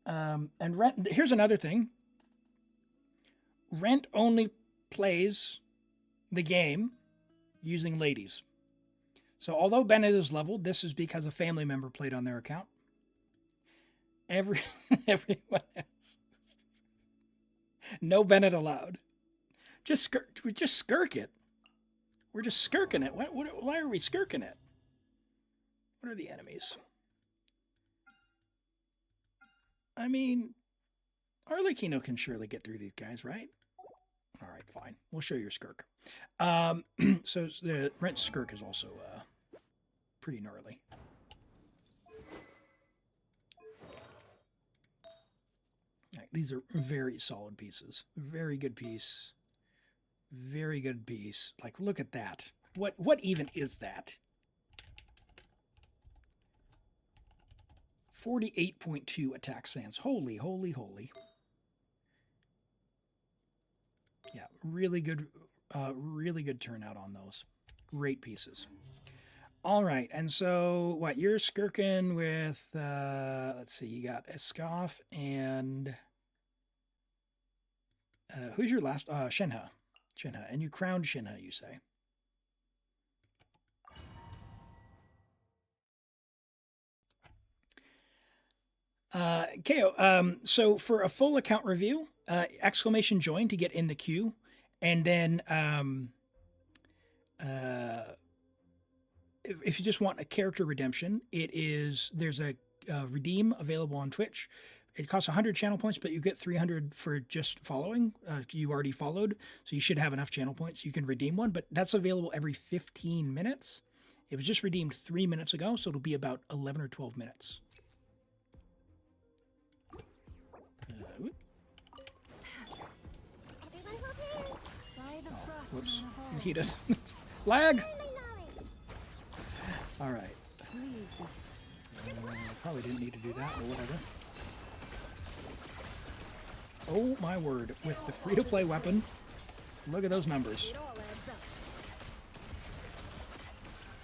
A: And Rent, here's another thing. Rent only plays the game using ladies. So although Bennett is leveled, this is because a family member played on their account. Everyone else. No Bennett allowed. Just skirk it. We're just skirking it. Why are we skirking it? What are the enemies? I mean, Arlecchino can surely get through these guys, right? All right, fine. We'll show your Skirk. So the Rent Skirk is also pretty gnarly. Right, these are very solid pieces. Very good piece. Very good piece. Like, look at that. What even is that? 48.2 attack stance. Holy, holy, holy. Yeah, really good turnout on those. Great pieces. All right, and so what you're skirking with? Let's see, you got Escoff and who's your last? Shenhe, and you crowned Shenhe, you say? KO, so for a full account review, exclamation join to get in the queue, and then if you just want a character redemption, there's a redeem available on Twitch. It costs 100 channel points, but you get 300 for just following. You already followed, so you should have enough channel points. You can redeem one, but that's available every 15 minutes. It was just redeemed 3 minutes ago, so it'll be about 11 or 12 minutes. Whoops. He does. Lag! Alright. Probably didn't need to do that, or whatever. Oh my word. With the free-to-play weapon, look at those numbers.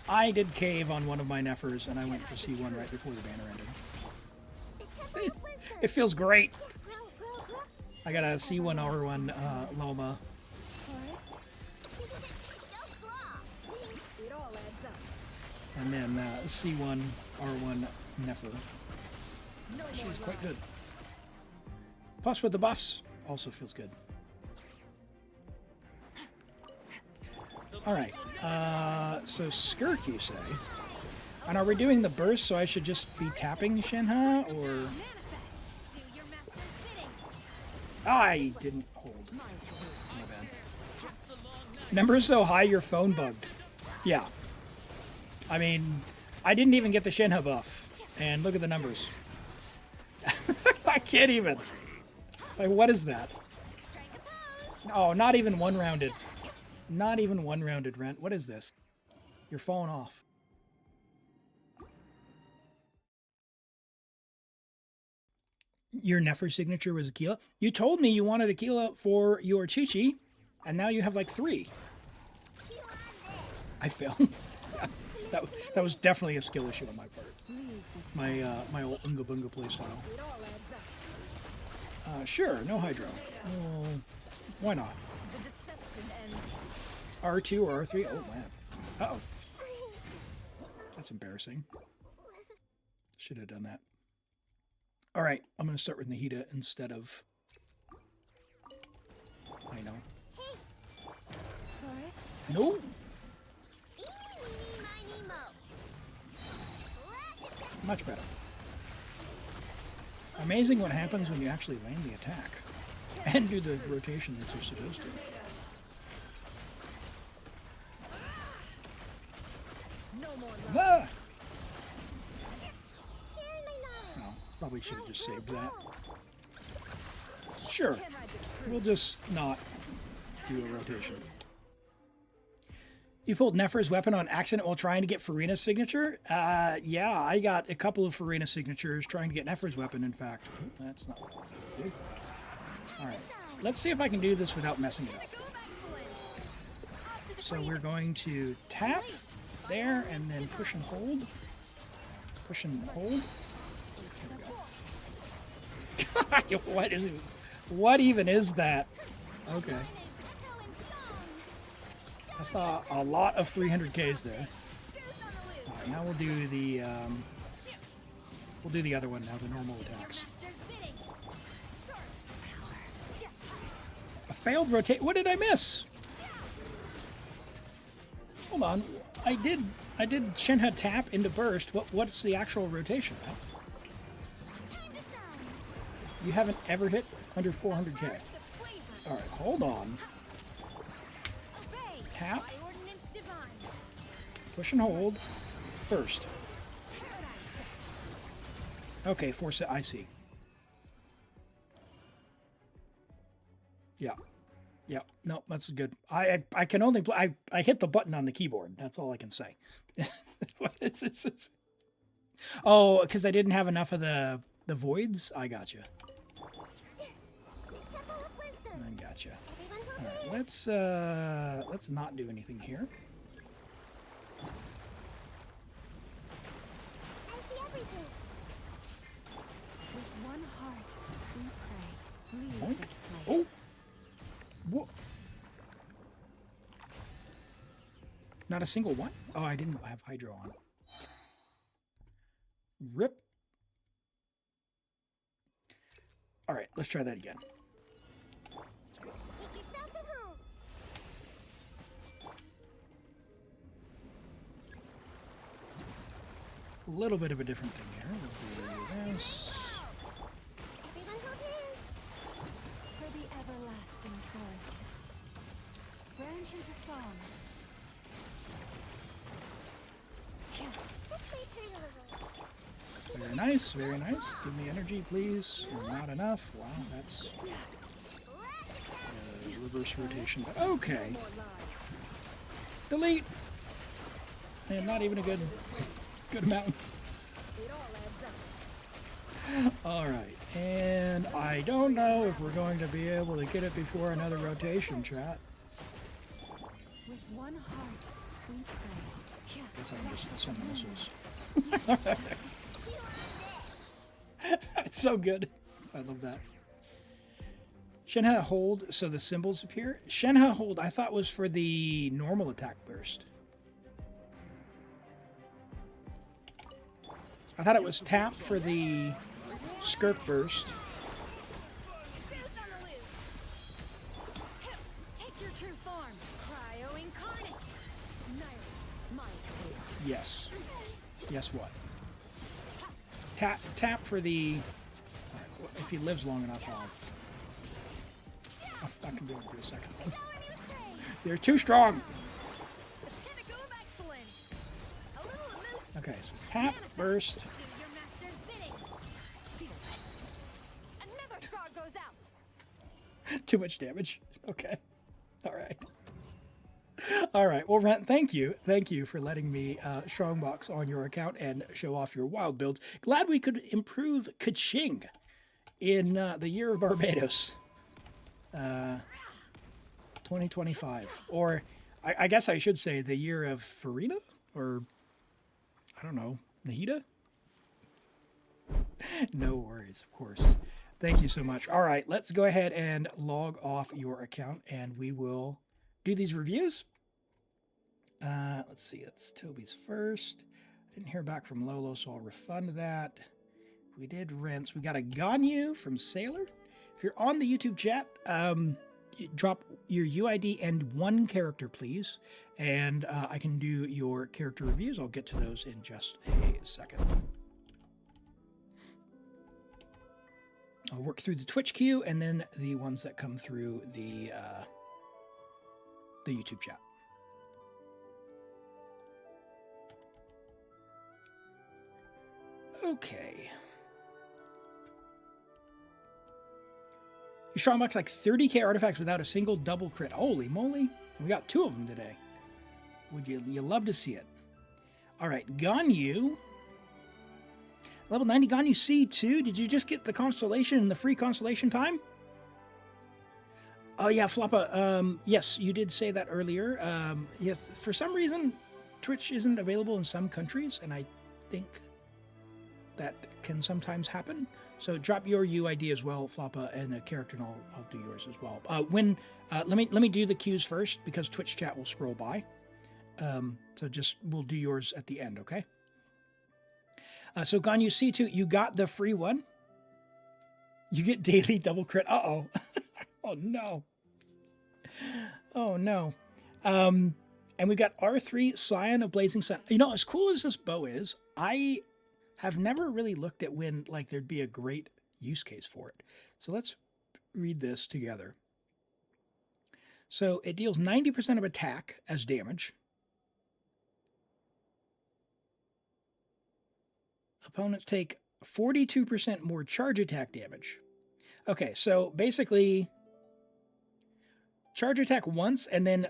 A: I did cave on one of my Nefers, and I went for C1 right before the banner ended. It feels great. I got a C1 R1 Loma. And then C1 R1 Nefer. She's quite good. Plus with the buffs, also feels good. Alright, so Skirk, you say? And are we doing the burst, so I should just be tapping Shenhe, or...
D: Manifest. Do your master's bidding.
A: I didn't hold. My bad. Number so high, your phone bugged. Yeah. I mean, I didn't even get the Shenhe buff. And look at the numbers. I can't even. Like, what is that?
D: Strike a pose.
A: Oh, not even one-rounded. Not even one-rounded, Rent. What is this? You're falling off. Your Nefer signature was Aquila. You told me you wanted Aquila for your Chi-Chi, and now you have like 3. I failed. that was definitely a skill issue on my part. My old Unga Bunga playstyle. Sure, no Hydro. Well, why not? R2 or R3? Oh, man. Uh-oh. That's embarrassing. Should have done that. All right, I'm going to start with Nahida instead of... I know. No? Much better. Amazing what happens when you actually land the attack and do the rotation that you're supposed to. Ah! Oh, probably should have just saved that. Sure. We'll just not do a rotation. You pulled Nefer's weapon on accident while trying to get Furina's signature? Yeah, I got a couple of Furina signatures trying to get Nefer's weapon, in fact. That's not what I wanted to do. Alright, let's see if I can do this without messing it up. So we're going to tap there and then push and hold. Push and hold. There we go. What even is that? Okay. I saw a lot of 300Ks there. All right, now we'll do the other one now, the normal attacks. A failed rotate. What did I miss? Hold on. I did Shenhe tap into burst. What's the actual rotation? You haven't ever hit under 400K. All right, hold on. Tap, push and hold, burst. Okay, force it. I see. Yeah, yeah. No, that's good. I can only play. I hit the button on the keyboard. That's all I can say. it's. Oh, because I didn't have enough of the voids. I gotcha. I gotcha. All right, let's not do anything here.
D: I see everything.
E: With one heart, we pray. Leave
A: Boink.
E: this place.
A: Oh, what? Not a single one? Oh, I didn't have Hydro on. Rip. All right, let's try that again.
D: Make yourselves at home.
A: A little bit of a different thing here. We'll do this.
D: Everyone hold hands.
E: For the everlasting forest. Branches a song.
D: Let's wait for a little.
A: Very nice, very nice. Give me energy, please. Not enough. Wow, that's reverse rotation. But okay. Delete. And not even a good amount. All right, and I don't know if we're going to be able to get it before another rotation, chat.
E: With one heart, we pray.
A: Guess I'm just sending missiles. It's so good. I love that. Shenhe hold, so the symbols appear. Shenhe hold, I thought was for the normal attack burst. I thought it was tap for the Skirk burst.
D: Zeus on the loose. Take your true form. Cryo incarnate.
A: Yes. Guess what? Tap for the... All right, well, if he lives long enough, I can be able to do a second one. They're too strong. Okay, so tap, burst.
D: Do your master's bidding. Feel this. Another star goes out.
A: Too much damage. Okay. All right. All right. Well, Rent, thank you. Thank you for letting me strongbox on your account and show off your wild builds. Glad we could improve Kaching in the year of Barbados. 2025. Or I guess I should say the year of Furina? Or, I don't know, Nahida? No worries, of course. Thank you so much. All right, let's go ahead and log off your account and we will do these reviews. Let's see, it's Toby's first. Didn't hear back from Lolo, so I'll refund that. We did rinse. We got a Ganyu from Sailor. If you're on the YouTube chat, drop your UID and one character, please. And I can do your character reviews. I'll get to those in just a second. I'll work through the Twitch queue and then the ones that come through the YouTube chat. Okay. You strongbox like 30k artifacts without a single double crit. Holy moly. We got 2 of them today. Would you love to see it? All right, Ganyu. Level 90 Ganyu C2. Did you just get the constellation and the free constellation time? Oh yeah, Floppa. Yes, you did say that earlier. Yes, for some reason, Twitch isn't available in some countries, and I think that can sometimes happen. So drop your UID as well, Floppa, and a character, and I'll do yours as well. Let me do the queues first because Twitch chat will scroll by. So we'll do yours at the end, okay? So Ganyu C2, you got the free one. You get daily double crit. Uh-oh. Oh, no. Oh, no. And we've got R3, Scion of Blazing Sun. You know, as cool as this bow is, I have never really looked at when, like, there'd be a great use case for it. So let's read this together. So it deals 90% of attack as damage. Opponents take 42% more charge attack damage. Okay, so basically, charge attack once, and then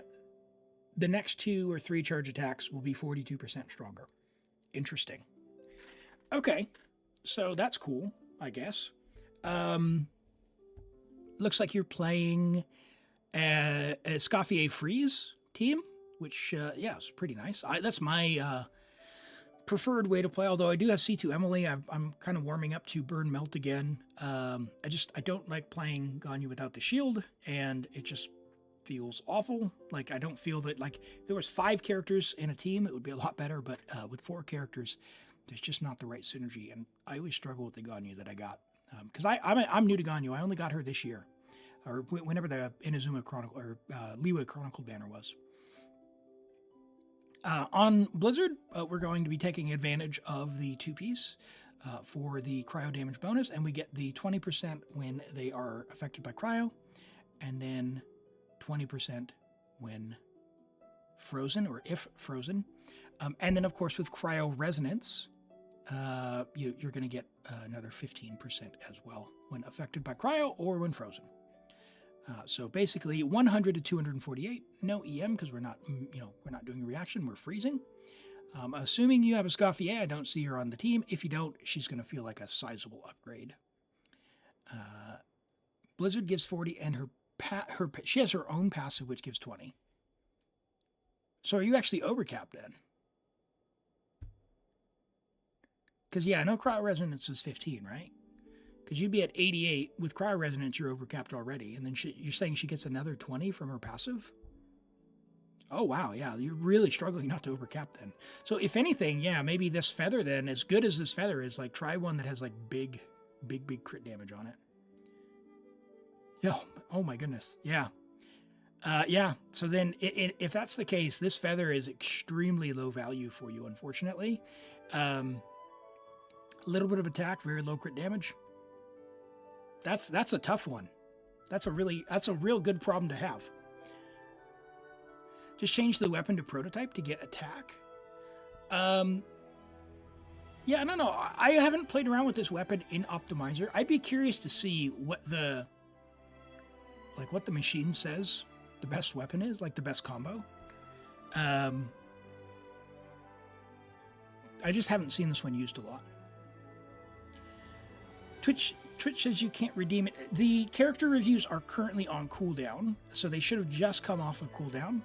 A: the next 2 or 3 charge attacks will be 42% stronger. Interesting. Okay, so that's cool, I guess. Looks like you're playing a Escoffier Freeze team, which, yeah, is pretty nice. That's my preferred way to play, although I do have C2 Emily. I'm kind of warming up to Burn Melt again. I don't like playing Ganyu without the shield, and it just feels awful. Like, I don't feel that, like, if there was 5 characters in a team, it would be a lot better, but with 4 characters, there's just not the right synergy, and I always struggle with the Ganyu that I got. Because I'm new to Ganyu. I only got her this year, or whenever the Inazuma Chronicle, or Liwa Chronicled banner was. On Blizzard, we're going to be taking advantage of the 2-piece for the cryo damage bonus, and we get the 20% when they are affected by cryo, and then 20% when frozen, or if frozen. And then, of course, with cryo resonance, you're going to get another 15% as well when affected by cryo or when frozen. So basically 100 to 248, no EM because we're not doing a reaction, we're freezing. Assuming you have a Escoffier, I don't see her on the team. If you don't, she's going to feel like a sizable upgrade. Blizzard gives 40, and she has her own passive, which gives 20. So are you actually overcapped then? Because, yeah, I know cryo resonance is 15, right? Because you'd be at 88. With cryo resonance, you're overcapped already. And then you're saying she gets another 20 from her passive? Oh, wow, yeah, you're really struggling not to overcap then. So if anything, yeah, maybe this feather then, as good as this feather is, like, try one that has, like, big crit damage on it. Yeah, oh my goodness, yeah. Yeah, so then if that's the case, this feather is extremely low value for you, unfortunately. A little bit of attack, very low crit damage. That's a tough one. That's a real good problem to have. Just change the weapon to prototype to get attack. Yeah, no. I haven't played around with this weapon in Optimizer. I'd be curious to see what the machine says the best weapon is, like the best combo. I just haven't seen this one used a lot. Twitch says you can't redeem it. The character reviews are currently on cooldown, so they should have just come off of cooldown.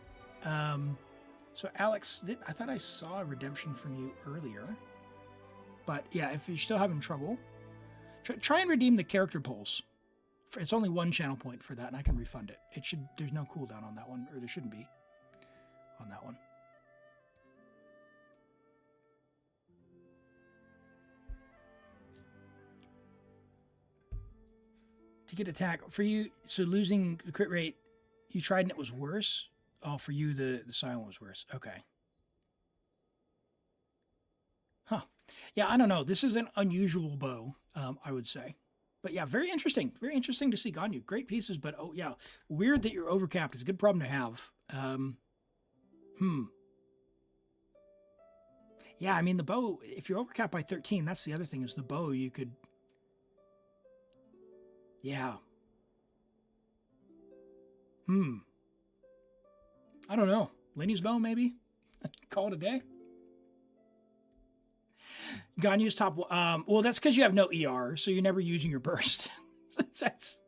A: So Alex, I thought I saw a redemption from you earlier. But yeah, if you're still having trouble, try and redeem the character pulse. It's only 1 channel point for that, and I can refund it. There's no cooldown on that one, or there shouldn't be on that one. To get attack for you, so losing the crit rate, you tried and it was worse. Oh, for you the silent was worse. Okay. Huh. Yeah, I don't know. This is an unusual bow, I would say. But yeah, very interesting. Very interesting to see Ganyu. Great pieces, but oh yeah, weird that you're overcapped. It's a good problem to have. Yeah, I mean the bow, if you're overcapped by 13, that's the other thing, is the bow you could... Yeah. I don't know. Lenny's bow, maybe? Call it a day? Ganyu's top... well, that's because you have no ER, so you're never using your burst. That's...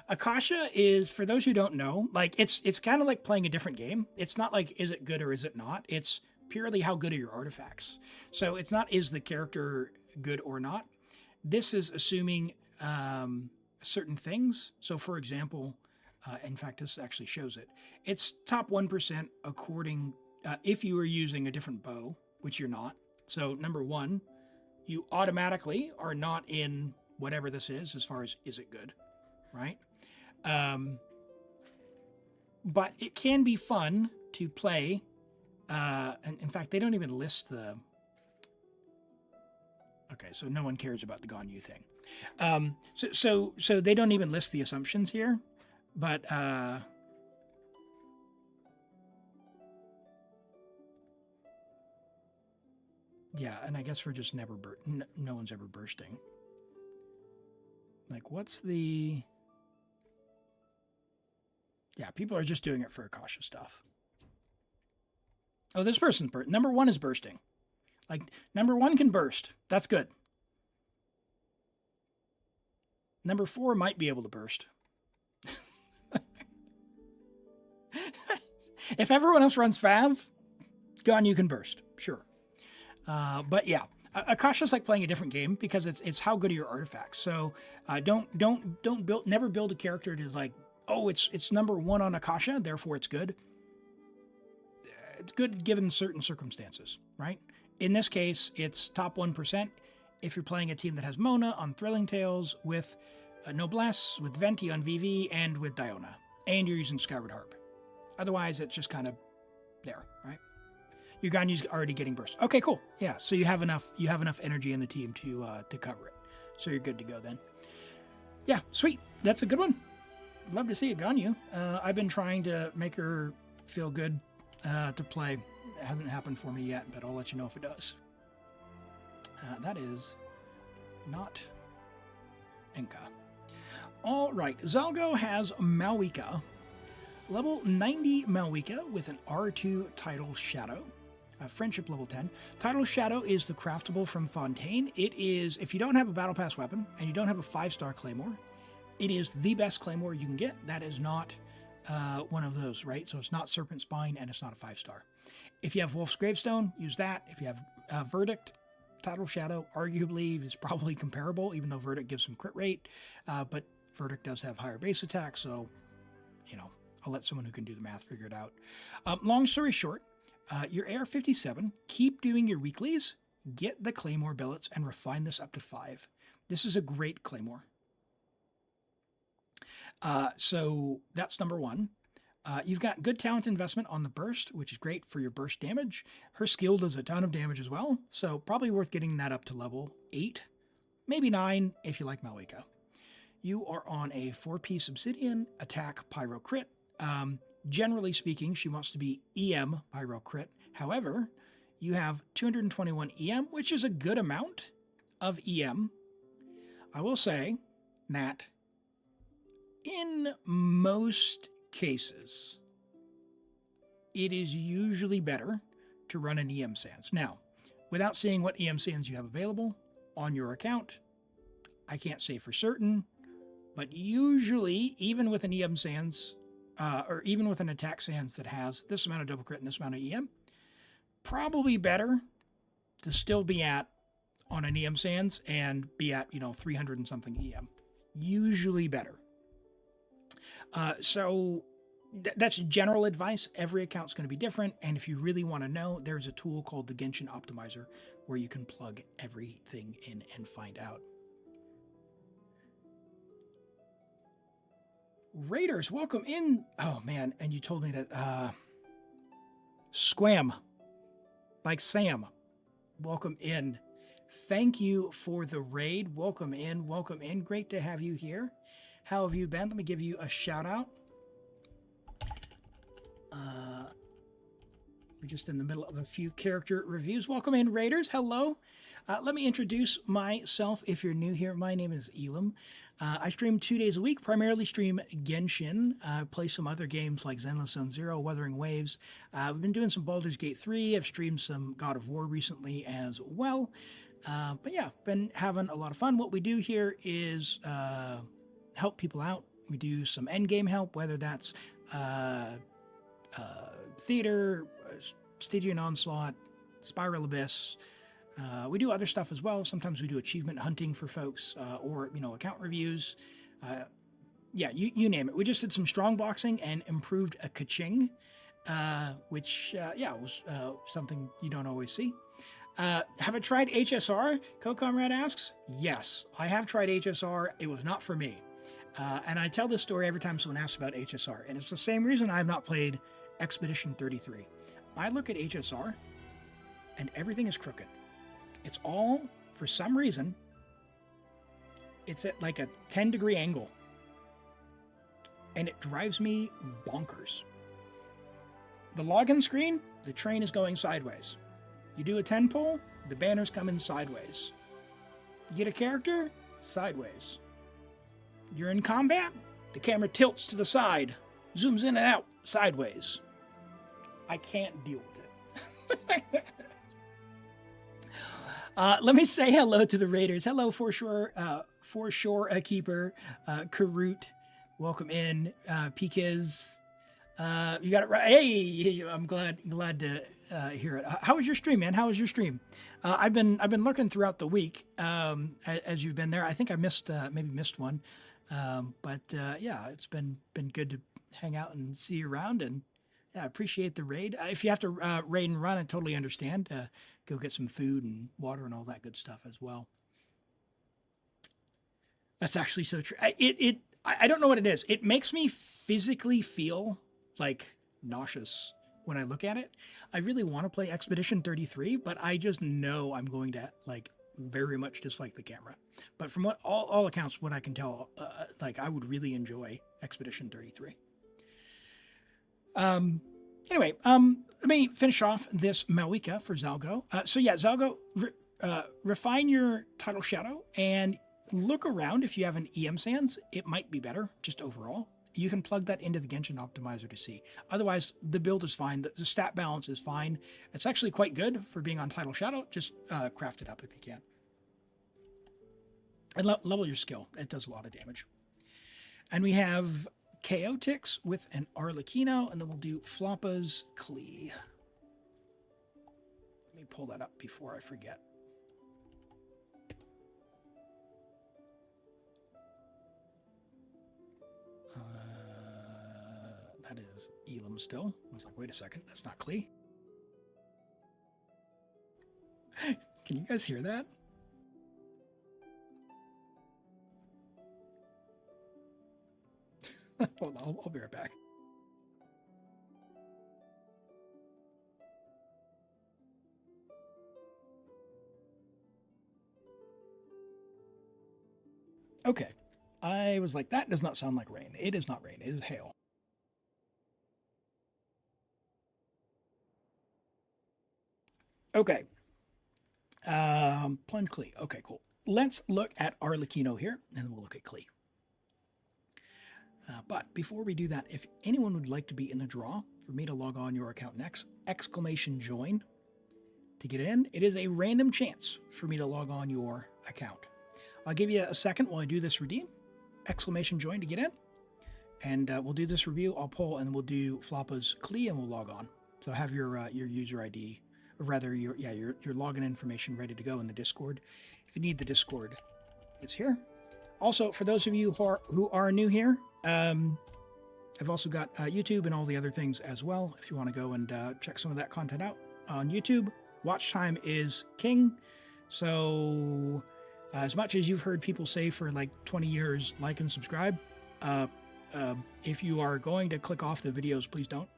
A: Akasha is, for those who don't know, like it's kind of like playing a different game. It's not like, is it good or is it not? It's purely how good are your artifacts. So it's not, is the character good or not? This is assuming certain things. So for example, in fact, this actually shows it. It's top 1% according, if you are using a different bow, which you're not. So number 1, you automatically are not in whatever this is as far as is it good, right? But it can be fun to play. And in fact, they don't even list the... Okay, so no one cares about the Ganyu thing. So they don't even list the assumptions here, but yeah, and I guess we're just never no one's ever bursting. Like, what's the... Yeah, people are just doing it for Akasha stuff. Oh, this person's number 1 is bursting. Like, number 1 can burst. That's good. Number 4 might be able to burst. If everyone else runs Fav, Ganyu can burst. Sure. But yeah, Akasha's like playing a different game because it's how good are your artifacts. So never build a character to like, oh, it's number 1 on Akasha, therefore it's good. It's good given certain circumstances, right? In this case, it's top 1% if you're playing a team that has Mona on Thrilling Tales, with Noblesse, with Venti on VV, and with Diona, and you're using Skyward Harp. Otherwise, it's just kind of there, right? Your Ganyu's already getting burst. Okay, cool. Yeah, so you have enough energy in the team to cover it. So you're good to go then. Yeah, sweet. That's a good one. Love to see it, Ganyu. I've been trying to make her feel good to play. It hasn't happened for me yet, but I'll let you know if it does. That is not Inca. All right, Zalgo has Malwika. Level 90 Malwika with an R2 Tidal Shadow. Friendship level 10. Tidal Shadow is the craftable from Fontaine. It is, if you don't have a Battle Pass weapon and you don't have a 5-star Claymore, it is the best Claymore you can get. That is not one of those, right? So it's not Serpent Spine and it's not a 5-star. If you have Wolf's Gravestone, use that. If you have Verdict, Tidal Shadow arguably is probably comparable, even though Verdict gives some crit rate, but Verdict does have higher base attack, so, you know, I'll let someone who can do the math figure it out. Long story short, your AR-57, keep doing your weeklies, get the Claymore billets, and refine this up to 5. This is a great Claymore. So that's number one. You've got good talent investment on the burst, which is great for your burst damage. Her skill does a ton of damage as well, so probably worth getting that up to level 8, maybe 9 if you like Malika. You are on a 4-piece obsidian, attack, pyro, crit. Generally speaking, she wants to be EM, pyro, crit. However, you have 221 EM, which is a good amount of EM. I will say that in most cases, it is usually better to run an EM Sans. Now, without seeing what EM Sans you have available on your account, I can't say for certain, but usually, even with an EM Sans, or even with an attack Sans that has this amount of double crit and this amount of EM, probably better to still be at on an EM Sans and be at, 300 and something EM. Usually better. So that's general advice. Every account's going to be different. And if you really want to know, there's a tool called the Genshin Optimizer where you can plug everything in and find out. Raiders, welcome in. Oh, man. And you told me that Squam, like Sam, welcome in. Thank you for the raid. Welcome in. Welcome in. Great to have you here. How have you been? Let me give you a shout out. We're just in the middle of a few character reviews. Welcome in, Raiders. Hello. Let me introduce myself if you're new here. My name is Elim. I stream 2 days a week, primarily stream Genshin, play some other games like Zenless Zone Zero, Wuthering Waves. We've been doing some Baldur's Gate 3. I've streamed some God of War recently as well. But yeah, been having a lot of fun. What we do here is help people out. We do some endgame help, whether that's theater, Stygian Onslaught, Spiral Abyss. We do other stuff as well. Sometimes we do achievement hunting for folks, or account reviews. Yeah, you name it. We just did some strongboxing and improved a kaching, which was something you don't always see. Have I tried HSR? Co-Comrade asks. Yes, I have tried HSR. It was not for me. And I tell this story every time someone asks about HSR, and it's the same reason I have not played Expedition 33. I look at HSR, and everything is crooked. It's all, for some reason, it's at like a 10-degree angle. And it drives me bonkers. The login screen, the train is going sideways. You do a 10 pull, the banner's coming sideways. You get a character, sideways. You're in combat, the camera tilts to the side, zooms in and out, sideways. I can't deal with it. Let me say hello to the Raiders. Hello, For Sure a Keeper, Karut, welcome in, Pikiz. You got it right. Hey, I'm glad to hear it. How was your stream, man? How was your stream? I've been lurking throughout the week as you've been there. I think I maybe missed one, but yeah, it's been good to hang out and see you around, and yeah, I appreciate the raid. If you have to raid and run, I totally understand. Go get some food and water and all that good stuff as well. That's actually so true. I don't know what it is. It makes me physically feel like nauseous when I look at it. I really want to play Expedition 33, but I just know I'm going to very much dislike the camera. But from what all accounts, what I can tell, I would really enjoy Expedition 33. Anyway, let me finish off this Malika for Zalgo. So yeah, Zalgo, refine your title shadow and look around. If you have an EM Sans, it might be better just overall. You can plug that into the Genshin Optimizer to see. Otherwise, the build is fine. The stat balance is fine. It's actually quite good for being on title shadow. Just craft it up if you can. And level your skill. It does a lot of damage. And we have Chaotix with an Arlecchino, and then we'll do Floppa's Klee. Let me pull that up before I forget. That is Elim still. I was like, wait a second, that's not Klee. Can you guys hear that? Hold on, I'll be right back. Okay. I was like, that does not sound like rain. It is not rain. It is hail. Okay. Plunge Klee. Okay, cool. Let's look at Arlecchino here, and then we'll look at Klee. But before we do that, if anyone would like to be in the draw for me to log on your account next, !join to get in. It is a random chance for me to log on your account. I'll give you a second while I do this redeem. !join to get in. And we'll do this review. I'll pull and we'll do Floppa's Klee and we'll log on. So have your user ID, or rather your login information ready to go in the Discord. If you need the Discord, it's here. Also, for those of you who are new here, I've also got YouTube and all the other things as well. If you want to go and check some of that content out on YouTube, watch time is king. So as much as you've heard people say for like 20 years, like and subscribe, if you are going to click off the videos, please don't.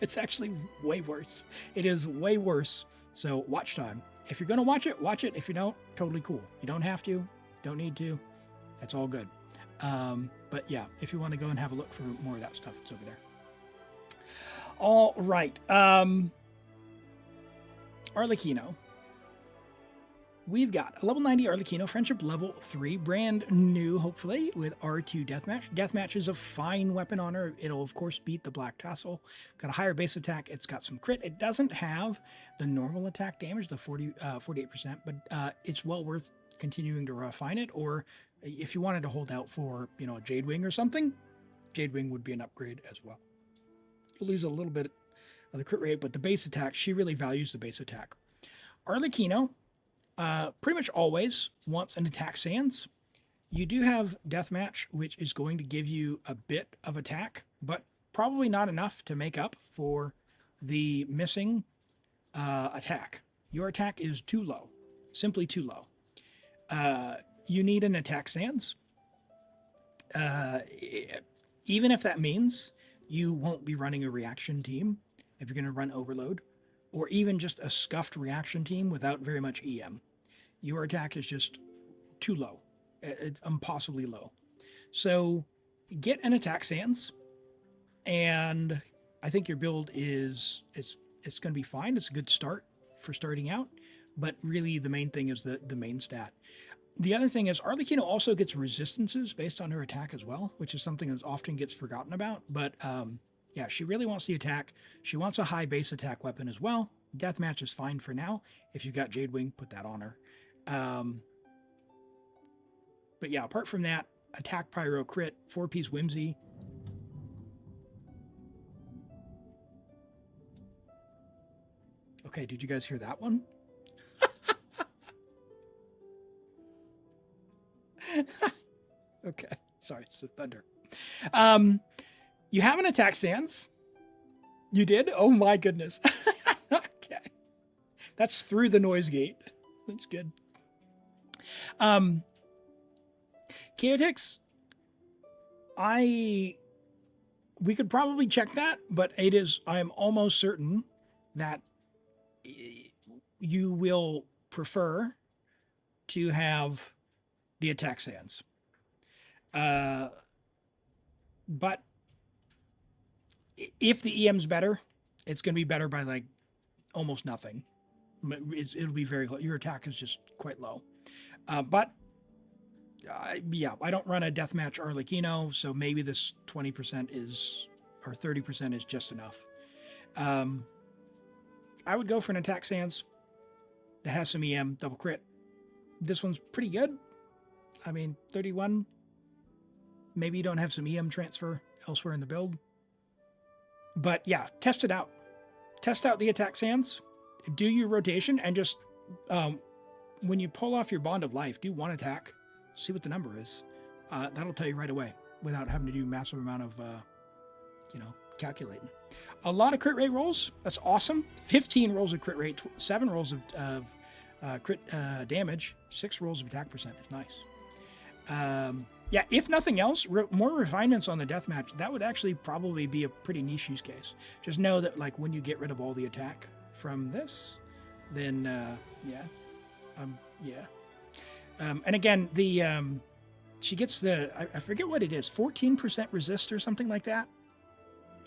A: It's actually way worse. It is way worse. So watch time. If you're going to watch it, watch it. If you don't, totally cool. You don't have to, don't need to. That's all good. But yeah, if you want to go and have a look for more of that stuff, it's over there. All right. Arlecchino. We've got a level 90 Arlecchino, friendship level 3, brand new, hopefully, with R2 Deathmatch. Deathmatch is a fine weapon on her. It'll, of course, beat the Black Tassel. Got a higher base attack. It's got some crit. It doesn't have the normal attack damage, the 48%, but it's well worth continuing to refine it. Or if you wanted to hold out for, a Jade Wing or something, Jade Wing would be an upgrade as well. You'll lose a little bit of the crit rate, but the base attack, she really values the base attack. Arlecchino pretty much always wants an attack sans. You do have Deathmatch, which is going to give you a bit of attack, but probably not enough to make up for the missing attack. Your attack is too low, simply too low. You need an attack sans. Even if that means you won't be running a reaction team, if you're going to run Overload, or even just a scuffed reaction team without very much EM. Your attack is just too low, impossibly low. So get an attack sans, and I think your build it's going to be fine. It's a good start for starting out, but really the main thing is the main stat. The other thing is Arlecchino also gets resistances based on her attack as well, which is something that often gets forgotten about. But yeah, she really wants the attack. She wants a high base attack weapon as well. Deathmatch is fine for now. If you've got Jade Wing, put that on her. But yeah, apart from that, attack, pyro, crit, 4-piece whimsy. Okay, did you guys hear that one? Okay, sorry, it's just thunder. You have an attack sans. You did? Oh my goodness. Okay. That's through the noise gate. That's good. Chaotix, we could probably check that, but I'm almost certain that you will prefer to have the attack sans. But if the EM's better, it's going to be better by like almost nothing. It'll be very low. Your attack is just quite low. Yeah, I don't run a deathmatch Arlecchino, so maybe this 20% or 30% is just enough. I would go for an attack sans that has some EM double crit. This one's pretty good. I mean, 31. Maybe you don't have some EM transfer elsewhere in the build. But yeah, test it out. Test out the attack sans. Do your rotation and just, when you pull off your Bond of Life, do one attack. See what the number is. That'll tell you right away without having to do a massive amount of, calculating. A lot of crit rate rolls. That's awesome. 15 rolls of crit rate, 7 rolls of crit damage, 6 rolls of attack percent. It's nice. Yeah, if nothing else, more refinements on the deathmatch, that would actually probably be a pretty niche use case. Just know that, like, when you get rid of all the attack from this, then, yeah. And again, she gets I forget what it is, 14% resist or something like that,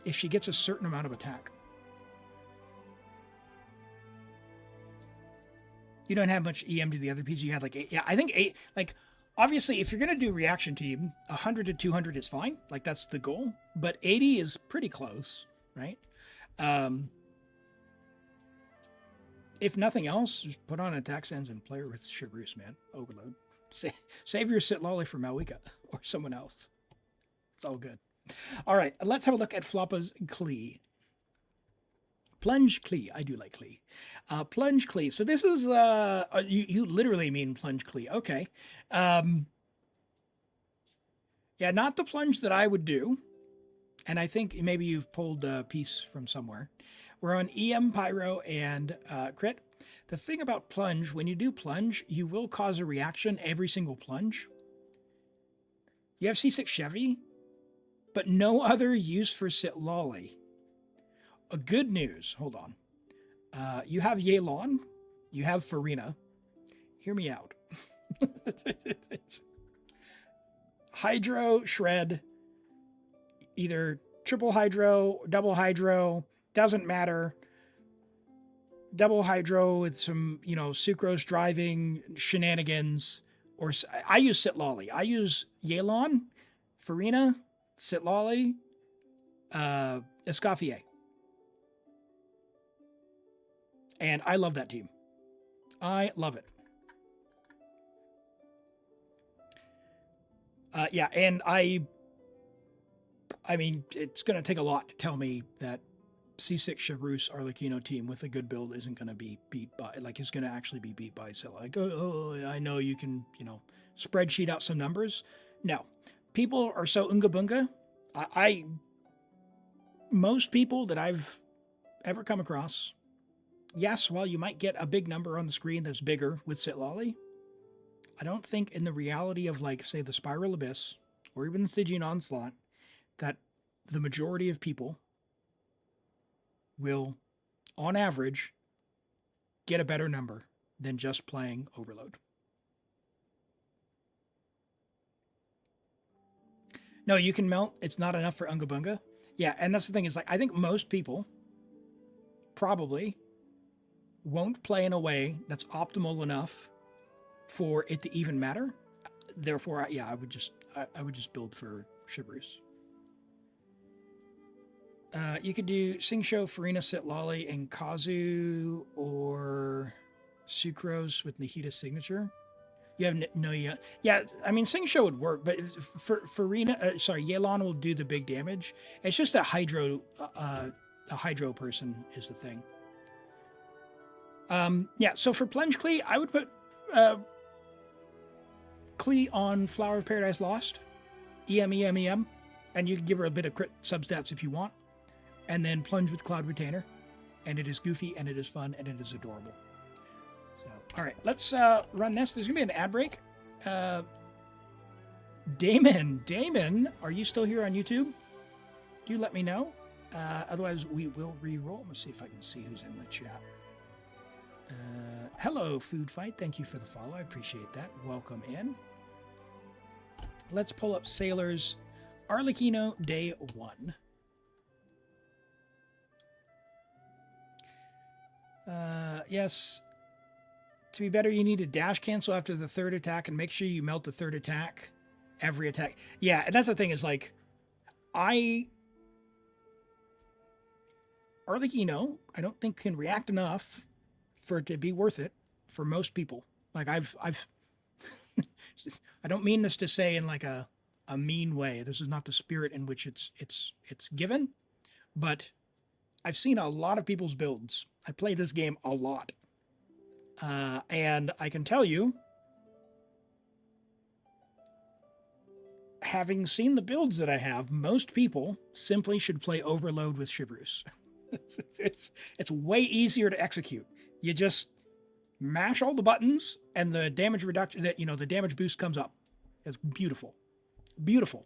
A: if she gets a certain amount of attack. You don't have much EM to the other piece. You had like 8. Yeah, I think 8, like, obviously, if you're going to do reaction team, 100 to 200 is fine. Like, that's the goal. But 80 is pretty close, right? If nothing else, just put on attack sense and play her with Chevreuse, man. Overload. Save your sit lolly for Malwika or someone else. It's all good. All right, let's have a look at Floppa's Klee. Plunge Klee. I do like Klee. Plunge Klee. So this is, you literally mean Plunge Klee. Okay. Yeah, not the plunge that I would do. And I think maybe you've pulled a piece from somewhere. We're on EM, Pyro, and Crit. The thing about Plunge, when you do Plunge, you will cause a reaction every single plunge. You have C6 Chevy, but no other use for Sit Lolly. Good news, hold on. You have Yelan, you have Furina. Hear me out. Hydro, Shred, either triple Hydro, double Hydro, doesn't matter. Double Hydro with some, sucrose driving shenanigans. Or I use Sit Lolly. I use Yelan, Furina, Sit Lolly, Escoffier. And I love that team. I love it. Yeah, and I mean, it's going to take a lot to tell me that C6 Chevreuse Arlecchino team with a good build isn't going to be beat by, like, is going to actually be beat by Scylla. Like, I know you can, spreadsheet out some numbers. No. People are so unga bunga. Most people that I've ever come across, yes, while you might get a big number on the screen that's bigger with Sit Lolly, I don't think in the reality of, like, say, the Spiral Abyss or even the Stygian Onslaught, that the majority of people will, on average, get a better number than just playing Overload. No, you can melt. It's not enough for Unga Bunga. Yeah, and that's the thing is, like, I think most people probably won't play in a way that's optimal enough for it to even matter. Therefore, yeah, I would just build for Chevreuse. You could do Sing Show, Furina, Sit Lolly, and Kazu, or Sucrose with Nahita's signature. You have no, yeah. I mean, Sing Show would work, but for Furina, Yelan will do the big damage. It's just a hydro person is the thing. Yeah. So for Plunge Klee, I would put Klee on Flower of Paradise Lost, EM, and you can give her a bit of crit substats if you want. And then Plunge with Cloud Retainer. And it is goofy, and it is fun, and it is adorable. So, all right, let's run this. There's going to be an ad break. Damon, are you still here on YouTube? Do let me know. Otherwise, we will re-roll. Let's see if I can see who's in the chat. Hello, Food Fight. Thank you for the follow. I appreciate that. Welcome in. Let's pull up Sailors Arlecchino Day 1. Yes. To be better, you need to dash cancel after the third attack and make sure you melt the third attack. Every attack. Yeah, and that's the thing is, like, Arlecchino, I don't think can react enough for it to be worth it for most people. Like, I've I don't mean this to say in like a mean way. This is not the spirit in which it's given, but I've seen a lot of people's builds. I play this game a lot. And I can tell you, having seen the builds that I have, most people simply should play Overload with Chevreuse. It's way easier to execute. You just mash all the buttons and the damage reduction, the damage boost comes up. It's beautiful. Beautiful.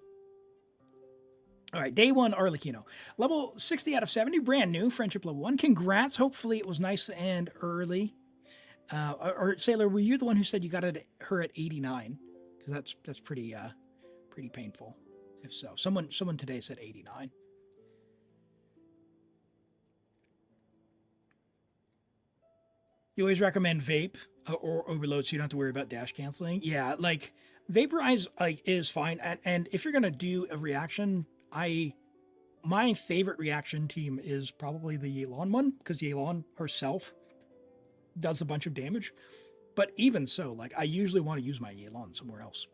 A: All right, day 1, Arlecchino. Level 60 out of 70, brand new, friendship level 1. Congrats. Hopefully it was nice and early. Or Sailor, were you the one who said you got her at 89? Because that's pretty painful. If so, someone today said 89. You always recommend vape or overload so you don't have to worry about dash canceling. Yeah, like vaporize is fine. And if you're gonna do a reaction, my favorite reaction team is probably the Yelan one, because Yelan herself does a bunch of damage. But even so, like I usually want to use my Yelan somewhere else.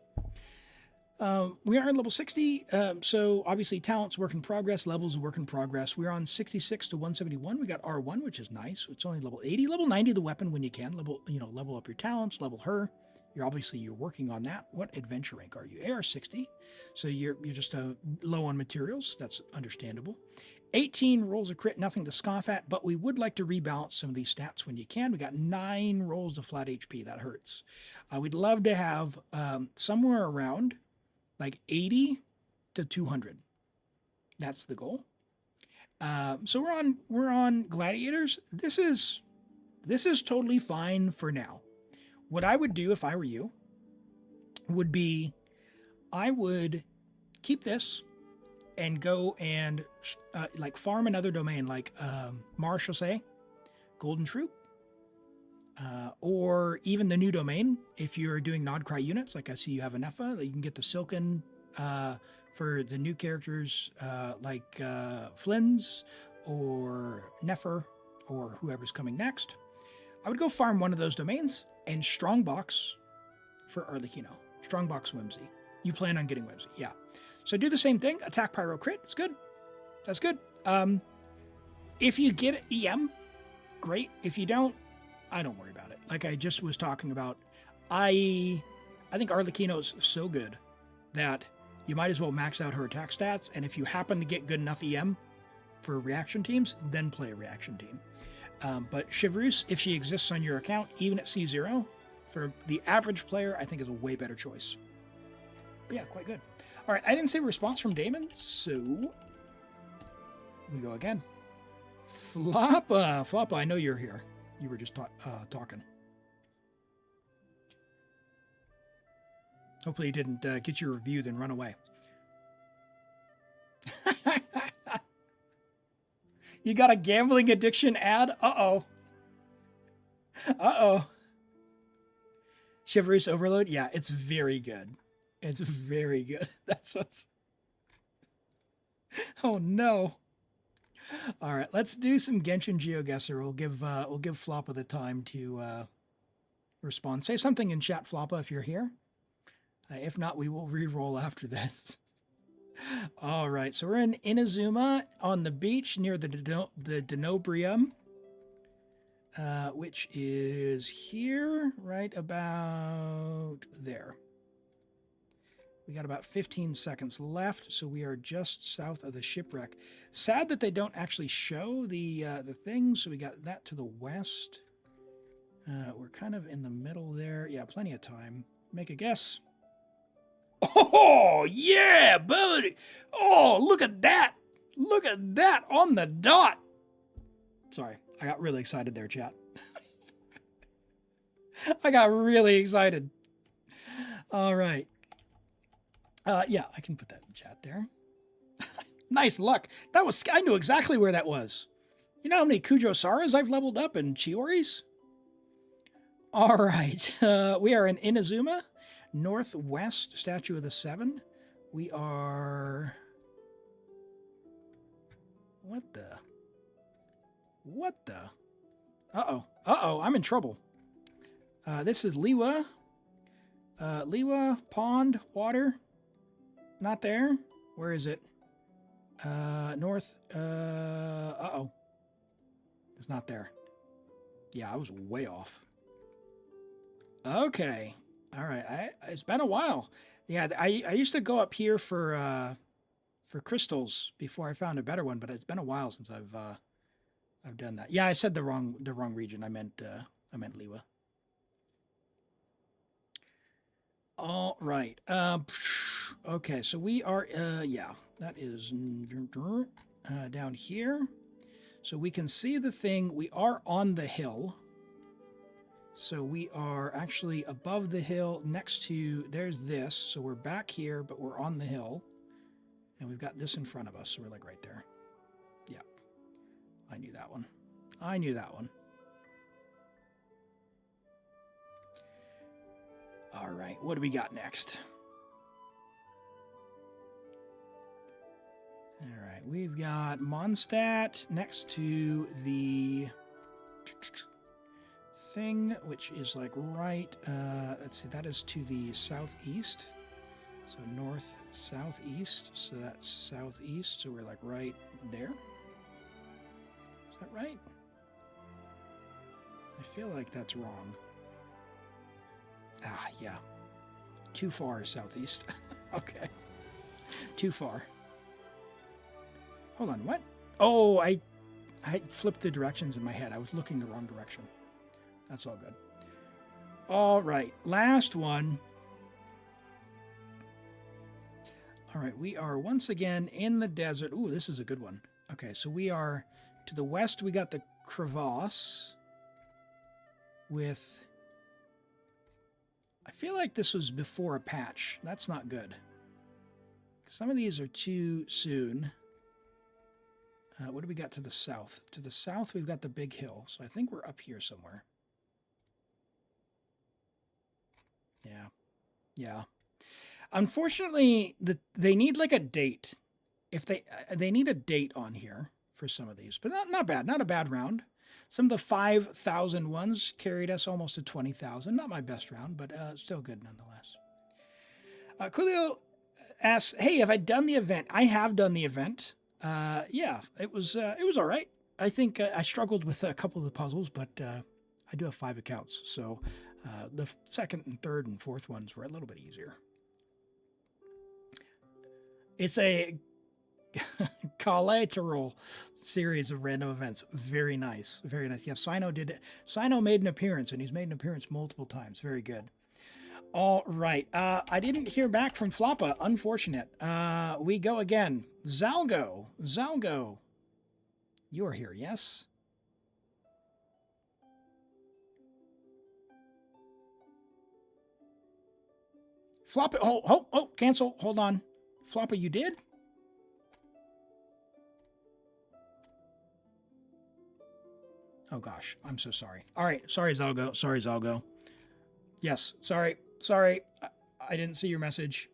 A: We are on level 60, so obviously talents work in progress, levels work in progress. We're on 66 to 171. We got R1, which is nice. It's only level 80, level 90 the weapon when you can. Level up your talents, level her. You're working on that. What adventure rank are you? AR 60. So you're just low on materials. That's understandable. 18 rolls of crit, nothing to scoff at, but we would like to rebalance some of these stats when you can. We got 9 rolls of flat HP. That hurts. We'd love to have somewhere around like 80 to 200. That's the goal. So we're on gladiators. This is totally fine for now. What I would do if I were you would be, I would keep this and go and like farm another domain, like Marshal say, Golden Troupe, or even the new domain. If you're doing Nodcry units, like I see you have a Nefer, you can get the Silken for the new characters like Flynn's or Nefer or whoever's coming next. I would go farm one of those domains and strongbox for Arlecchino. Strongbox Whimsy. You plan on getting Whimsy, yeah. So do the same thing. Attack Pyro Crit. It's good. That's good. If you get EM, great. If you don't, I don't worry about it. Like I just was talking about, I think Arlecchino is so good that you might as well max out her attack stats. And if you happen to get good enough EM for reaction teams, then play a reaction team. But Chevreuse, if she exists on your account, even at C0, for the average player, I think is a way better choice. But yeah, quite good. All right, I didn't see a response from Damon, so we go again. Floppa, I know you're here. You were just talking. Hopefully you didn't get your review, then run away. You got a gambling addiction ad? Uh-oh. Uh-oh. Chevreuse Overload? Yeah, it's very good. It's very good. That's what's... Oh, no. All right, let's do some Genshin GeoGuessr. We'll give Floppa the time to respond. Say something in chat, Floppa, if you're here. If not, we will re-roll after this. All right, so we're in Inazuma on the beach near the Denobrium, which is here, right about there. We got about 15 seconds left, so we are just south of the shipwreck. Sad that they don't actually show the thing, so we got that to the west. We're kind of in the middle there. Yeah, plenty of time. Make a guess. Oh, yeah, buddy. Oh, look at that. Look at that on the dot. Sorry, I got really excited there, chat. I got really excited. All right. Yeah, I can put that in chat there. Nice luck. That was, I knew exactly where that was. You know how many Kujo-Saras I've leveled up in Chioris? All right. We are in Inazuma. Northwest, Statue of the Seven. We are... What the? Uh-oh. Uh-oh, I'm in trouble. This is Liwa. Liwa, pond, water. Not there. Where is it? North. Uh-oh. It's not there. Yeah, I was way off. Okay. All right, it's been a while. Yeah, I used to go up here for crystals before I found a better one, but it's been a while since I've done that. Yeah, I said the wrong region. I meant Liwa. All right. Okay, so we are, yeah, that is down here. So we can see the thing. We are on the hill. So we are actually above the hill next to, there's this. So we're back here, but we're on the hill. And we've got this in front of us. So we're like right there. Yeah. I knew that one. I knew that one. All right, what do we got next? All right, we've got Mondstadt next to the thing, which is like right, let's see, that is to the southeast. So north, southeast. So that's southeast. So we're like right there. Is that right? I feel like that's wrong. Ah, yeah. Too far southeast. Okay. Too far. Hold on, what? Oh, I flipped the directions in my head. I was looking the wrong direction. That's all good. All right, last one. All right, we are once again in the desert. Ooh, this is a good one. Okay, so we are to the west. We got the crevasse with... I feel like this was before a patch. That's not good. Some of these are too soon. What do we got to the south? To the south, we've got the big hill. So I think we're up here somewhere. Yeah. Yeah. Unfortunately, they need like a date. If they need a date on here for some of these, but not bad. Not a bad round. Some of the 5,000 ones carried us almost to 20,000. Not my best round, but still good nonetheless. Coolio asks, "Hey, have I done the event?" I have done the event. Yeah, it was all right. I think I struggled with a couple of the puzzles, but I do have 5 accounts, so the second and third and fourth ones were a little bit easier. It's a collateral series of random events. Very nice. Very nice. Yeah, Sino did it. Sino made an appearance, and he's made an appearance multiple times. Very good. All right. I didn't hear back from Floppa. Unfortunate. We go again. Zalgo. Zalgo. You are here, yes? Floppa. Oh, cancel. Hold on. Floppa, you did? Oh gosh, I'm so sorry. All right, sorry Zalgo. Sorry Zalgo. Yes, sorry. I didn't see your message.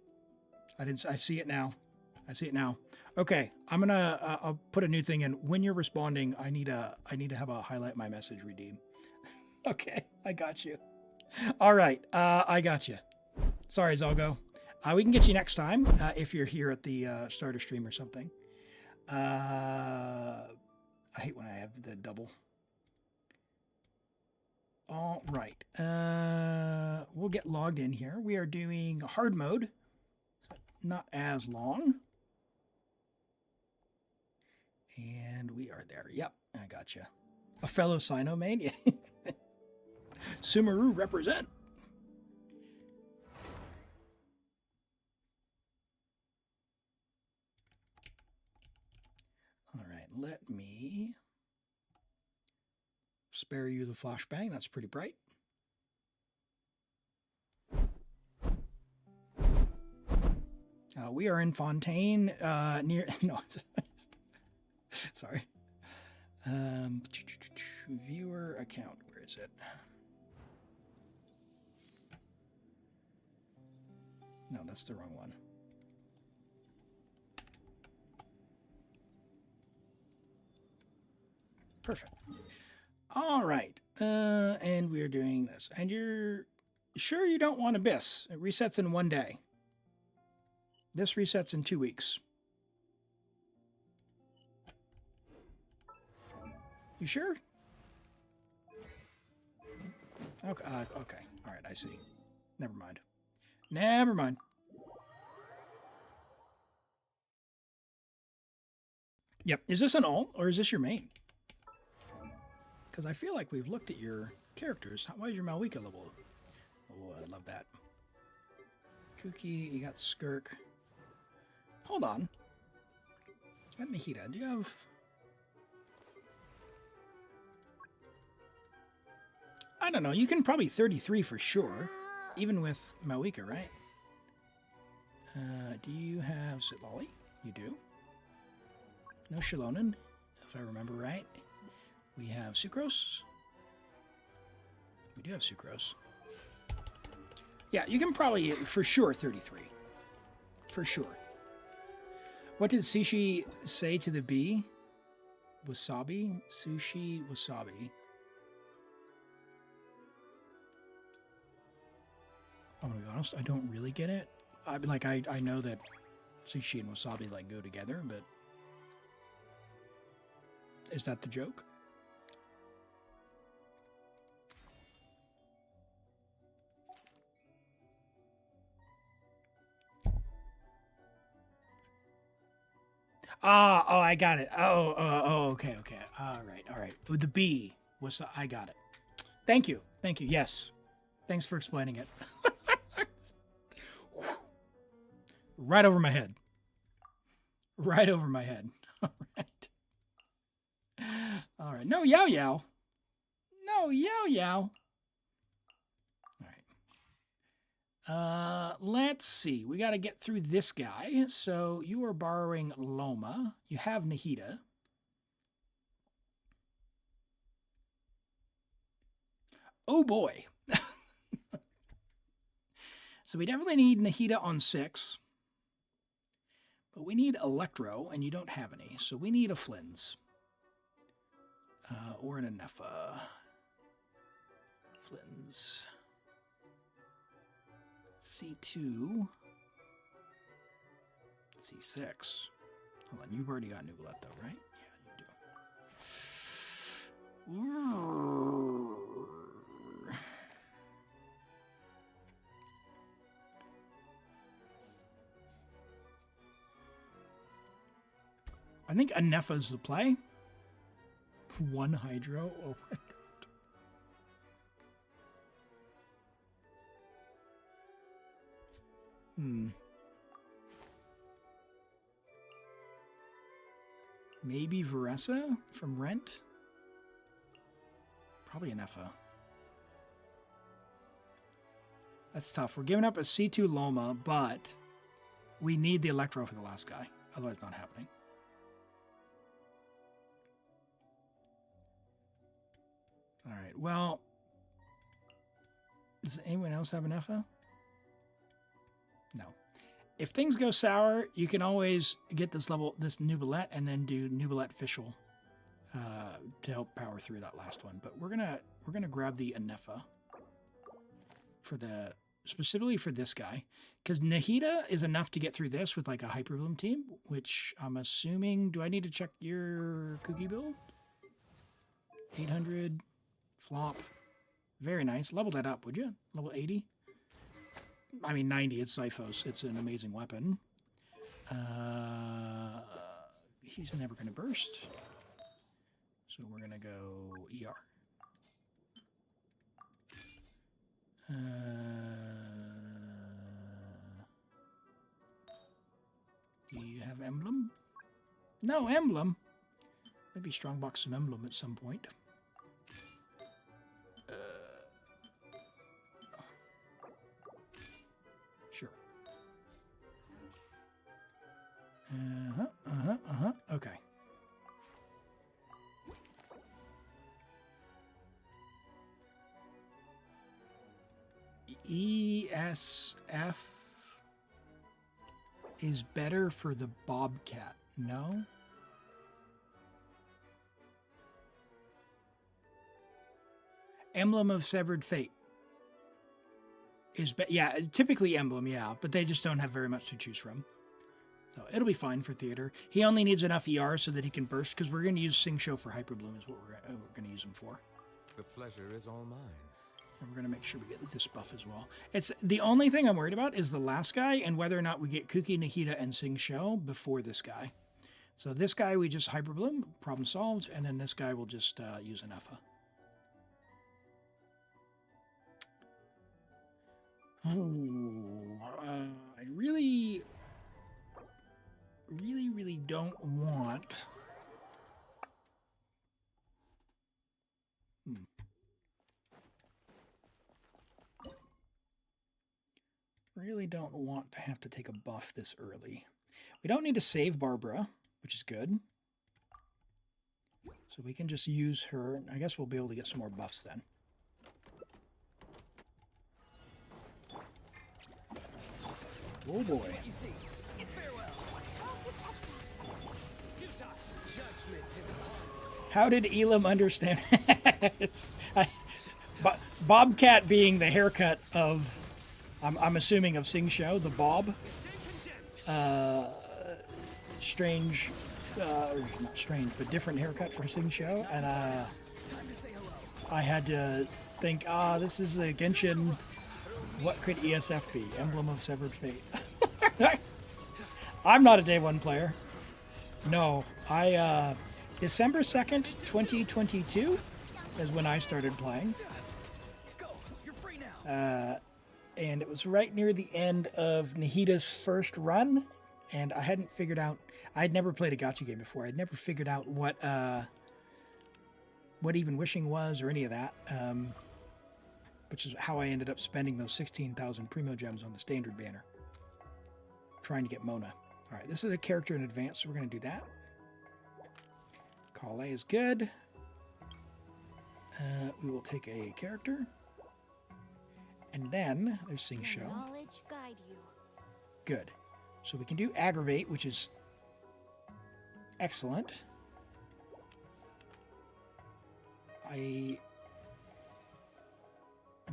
A: I see it now. I see it now. Okay, I'm gonna I'll put a new thing in. When you're responding, I need to have a highlight my message redeem. Okay, I got you. All right, I got you. Sorry Zalgo. We can get you next time if you're here at the start of stream or something. I hate when I have the double. All right. We'll get logged in here. We are doing hard mode. Not as long. And we are there. Yep, I got you. A fellow Sino main. Sumeru represent. All right, let me spare you the flashbang. That's pretty bright. We are in Fontaine, near... No, sorry. Viewer account. Where is it? No, that's the wrong one. Perfect. All right. And we're doing this. And you're sure you don't want Abyss? It resets in 1 day. This resets in 2 weeks. You sure? Okay. Okay. All right. I see. Never mind. Never mind. Yep. Is this an alt or is this your main? Because I feel like we've looked at your characters. Why is your Malwika level? Oh, I love that. Kooky, you got Skirk. Hold on. Got Nahida. Do you have... I don't know. You can probably 33 for sure. Even with Mawika, right? Do you have Sitlali? You do. No Shilonen, if I remember right. We have Sucrose. We do have Sucrose. Yeah, you can probably, for sure, 33. For sure. What did Sushi say to the bee? Wasabi? Sushi, wasabi. I'm gonna be honest, I don't really get it. I know that sushi and wasabi like go together, but is that the joke? Oh, I got it. Okay. All right. With the B was I got it. Thank you. Yes, thanks for explaining it. Right over my head. All right. All right. No Yao Yao. All right. Let's see. We got to get through this guy. So you are borrowing Loma. You have Nahida. Oh boy. So we definitely need Nahida on 6. But we need Electro, and you don't have any. So we need a Flins. Or an Nefer. Flins. C2. C6. Hold on, you've already got Neuvillette though, right? Yeah, you do. I think Anefa's the play. 1 Hydro. Oh my god. Maybe Varesa from Rent? Probably Anefa. That's tough. We're giving up a C2 Loma, but we need the Electro for the last guy. Otherwise it's not happening. All right, well, does anyone else have an Nefa? No. If things go sour, you can always get this Neuvillette and then do Neuvillette Official to help power through that last one. But we're gonna grab the Nefa for specifically for this guy, because Nahida is enough to get through this with like a Hyper Bloom team, which I'm assuming. Do I need to check your cookie build? 800. Flop. Very nice. Level that up, would you? Level 80? I mean, 90. It's Zyphos. It's an amazing weapon. He's never going to burst. So we're going to go ER. Do you have Emblem? No Emblem. Maybe strongbox some Emblem at some point. Sure. Okay. ESF is better for the Bobcat, no? Emblem of Severed Fate is yeah, typically Emblem, yeah, but they just don't have very much to choose from. So it'll be fine for theater. He only needs enough ER so that he can burst, because we're going to use Sing Show for Hyper Bloom is what we're going to use him for.
B: The pleasure is all mine.
A: And we're going to make sure we get this buff as well. It's the only thing I'm worried about is the last guy and whether or not we get Kuki, Nahida, and Sing Show before this guy. So this guy we just Hyper Bloom, problem solved, and then this guy will just use an Nefa. I really... really don't want... Really don't want to have to take a buff this early. We don't need to save Barbara, which is good. So we can just use her. I guess we'll be able to get some more buffs then. Oh boy. How did Elim understand? Bobcat being the haircut of, I'm assuming of Sing Shou, the Bob. Strange, not strange, but different haircut for Sing Shou. And I had to think, this is a Genshin, what could ESF be? Emblem of Severed Fate. I'm not a day one player. No, December 2nd, 2022 is when I started playing. And it was right near the end of Nahida's first run, and I hadn't figured out, I'd never played a gacha game before. I'd never figured out what even wishing was or any of that, which is how I ended up spending those 16,000 Primo Gems on the standard banner, trying to get Mona. All right, this is a character in advance, so we're going to do that. Kale is good. We will take a character. And then there's Sing Shou.
D: Knowledge guide you.
A: Good. So we can do Aggravate, which is excellent. I'm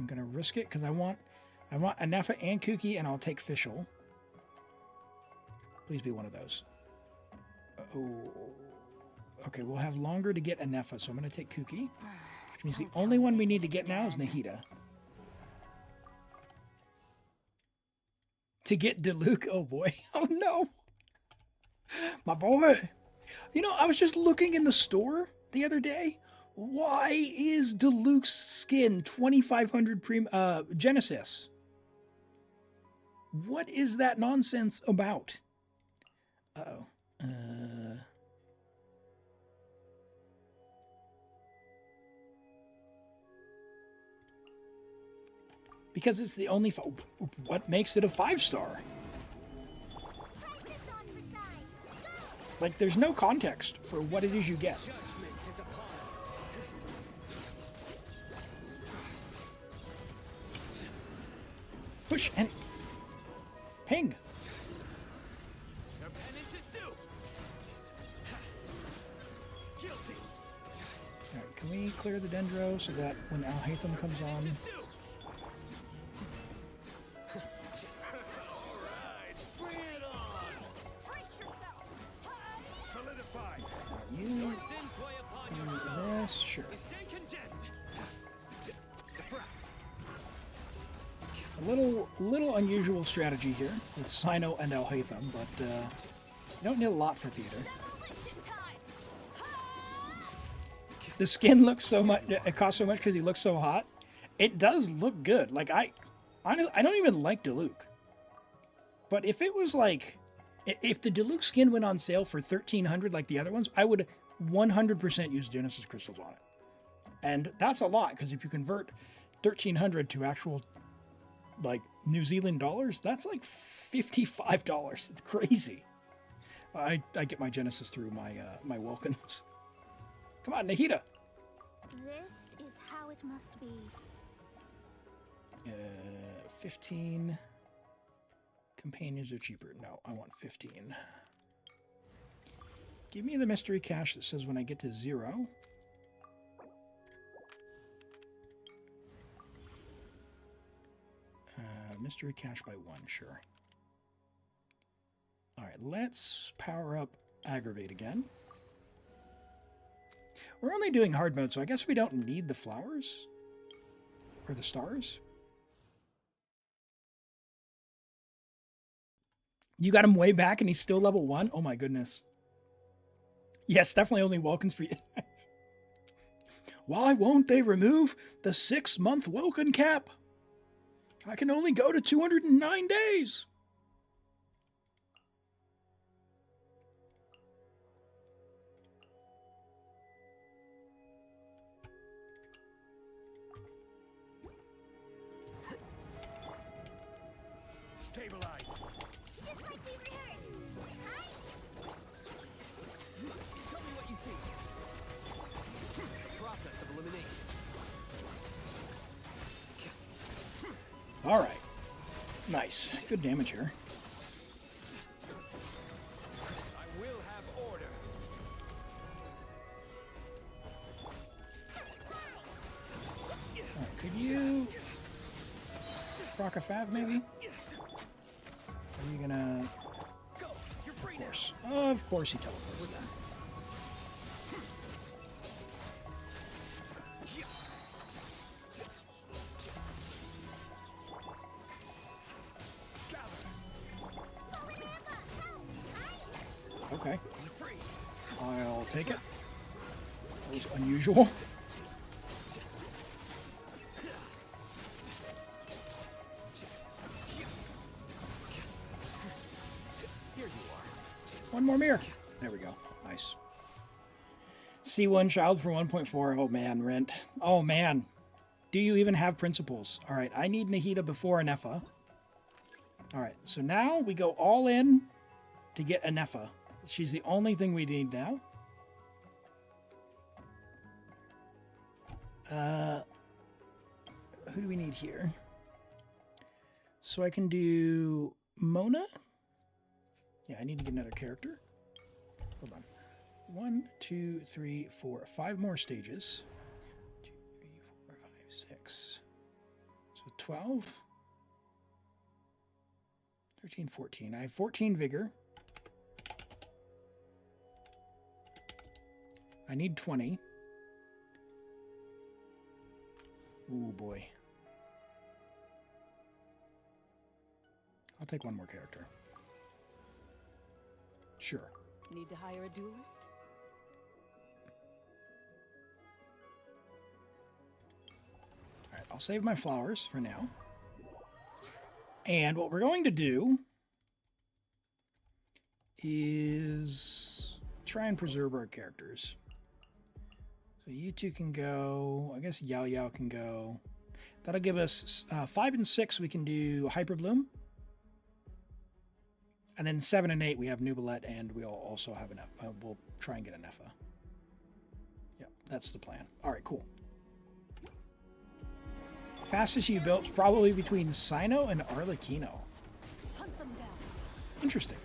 A: going to risk it because I want Anefa and Kuki, and I'll take Fischl. Please be one of those. Oh. Okay, we'll have longer to get Anefa, so I'm going to take Kuki. Which means the only one we need to get now is Nahida. To get Diluc, oh boy. Oh no. My boy. You know, I was just looking in the store the other day. Why is Diluc's skin 2500 Genesis? What is that nonsense about? Uh-oh. Because it's the only... What makes it a 5-star? Like, there's no context for what it is you get. Push and... Ping. Alright, can we clear the Dendro so that when Alhaitham comes on... You do this, sure. A little unusual strategy here with Sino and Alhaitham, but you don't need a lot for theater. The skin looks so much. It costs so much because he looks so hot. It does look good. Like I don't even like Diluc, but if it was like. If the Diluc skin went on sale for 1,300 like the other ones, I would 100% use Genesis crystals on it. And that's a lot, because if you convert 1,300 to actual, like, New Zealand dollars, that's like $55. It's crazy. I get my Genesis through my Wilkins. Come on, Nahida.
D: This is how it must be.
A: 15... Companions are cheaper. No, I want 15. Give me the mystery cache that says when I get to 0. Mystery cache by 1, sure. Alright, let's power up Aggravate again. We're only doing hard mode, so I guess we don't need the flowers? Or the stars? You got him way back and he's still level 1? Oh my goodness. Yes, definitely only Welkins for you. Why won't they remove the 6-month Welkin cap? I can only go to 209 days.
C: Stabilize.
D: Just like we rehearsed. Hi.
C: Tell me what you see. Process of elimination.
A: All right. Nice. Good damage here.
C: I will have order.
A: All right, could you rock a fav maybe? Are you gonna?
C: Go. You're free
A: Of
C: now.
A: course. Of course he teleports then. Okay. I'll take it. That was unusual.
C: Here you are.
A: One more mirror. There we go. Nice. C1 child for 1.4. Oh man, Rent. Oh man. Do you even have principles? All right, I need Nahida before Anefa. All right, so now we go all in to get Anefa. She's the only thing we need now. Who do we need here? So I can do Mona. Yeah, I need to get another character. Hold on. 1, 2, 3, 4, 5 more stages. 2, 3, 4, 5, 6. So 12. 13, 14. I have 14 vigor. I need 20. Ooh, boy. I'll take one more character. Sure.
G: Need to hire a duelist?
A: All right, I'll save my flowers for now. And what we're going to do is try and preserve our characters. So you two can go. I guess Yao Yao can go. That'll give us 5 and 6. We can do Hyper Bloom. And then 7 and 8 we have Neuvillette, and we'll also have an we'll try and get a Nefa. Yep, that's the plan. All right, cool. Fastest you built is probably between Sino and Arlecchino. Interesting.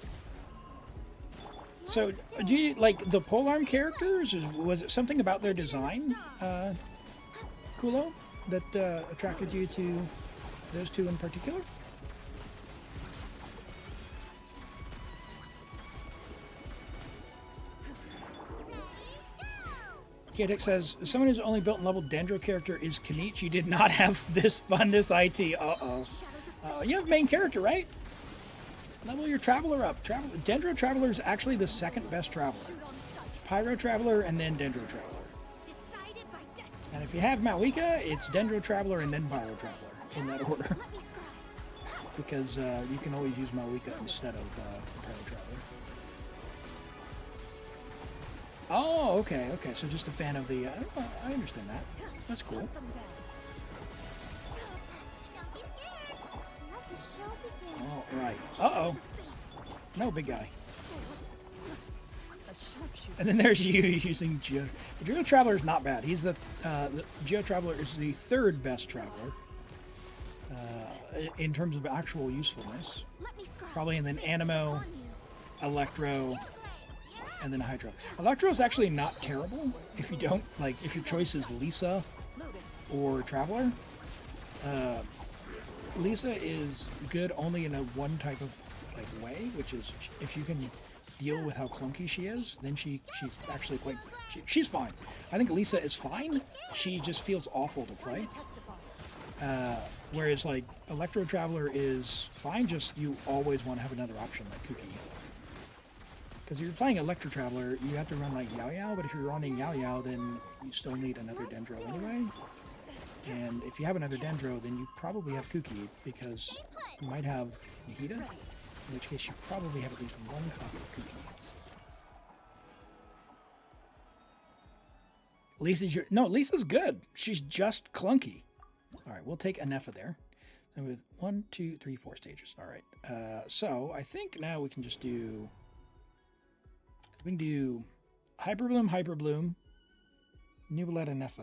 A: So, do you like the polearm characters? Was it something about their design, Kulo, that attracted you to those two in particular? Katek says, someone who's only built and leveled Dendro character is Kanich. You did not have this fun, this IT. Uh-oh. You have main character, right? Level your Traveler up. Dendro Traveler is actually the second best Traveler. Pyro Traveler and then Dendro Traveler. And if you have Malika, it's Dendro Traveler and then Pyro Traveler in that order. Because you can always use Malika instead of Pyro Traveler. Oh, okay, okay. So just a fan of the... I understand that. That's cool. All right. Uh-oh. No, big guy. And then there's you using Geo. The Geo Traveler is not bad. He's the Geo Traveler is the third best Traveler in terms of actual usefulness. Probably, and then Animo, Electro, and then Hydro. Electro is actually not terrible if you don't like. If your choice is Lisa or Traveler. Lisa is good only in a one type of like way, which is if you can deal with how clunky she is, then she's actually quite she's fine. I think Lisa is fine. She just feels awful to play. Whereas like Electro Traveler is fine. Just you always want to have another option like Kuki. Because if you're playing Electro Traveler, you have to run like Yao Yao. But if you're running Yao Yao, then you still need another Dendro anyway. And if you have another Dendro, then you probably have Kuki, because you might have Nahida, in which case you probably have at least one copy of Kuki. Lisa's good. She's just clunky. All right, we'll take Anefa there. And with 1, 2, 3, 4 stages. All right. So I think now we can just do. We can do Hyperbloom, Hyperbloom, Neuvillette and Nefer.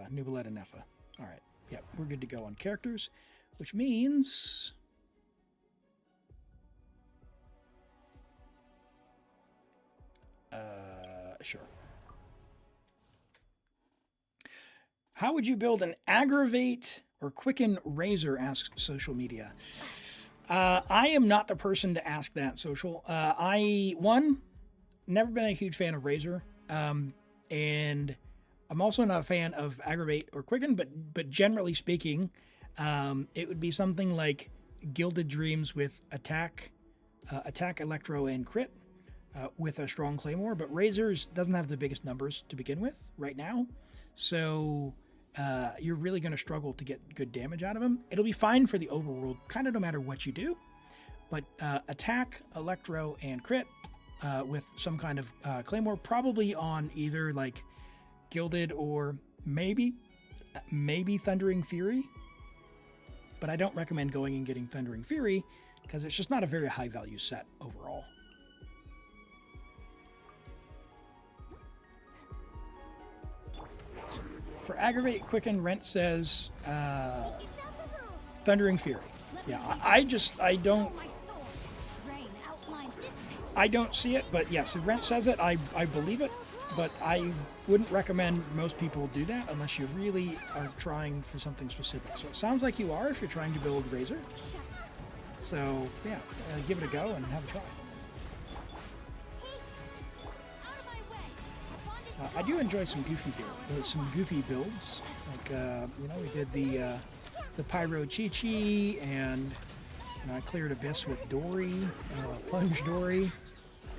A: All right. Yep, we're good to go on characters, which means. Sure. How would you build an aggravate or quicken razor? Asks social media. I am not the person to ask that, social. Never been a huge fan of razor, and I'm also not a fan of aggravate or quicken. But generally speaking, it would be something like Gilded Dreams with attack, electro, and crit. With a strong claymore, but razors doesn't have the biggest numbers to begin with right now, so you're really going to struggle to get good damage out of him. It'll be fine for the overworld, kind of no matter what you do, but attack, electro, and crit with some kind of claymore, probably on either like Gilded or maybe Thundering Fury, but I don't recommend going and getting Thundering Fury because it's just not a very high value set overall. For Aggravate, Quicken, Rent says Thundering Fury. Yeah, I don't see it, but yes, if Rent says it, I believe it, but I wouldn't recommend most people do that unless you really are trying for something specific. So it sounds like you are if you're trying to build Razor. So yeah, give it a go and have a try. I do enjoy some goofy builds. Like we did the Pyro Chi-Chi, and I cleared Abyss with Dory, Plunge Dory.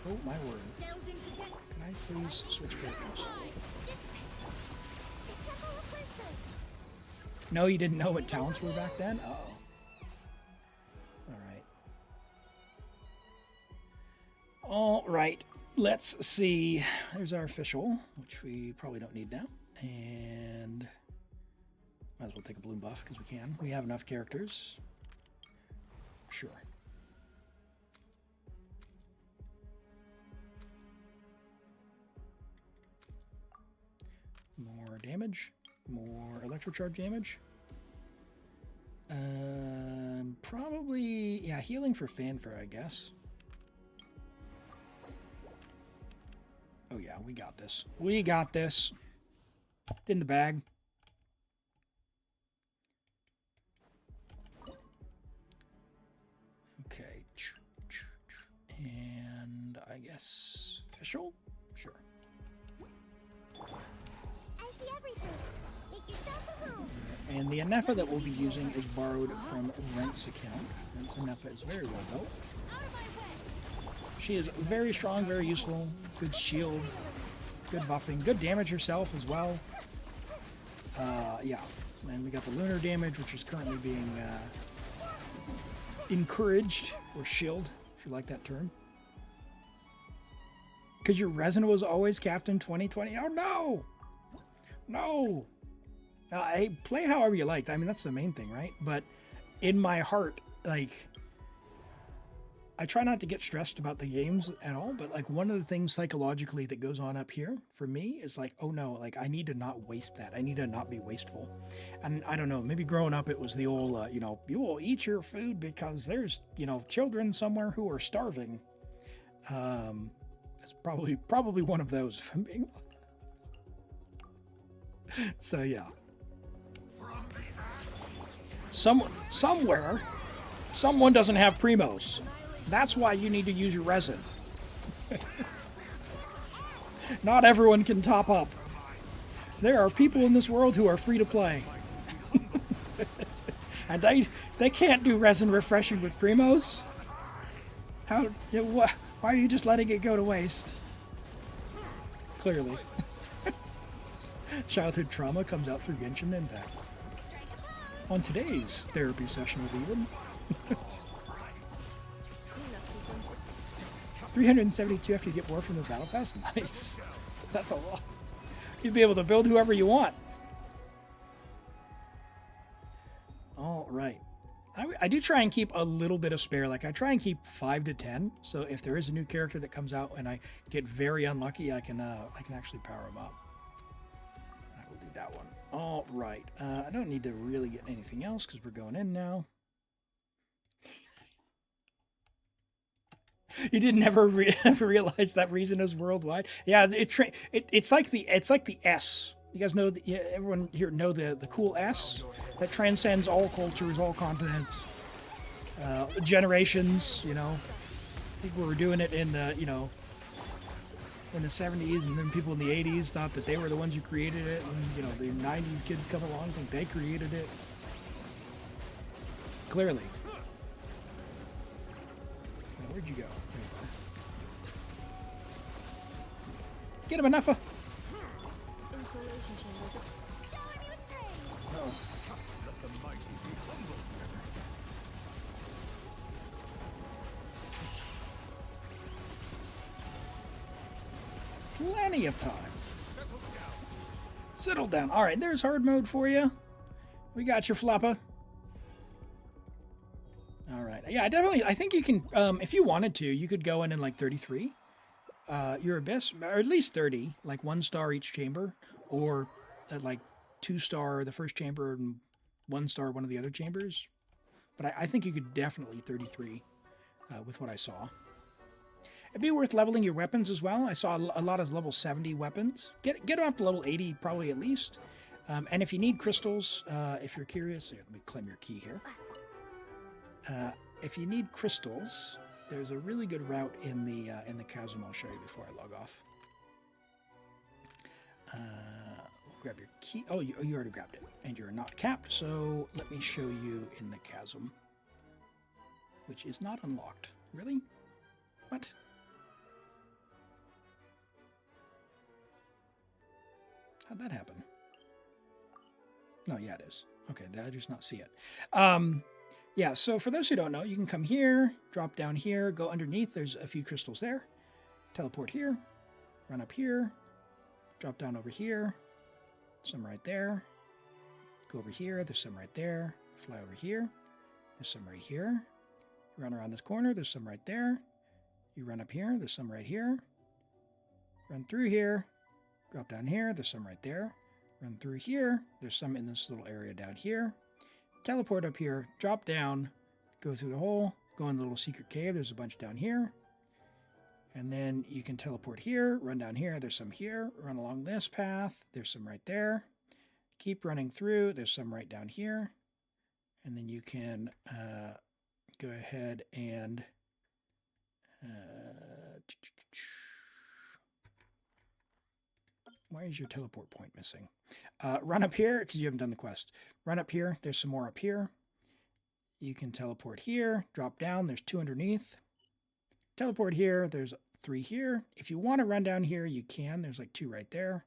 A: Oh my word! Can I please switch characters? No, you didn't know what talents were back then. Uh-oh. All right. Let's see. There's our official, which we probably don't need now. And might as well take a bloom buff because we can. We have enough characters. Sure. More damage. More electrocharge damage. Probably, yeah, healing for Fanfare, I guess. Oh yeah, we got this. We got this. It's in the bag. Okay. And I guess official? Sure.
D: I see everything. Make yourselves at home.
A: And the Nefer that we'll be using is borrowed from Rent's account. Rent's Nefer is very well built.
D: Out of my way.
A: She is very strong, very useful. Good shield, good buffing, good damage herself as well. Yeah. And we got the lunar damage, which is currently being encouraged, or shield, if you like that term. Because your resin was always capped in 2020. Oh no! No! Hey, play however you like. I mean, that's the main thing, right? But in my heart, like, I try not to get stressed about the games at all, but like one of the things psychologically that goes on up here for me is like, oh no, like I need to not waste that. I need to not be wasteful. And I don't know, maybe growing up it was the old, you will eat your food because there's, children somewhere who are starving. It's probably one of those, if I'm being honest. So yeah. Somewhere, someone doesn't have Primos. That's why you need to use your resin. Not everyone can top up. There are people in this world who are free to play. And they can't do resin refreshing with Primos. Why are you just letting it go to waste? Clearly. Childhood trauma comes out through Genshin Impact. On today's therapy session with Elim. 372 after you get more from the battle pass? Nice. That's a lot. You'd be able to build whoever you want. All right. I do try and keep a little bit of spare. Like I try and keep 5 to 10. So if there is a new character that comes out and I get very unlucky, I can actually power him up. I will do that one. All right. I don't need to really get anything else because we're going in now. You didn't ever realize that reason is worldwide. Yeah, it's like the S. You guys know everyone here know the cool S that transcends all cultures, all continents, generations. You know, people were doing it in the in the 70s, and then people in the 80s thought that they were the ones who created it, and the 90s kids come along and think they created it. Clearly. Now, where'd you go? There you are. Get him, Nefer.
D: Insulation chamber. Shower me with praise.
A: Oh.
B: Let the mighty be humble.
A: Plenty of time. Settle down. All right, there's hard mode for you. We got your flapper. All right. Yeah, I think you can, if you wanted to, you could go in like 33. Your Abyss, or at least 30, like 1 star each chamber, or at like 2 star the first chamber and 1 star one of the other chambers. But I think you could definitely 33 with what I saw. It'd be worth leveling your weapons as well. I saw a lot of level 70 weapons. Get them up to level 80 probably at least. And if you need crystals, if you're curious, let me claim your key here. If you need crystals, there's a really good route in the chasm I'll show you before I log off. Grab your key. Oh, you already grabbed it, and you're not capped. So let me show you in the chasm, which is not unlocked. Really? What? How'd that happen? No, yeah, it is. Okay, I just not see it. Yeah, so for those who don't know, you can come here, drop down here, go underneath. There's a few crystals there. Teleport here, run up here, drop down over here, some right there. Go over here, there's some right there. Fly over here, there's some right here. Run around this corner, there's some right there. You run up here, there's some right here. Run through here, drop down here, there's some right there. Run through here, there's some in this little area down here. Teleport up here, drop down, go through the hole, go in the little secret cave, there's a bunch down here. And then you can teleport here, run down here, there's some here, run along this path, there's some right there. Keep running through, there's some right down here. And then you can go ahead and why is your teleport point missing? Run up here, because you haven't done the quest. Run up here, there's some more up here. You can teleport here, drop down, there's 2 underneath. Teleport here, there's 3 here. If you want to run down here, you can. There's like 2 right there.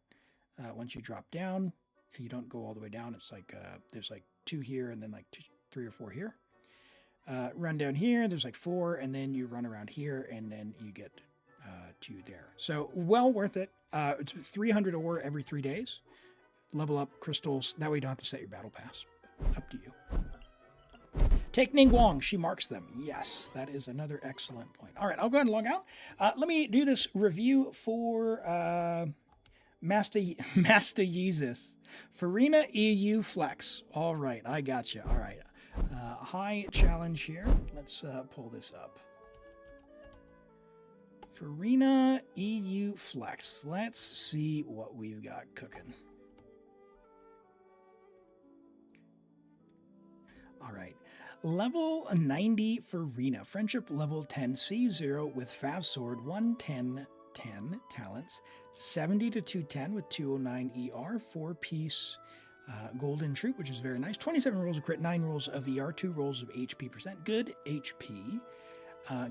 A: Once you drop down, you don't go all the way down. It's like, there's like 2 here and then like 3 or 4 here. Run down here, there's like 4, and then you run around here, and then you get 2 there. So well worth it. It's 300 ore every 3 days. Level up crystals. That way you don't have to set your battle pass. Up to you. Take Ningguang. She marks them. Yes, that is another excellent point. All right, I'll go ahead and log out. Let me do this review for Master Yeezus. Furina EU Flex. All right, I got you. All right. High challenge here. Let's pull this up. Furina EU Flex. Let's see what we've got cooking. All right. Level 90 Furina. Friendship level 10 C0 with Fav Sword, 110 10 talents, 70 to 210 with 209 ER, 4-piece golden Troupe, which is very nice. 27 rolls of crit, 9 rolls of ER, 2 rolls of HP percent. Good HP.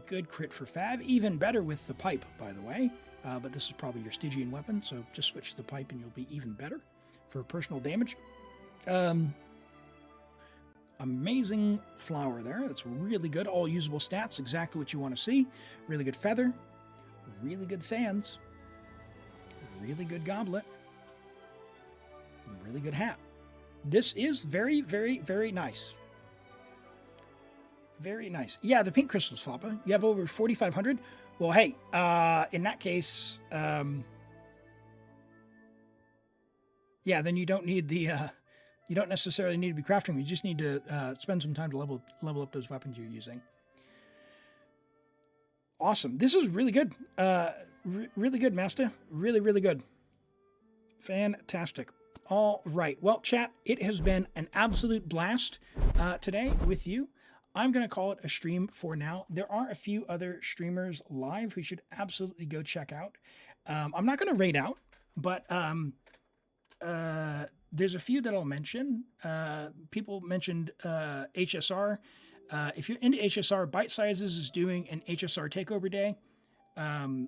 A: Good crit for Fav. Even better with the pipe, by the way. But this is probably your Stygian weapon, so just switch the pipe and you'll be even better for personal damage. Amazing flower there. That's really good. All usable stats, exactly what you want to see. Really good feather. Really good sands. Really good goblet. Really good hat. This is very, very, very nice. Very nice. Yeah, the pink crystals, Floppa. You have over 4,500. Well, hey, in that case, yeah, then you don't need the, you don't necessarily need to be crafting. You just need to spend some time to level up those weapons you're using. Awesome. This is really good. Really good, Master. Really, really good. Fantastic. All right. Well, chat, it has been an absolute blast today with you. I'm going to call it a stream for now. There are a few other streamers live who should absolutely go check out. I'm not going to raid out, but there's a few that I'll mention. People mentioned HSR. If you're into HSR, Bite Sizes is doing an HSR takeover day.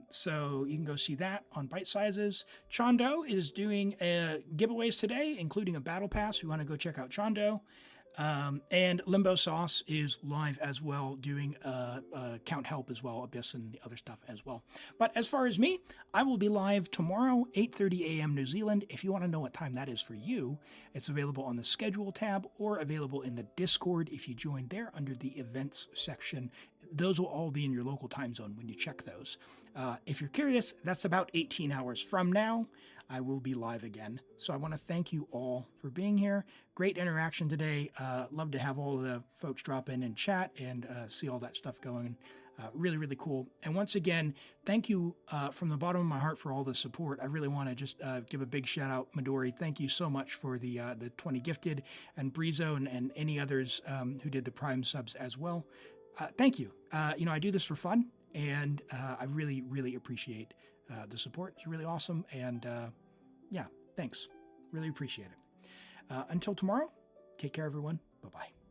A: So you can go see that on Bite Sizes. Chondo is doing giveaways today, including a battle pass. We want to go check out Chondo. And Limbo Sauce is live as well, doing Count Help as well, Abyss and the other stuff as well. But as far as me, I will be live tomorrow, 8:30 a.m. New Zealand. If you want to know what time that is for you, it's available on the schedule tab or available in the Discord if you join there under the events section. Those will all be in your local time zone when you check those. If you're curious, that's about 18 hours from now. I will be live again. So I want to thank you all for being here. Great interaction today. Love to have all the folks drop in and chat and see all that stuff going. Really, really cool. And once again, thank you from the bottom of my heart for all the support. I really want to just give a big shout out, Midori. Thank you so much for the 20 gifted, and Brizo and any others who did the Prime subs as well. Thank you. You know, I do this for fun, and I really, really appreciate the support. It's really awesome. And yeah, thanks. Really appreciate it. Until tomorrow, take care, everyone. Bye-bye.